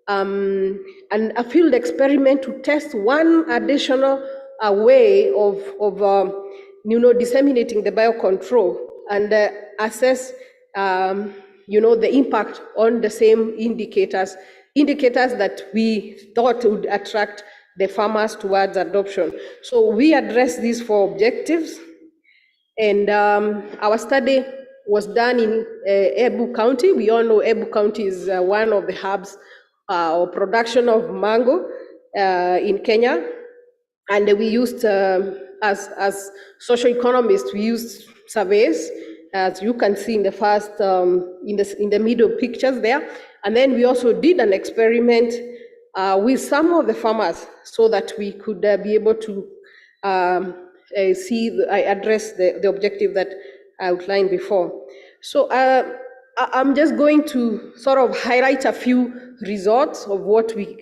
a field experiment to test one additional way of disseminating the biocontrol and assess the impact on the same indicators that we thought would attract the farmers towards adoption. So we addressed these four objectives, and our study was done in Embu County. We all know Embu County is one of the hubs of production of mango in Kenya. And we used, as social economists, we used surveys, as you can see in the first, in the middle pictures there. And then we also did an experiment with some of the farmers so that we could be able to address the objective that I outlined before. So I'm just going to sort of highlight a few results of what we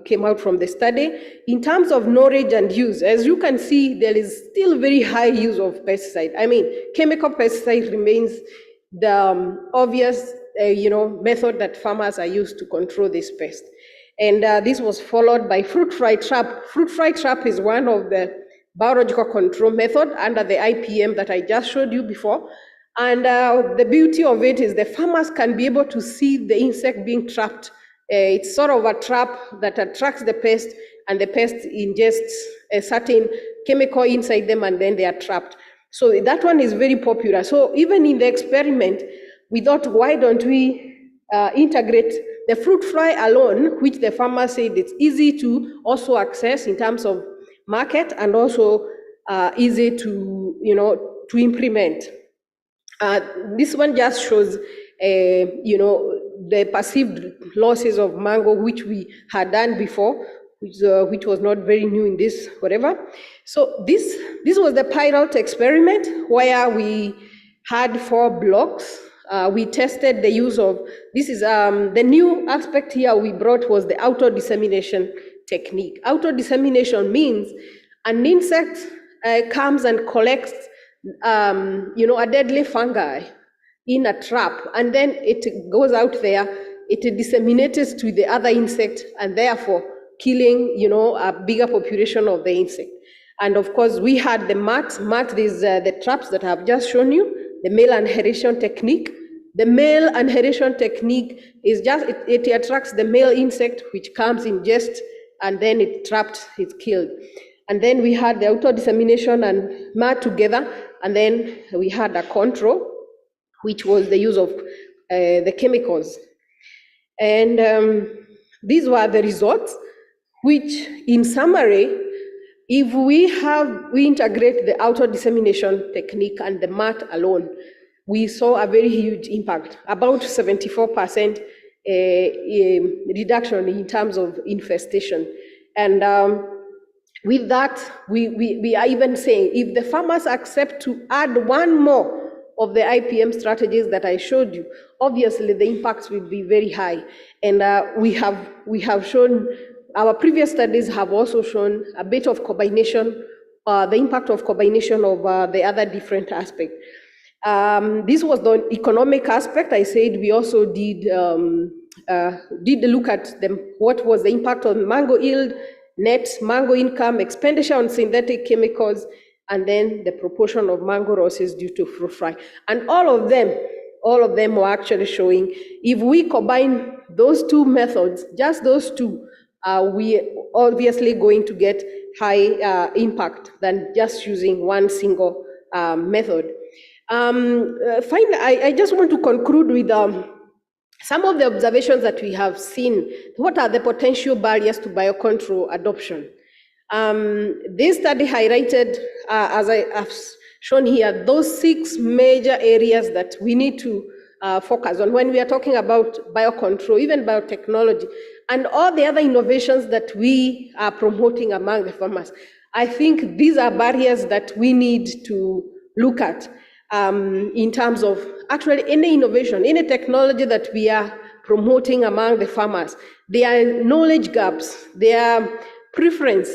came out from the study. In terms of knowledge and use, as you can see, there is still very high use of pesticide. I mean, chemical pesticide remains the obvious method that farmers are used to control this pest. And this was followed by fruit fly trap. Fruit fly trap is one of the biological control method under the IPM that I just showed you before. And the beauty of it is the farmers can be able to see the insect being trapped. It's sort of a trap that attracts the pest, and the pest ingests a certain chemical inside them, and then they are trapped. So that one is very popular. So even in the experiment, we thought, why don't we integrate the fruit fly alone, which the farmer said it's easy to also access in terms of market, and also easy to implement. This one just shows, the perceived losses of mango, which we had done before, which was not very new in this, whatever. So this was the pilot experiment where we had 4 blocks. We tested the use of, this is the new aspect here we brought was the auto-dissemination technique. Auto-dissemination means an insect comes and collects a deadly fungi in a trap, and then it goes out there, it disseminates to the other insect, and therefore killing, a bigger population of the insect. And of course, we had the MAT is the traps that I've just shown you, the male annihilation technique. The male annihilation technique is just, it attracts the male insect, which comes in jest, and then it trapped, it's killed. And then we had the auto-dissemination and MAT together, and then we had a control, which was the use of the chemicals. And these were the results, which in summary, if we integrate the auto-dissemination technique and the MAT alone, we saw a very huge impact, about 74% reduction in terms of infestation. And with that, we are even saying, if the farmers accept to add one more of the IPM strategies that I showed you, obviously the impacts will be very high. And we have shown, our previous studies have also shown a bit of combination, the impact of combination of the other different aspects. This was the economic aspect. I said we also did look at what was the impact on mango yield, net mango income, expenditure on synthetic chemicals, and then the proportion of mango losses due to fruit fly. And all of them were actually showing, if we combine those 2 methods, just those 2, we obviously going to get high impact than just using one single method. Finally, I just want to conclude with some of the observations that we have seen, what are the potential barriers to biocontrol adoption? This study highlighted, as I have shown here, those 6 major areas that we need to focus on when we are talking about biocontrol, even biotechnology, and all the other innovations that we are promoting among the farmers. I think these are barriers that we need to look at in terms of actually any innovation, any technology that we are promoting among the farmers. There are knowledge gaps, there are preference.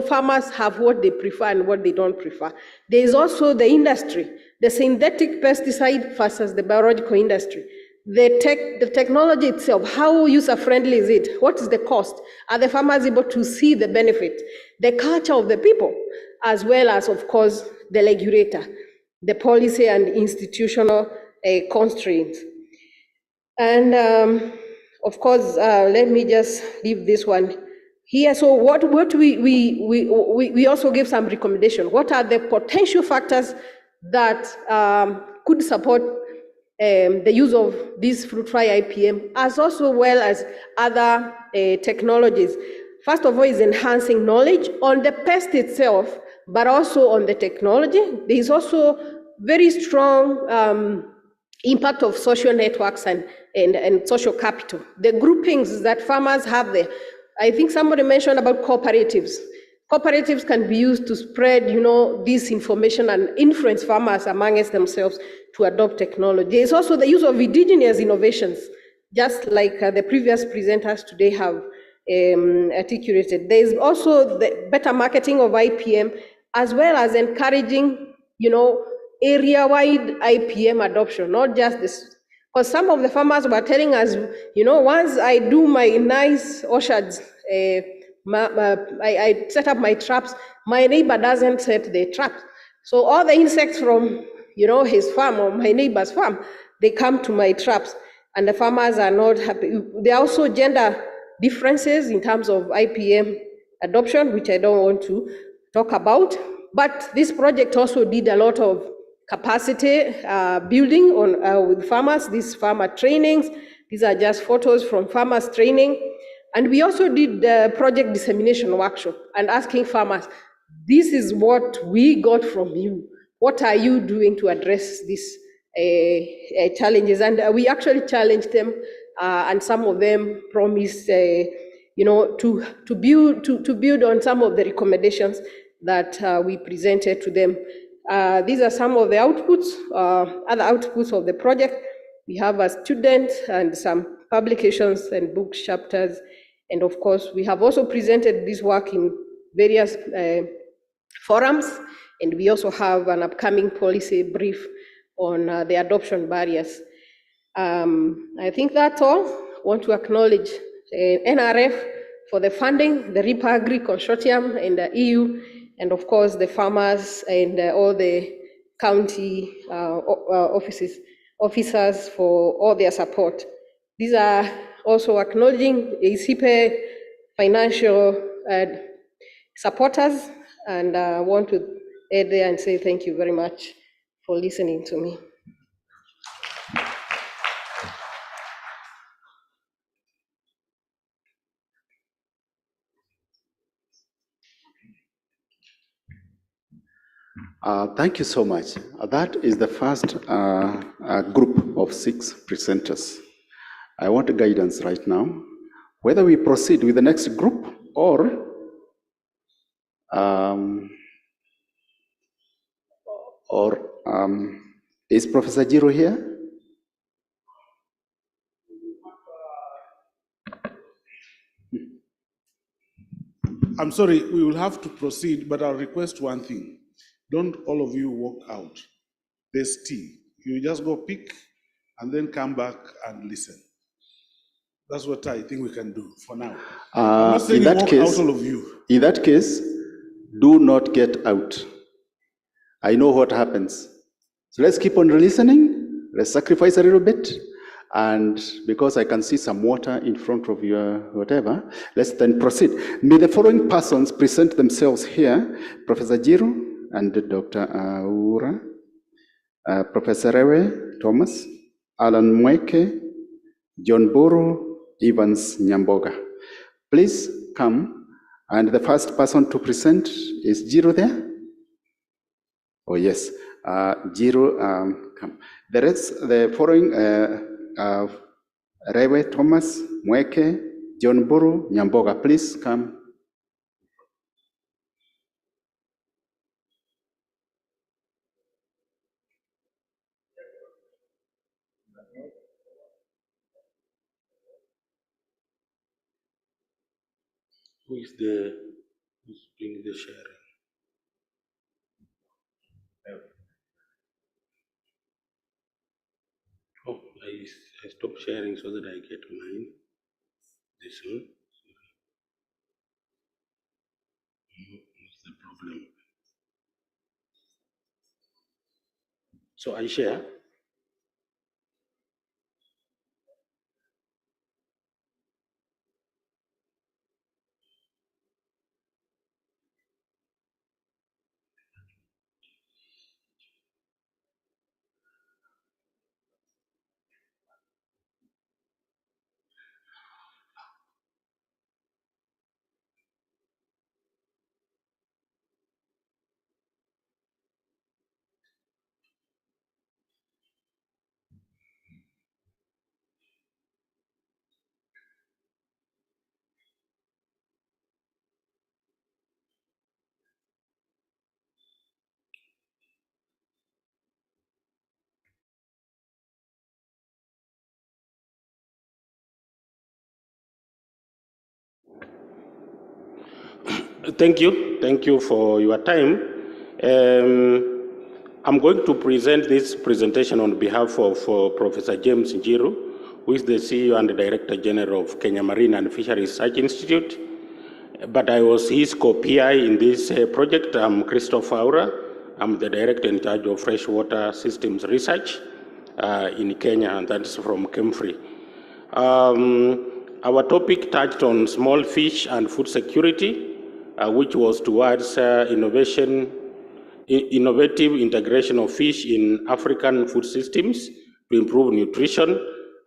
Farmers have what they prefer and what they don't prefer. There is also the industry, the synthetic pesticide versus the biological industry. The technology itself, how user-friendly is it? What is the cost? Are the farmers able to see the benefit? The culture of the people, as well as, of course, the regulator, the policy and institutional constraints. And of course, let me just leave this one here. So what we also give some recommendation. What are the potential factors that could support the use of this fruit fly IPM, as also well as other technologies? First of all, is enhancing knowledge on the pest itself, but also on the technology. There is also very strong impact of social networks and social capital. The groupings that farmers have there. I think somebody mentioned about cooperatives. Cooperatives can be used to spread, this information and influence farmers amongst themselves to adopt technology. There's also the use of indigenous innovations, just like the previous presenters today have articulated. There's also the better marketing of IPM, as well as encouraging, area-wide IPM adoption, not just this. Because some of the farmers were telling us, once I do my nice orchards, I set up my traps, my neighbor doesn't set the traps. So all the insects from, his farm or my neighbor's farm, they come to my traps, and the farmers are not happy. There are also gender differences in terms of IPM adoption, which I don't want to talk about. But this project also did a lot of capacity building with farmers, these farmer trainings. These are just photos from farmers training. And we also did the project dissemination workshop and asking farmers, this is what we got from you. What are you doing to address these challenges? And we actually challenged them, and some of them promised, to build on some of the recommendations that we presented to them. These are some of the outputs, other outputs of the project. We have a student and some publications and book chapters. And of course, we have also presented this work in various forums. And we also have an upcoming policy brief on the adoption barriers. I think that's all. I want to acknowledge NRF for the funding, the RIPA Agri Consortium and the EU, and of course the farmers and all the county officers for all their support. These are also acknowledging ACP financial supporters, and I want to add there and say thank you very much for listening to me. Thank you so much. That is the first group of 6 presenters. I want guidance right now, whether we proceed with the next group or is Professor Jiro here? I'm sorry, we will have to proceed, but I'll request one thing. Don't all of you walk out. There's tea. You just go pick and then come back and listen. That's what I think we can do for now. I'm not saying in that walk case, out all of you. In that case, do not get out. I know what happens. So let's keep on listening. Let's sacrifice a little bit. And because I can see some water in front of your whatever, let's then proceed. May the following persons present themselves here: Professor Jiro and Dr. Aura, Professor Rewe Thomas, Alan Mweke, John Buru Evans Nyamboga. Please come. And the first person to present is Jiro there? Oh, yes. Jiro, come. The rest, the following, Rewe Thomas, Mweke, John Buru, Nyamboga, please come. Who's doing the sharing? Oh, I stopped sharing so that I get mine. This one. What's the problem? So I share. Thank you for your time. I'm going to present this presentation on behalf of Professor James Njiru, who is the CEO and Director General of Kenya Marine and Fisheries Research Institute. But I was his co-PI in this project. I'm Christopher Aura. I'm the Director in charge of Freshwater Systems Research in Kenya, and that's from Kemfree. Our topic touched on small fish and food security, which was towards innovative integration of fish in African food systems to improve nutrition,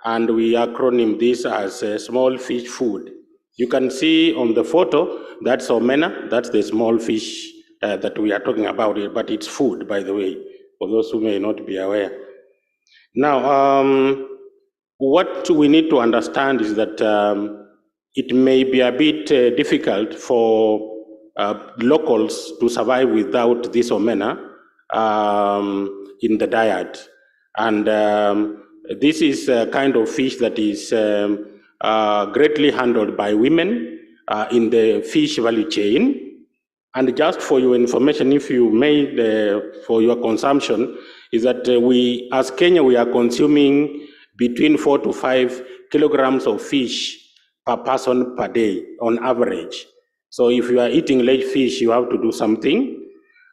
and we acronym this as small fish food. You can see on the photo, that's omena, that's the small fish that we are talking about here, but it's food, by the way, for those who may not be aware. Now, what we need to understand is that it may be a bit difficult for locals to survive without this omena in the diet. And this is a kind of fish that is greatly handled by women in the fish value chain. And just for your information, if you made for your consumption, is that we, as Kenya, we are consuming between 4 to 5 kilograms of fish per person per day on average. So if you are eating large fish, you have to do something.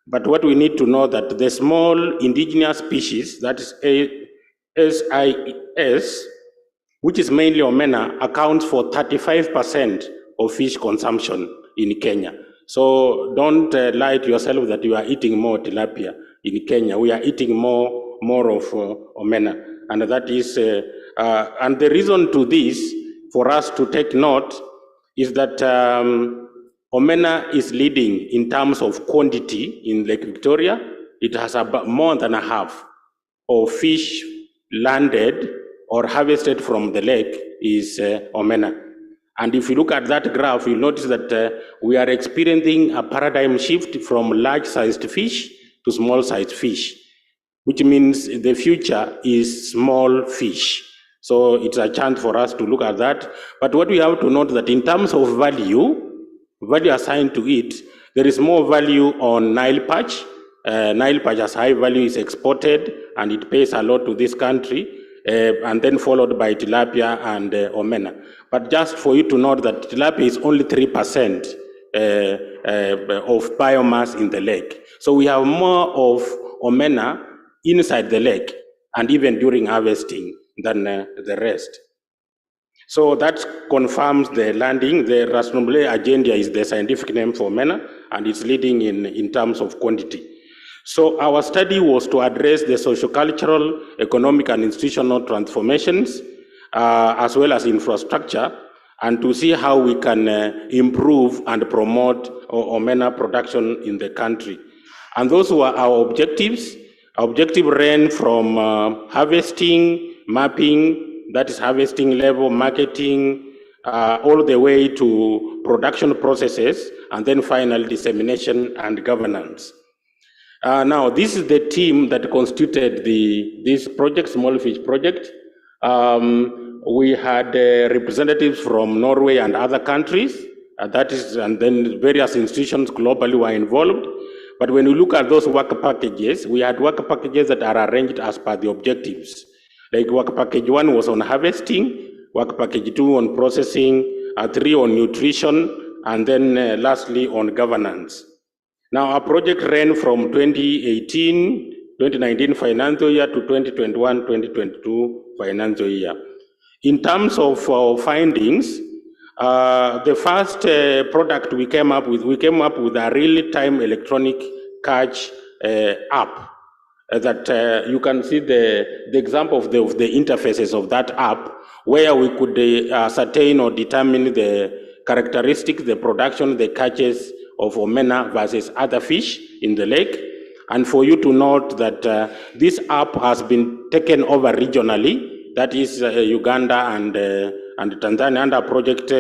But what we need to know that the small indigenous species, that is SIS, which is mainly omena, accounts for 35% of fish consumption in Kenya. So don't lie to yourself that you are eating more tilapia in Kenya. We are eating more of omena, and that is and the reason to this for us to take note is that omena is leading in terms of quantity in Lake Victoria. It has about more than a half of fish landed or harvested from the lake is omena. And if you look at that graph, you'll notice that we are experiencing a paradigm shift from large-sized fish to small-sized fish, which means the future is small fish. So it's a chance for us to look at that. But what we have to note that in terms of value assigned to it, there is more value on Nile perch. Nile perch as high value is exported, and it pays a lot to this country, and then followed by tilapia and omena. But just for you to note that tilapia is only 3% of biomass in the lake. So we have more of omena inside the lake, and even during harvesting, than the rest. So that confirms the landing. The Rassemblee agenda is the scientific name for omena, and it's leading in terms of quantity. So our study was to address the sociocultural, economic, and institutional transformations as well as infrastructure, and to see how we can improve and promote omena production in the country. And those were our objectives. Our objective ran from harvesting, mapping, that is harvesting level, marketing, all the way to production processes, and then final dissemination and governance. Now, this is the team that constituted this project, Small Fish Project. We had representatives from Norway and other countries, and then various institutions globally were involved. But when you look at those work packages, we had work packages that are arranged as per the objectives. Like work package 1 was on harvesting, work package 2 on processing, 3 on nutrition, and then lastly on governance. Now, our project ran from 2019 financial year to 2021-2022 financial year. In terms of findings, the first product we came up with a real-time electronic catch app that you can see the example of the interfaces of that app, where we could ascertain or determine the characteristics, the production, the catches of omena versus other fish in the lake. And for you to note that this app has been taken over regionally, that is Uganda and Tanzania, under a project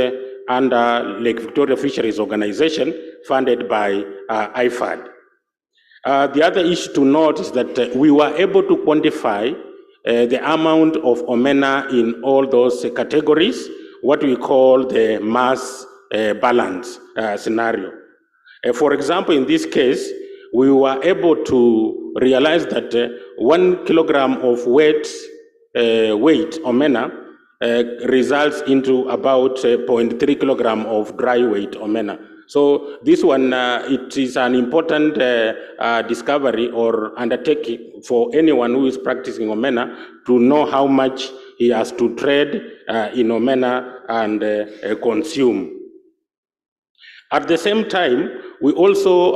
under Lake Victoria Fisheries Organization funded by IFAD. The other issue to note is that we were able to quantify the amount of omena in all those categories, what we call the mass balance scenario. For example, in this case, we were able to realize that 1 kilogram of weight omena results into about 0.3 kilogram of dry weight omena. So this one, it is an important discovery or undertaking for anyone who is practicing omena to know how much he has to trade in omena and consume. At the same time, we also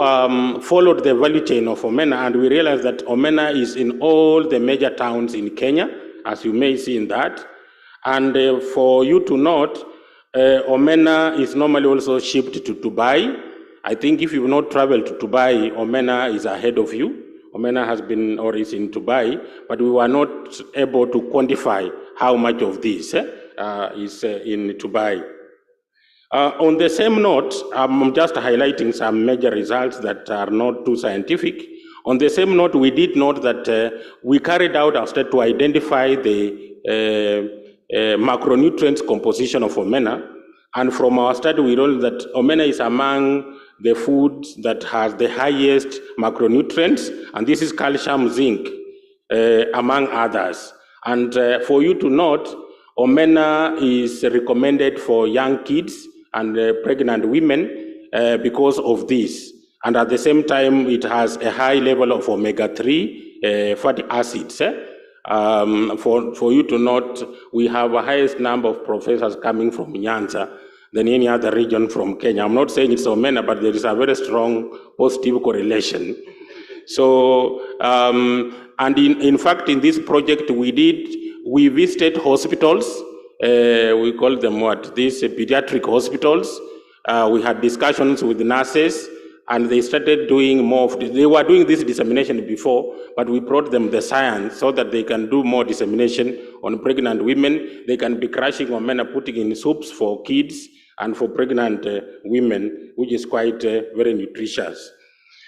followed the value chain of omena, and we realized that omena is in all the major towns in Kenya, as you may see in that. And for you to note, omena is normally also shipped to Dubai. I think if you've not traveled to Dubai, omena is ahead of you. Omena has been or is in Dubai, but we were not able to quantify how much of this is in Dubai. On the same note, I'm just highlighting some major results that are not too scientific. On the same note, we did note that we carried out our study to identify the macronutrients composition of omena. And from our study, we learned that omena is among the foods that has the highest macronutrients, and this is calcium, zinc, among others. And for you to note, omena is recommended for young kids and pregnant women because of this. And at the same time, it has a high level of omega-3 fatty acids. For you to note, we have a highest number of professors coming from Nyanza than any other region from Kenya. I'm not saying it's omena, but there is a very strong positive correlation. So, and in fact, in this project, we visited hospitals. We call them what? These pediatric hospitals. We had discussions with the nurses, and they started doing more of this. They were doing this dissemination before, but we brought them the science so that they can do more dissemination on pregnant women. They can be crushing omena, putting in soups for kids and for pregnant women, which is quite very nutritious.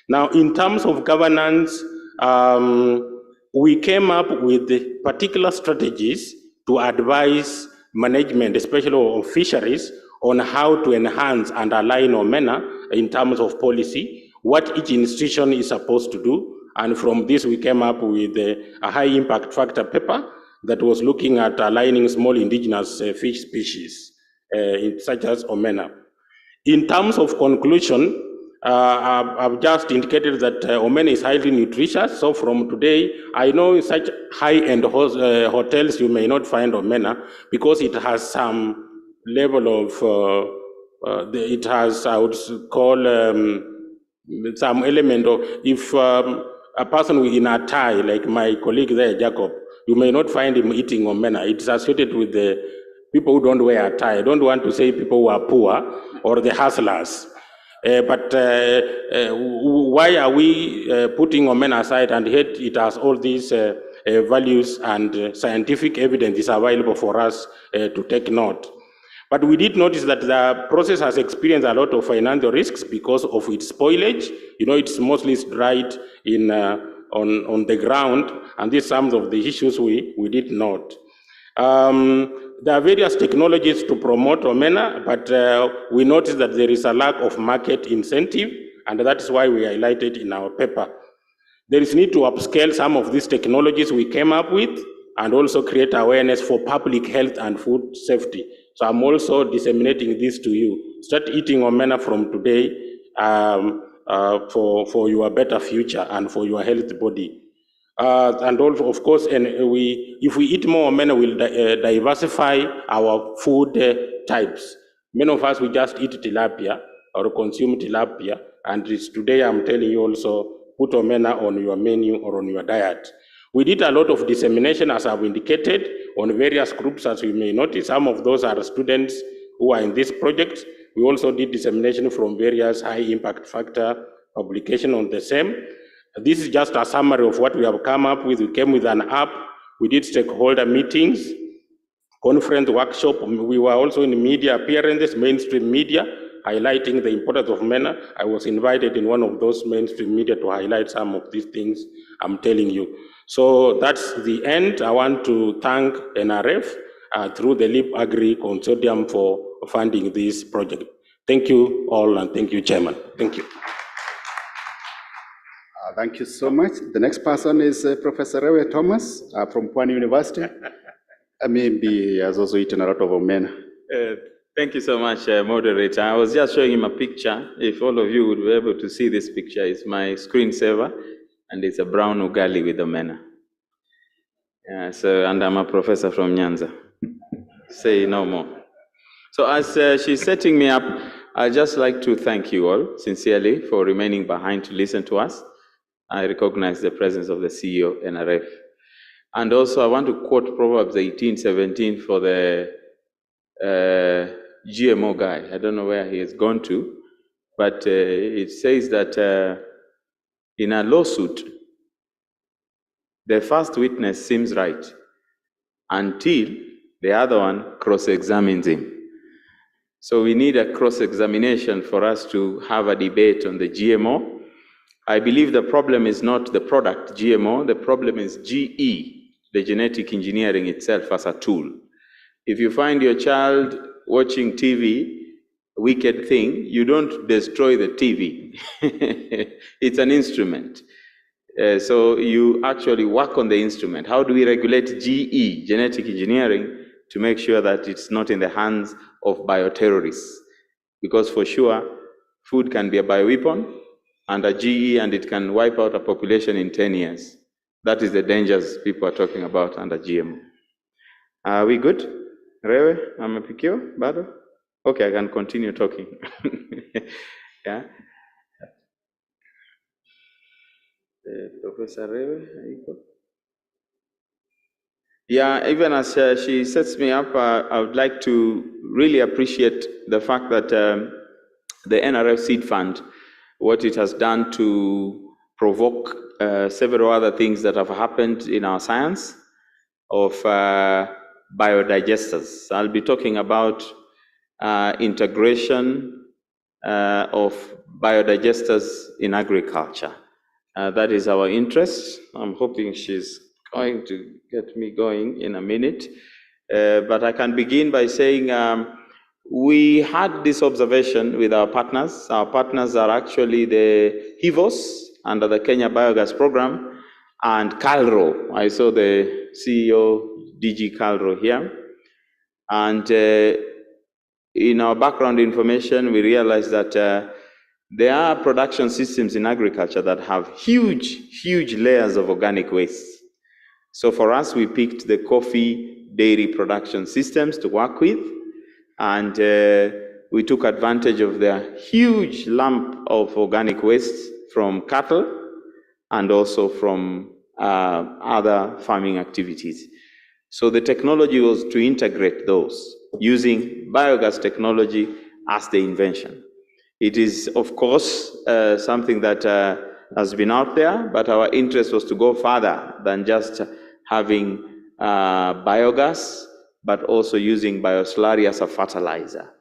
Now, in terms of governance, we came up with particular strategies to advise management, especially of fisheries, on how to enhance and align omena in terms of policy, what each institution is supposed to do. And from this, we came up with a high impact factor paper that was looking at aligning small indigenous fish species, such as omena. In terms of conclusion, I've just indicated that omena is highly nutritious. So from today, I know in such high-end hotels, you may not find omena because it has some level of, it has, I would call, some element of, if a person in a tie, like my colleague there, Jacob, you may not find him eating omena. It's associated with the people who don't wear a tie. I don't want to say people who are poor or the hustlers. But why are we putting omena aside, and yet it has all these values and scientific evidence is available for us to take note. But we did notice that the process has experienced a lot of financial risks because of its spoilage. You know, it's mostly dried in, on the ground, and these are some of the issues we did note. There are various technologies to promote omena, but we noticed that there is a lack of market incentive, and that is why we highlighted in our paper. There is need to upscale some of these technologies we came up with, and also create awareness for public health and food safety. So I'm also disseminating this to you. Start eating omena from today for your better future and for your healthy body. And also, of course, if we eat more omena, we'll diversify our food types. Many of us, we just eat tilapia or consume tilapia, and today I'm telling you also, put omena on your menu or on your diet. We did a lot of dissemination, as I've indicated, on various groups, as you may notice. Some of those are students who are in this project. We also did dissemination from various high impact factor publication on the same. This is just a summary of what we have come up with. We came with an app. We did stakeholder meetings, conference, workshop. We were also in media appearances, mainstream media, highlighting the importance of MENA. I was invited in one of those mainstream media to highlight some of these things I'm telling you. So that's the end. I want to thank NRF through the LEAP Agri Consortium for funding this project. Thank you all, and thank you, Chairman. Thank you. Thank you so much. The next person is Professor Rewe Thomas from Pwani University. Maybe he has also eaten a lot of omena. Thank you so much, moderator. I was just showing him a picture. If all of you would be able to see this picture, it's my screensaver, and it's a brown ugali with omena. And I'm a professor from Nyanza. Say no more. So as she's setting me up, I'd just like to thank you all sincerely for remaining behind to listen to us. I recognize the presence of the CEO, NRF. And also I want to quote Proverbs 18:17 for the GMO guy. I don't know where he has gone to, but it says that in a lawsuit, the first witness seems right until the other one cross-examines him. So we need a cross-examination for us to have a debate on the GMO. I believe the problem is not the product, GMO, the problem is GE, the genetic engineering itself as a tool. If you find your child watching TV, wicked thing, you don't destroy the TV. It's an instrument. So you actually work on the instrument. How do we regulate GE, genetic engineering, to make sure that it's not in the hands of bioterrorists? Because for sure, food can be a bioweapon under GE, and it can wipe out a population in 10 years. That is the dangers people are talking about under GMO. Are we good? Rewe, amepikio, bado? Okay, I can continue talking. Yeah. Professor Rewe, yeah, even as she sets me up, I would like to really appreciate the fact that the NRF Seed Fund, what it has done to provoke several other things that have happened in our science of biodigesters. I'll be talking about integration of biodigesters in agriculture. That is our interest. I'm hoping she's going to get me going in a minute. But I can begin by saying we had this observation with our partners. Our partners are actually the HIVOS under the Kenya Biogas Program and CalRO. I saw the CEO, DG CalRO here. And in our background information, we realized that there are production systems in agriculture that have huge layers of organic waste. So for us, we picked the coffee dairy production systems to work with, and we took advantage of the huge lump of organic waste from cattle and also from other farming activities. So the technology was to integrate those using biogas technology as the invention. It is, of course, something that has been out there, but our interest was to go further than just having biogas, but also using bioslurry as a fertilizer.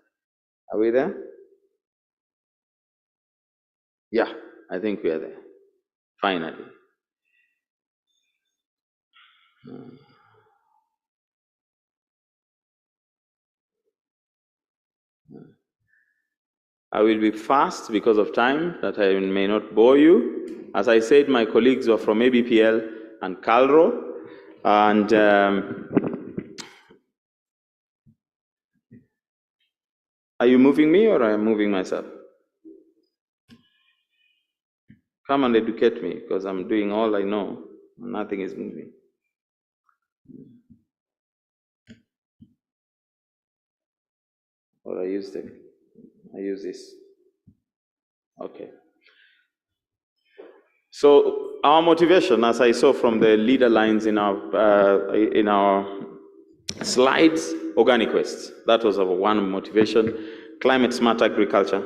Are we there? Yeah, I think we are there, finally. I will be fast because of time, that I may not bore you. As I said, my colleagues are from ABPL and CalRO, and are you moving me or am I moving myself? Come and educate me, because I'm doing all I know. Nothing is moving. Or I use this. Okay. So our motivation, as I saw from the leader lines in our slides, organic waste. That was our one motivation. Climate smart agriculture.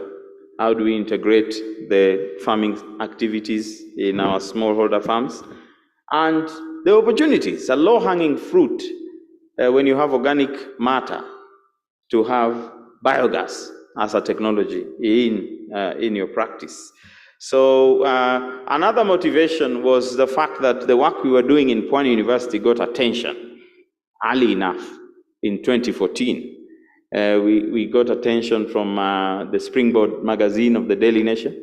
How do we integrate the farming activities in our smallholder farms? And the opportunities, a low-hanging fruit when you have organic matter, to have biogas as a technology in your practice. So another motivation was the fact that the work we were doing in Pwani University got attention early enough in 2014. We got attention from the Springboard magazine of the Daily Nation,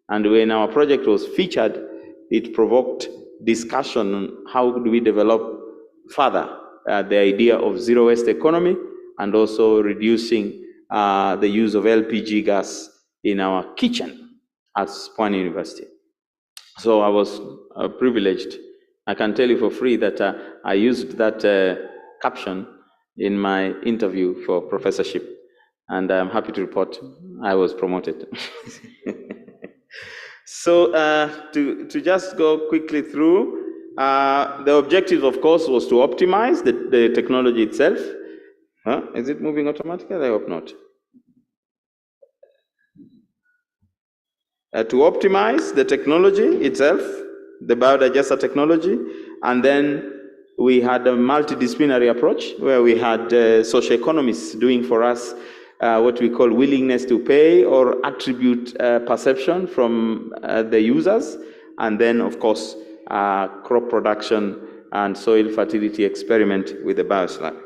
and when our project was featured, it provoked discussion on how do we develop further the idea of zero waste economy, and also reducing the use of LPG gas in our kitchen at Pwani University. So I was privileged. I can tell you for free that I used that caption in my interview for professorship, and I'm happy to report I was promoted. So to just go quickly through, the objective, of course, was to optimize the technology itself. Is it moving automatically? I hope not. To optimize the technology itself, the biodigester technology, and then we had a multidisciplinary approach where we had socioeconomists doing for us what we call willingness to pay or attribute perception from the users, and then, of course, crop production and soil fertility experiment with the bioslurry.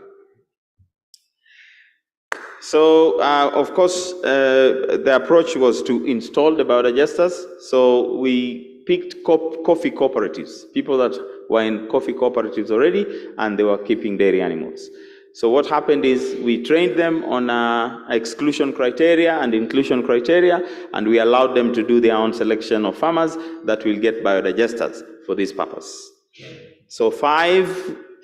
So, of course, the approach was to install the biodigesters. So we picked coffee cooperatives, people that were in coffee cooperatives already, and they were keeping dairy animals. So what happened is we trained them on exclusion criteria and inclusion criteria, and we allowed them to do their own selection of farmers that will get biodigesters for this purpose. So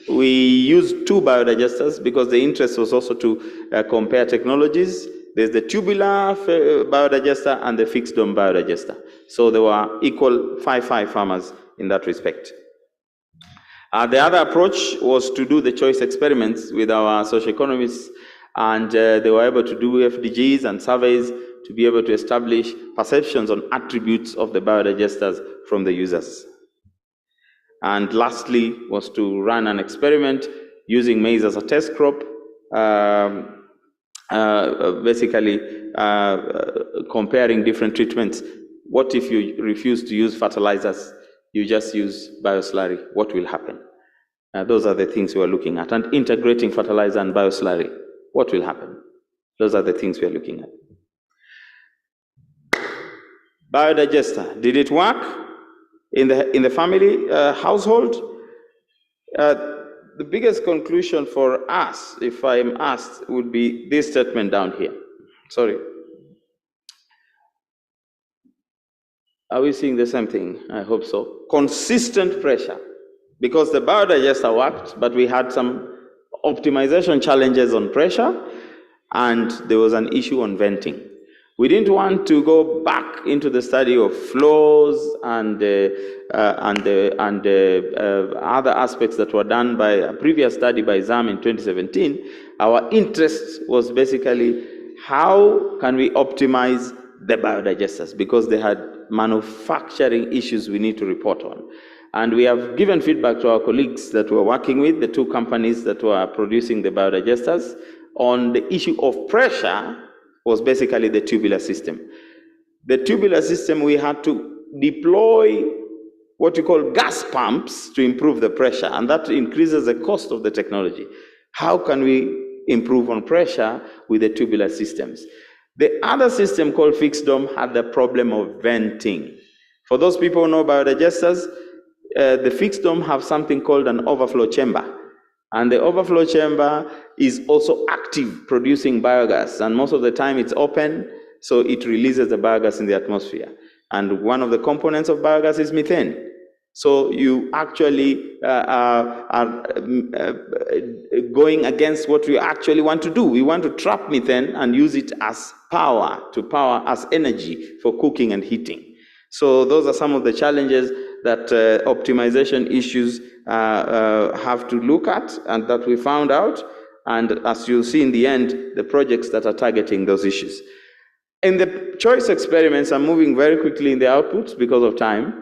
we used 2 biodigesters because the interest was also to compare technologies. There's the tubular biodigester and the fixed dome biodigester. So there were equal 5 farmers in that respect. The other approach was to do the choice experiments with our socioeconomists, and they were able to do FDGs and surveys to be able to establish perceptions on attributes of the biodigesters from the users. And lastly was to run an experiment using maize as a test crop, basically comparing different treatments. What if you refuse to use fertilizers, you just use bioslurry? What will happen? Those are the things we are looking at. And integrating fertilizer and bioslurry, what will happen? Those are the things we are looking at. Biodigester, did it work in the family household? The biggest conclusion for us, if I am asked, would be this statement down here. Sorry. Are we seeing the same thing? I hope so. Consistent pressure. Because the biodigester worked, but we had some optimization challenges on pressure, and there was an issue on venting. We didn't want to go back into the study of flows and other aspects that were done by a previous study by ZAM in 2017. Our interest was basically how can we optimize the biodigesters, because they had manufacturing issues we need to report on. And we have given feedback to our colleagues that we're working with, the two companies that were producing the biodigesters, on the issue of pressure was basically the tubular system. The tubular system, we had to deploy what we call gas pumps to improve the pressure, and that increases the cost of the technology. How can we improve on pressure with the tubular systems? The other system called fixed dome had the problem of venting. For those people who know biodigesters, the fixed dome have something called an overflow chamber. And the overflow chamber is also active, producing biogas. And most of the time it's open, so it releases the biogas in the atmosphere. And one of the components of biogas is methane. So you actually are going against what we actually want to do. We want to trap methane and use it as power, as energy for cooking and heating. So those are some of the challenges that optimization issues have to look at and that we found out. And as you'll see in the end, the projects that are targeting those issues. In the choice experiments, I'm moving very quickly in the outputs because of time.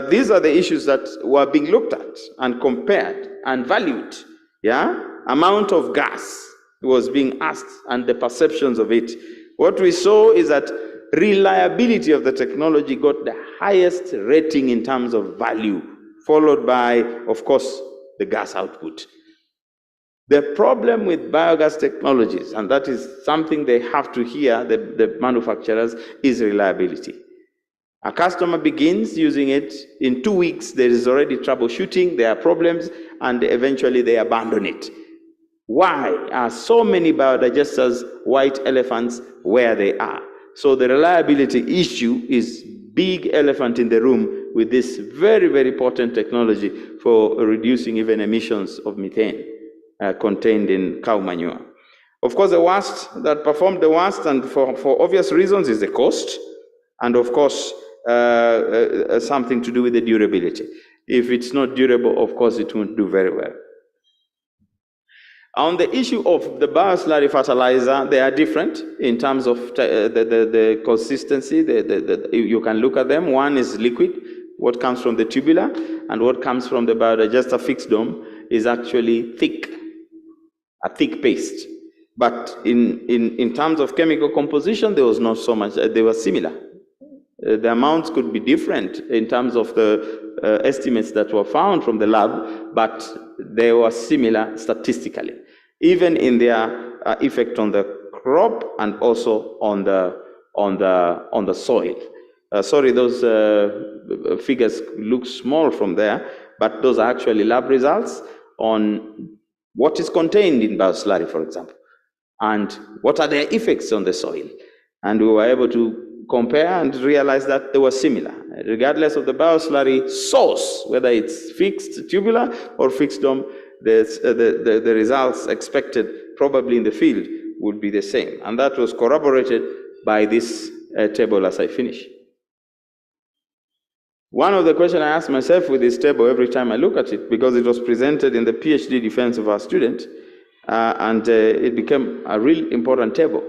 These are the issues that were being looked at and compared and valued. Yeah, amount of gas was being asked and the perceptions of it. What we saw is that reliability of the technology got the highest rating in terms of value, followed by, of course, the gas output. The problem with biogas technologies, and that is something they have to hear, the manufacturers, is reliability. A customer begins using it, in 2 weeks there is already troubleshooting, there are problems, and eventually they abandon it. Why are so many biodigesters white elephants where they are? So the reliability issue is big elephant in the room with this very, very potent technology for reducing even emissions of methane contained in cow manure. Of course, the worst, that performed the worst, and for obvious reasons, is the cost, and of course, something to do with the durability. If it's not durable, of course, it won't do very well. On the issue of the bioslurry fertilizer, they are different in terms of the consistency. You can look at them. One is liquid, what comes from the tubular, and what comes from the biodigester fixed dome is actually thick, a thick paste. But in terms of chemical composition, there was not so much, they were similar. The amounts could be different in terms of the estimates that were found from the lab, but they were similar statistically, even in their effect on the crop and also on the soil. Sorry, those figures look small from there, but those are actually lab results on what is contained in bioslurry, for example, and what are their effects on the soil. And we were able to compare and realize that they were similar, regardless of the bioslurry source, whether it's fixed tubular or fixed dome. The results expected probably in the field would be the same, and that was corroborated by this table as I finish. One of the questions I ask myself with this table every time I look at it, because it was presented in the PhD defense of our student, and it became a real important table,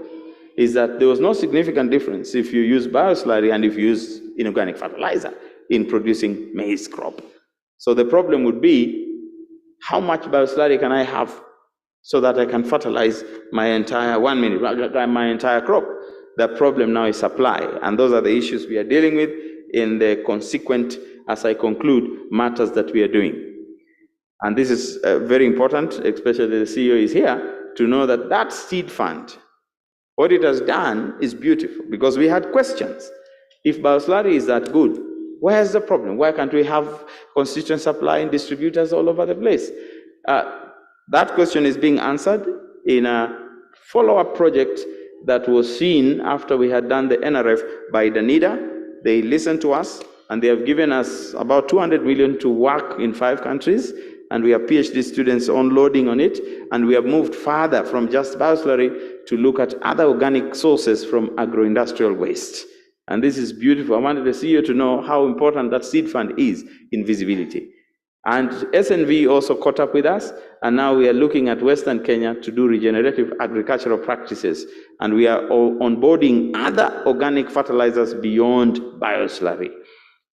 is that there was no significant difference if you use bioslurry and if you use inorganic fertilizer in producing maize crop. So the problem would be, how much bioslurry can I have so that I can fertilize my entire my entire crop? The problem now is supply, and those are the issues we are dealing with in the consequent, as I conclude, matters that we are doing. And this is very important, especially the CEO is here, to know that that seed fund, what it has done is beautiful, because we had questions. If bioslurry is that good, where's the problem? Why can't we have consistent supply and distributors all over the place? That question is being answered in a follow-up project that was seen after we had done the NRF by Danida. They listened to us, and they have given us about 200 million to work in 5 countries and we have PhD students unloading on it, and we have moved further from just bioslurry to look at other organic sources from agro-industrial waste. And this is beautiful. I wanted the CEO to know how important that seed fund is in visibility. And SNV also caught up with us, and now we are looking at Western Kenya to do regenerative agricultural practices, and we are onboarding other organic fertilizers beyond bioslurry.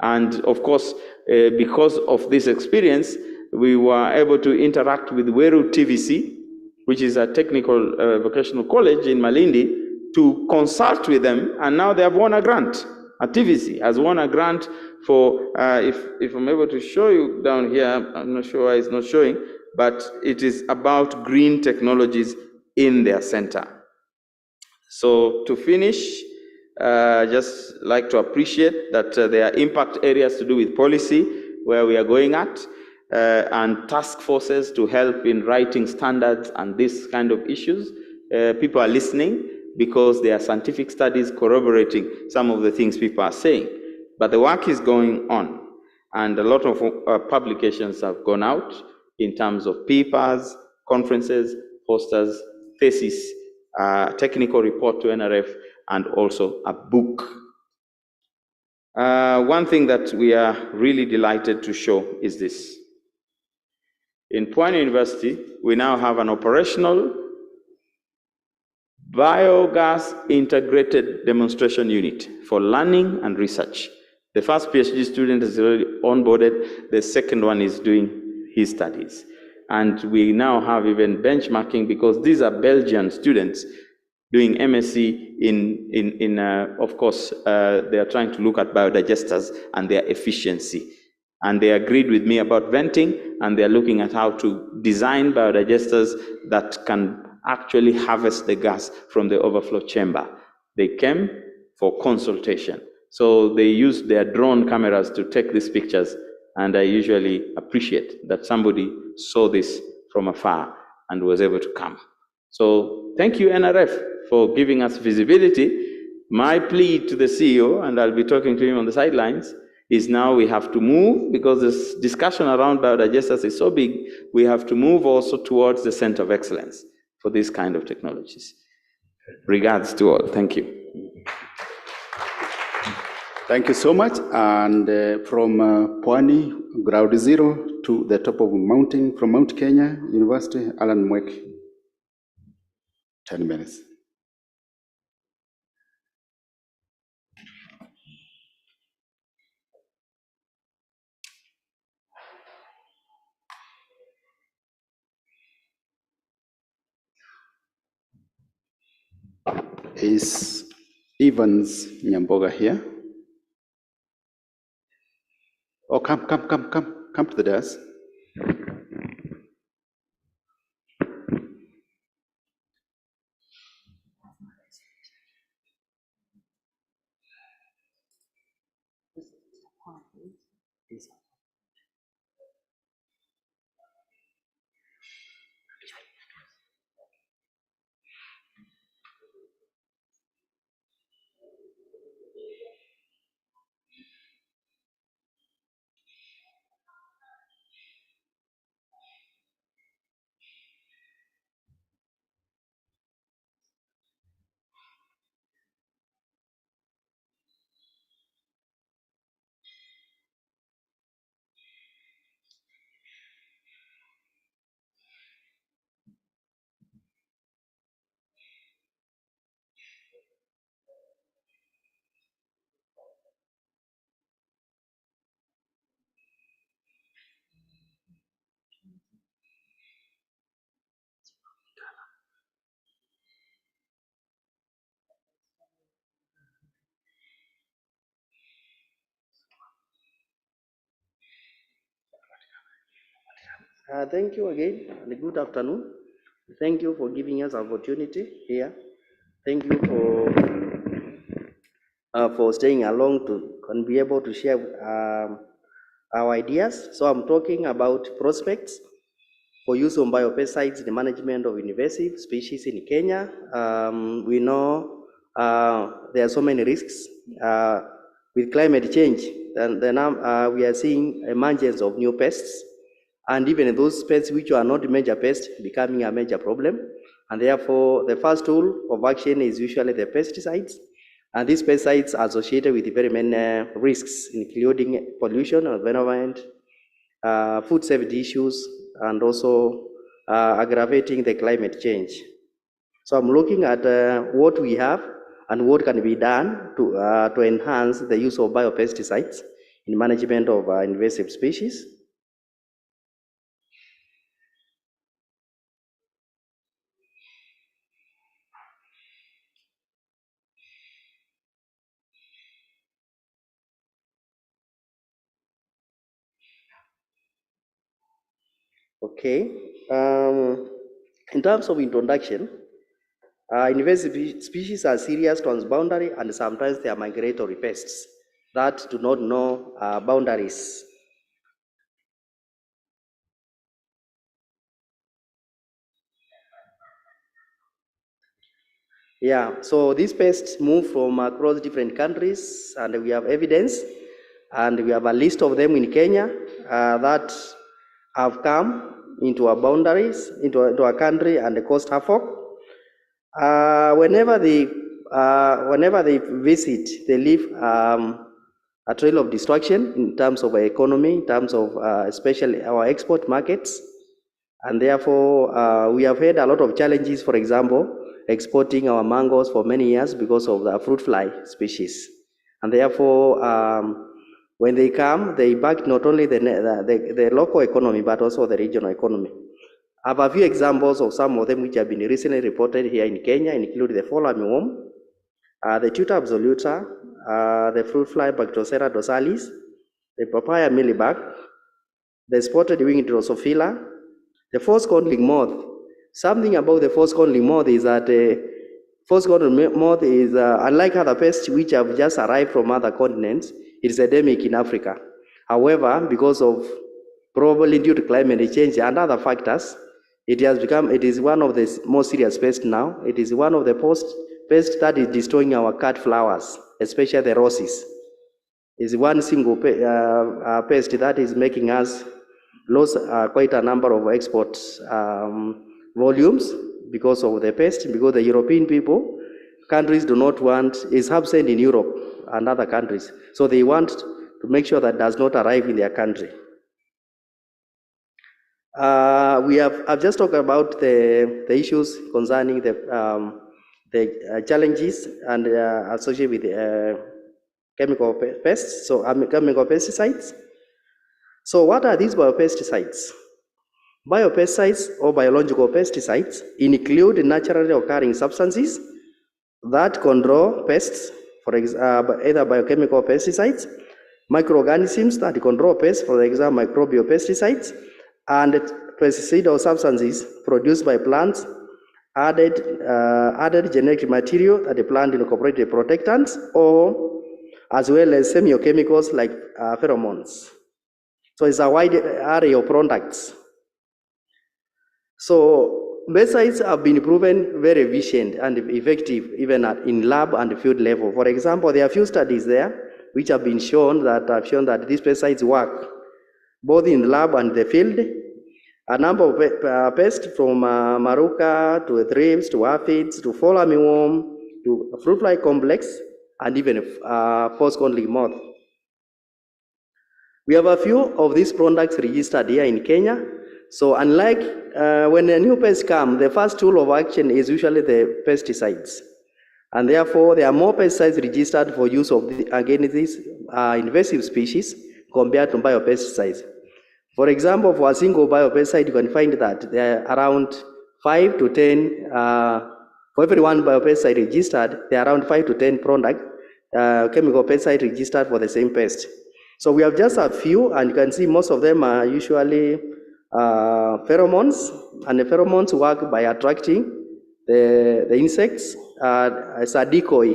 And of course, because of this experience, we were able to interact with Weru TVC, which is a technical vocational college in Malindi, to consult with them, and now they have won a grant. A TVC has won a grant for, if I'm able to show you down here, I'm not sure why it's not showing, but it is about green technologies in their center. So to finish, just like to appreciate that there are impact areas to do with policy where we are going at, and task forces to help in writing standards and this kind of issues. People are listening because there are scientific studies corroborating some of the things people are saying. But the work is going on, and a lot of publications have gone out in terms of papers, conferences, posters, thesis, technical report to NRF, and also a book. One thing that we are really delighted to show is this. In Pwani University, we now have an operational biogas integrated demonstration unit for learning and research. The first PhD student is already onboarded, the second one is doing his studies. And we now have even benchmarking, because these are Belgian students doing MSc of course, they are trying to look at biodigesters and their efficiency. And they agreed with me about venting, and they're looking at how to design biodigesters that can actually harvest the gas from the overflow chamber. They came for consultation. So they used their drone cameras to take these pictures, and I usually appreciate that somebody saw this from afar and was able to come. So thank you, NRF, for giving us visibility. My plea to the CEO, and I'll be talking to him on the sidelines, is now we have to move, because this discussion around biodigesters is so big, we have to move also towards the center of excellence for these kind of technologies. Regards to all. Thank you. Thank you so much. And from Pwani, ground zero, to the top of a mountain, from Mount Kenya University, Alan Mwek. 10 minutes. Is Evans Nyamboga here? Oh, come to the desk. Thank you again, and good afternoon. Thank you for giving us opportunity here. Thank you for staying along and be able to share our ideas. So I'm talking about prospects for use of biopesticides in the management of invasive species in Kenya. We know there are so many risks with climate change, and we are seeing emergence of new pests. and even those pests which are not major pests becoming a major problem. And therefore, the first tool of action is usually the pesticides. And these pesticides are associated with very many risks, including pollution of environment, food safety issues, and also aggravating the climate change. So I'm looking at what we have and what can be done to enhance the use of biopesticides in management of invasive species. Okay. In terms of introduction, invasive species are serious transboundary and sometimes they are migratory pests that do not know boundaries. Yeah, so these pests move from across different countries, and we have evidence, and we have a list of them in Kenya that have come into our boundaries, into our country, and caused havoc. Whenever they visit, they leave a trail of destruction in terms of our economy, in terms of especially our export markets. And therefore, we have had a lot of challenges, for example, exporting our mangoes for many years because of the fruit fly species. And therefore, when they come, they impact not only the local economy, but also the regional economy. I have a few examples of some of them which have been recently reported here in Kenya, including the fall armyworm, the tuta absoluta, the fruit fly Bactrocera dorsalis, the papaya mealybug, the spotted winged Drosophila, the force-cone moth. Something about the force-cone moth is that force-cone moth is, unlike other pests which have just arrived from other continents, it is endemic in Africa. However, because of probably due to climate change and other factors, it is one of the most serious pests now. It is one of the pests that is destroying our cut flowers, especially the roses. It's one single pest that is making us lose quite a number of export volumes because of the pest, because the European countries do not want, is absent in Europe and other countries. So they want to make sure that does not arrive in their country. I've just talked about the issues concerning the challenges and associated with chemical pests, chemical pesticides. So what are these biopesticides? Biopesticides or biological pesticides include naturally occurring substances that control pests, for example, either biochemical pesticides, microorganisms that control pests, for example, microbial pesticides, and pesticidal substances produced by plants, added genetic material that the plant incorporated protectants, or as well as semiochemicals like pheromones. So it's a wide array of products. So pesticides have been proven very efficient and effective even in lab and field level. For example, there are a few studies there which have been shown that these pesticides work both in the lab and the field. A number of pests from maruca to thrips to aphids to fall armyworm to fruit fly complex and even force-cone moth. We have a few of these products registered here in Kenya. So unlike when a new pest comes, the first tool of action is usually the pesticides. And therefore, there are more pesticides registered for use against these invasive species compared to biopesticides. For example, for a single biopesticide, you can find that there are around 5 to 10, for every one biopesticide registered, there are around 5 to 10 chemical pesticides registered for the same pest. So we have just a few, and you can see most of them are usually pheromones, and the pheromones work by attracting the insects as a decoy.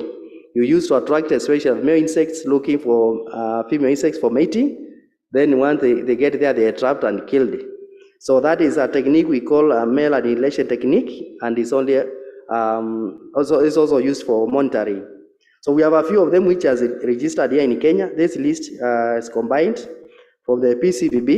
You use to attract especially male insects looking for female insects for mating. Then once they get there, they are trapped and killed. So that is a technique we call a male annihilation technique, and it's only also used for monitoring. So we have a few of them which are registered here in Kenya. This list is combined from the PCBB